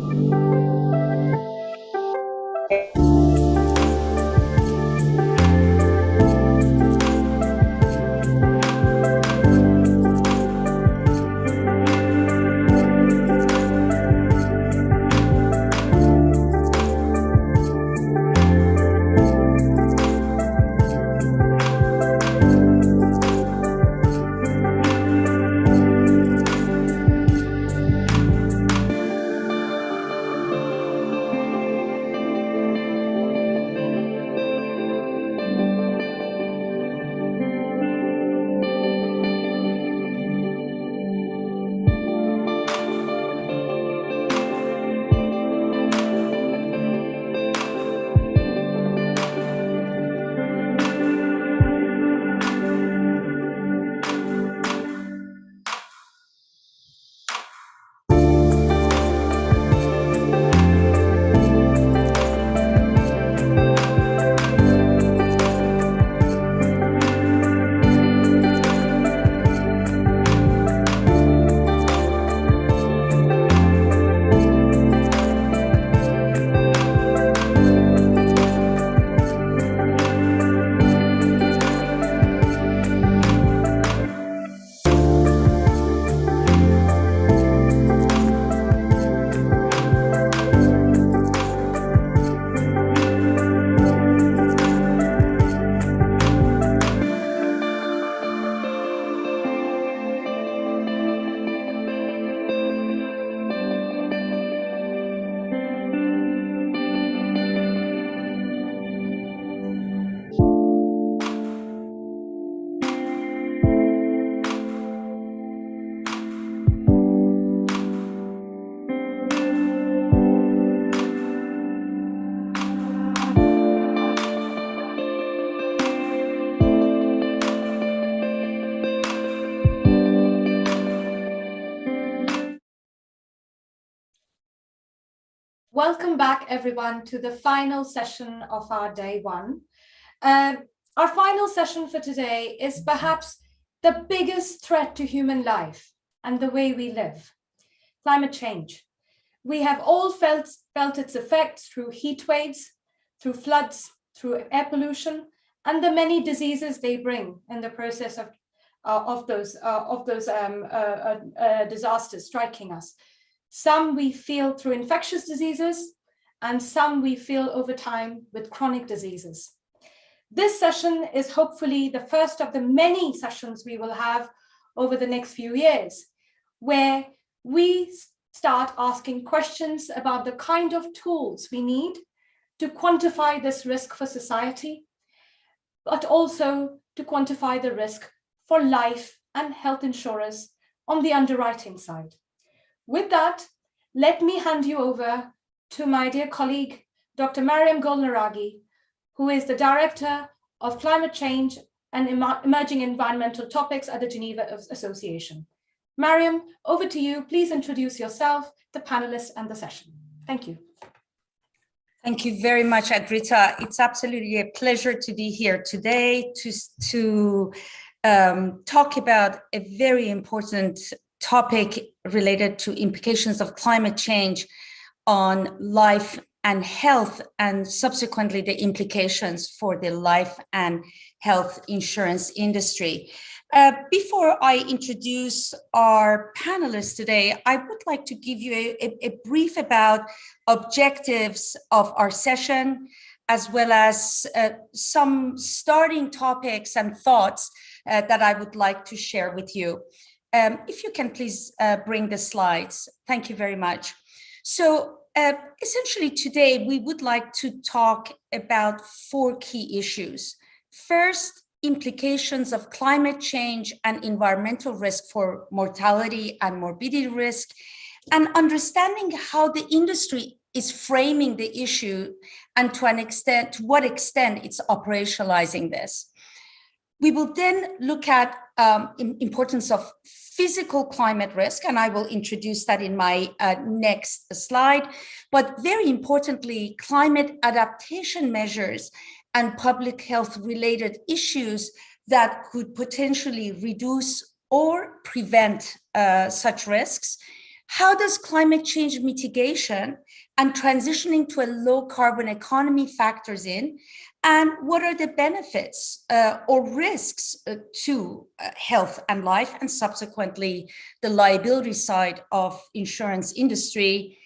Welcome back, everyone, to the final session of our day one. Our final session for today is perhaps the biggest threat to human life and the way we live: climate change. We have all felt its effects through heat waves, through floods, through air pollution, and the many diseases they bring in the process of those disasters striking us. Some we feel through infectious diseases, and some we feel over time with chronic diseases. This session is hopefully the first of the many sessions we will have over the next few years, where we start asking questions about the kind of tools we need to quantify this risk for society, but also to quantify the risk for life and health insurers on the underwriting side. With that, let me hand you over to my dear colleague, Dr. Maryam Golnaraghi, who is the Director of Climate Change and Emerging Environmental Topics at the Geneva Association. Maryam, over to you. Please introduce yourself, the panelists, and the session. Thank you. Thank you very much, Adrita. It's absolutely a pleasure to be here today to talk about a very important topic related to implications of climate change on life and health, and subsequently the implications for the life and health insurance industry. Before I introduce our panelists today, I would like to give you a brief about objectives of our session, as well as some starting topics and thoughts that I would like to share with you. If you can please bring the slides. Thank you very much. So essentially today, we would like to talk about 4 key issues. First, implications of climate change and environmental risk for mortality and morbidity risk, and understanding how the industry is framing the issue and to what extent it's operationalizing this. We will then look at importance of physical climate risk, and I will introduce that in my next slide. But very importantly, climate adaptation measures and public health related issues that could potentially reduce or prevent such risks. How does climate change mitigation and transitioning to a low carbon economy factors in? And what are the benefits or risks to health and life, and subsequently the liability side of insurance industry?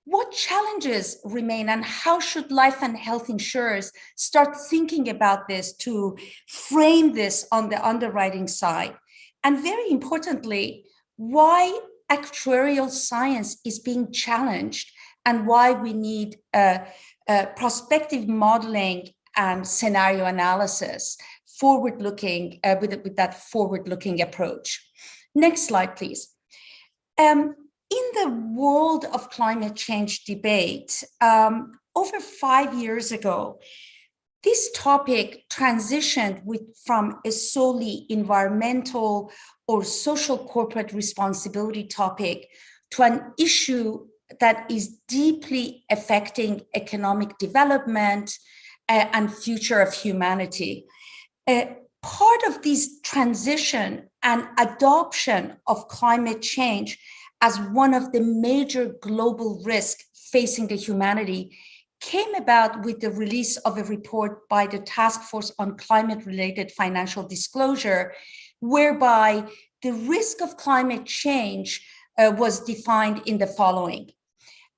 What challenges remain, and how should life and health insurers start thinking about this to frame this on the underwriting side? And very importantly, why actuarial science is being challenged and why we need prospective modeling and scenario analysis, forward-looking, with that forward-looking approach. Next slide, please. In the world of climate change debate, over 5 years ago, this topic transitioned from a solely environmental or social corporate responsibility topic to an issue that is deeply affecting economic development and future of humanity. Part of this transition and adoption of climate change as one of the major global risks facing the humanity came about with the release of a report by the Task Force on Climate-Related Financial Disclosure, whereby the risk of climate change was defined in the following.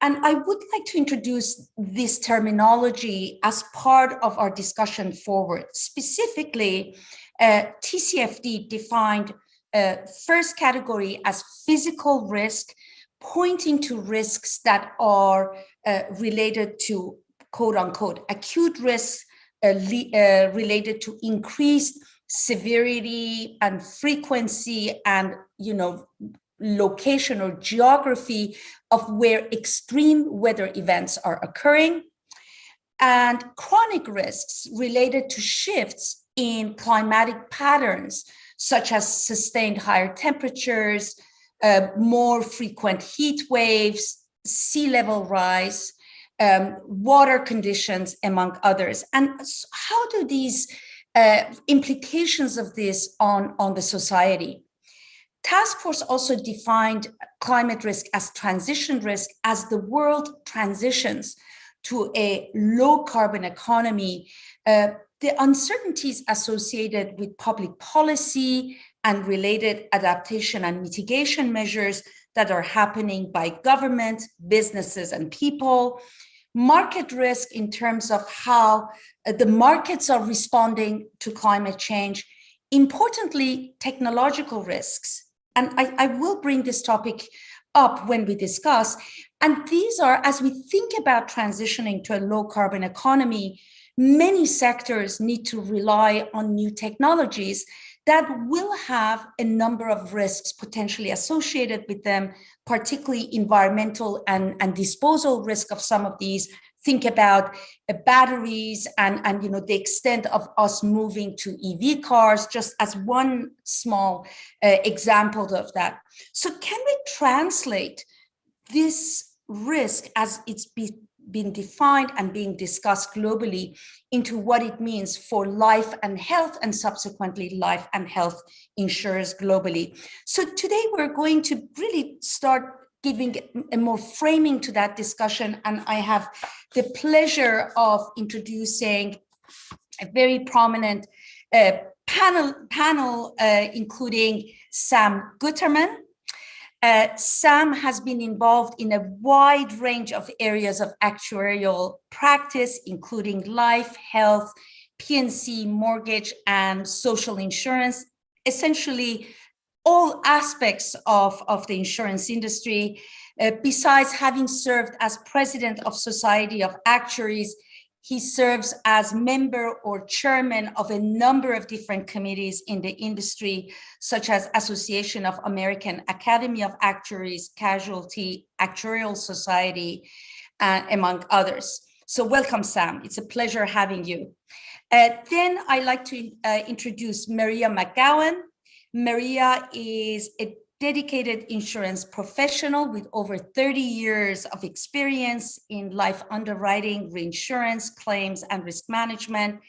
And I would like to introduce this terminology as part of our discussion forward. Specifically, TCFD defined first category as physical risk, pointing to risks that are related to, quote unquote, acute risks related to increased severity and frequency and, location or geography of where extreme weather events are occurring, and chronic risks related to shifts in climatic patterns, such as sustained higher temperatures, more frequent heat waves, sea level rise, water conditions, among others. And how do these implications of this on the society? Task Force also defined climate risk as transition risk as the world transitions to a low carbon economy. The uncertainties associated with public policy and related adaptation and mitigation measures that are happening by government, businesses, and people, market risk in terms of how the markets are responding to climate change, importantly, technological risks. And I will bring this topic up when we discuss. And these are, as we think about transitioning to a low carbon economy, many sectors need to rely on new technologies that will have a number of risks potentially associated with them, particularly environmental and disposal risk of some of these. Think about batteries and the extent of us moving to EV cars, just as one small example of that. So can we translate this risk as it's been defined and being discussed globally into what it means for life and health, and subsequently life and health insurers globally? So today we're going to really start giving a more framing to that discussion. And I have the pleasure of introducing a very prominent panel including Sam Gutterman. Sam has been involved in a wide range of areas of actuarial practice, including life, health, P&C, mortgage, and social insurance, essentially all aspects of the insurance industry. Besides having served as president of Society of Actuaries, he serves as member or chairman of a number of different committees in the industry, such as Association of American Academy of Actuaries, Casualty Actuarial Society, among others. So welcome, Sam. It's a pleasure having you. Then I'd like to introduce Maria McGowan. Maria is a dedicated insurance professional with over 30 years of experience in life underwriting, reinsurance, claims, and risk management.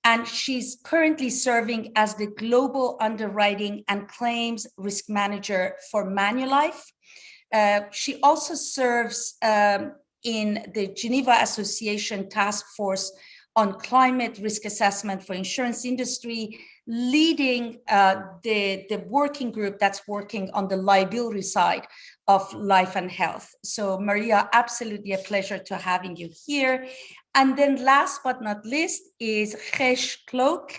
And she's currently serving as the global underwriting and claims risk manager for Manulife. She also serves in the Geneva Association Task Force on Climate Risk Assessment for Insurance Industry, leading the working group that's working on the liability side of life and health. So Maria, absolutely a pleasure to having you here. And then last but not least is Gijs Kloerk.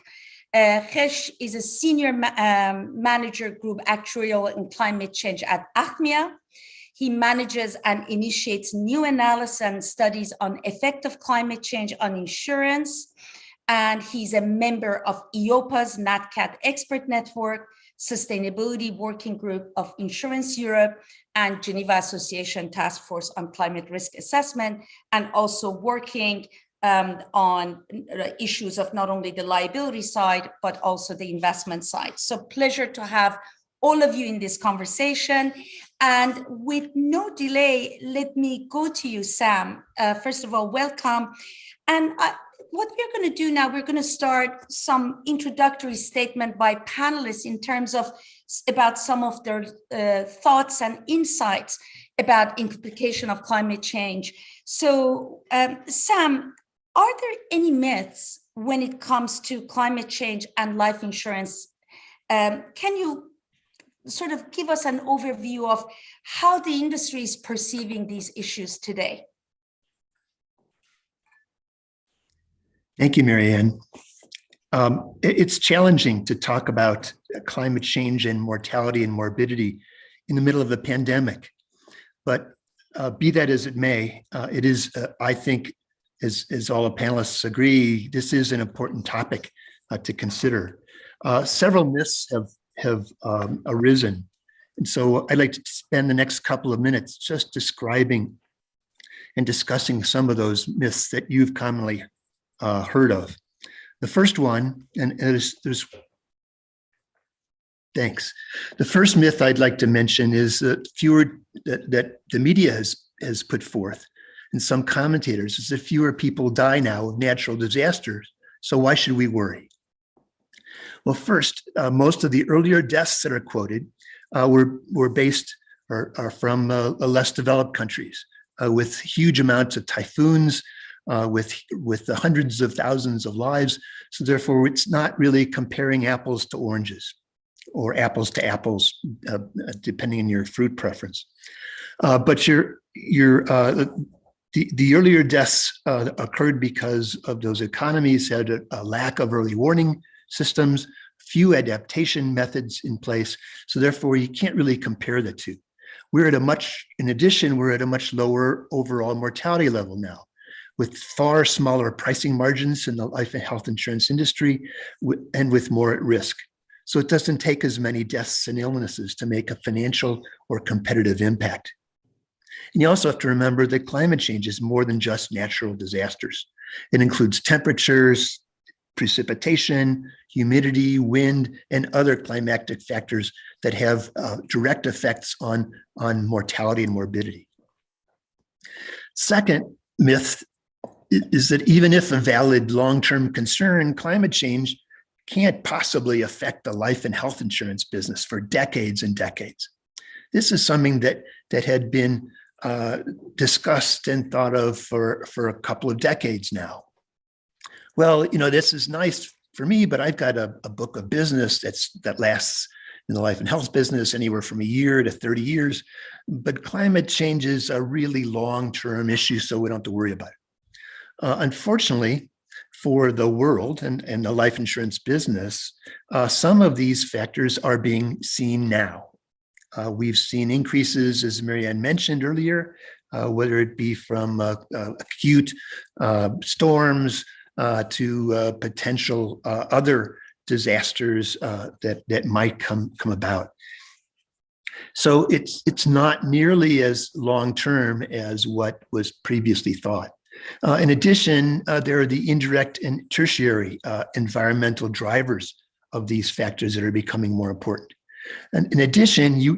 Gijs is a senior manager group actuarial and climate change at ACMIA. He manages and initiates new analysis and studies on effect of climate change on insurance. And he's a member of EIOPA's NatCat Expert Network, Sustainability Working Group of Insurance Europe, and Geneva Association Task Force on Climate Risk Assessment, and also working on issues of not only the liability side, but also the investment side. So pleasure to have all of you in this conversation. And with no delay, let me go to you, Sam. First of all, welcome. And what we're going to do now, we're going to start some introductory statement by panelists in terms of about some of their thoughts and insights about implication of climate change. So, Sam, are there any myths when it comes to climate change and life insurance? Can you sort of give us an overview of how the industry is perceiving these issues today? Thank you, Marianne. It's challenging to talk about climate change and mortality and morbidity in the middle of a pandemic. But be that as it may, it is, I think, as all the panelists agree, this is an important topic to consider. Several myths have arisen. And so I'd like to spend the next couple of minutes just describing and discussing some of those myths that you've commonly heard of. The first one, and thanks. The first myth I'd like to mention is that that the media has put forth, and some commentators, is that fewer people die now of natural disasters. So why should we worry? Well, first, most of the earlier deaths that are quoted were based or are from less developed countries with huge amounts of typhoons, with the hundreds of thousands of lives. So therefore, it's not really comparing apples to oranges or apples to apples, depending on your fruit preference. But the earlier deaths occurred because of those economies had a lack of early warning systems, few adaptation methods in place. So therefore, you can't really compare the two. In addition, we're at a much lower overall mortality level now, with far smaller pricing margins in the life and health insurance industry, and with more at risk. So it doesn't take as many deaths and illnesses to make a financial or competitive impact. And you also have to remember that climate change is more than just natural disasters. It includes temperatures, precipitation, humidity, wind, and other climatic factors that have direct effects on mortality and morbidity. Second myth is that even if a valid long-term concern, climate change can't possibly affect the life and health insurance business for decades and decades. This is something that had been discussed and thought of for a couple of decades now. Well, this is nice for me, but I've got a book of business that lasts in the life and health business anywhere from a year to 30 years. But climate change is a really long-term issue, so we don't have to worry about it. Unfortunately, for the world and the life insurance business, some of these factors are being seen now. We've seen increases, as Marianne mentioned earlier, whether it be from acute storms to potential other disasters that might come about. So it's not nearly as long-term as what was previously thought. In addition, there are the indirect and tertiary environmental drivers of these factors that are becoming more important. And in addition, you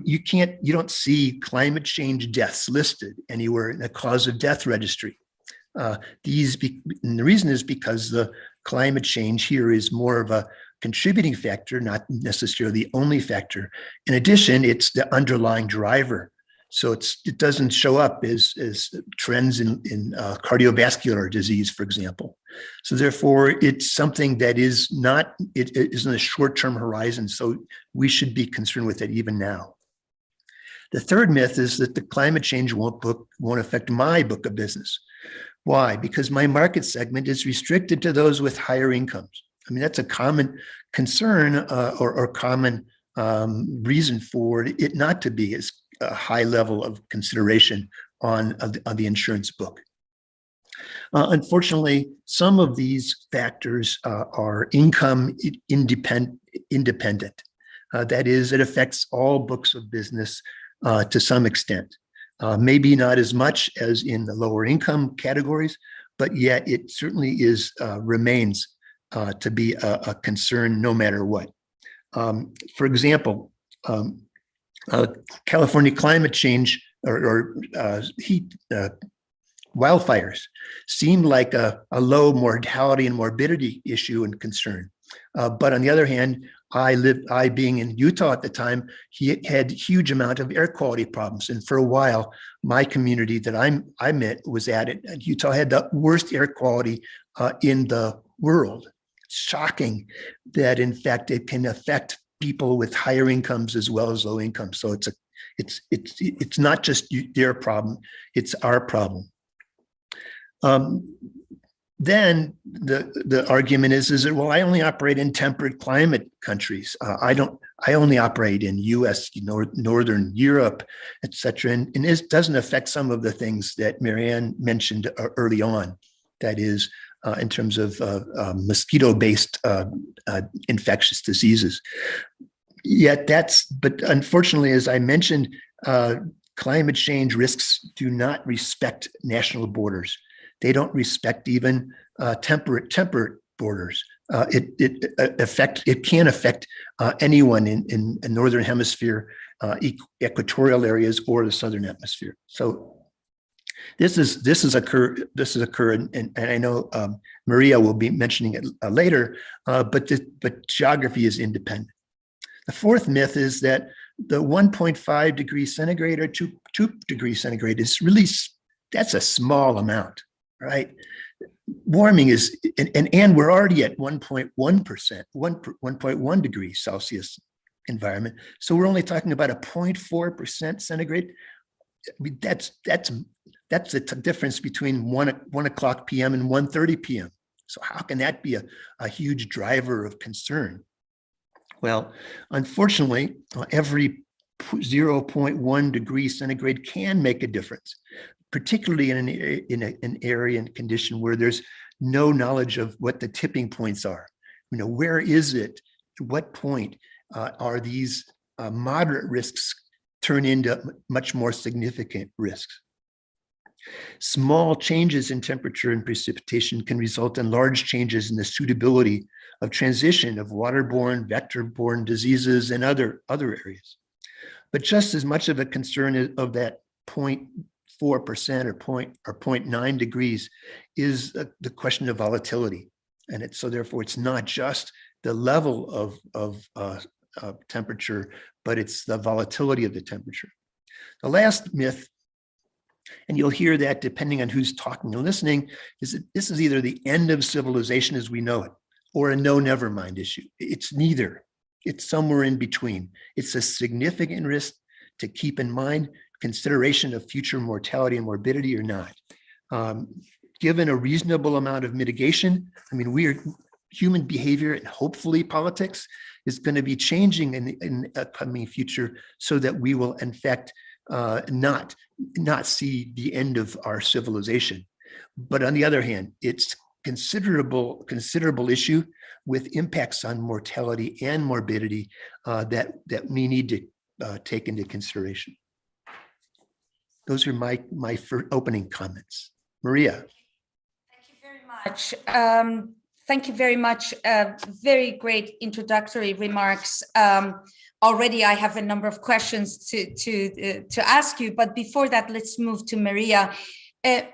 don't see climate change deaths listed anywhere in the cause of death registry. And the reason is because the climate change here is more of a contributing factor, not necessarily the only factor. In addition, it's the underlying driver. So it doesn't show up as trends in cardiovascular disease, for example. So therefore, it's something that is not, it is in a short-term horizon. So we should be concerned with it even now. The third myth is that the climate change won't affect my book of business. Why? Because my market segment is restricted to those with higher incomes. I mean, that's a common concern or common reason for it not to be as a high level of consideration on the insurance book. Unfortunately, some of these factors are income independent. That is, it affects all books of business to some extent. Maybe not as much as in the lower income categories, but yet it certainly remains to be a concern no matter what. For example, California climate change or heat wildfires seemed like a low mortality and morbidity issue and concern. But on the other hand, I being in Utah at the time, he had huge amount of air quality problems. And for a while, my community that I met was at it. And Utah had the worst air quality in the world. Shocking that in fact it can affect people with higher incomes as well as low incomes. So it's not just their problem, it's our problem. Then the argument is that, well, I only operate in temperate climate countries. I only operate in US, Northern Europe, et cetera. And it doesn't affect some of the things that Marianne mentioned early on. That is, in terms of mosquito-based infectious diseases. Yet but unfortunately, as I mentioned, climate change risks do not respect national borders. They don't respect even temperate borders. It can affect anyone in Northern Hemisphere, equatorial areas, or the Southern Hemisphere. So this occurred, and I know Maria will be mentioning it later. But geography is independent. The fourth myth is that the 1.5 degrees centigrade or 2 degrees centigrade is really, that's a small amount, right? Warming is, and we're already at 1.1%, 1.1 degrees Celsius environment. So we're only talking about a 0.4% centigrade. I mean, that's the difference between 1 o'clock p.m. and 1:30 p.m. So how can that be a huge driver of concern? Well, unfortunately, every 0.1 degrees centigrade can make a difference, particularly in an area and condition where there's no knowledge of what the tipping points are. Where is it? At what point are these moderate risks turn into much more significant risks? Small changes in temperature and precipitation can result in large changes in the suitability of transition of waterborne, vector-borne diseases and other areas. But just as much of a concern of that 0.4% or 0.9 degrees is the question of volatility. And so therefore it's not just the level of temperature, but it's the volatility of the temperature. The last myth, and you'll hear that depending on who's talking and listening, is that this is either the end of civilization as we know it, or a no never mind issue. It's neither. It's somewhere in between. It's a significant risk to keep in mind, consideration of future mortality and morbidity or not. Given a reasonable amount of mitigation, I mean, human behavior and hopefully politics is going to be changing in the upcoming future so that we will in fact not see the end of our civilization. But on the other hand, it's considerable issue with impacts on mortality and morbidity that we need to take into consideration. Those are my opening comments. Maria. Thank you very much. Thank you very much. Very great introductory remarks. Already I have a number of questions to ask you, but before that, let's move to Maria.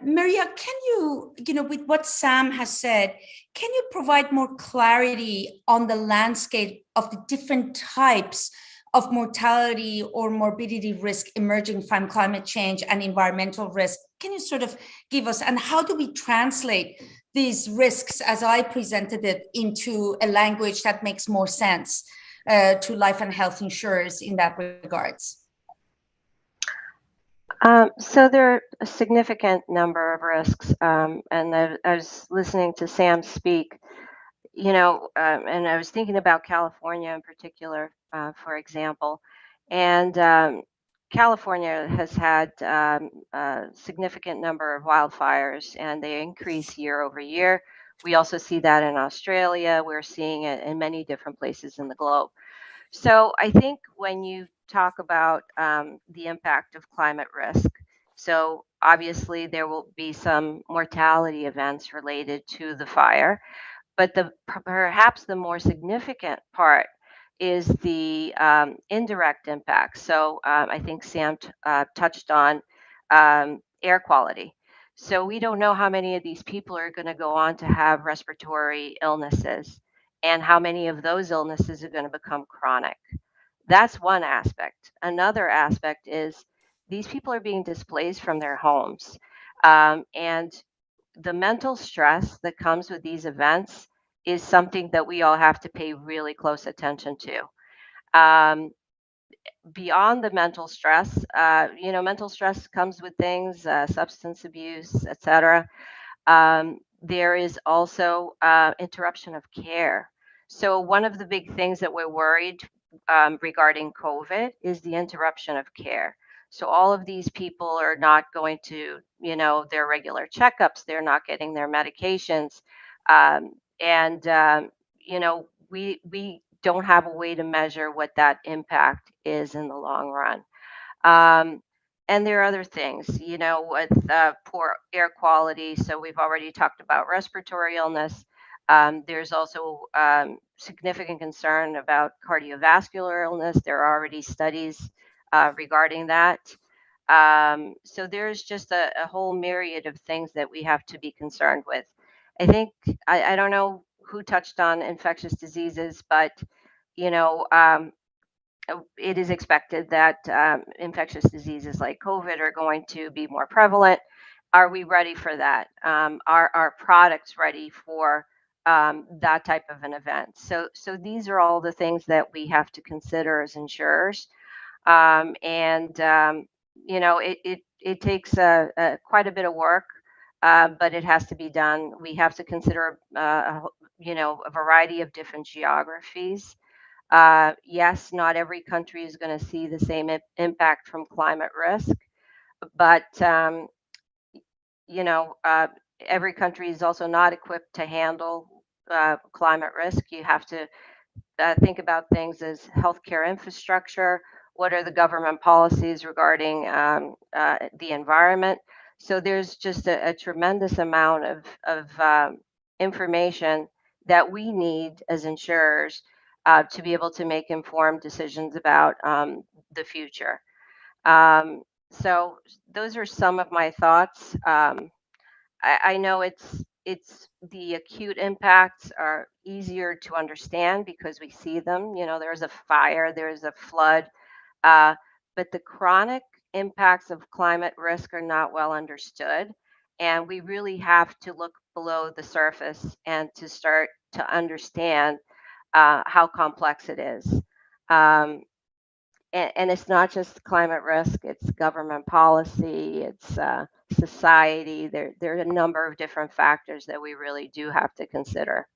Maria, can you, with what Sam has said, can you provide more clarity on the landscape of the different types of mortality or morbidity risk emerging from climate change and environmental risk. Can you sort of give us, and how do we translate these risks as I presented it into a language that makes more sense to life and health insurers in that regards? So there are a significant number of risks, and I was listening to Sam speak, and I was thinking about California in particular, for example, and California has had a significant number of wildfires, and they increase year over year. We also see that in Australia. We're seeing it in many different places in the globe. So I think when you talk about the impact of climate risk, so obviously there will be some mortality events related to the fire, but perhaps the more significant part is the indirect impact. So I think Sam touched on air quality. So we don't know how many of these people are going to go on to have respiratory illnesses, and how many of those illnesses are going to become chronic. That's one aspect. Another aspect is these people are being displaced from their homes. And the mental stress that comes with these events is something that we all have to pay really close attention to. Beyond the mental stress, mental stress comes with things, substance abuse, etc. There is also interruption of care. So one of the big things that we're worried regarding COVID is the interruption of care. So all of these people are not going to, their regular checkups. They're not getting their medications, we don't have a way to measure what that impact is in the long run. And there are other things, with poor air quality. So we've already talked about respiratory illness. There's also significant concern about cardiovascular illness. There are already studies regarding that. So there's just a whole myriad of things that we have to be concerned with. I think, I don't know who touched on infectious diseases, but, it is expected that infectious diseases like COVID are going to be more prevalent. Are we ready for that? Are our products ready for that type of an event? So these are all the things that we have to consider as insurers. It takes quite a bit of work, but it has to be done. We have to consider, a variety of different geographies. Yes, not every country is going to see the same impact from climate risk, but every country is also not equipped to handle climate risk. You have to think about things as healthcare infrastructure. What are the government policies regarding the environment? So there's just a tremendous amount of information that we need as insurers to be able to make informed decisions about the future. So those are some of my thoughts. I know it's the acute impacts are easier to understand because we see them. There's a fire, there's a flood, but the chronic impacts of climate risk are not well understood. And we really have to look below the surface and to start to understand how complex it is. And it's not just climate risk, it's government policy, it's society. There are a number of different factors that we really do have to consider.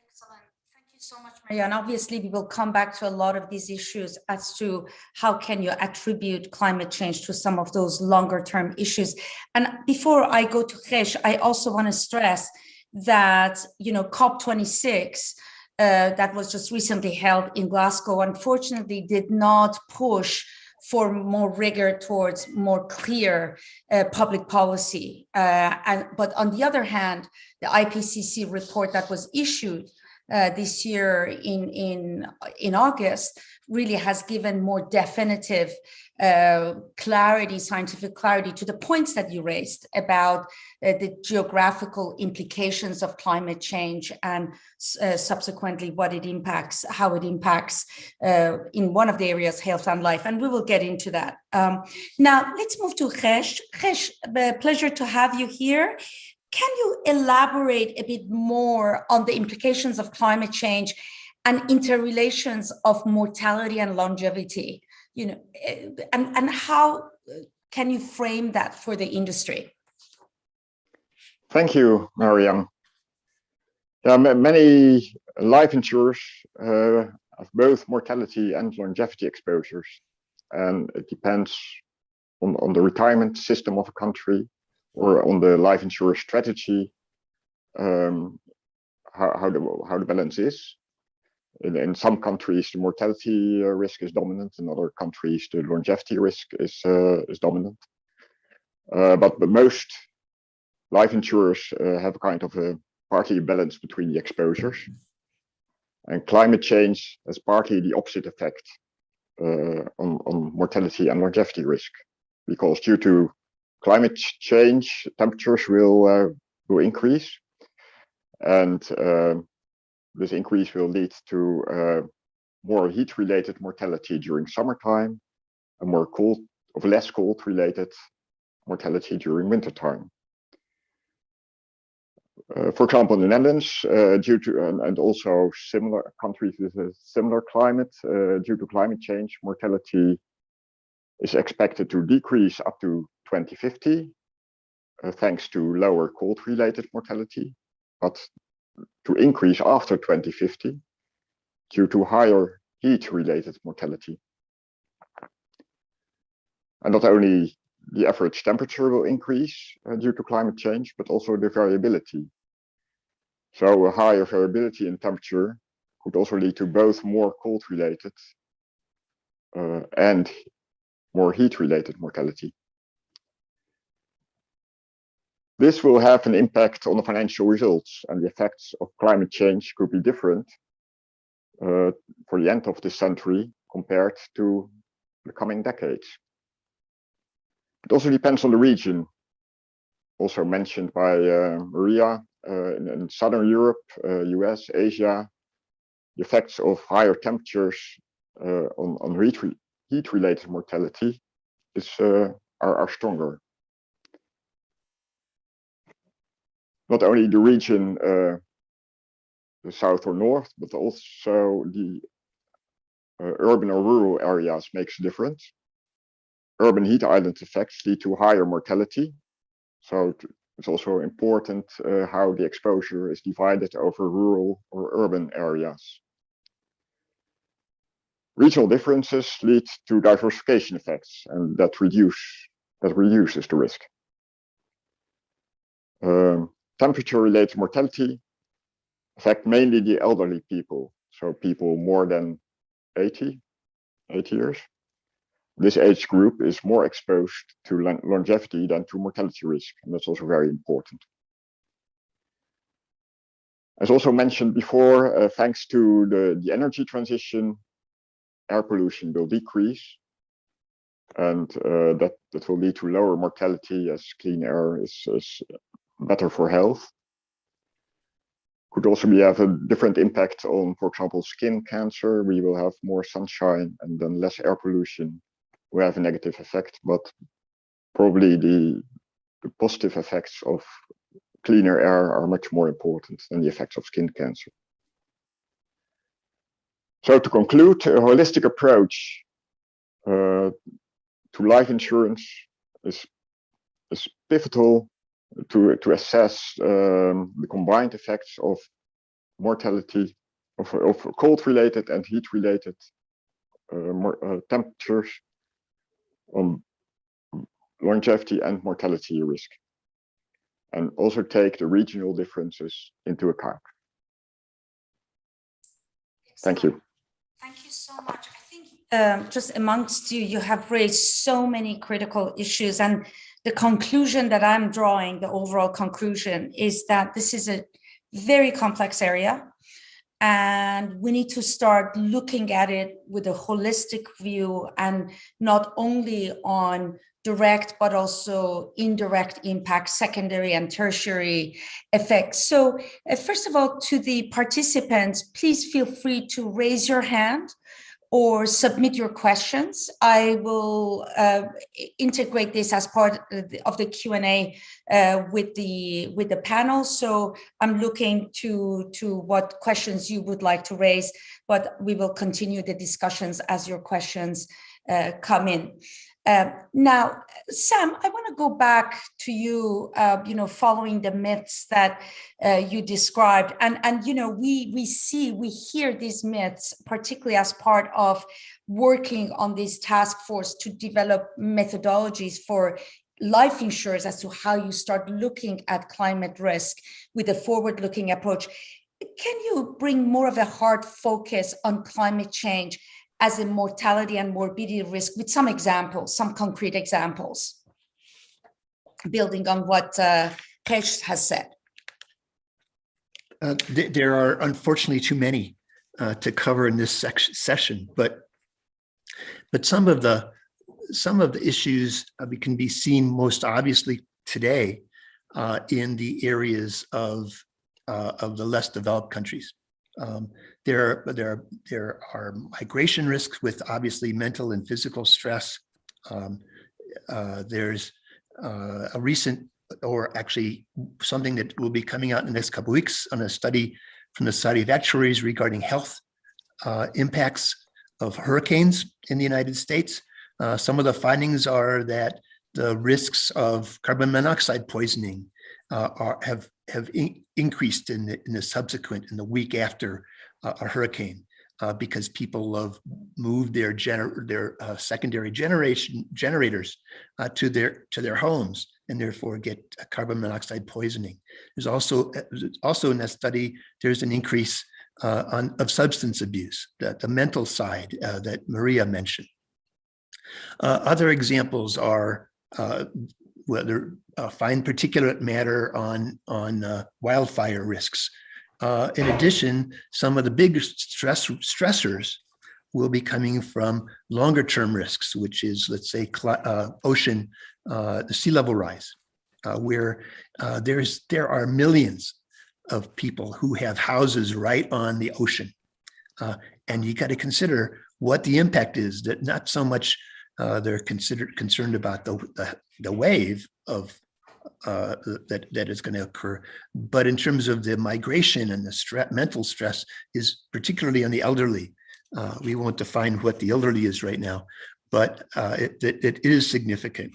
Excellent. Thank you so much, Maria. And obviously, we will come back to a lot of these issues as to how can you attribute climate change to some of those longer term issues. And before I go to Gijs, I also want to stress that, COP26, that was just recently held in Glasgow, unfortunately did not push for more rigor towards more clear public policy. But on the other hand, the IPCC report that was issued this year in August really has given more definitive clarity, scientific clarity to the points that you raised about the geographical implications of climate change and subsequently what it impacts, how it impacts in one of the areas, health and life, and we will get into that. Now, let's move to Gijs. Gijs, pleasure to have you here. Can you elaborate a bit more on the implications of climate change and interrelations of mortality and longevity? You know, and how can you frame that for the industry? Thank you, Maryam. Many life insurers have both mortality and longevity exposures, and it depends on the retirement system of a country or on the life insurer strategy, how the balance is. In some countries, the mortality risk is dominant. In other countries, the longevity risk is dominant. But most life insurers have a kind of a partly balance between the exposures. And climate change has partly the opposite effect on mortality and longevity risk, because due to climate change, temperatures will increase, and this increase will lead to more heat-related mortality during summertime, and less cold-related mortality during wintertime. For example, in the Netherlands, due to and also similar countries with a similar climate, due to climate change, mortality is expected to decrease up to 2050, thanks to lower cold-related mortality, but to increase after 2050 due to higher heat-related mortality. And not only the average temperature will increase due to climate change, but also the variability. So a higher variability in temperature could also lead to both more cold-related and more heat-related mortality. This will have an impact on the financial results, and the effects of climate change could be different for the end of this century compared to the coming decades. It also depends on the region, also mentioned by Maria, in Southern Europe, US, Asia, the effects of higher temperatures on heat-related mortality are stronger. Not only the region, the south or north, but also the urban or rural areas makes a difference. Urban heat island effects lead to higher mortality. So it's also important how the exposure is divided over rural or urban areas. Regional differences lead to diversification effects, and that reduces the risk. Temperature-related mortality affect mainly the elderly people, so people more than 80 years. This age group is more exposed to longevity than to mortality risk, and that's also very important. As also mentioned before, thanks to the energy transition, air pollution will decrease, and that will lead to lower mortality as clean air is better for health. Could also have a different impact on, for example, skin cancer. We will have more sunshine and then less air pollution. We have a negative effect, but probably the positive effects of cleaner air are much more important than the effects of skin cancer. So to conclude, a holistic approach to life insurance is pivotal to assess the combined effects of mortality, of cold-related and heat-related temperatures on longevity and mortality risk, and also take the regional differences into account. Thank you. Thank you so much. I think just amongst you, you have raised so many critical issues, and the conclusion that I'm drawing, the overall conclusion, is that this is a very complex area. And we need to start looking at it with a holistic view and not only on direct, but also indirect impact, secondary and tertiary effects. So first of all, to the participants, please feel free to raise your hand or submit your questions. I will integrate this as part of the Q&A with the panel. So I'm looking to what questions you would like to raise, but we will continue the discussions as your questions come in. Now, Sam, I want to go back to you, following the myths that you described. And we hear these myths, particularly as part of working on this task force to develop methodologies for life insurers as to how you start looking at climate risk with a forward-looking approach. Can you bring more of a hard focus on climate change as a mortality and morbidity risk with some examples, some concrete examples, building on what Gijs has said? There are unfortunately too many to cover in this session, but some of the issues can be seen most obviously today in the areas of the less developed countries. There are migration risks with obviously mental and physical stress. There's a recent, or actually something that will be coming out in the next couple of weeks on a study from the Society of Actuaries regarding health impacts of hurricanes in the United States. Some of the findings are that the risks of carbon monoxide poisoning have increased in the week after a hurricane because people have moved their secondary generators to their homes and therefore get carbon monoxide poisoning. There's also in that study there's an increase of substance abuse, the mental side that Maria mentioned. Other examples are whether fine particulate matter on wildfire risks. In addition, some of the big stressors will be coming from longer term risks, which is, let's say, ocean, the sea level rise, where there are millions of people who have houses right on the ocean. And you got to consider what the impact is, that not so much they're concerned about the wave of that is going to occur, but in terms of the migration and the mental stress is particularly on the elderly. We won't define what the elderly is right now, but it is significant.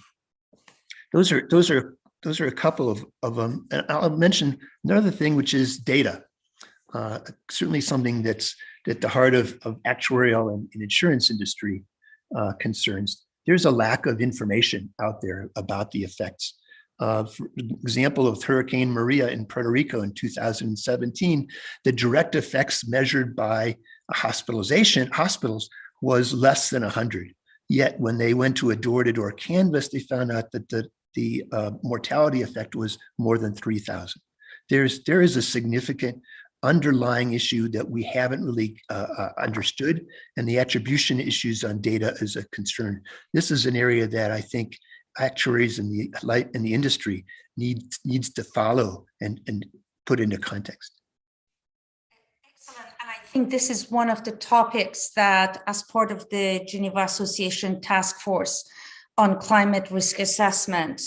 Those are a couple of them. And I'll mention another thing, which is data. Certainly something that's at the heart of actuarial and insurance industry concerns. There's a lack of information out there about the effects. For example of Hurricane Maria in Puerto Rico in 2017, the direct effects measured by hospitals was less than 100. Yet when they went to a door-to-door canvass, they found out that the mortality effect was more than 3,000. There is a significant underlying issue that we haven't really understood, and the attribution issues on data is a concern. This is an area that I think actuaries in the industry needs to follow and put into context. Excellent. And I think this is one of the topics that, as part of the Geneva Association Task Force on Climate Risk Assessment,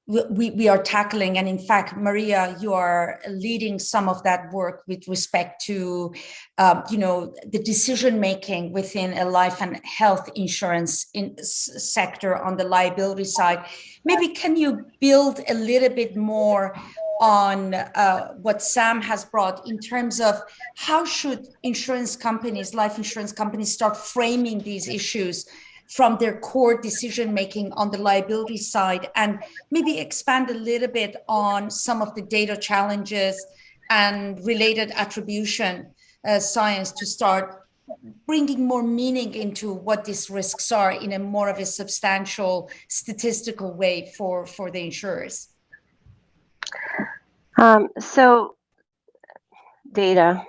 we are tackling. And in fact, Maria, you are leading some of that work with respect to, the decision-making within a life and health insurance sector on the liability side. Maybe can you build a little bit more on what Sam has brought in terms of how should life insurance companies start framing these issues from their core decision-making on the liability side, and maybe expand a little bit on some of the data challenges and related attribution science to start bringing more meaning into what these risks are in a more of a substantial statistical way for the insurers. So data.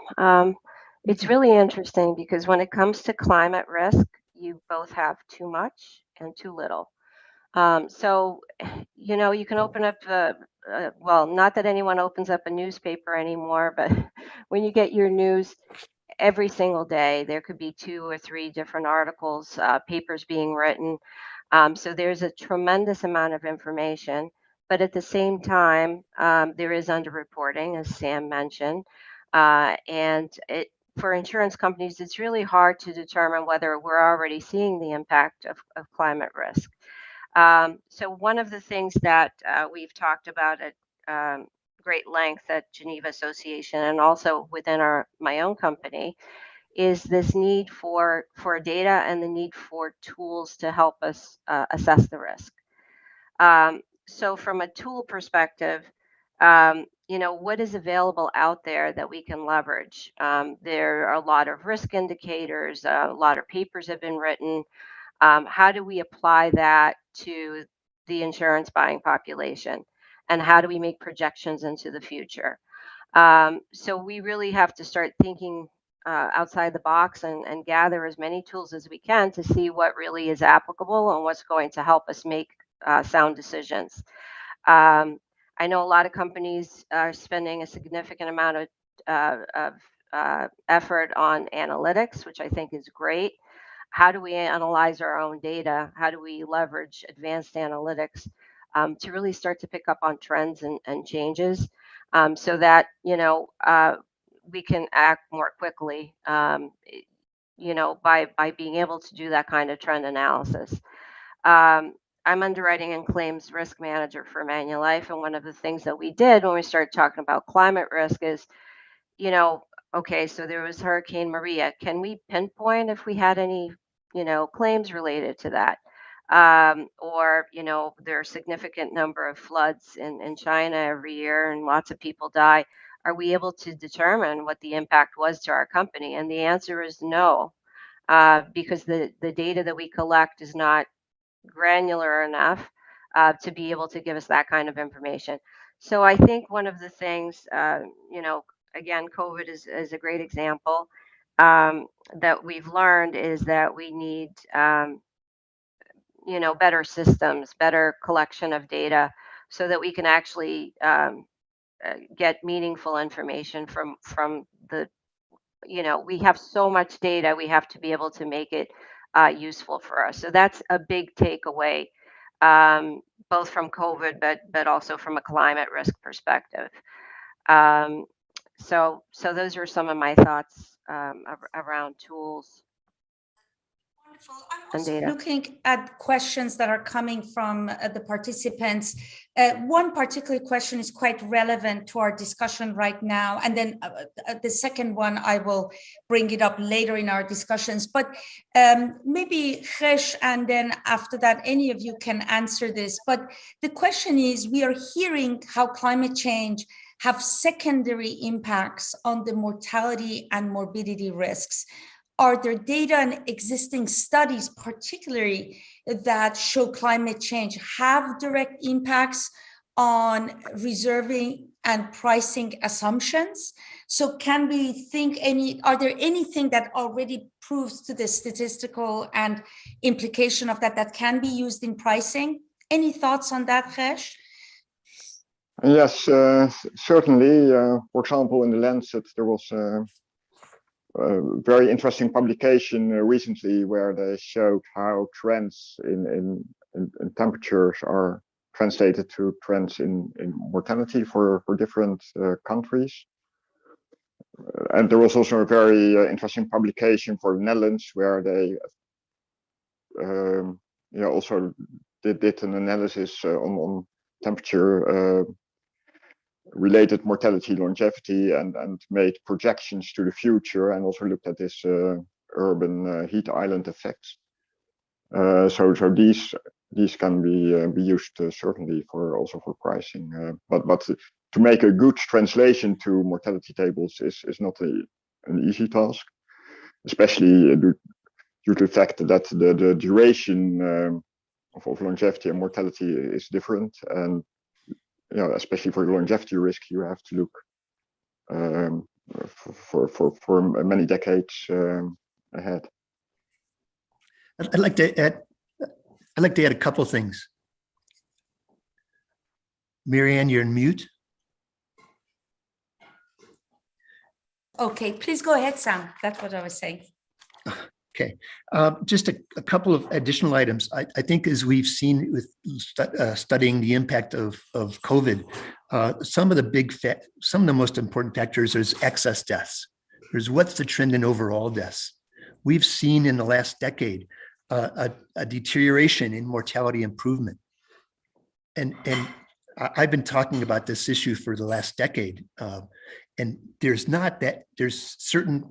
It's really interesting because when it comes to climate risk, you both have too much and too little. So, you can open up, well, not that anyone opens up a newspaper anymore, but when you get your news every single day, there could be 2 or 3 different articles, papers being written. So there's a tremendous amount of information, but at the same time, there is underreporting, as Sam mentioned. And for insurance companies, it's really hard to determine whether we're already seeing the impact of climate risk. So one of the things that we've talked about at great length at Geneva Association and also within my own company is this need for data and the need for tools to help us assess the risk. So from a tool perspective, what is available out there that we can leverage? There are a lot of risk indicators, a lot of papers have been written. How do we apply that to the insurance buying population? And how do we make projections into the future? So we really have to start thinking outside the box and gather as many tools as we can to see what really is applicable and what's going to help us make sound decisions. I know a lot of companies are spending a significant amount of effort on analytics, which I think is great. How do we analyze our own data? How do we leverage advanced analytics to really start to pick up on trends and changes so that, we can act more quickly, by being able to do that kind of trend analysis. I'm underwriting and claims risk manager for Manulife. And one of the things that we did when we started talking about climate risk is, okay, so there was Hurricane Maria. Can we pinpoint if we had any, claims related to that? Or, there are a significant number of floods in China every year and lots of people die. Are we able to determine what the impact was to our company? And the answer is no, because the data that we collect is not granular enough to be able to give us that kind of information. So I think one of the things, again, COVID is a great example that we've learned is that we need, better systems, better collection of data so that we can actually get meaningful information from the, we have so much data, we have to be able to make it useful for us. So that's a big takeaway, both from COVID, but also from a climate risk perspective. So those are some of my thoughts around tools. I'm also looking at questions that are coming from the participants. One particular question is quite relevant to our discussion right now. And then the second one, I will bring it up later in our discussions. But maybe Gijs, and then after that, any of you can answer this. But the question is, we are hearing how climate change have secondary impacts on the mortality and morbidity risks. Are there data and existing studies, particularly that show climate change have direct impacts on reserving and pricing assumptions? So can we think are there anything that already proves to the statistical and implication of that can be used in pricing? Any thoughts on that, Gijs? Yes, certainly. For example, in the Lancet, there was a very interesting publication recently where they showed how trends in temperatures are translated to trends in mortality for different countries. And there was also a very interesting publication for the Netherlands where they also did an analysis on temperature related mortality longevity and made projections to the future and also looked at this urban heat island effects. So these can be used certainly also for pricing, but to make a good translation to mortality tables is not an easy task, especially due to the fact that the duration of longevity and mortality is different, and especially for longevity risk, you have to look for many decades ahead. I'd like to add a couple of things. Marianne, you're in mute. Okay, please go ahead, Sam. That's what I was saying. Okay, just a couple of additional items. I think as we've seen with studying the impact of COVID, some of the most important factors is excess deaths. There's what's the trend in overall deaths. We've seen in the last decade a deterioration in mortality improvement. And I've been talking about this issue for the last decade. And there's certain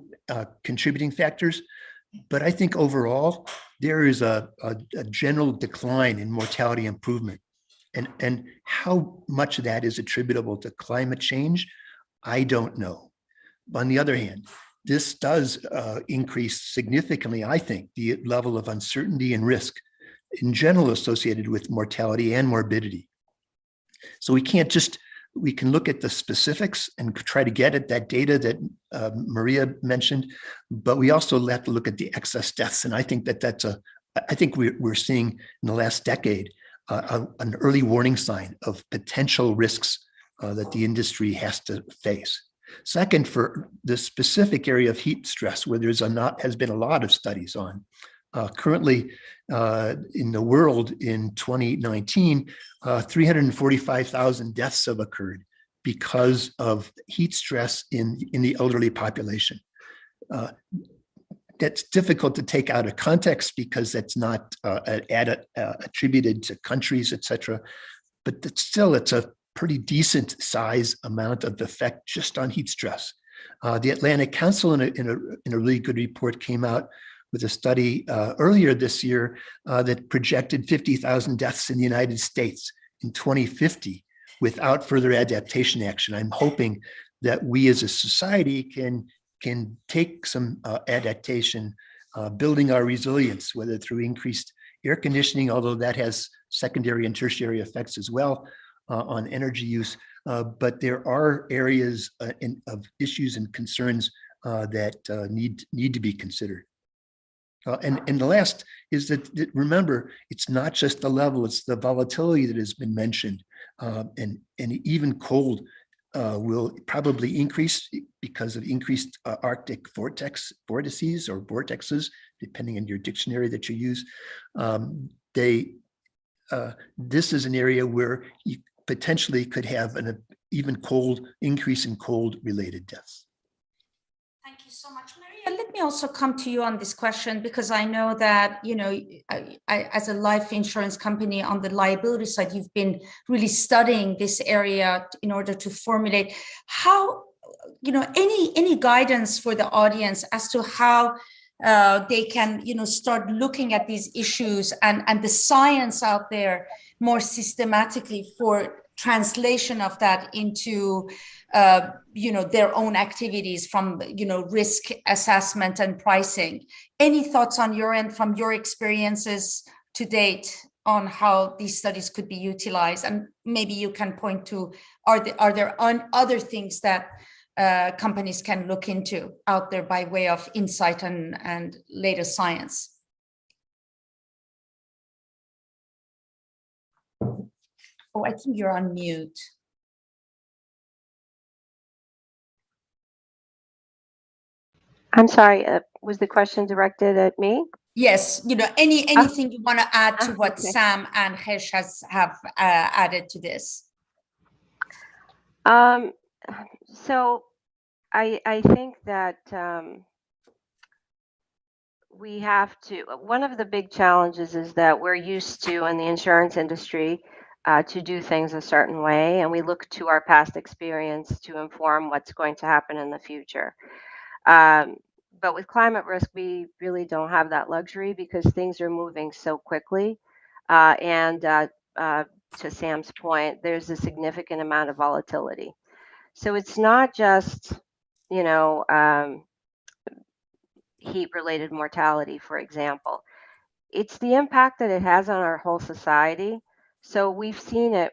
contributing factors, but I think overall there is a general decline in mortality improvement. And how much of that is attributable to climate change, I don't know. On the other hand, this does increase significantly, I think, the level of uncertainty and risk in general associated with mortality and morbidity. So we can look at the specifics and try to get at that data that Maria mentioned, but we also have to look at the excess deaths. And I think I think we're seeing in the last decade an early warning sign of potential risks that the industry has to face. Second, for the specific area of heat stress, where has been a lot of studies on, currently in the world in 2019, 345,000 deaths have occurred because of heat stress in the elderly population. That's difficult to take out of context because that's not attributed to countries, et cetera, but it's a pretty decent size amount of effect just on heat stress. The Atlantic Council in a really good report came out with a study earlier this year that projected 50,000 deaths in the United States in 2050 without further adaptation action. I'm hoping that we as a society can take some adaptation, building our resilience, whether through increased air conditioning, although that has secondary and tertiary effects as well on energy use. But there are areas of issues and concerns that need to be considered. And the last is that remember, it's not just the level, it's the volatility that has been mentioned. And even cold will probably increase because of increased Arctic vortices or vortexes, depending on your dictionary that you use. This is an area where you potentially could have an even increase in cold related deaths. Thank you so much, Maria. Let me also come to you on this question, because I know that, as a life insurance company on the liability side, you've been really studying this area in order to formulate how, any guidance for the audience as to how they can, start looking at these issues and the science out there more systematically for translation of that into their own activities from risk assessment and pricing. Any thoughts on your end from your experiences to date on how these studies could be utilized? And maybe you can point to, are there other things that companies can look into out there by way of insight and latest science? Oh, I think you're on mute. I'm sorry, was the question directed at me? Yes, anything you want to add to what okay. Sam and Gijs have added to this? So I think that we have to, one of the big challenges is that we're used to in the insurance industry to do things a certain way, and we look to our past experience to inform what's going to happen in the future. But with climate risk, we really don't have that luxury because things are moving so quickly. And to Sam's point, there's a significant amount of volatility. So it's not just, heat-related mortality, for example. It's the impact that it has on our whole society. So we've seen it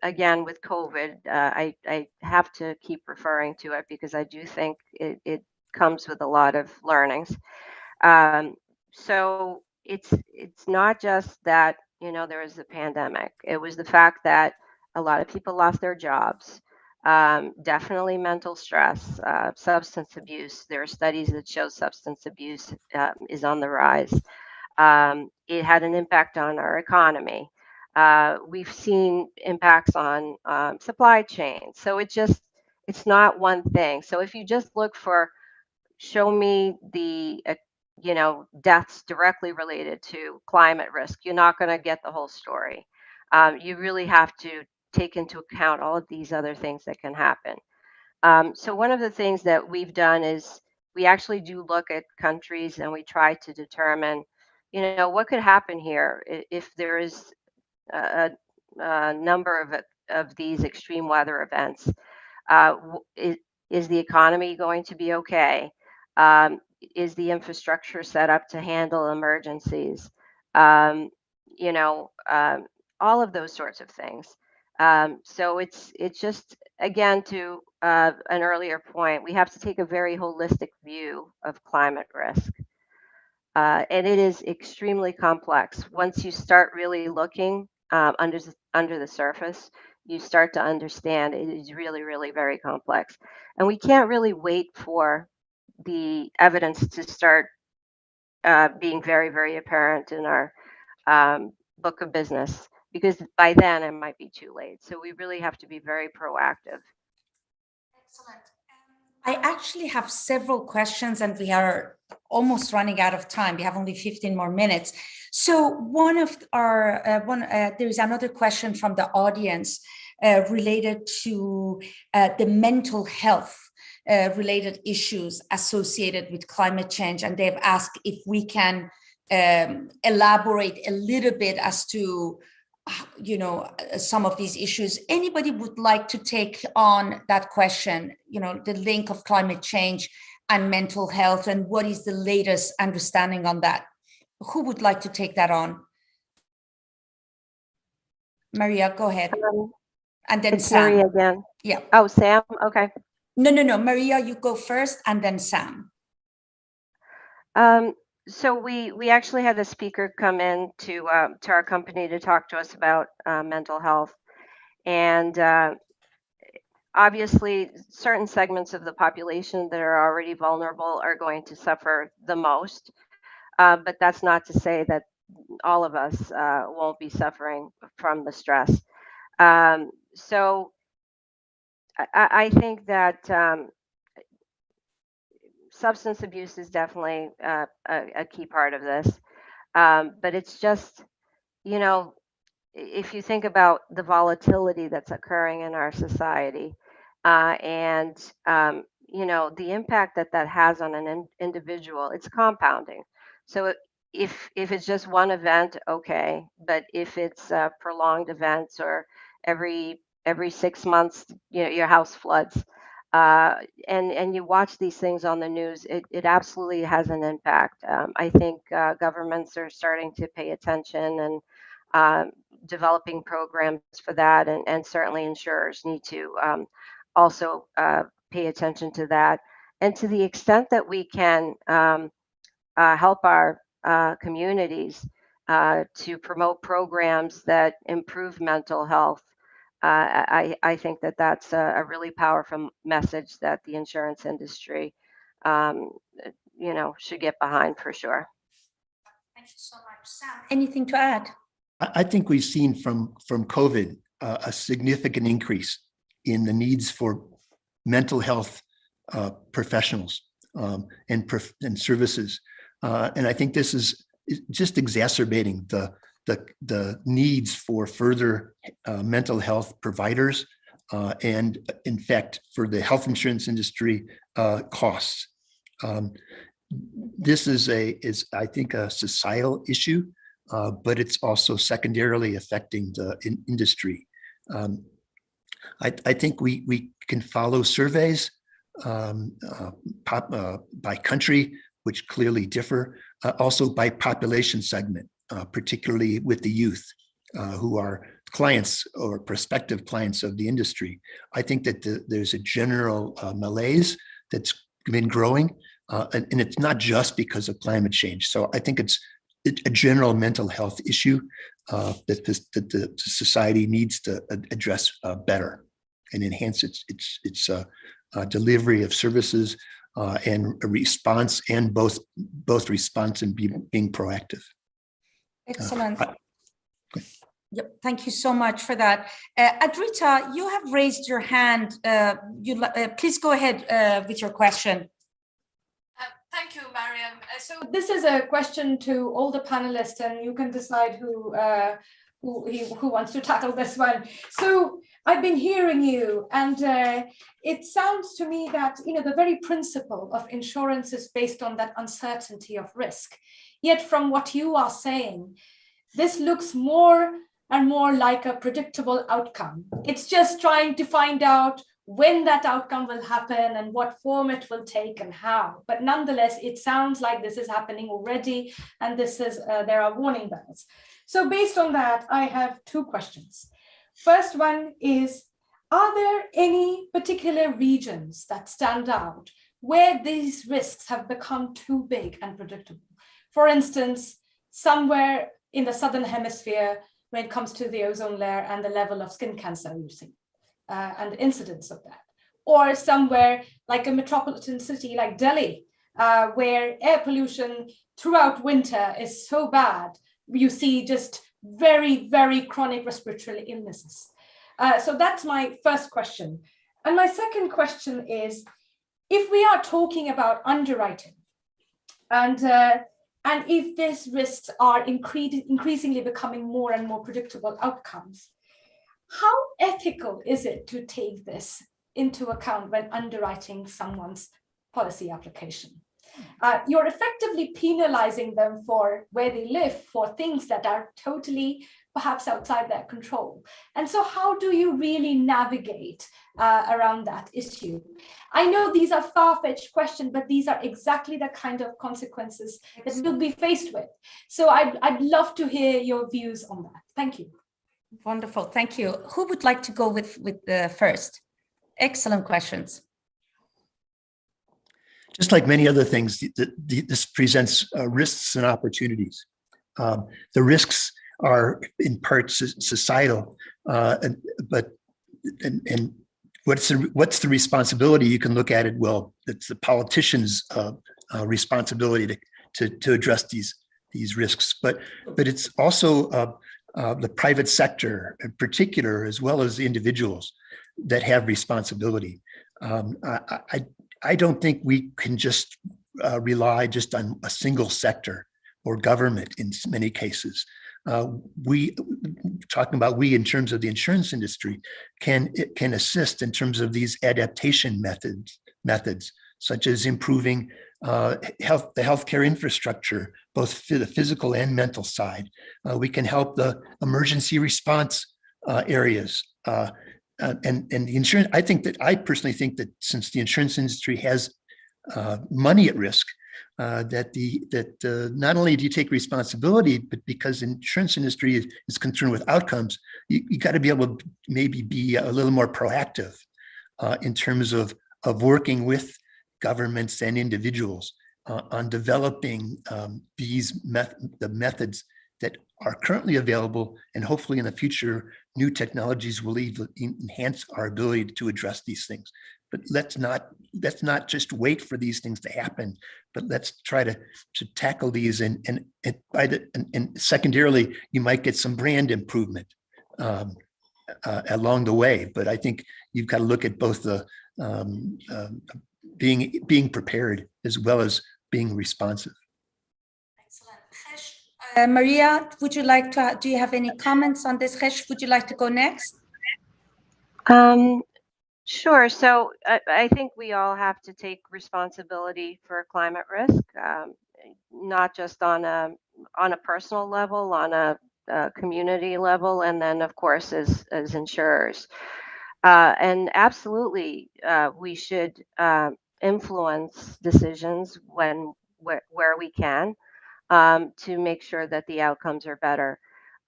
again with COVID. I have to keep referring to it because I do think it comes with a lot of learnings. So it's not just that, there was the pandemic. It was the fact that a lot of people lost their jobs. Definitely mental stress, substance abuse. There are studies that show substance abuse is on the rise. It had an impact on our economy. We've seen impacts on supply chain. So it's not one thing. So if you just look for, show me the deaths directly related to climate risk, you're not going to get the whole story. You really have to take into account all of these other things that can happen. So one of the things that we've done is we actually do look at countries and we try to determine, what could happen here if there is a number of these extreme weather events. Is the economy going to be okay? Is the infrastructure set up to handle emergencies? All of those sorts of things. So it's just, again, to an earlier point, we have to take a very holistic view of climate risk. And it is extremely complex. Once you start really looking under the surface, you start to understand it is really, really very complex. And we can't really wait for the evidence to start being very, very apparent in our book of business, because by then it might be too late. So we really have to be very proactive. Excellent. I actually have several questions and we are almost running out of time. We have only 15 more minutes. So one of our, there's another question from the audience related to the mental health related issues associated with climate change. And they've asked if we can elaborate a little bit as to some of these issues. Anybody would like to take on that question, the link of climate change and mental health, and what is the latest understanding on that? Who would like to take that on? Maria, go ahead. And then it's Sam. Maria again. Yeah. Oh, Sam, okay. No, Maria, you go first and then Sam. So we actually had a speaker come in to our company to talk to us about mental health, and obviously certain segments of the population that are already vulnerable are going to suffer the most, but that's not to say that all of us won't be suffering from the stress. So I think that substance abuse is definitely a key part of this. But it's just, if you think about the volatility that's occurring in our society and, the impact that has on an individual, it's compounding. So if it's just one event, okay. But if it's prolonged events or every 6 months, your house floods, and you watch these things on the news, it absolutely has an impact. I think governments are starting to pay attention and developing programs for that, and certainly insurers need to also pay attention to that. And to the extent that we can help our communities to promote programs that improve mental health, I think that's a really powerful message that the insurance industry, should get behind for sure. Thank you so much. Sam, anything to add? I think we've seen from COVID a significant increase in the needs for mental health professionals and services. And I think this is just exacerbating the needs for further mental health providers and, in fact, for the health insurance industry costs. This is I think, a societal issue, but it's also secondarily affecting the industry. I think we can follow surveys by country, which clearly differ, also by population segment, particularly with the youth who are clients or prospective clients of the industry, I think that there's a general malaise that's been growing, and it's not just because of climate change. So I think it's a general mental health issue that the society needs to address better and enhance its delivery of services and a response, and both response and being proactive. Excellent. Yep, thank you so much for that. Adrita, you have raised your hand. Please go ahead with your question. Thank you, Maryam. So this is a question to all the panelists, and you can decide who wants to tackle this one. So I've been hearing you, and it sounds to me that the very principle of insurance is based on that uncertainty of risk. Yet from what you are saying, this looks more and more like a predictable outcome. It's just trying to find out when that outcome will happen and what form it will take and how. But nonetheless, it sounds like this is happening already, and there are warning bells. So based on that, I have two questions. First one is, are there any particular regions that stand out where these risks have become too big and predictable? For instance, somewhere in the Southern Hemisphere, when it comes to the ozone layer and the level of skin cancer you see, and the incidence of that. Or somewhere like a metropolitan city like Delhi, where air pollution throughout winter is so bad, you see just very, very chronic respiratory illnesses. So that's my first question. And my second question is, if we are talking about underwriting, and if these risks are increasingly becoming more and more predictable outcomes, how ethical is it to take this into account when underwriting someone's policy application? You're effectively penalizing them for where they live, for things that are totally perhaps outside their control. And so how do you really navigate around that issue? I know these are far-fetched questions, but these are exactly the kind of consequences that we'll be faced with. So I'd love to hear your views on that. Thank you. Wonderful, thank you. Who would like to go with the first? Excellent questions. Just like many other things, this presents risks and opportunities. The risks are in part societal, but what's the responsibility? You can look at it, well, it's the politicians' responsibility to address these risks, but it's also the private sector in particular, as well as the individuals that have responsibility. I don't think we can just rely just on a single sector or government in many cases. We in terms of the insurance industry can assist in terms of these adaptation methods such as improving the healthcare infrastructure, both for the physical and mental side. We can help the emergency response areas. And the insurance, I personally think that since the insurance industry has money at risk, that not only do you take responsibility, but because the insurance industry is concerned with outcomes, you got to be able to maybe be a little more proactive in terms of working with governments and individuals on developing the methods that are currently available, and hopefully in the future, new technologies will even enhance our ability to address these things. But let's not just wait for these things to happen, but let's try to tackle these, and secondarily, you might get some brand improvement along the way. But I think you've got to look at both the being prepared as well as being responsive. Maria, would you like to, do you have any comments on this? Gijs, would you like to go next? Sure. So I think we all have to take responsibility for climate risk, not just on a personal level, on a community level, and then of course as insurers. And absolutely, we should influence decisions where we can. To make sure that the outcomes are better.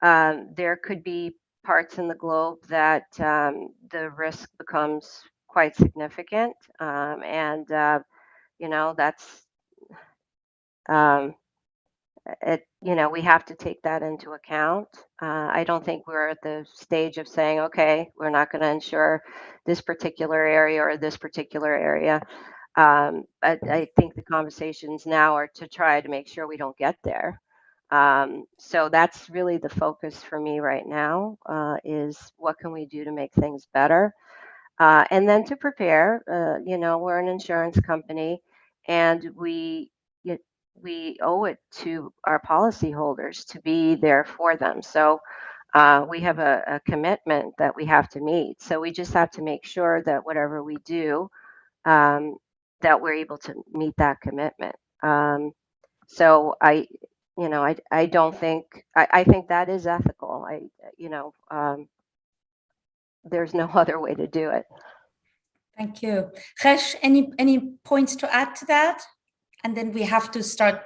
There could be parts in the globe that the risk becomes quite significant, and that's we have to take that into account. I don't think we're at the stage of saying, okay, we're not going to insure this particular area or this particular area. I think the conversations now are to try to make sure we don't get there. So that's really the focus for me right now, is what can we do to make things better? And then to prepare, we're an insurance company, and we owe it to our policyholders to be there for them. So we have a commitment that we have to meet. So we just have to make sure that whatever we do, that we're able to meet that commitment. So I don't think, I think that is ethical. There's no other way to do it. Thank you. Gijs, any points to add to that? And then we have to start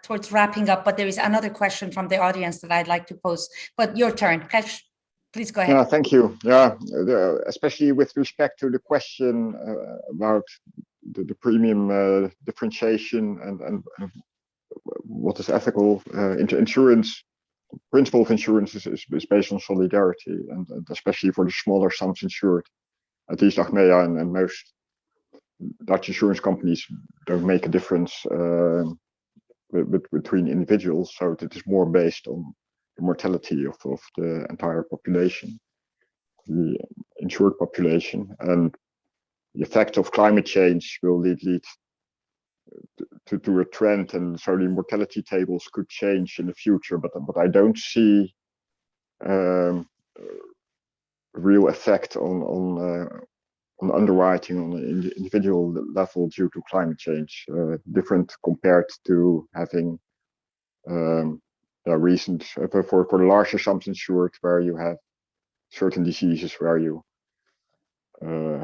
towards wrapping up, but there is another question from the audience that I'd like to pose. But your turn, Gijs, please go ahead. Yeah, thank you. Yeah, especially with respect to the question about the premium differentiation and what is ethical. Insurance, principle of insurance is based on solidarity, and especially for the smaller sums insured. At least Achmea and most Dutch insurance companies don't make a difference between individuals, so it is more based on the mortality of the entire population, the insured population, and the effect of climate change will lead to a trend, and so the mortality tables could change in the future, but I don't see real effect on underwriting on an individual level due to climate change, different compared to having recent for the larger sums insured, where you have certain diseases where you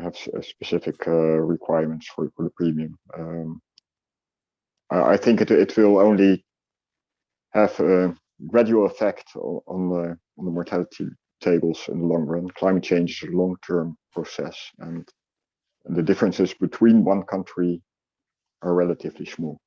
have specific requirements for the premium. I think it will only have a gradual effect on the mortality tables in the long run. Climate change is a long-term process, and the differences between one country are relatively small.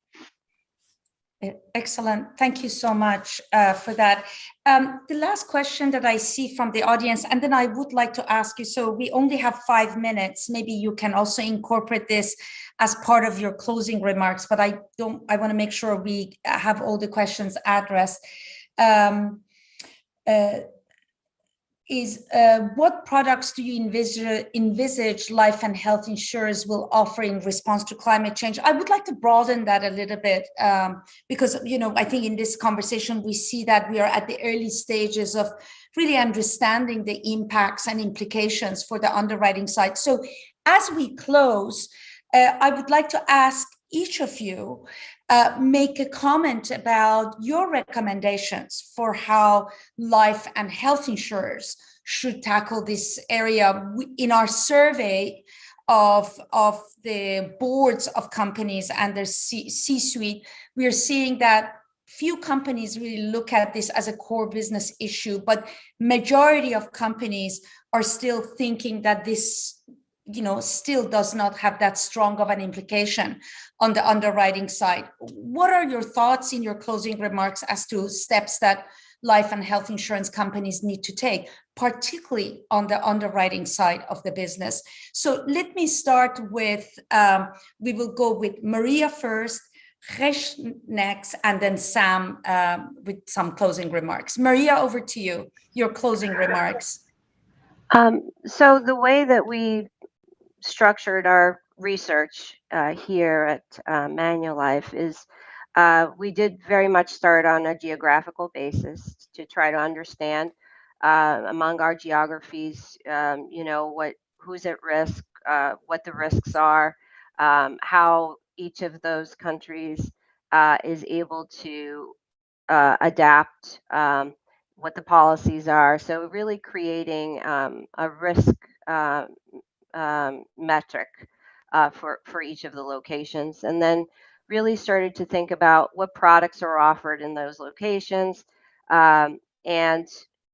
Excellent. Thank you so much for that. The last question that I see from the audience, and then I would like to ask you, so we only have 5 minutes. Maybe you can also incorporate this as part of your closing remarks, but I want to make sure we have all the questions addressed. What products do you envisage life and health insurers will offer in response to climate change? I would like to broaden that a little bit, because I think in this conversation we see that we are at the early stages of really understanding the impacts and implications for the underwriting side. So as we close, I would like to ask each of you make a comment about your recommendations for how life and health insurers should tackle this area. In our survey of the boards of companies and their C-suite, we are seeing that few companies really look at this as a core business issue, but majority of companies are still thinking that this still does not have that strong of an implication on the underwriting side. What are your thoughts in your closing remarks as to steps that life and health insurance companies need to take, particularly on the underwriting side of the business? So let me start with, we will go with Maria first, Gijs next, and then Sam with some closing remarks. Maria, over to you, your closing remarks. So the way that we structured our research here at Manulife is we did very much start on a geographical basis to try to understand among our geographies, who's at risk, what the risks are, how each of those countries is able to adapt, what the policies are. So really creating a risk metric for each of the locations, and then really started to think about what products are offered in those locations, and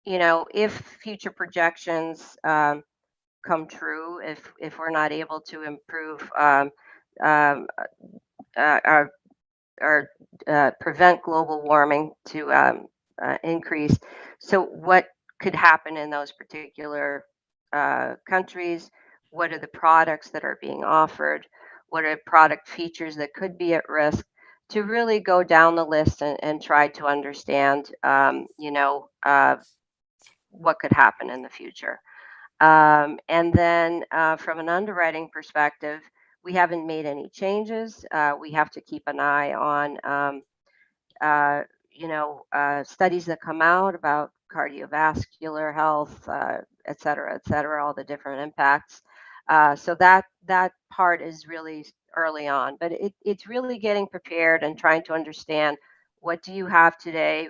if future projections come true, if we're not able to improve or prevent global warming to increase. So what could happen in those particular countries? What are the products that are being offered? What are product features that could be at risk? To really go down the list and try to understand, what could happen in the future. And then from an underwriting perspective, we haven't made any changes. We have to keep an eye on, studies that come out about cardiovascular health, et cetera, all the different impacts. So that part is really early on, but it's really getting prepared and trying to understand, what do you have today?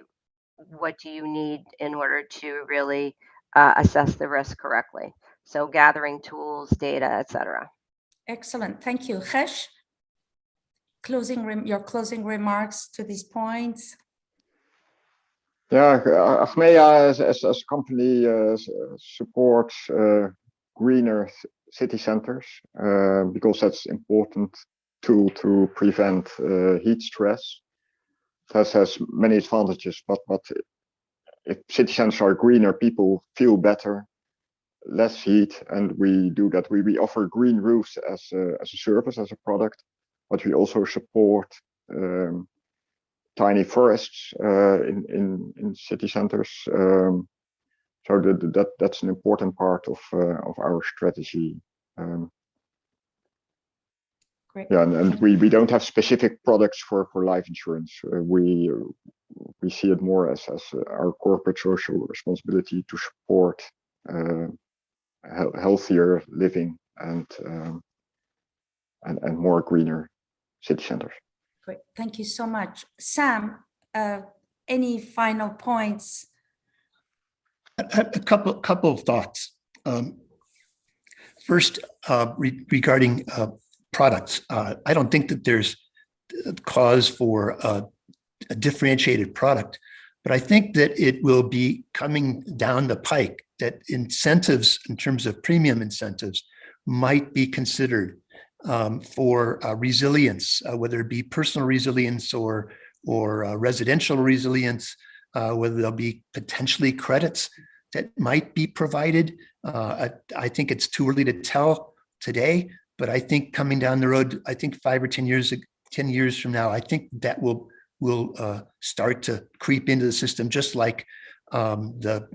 What do you need in order to really assess the risk correctly? So gathering tools, data, et cetera. Excellent, thank you. Gijs, your closing remarks to these points. Yeah, Achmea as a company supports greener city centers because that's important to prevent heat stress. That has many advantages, but if city centers are greener, people feel better, less heat, and we do that. We offer green roofs as a service, as a product, but we also support tiny forests in city centers. So that's an important part of our strategy. Great. Yeah, and we don't have specific products for life insurance. We see it more as our corporate social responsibility to support healthier living and more greener city centers. Great, thank you so much. Sam, any final points? A couple of thoughts. First, regarding products, I don't think that there's cause for a differentiated product, but I think that it will be coming down the pike that incentives, in terms of premium incentives, might be considered for resilience, whether it be personal resilience or residential resilience, whether there'll be potentially credits that might be provided. I think it's too early to tell today, but I think coming down the road, I think 5 or 10 years from now, I think that will start to creep into the system, just like the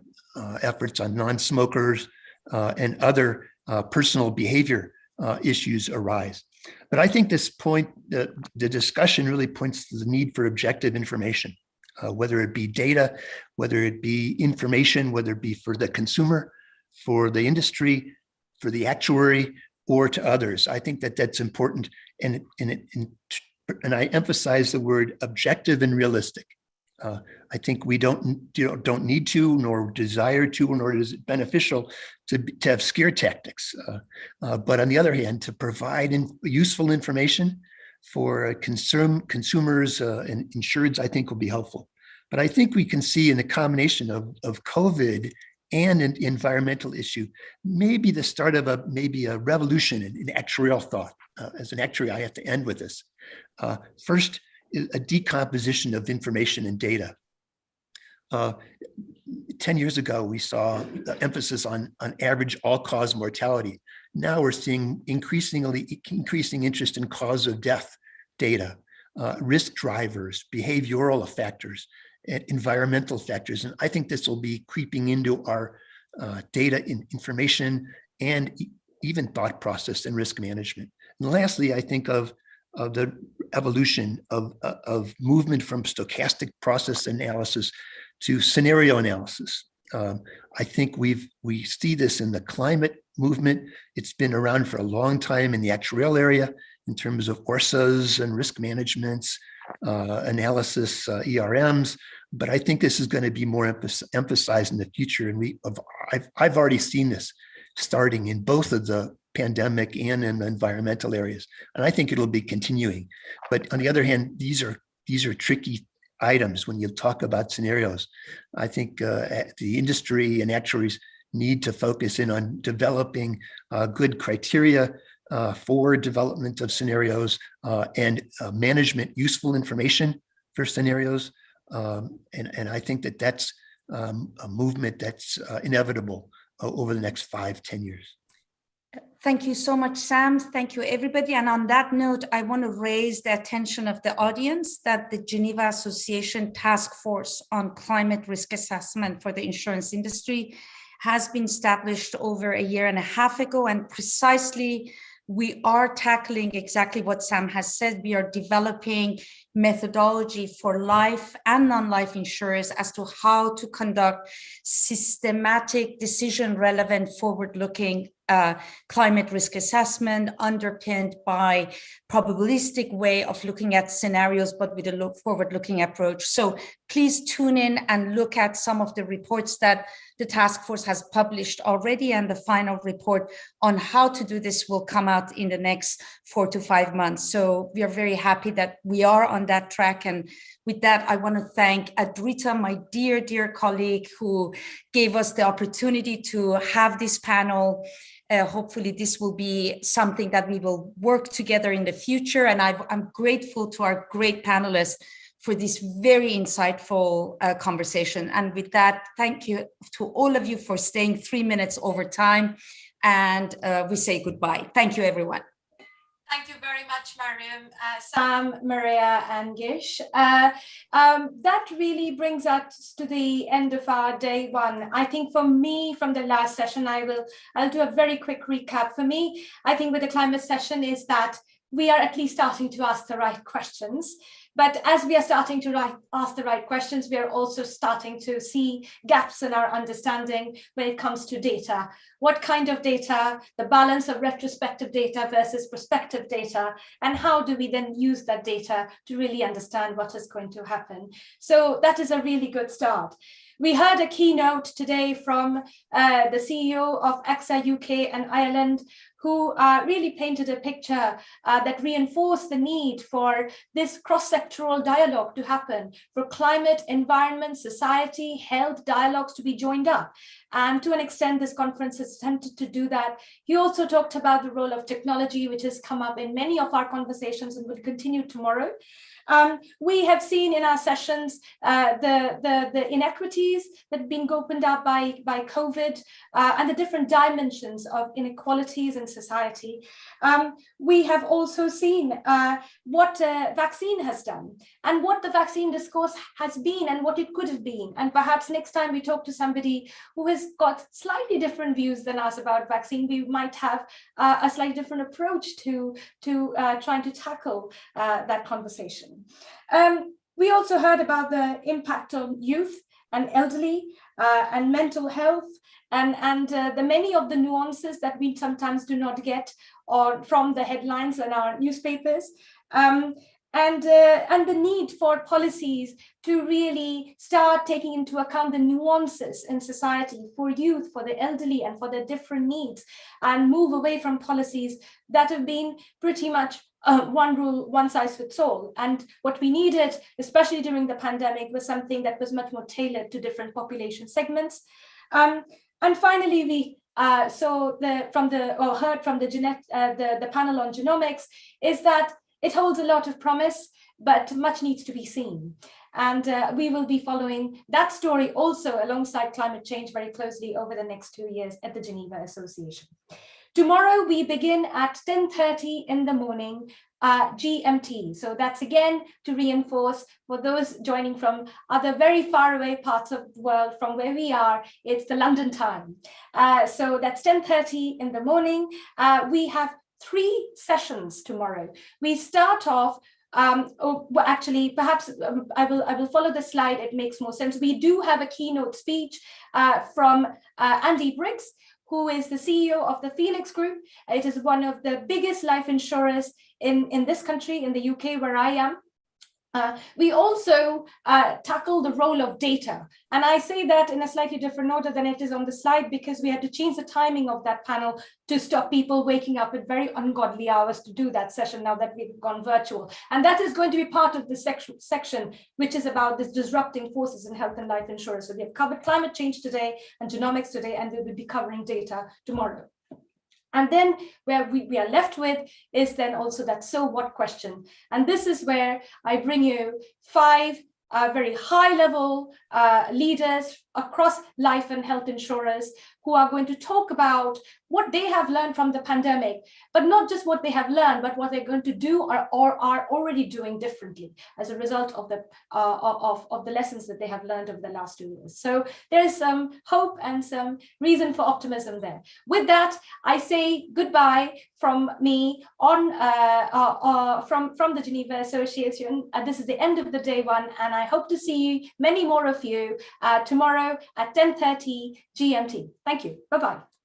efforts on non-smokers and other personal behavior issues arise. But I think this point, the discussion really points to the need for objective information, whether it be data, whether it be information, whether it be for the consumer, for the industry, for the actuary, or to others. I think that that's important, and I emphasize the word objective and realistic. I think we don't need to, nor desire to, nor is it beneficial to have scare tactics. But on the other hand, to provide useful information for consumers and insureds, I think will be helpful. But I think we can see in the combination of COVID and an environmental issue, maybe the start of a revolution in actuarial thought. As an actuary, I have to end with this. First, a decomposition of information and data. 10 years ago, we saw the emphasis on average all-cause mortality. Now we're seeing increasing interest in cause of death data, risk drivers, behavioral factors, and environmental factors. And I think this will be creeping into our data information and even thought process and risk management. And lastly, I think of the evolution of movement from stochastic process analysis to scenario analysis. I think we see this in the climate movement. It's been around for a long time in the actuarial area in terms of ORSAs and risk managements, analysis, ERMs. But I think this is going to be more emphasized in the future. And I've already seen this starting in both of the pandemic and in the environmental areas. And I think it'll be continuing. But on the other hand, these are tricky items when you talk about scenarios. I think the industry and actuaries need to focus in on developing good criteria for development of scenarios and management useful information for scenarios. And I think that that's a movement that's inevitable over the next 5-10 years. Thank you so much, Sam. Thank you, everybody. And on that note, I want to raise the attention of the audience that the Geneva Association Task Force on Climate Risk Assessment for the Insurance Industry has been established over a year and a half ago. And precisely, we are tackling exactly what Sam has said. We are developing methodology for life and non-life insurers as to how to conduct systematic, decision-relevant, forward-looking climate risk assessment underpinned by probabilistic way of looking at scenarios, but with a forward-looking approach. So please tune in and look at some of the reports that the task force has published already, and the final report on how to do this will come out in the next 4 to 5 months. So we are very happy that we are on that track. And with that, I want to thank Adrita, my dear, dear colleague, who gave us the opportunity to have this panel. Hopefully this will be something that we will work together in the future. And I'm grateful to our great panelists for this very insightful conversation. And with that, thank you to all of you for staying 3 minutes over time. And we say goodbye. Thank you, everyone. Thank you very much, Maryam, Sam, Maria, and Gijs. That really brings us to the end of our day one. I think for me, from the last session, I'll do a very quick recap. For me, I think with the climate session is that we are at least starting to ask the right questions. But as we are starting to ask the right questions, we are also starting to see gaps in our understanding when it comes to data. What kind of data, the balance of retrospective data versus prospective data, and how do we then use that data to really understand what is going to happen? So that is a really good start. We heard a keynote today from the CEO of AXA UK and Ireland, who really painted a picture that reinforced the need for this cross-sectoral dialogue to happen, for climate, environment, society, health dialogues to be joined up. And to an extent, this conference has attempted to do that. He also talked about the role of technology, which has come up in many of our conversations and will continue tomorrow. We have seen in our sessions the inequities that have been opened up by COVID and the different dimensions of inequalities in society. We have also seen what vaccine has done and what the vaccine discourse has been and what it could have been. And perhaps next time we talk to somebody who has got slightly different views than us about vaccine, we might have a slightly different approach to trying to tackle that conversation. We also heard about the impact on youth and elderly and mental health and the many of the nuances that we sometimes do not get or from the headlines in our newspapers. And the need for policies to really start taking into account the nuances in society for youth, for the elderly, and for their different needs, and move away from policies that have been pretty much one rule, one size fits all. And what we needed, especially during the pandemic, was something that was much more tailored to different population segments. And finally, we heard from the panel on genomics is that it holds a lot of promise, but much needs to be seen. And we will be following that story also alongside climate change very closely over the next 2 years at the Geneva Association. Tomorrow we begin at 10:30 in the morning GMT. So that's again to reinforce for those joining from other very far away parts of the world from where we are, it's the London time. So that's 10:30 in the morning. We have 3 sessions tomorrow. We start off actually, perhaps I will follow the slide. It makes more sense. We do have a keynote speech from Andy Briggs, who is the CEO of the Phoenix Group. It is one of the biggest life insurers in this country, in the UK, where I am. We also tackle the role of data. And I say that in a slightly different order than it is on the slide, because we had to change the timing of that panel to stop people waking up at very ungodly hours to do that session now that we've gone virtual. And that is going to be part of the section, which is about this disrupting forces in health and life insurance. So we have covered climate change today and genomics today, and we will be covering data tomorrow. And then where we are left with is then also that so what question. And this is where I bring you 5 very high level leaders across life and health insurers who are going to talk about what they have learned from the pandemic, but not just what they have learned, but what they're going to do or are already doing differently as a result of the lessons that they have learned over the last 2 years. So there's some hope and some reason for optimism there. With that, I say goodbye from me on from the Geneva Association. This is the end of the day 1, and I hope to see you, many more of you, tomorrow at 10:30 GMT. Thank you. Bye-bye.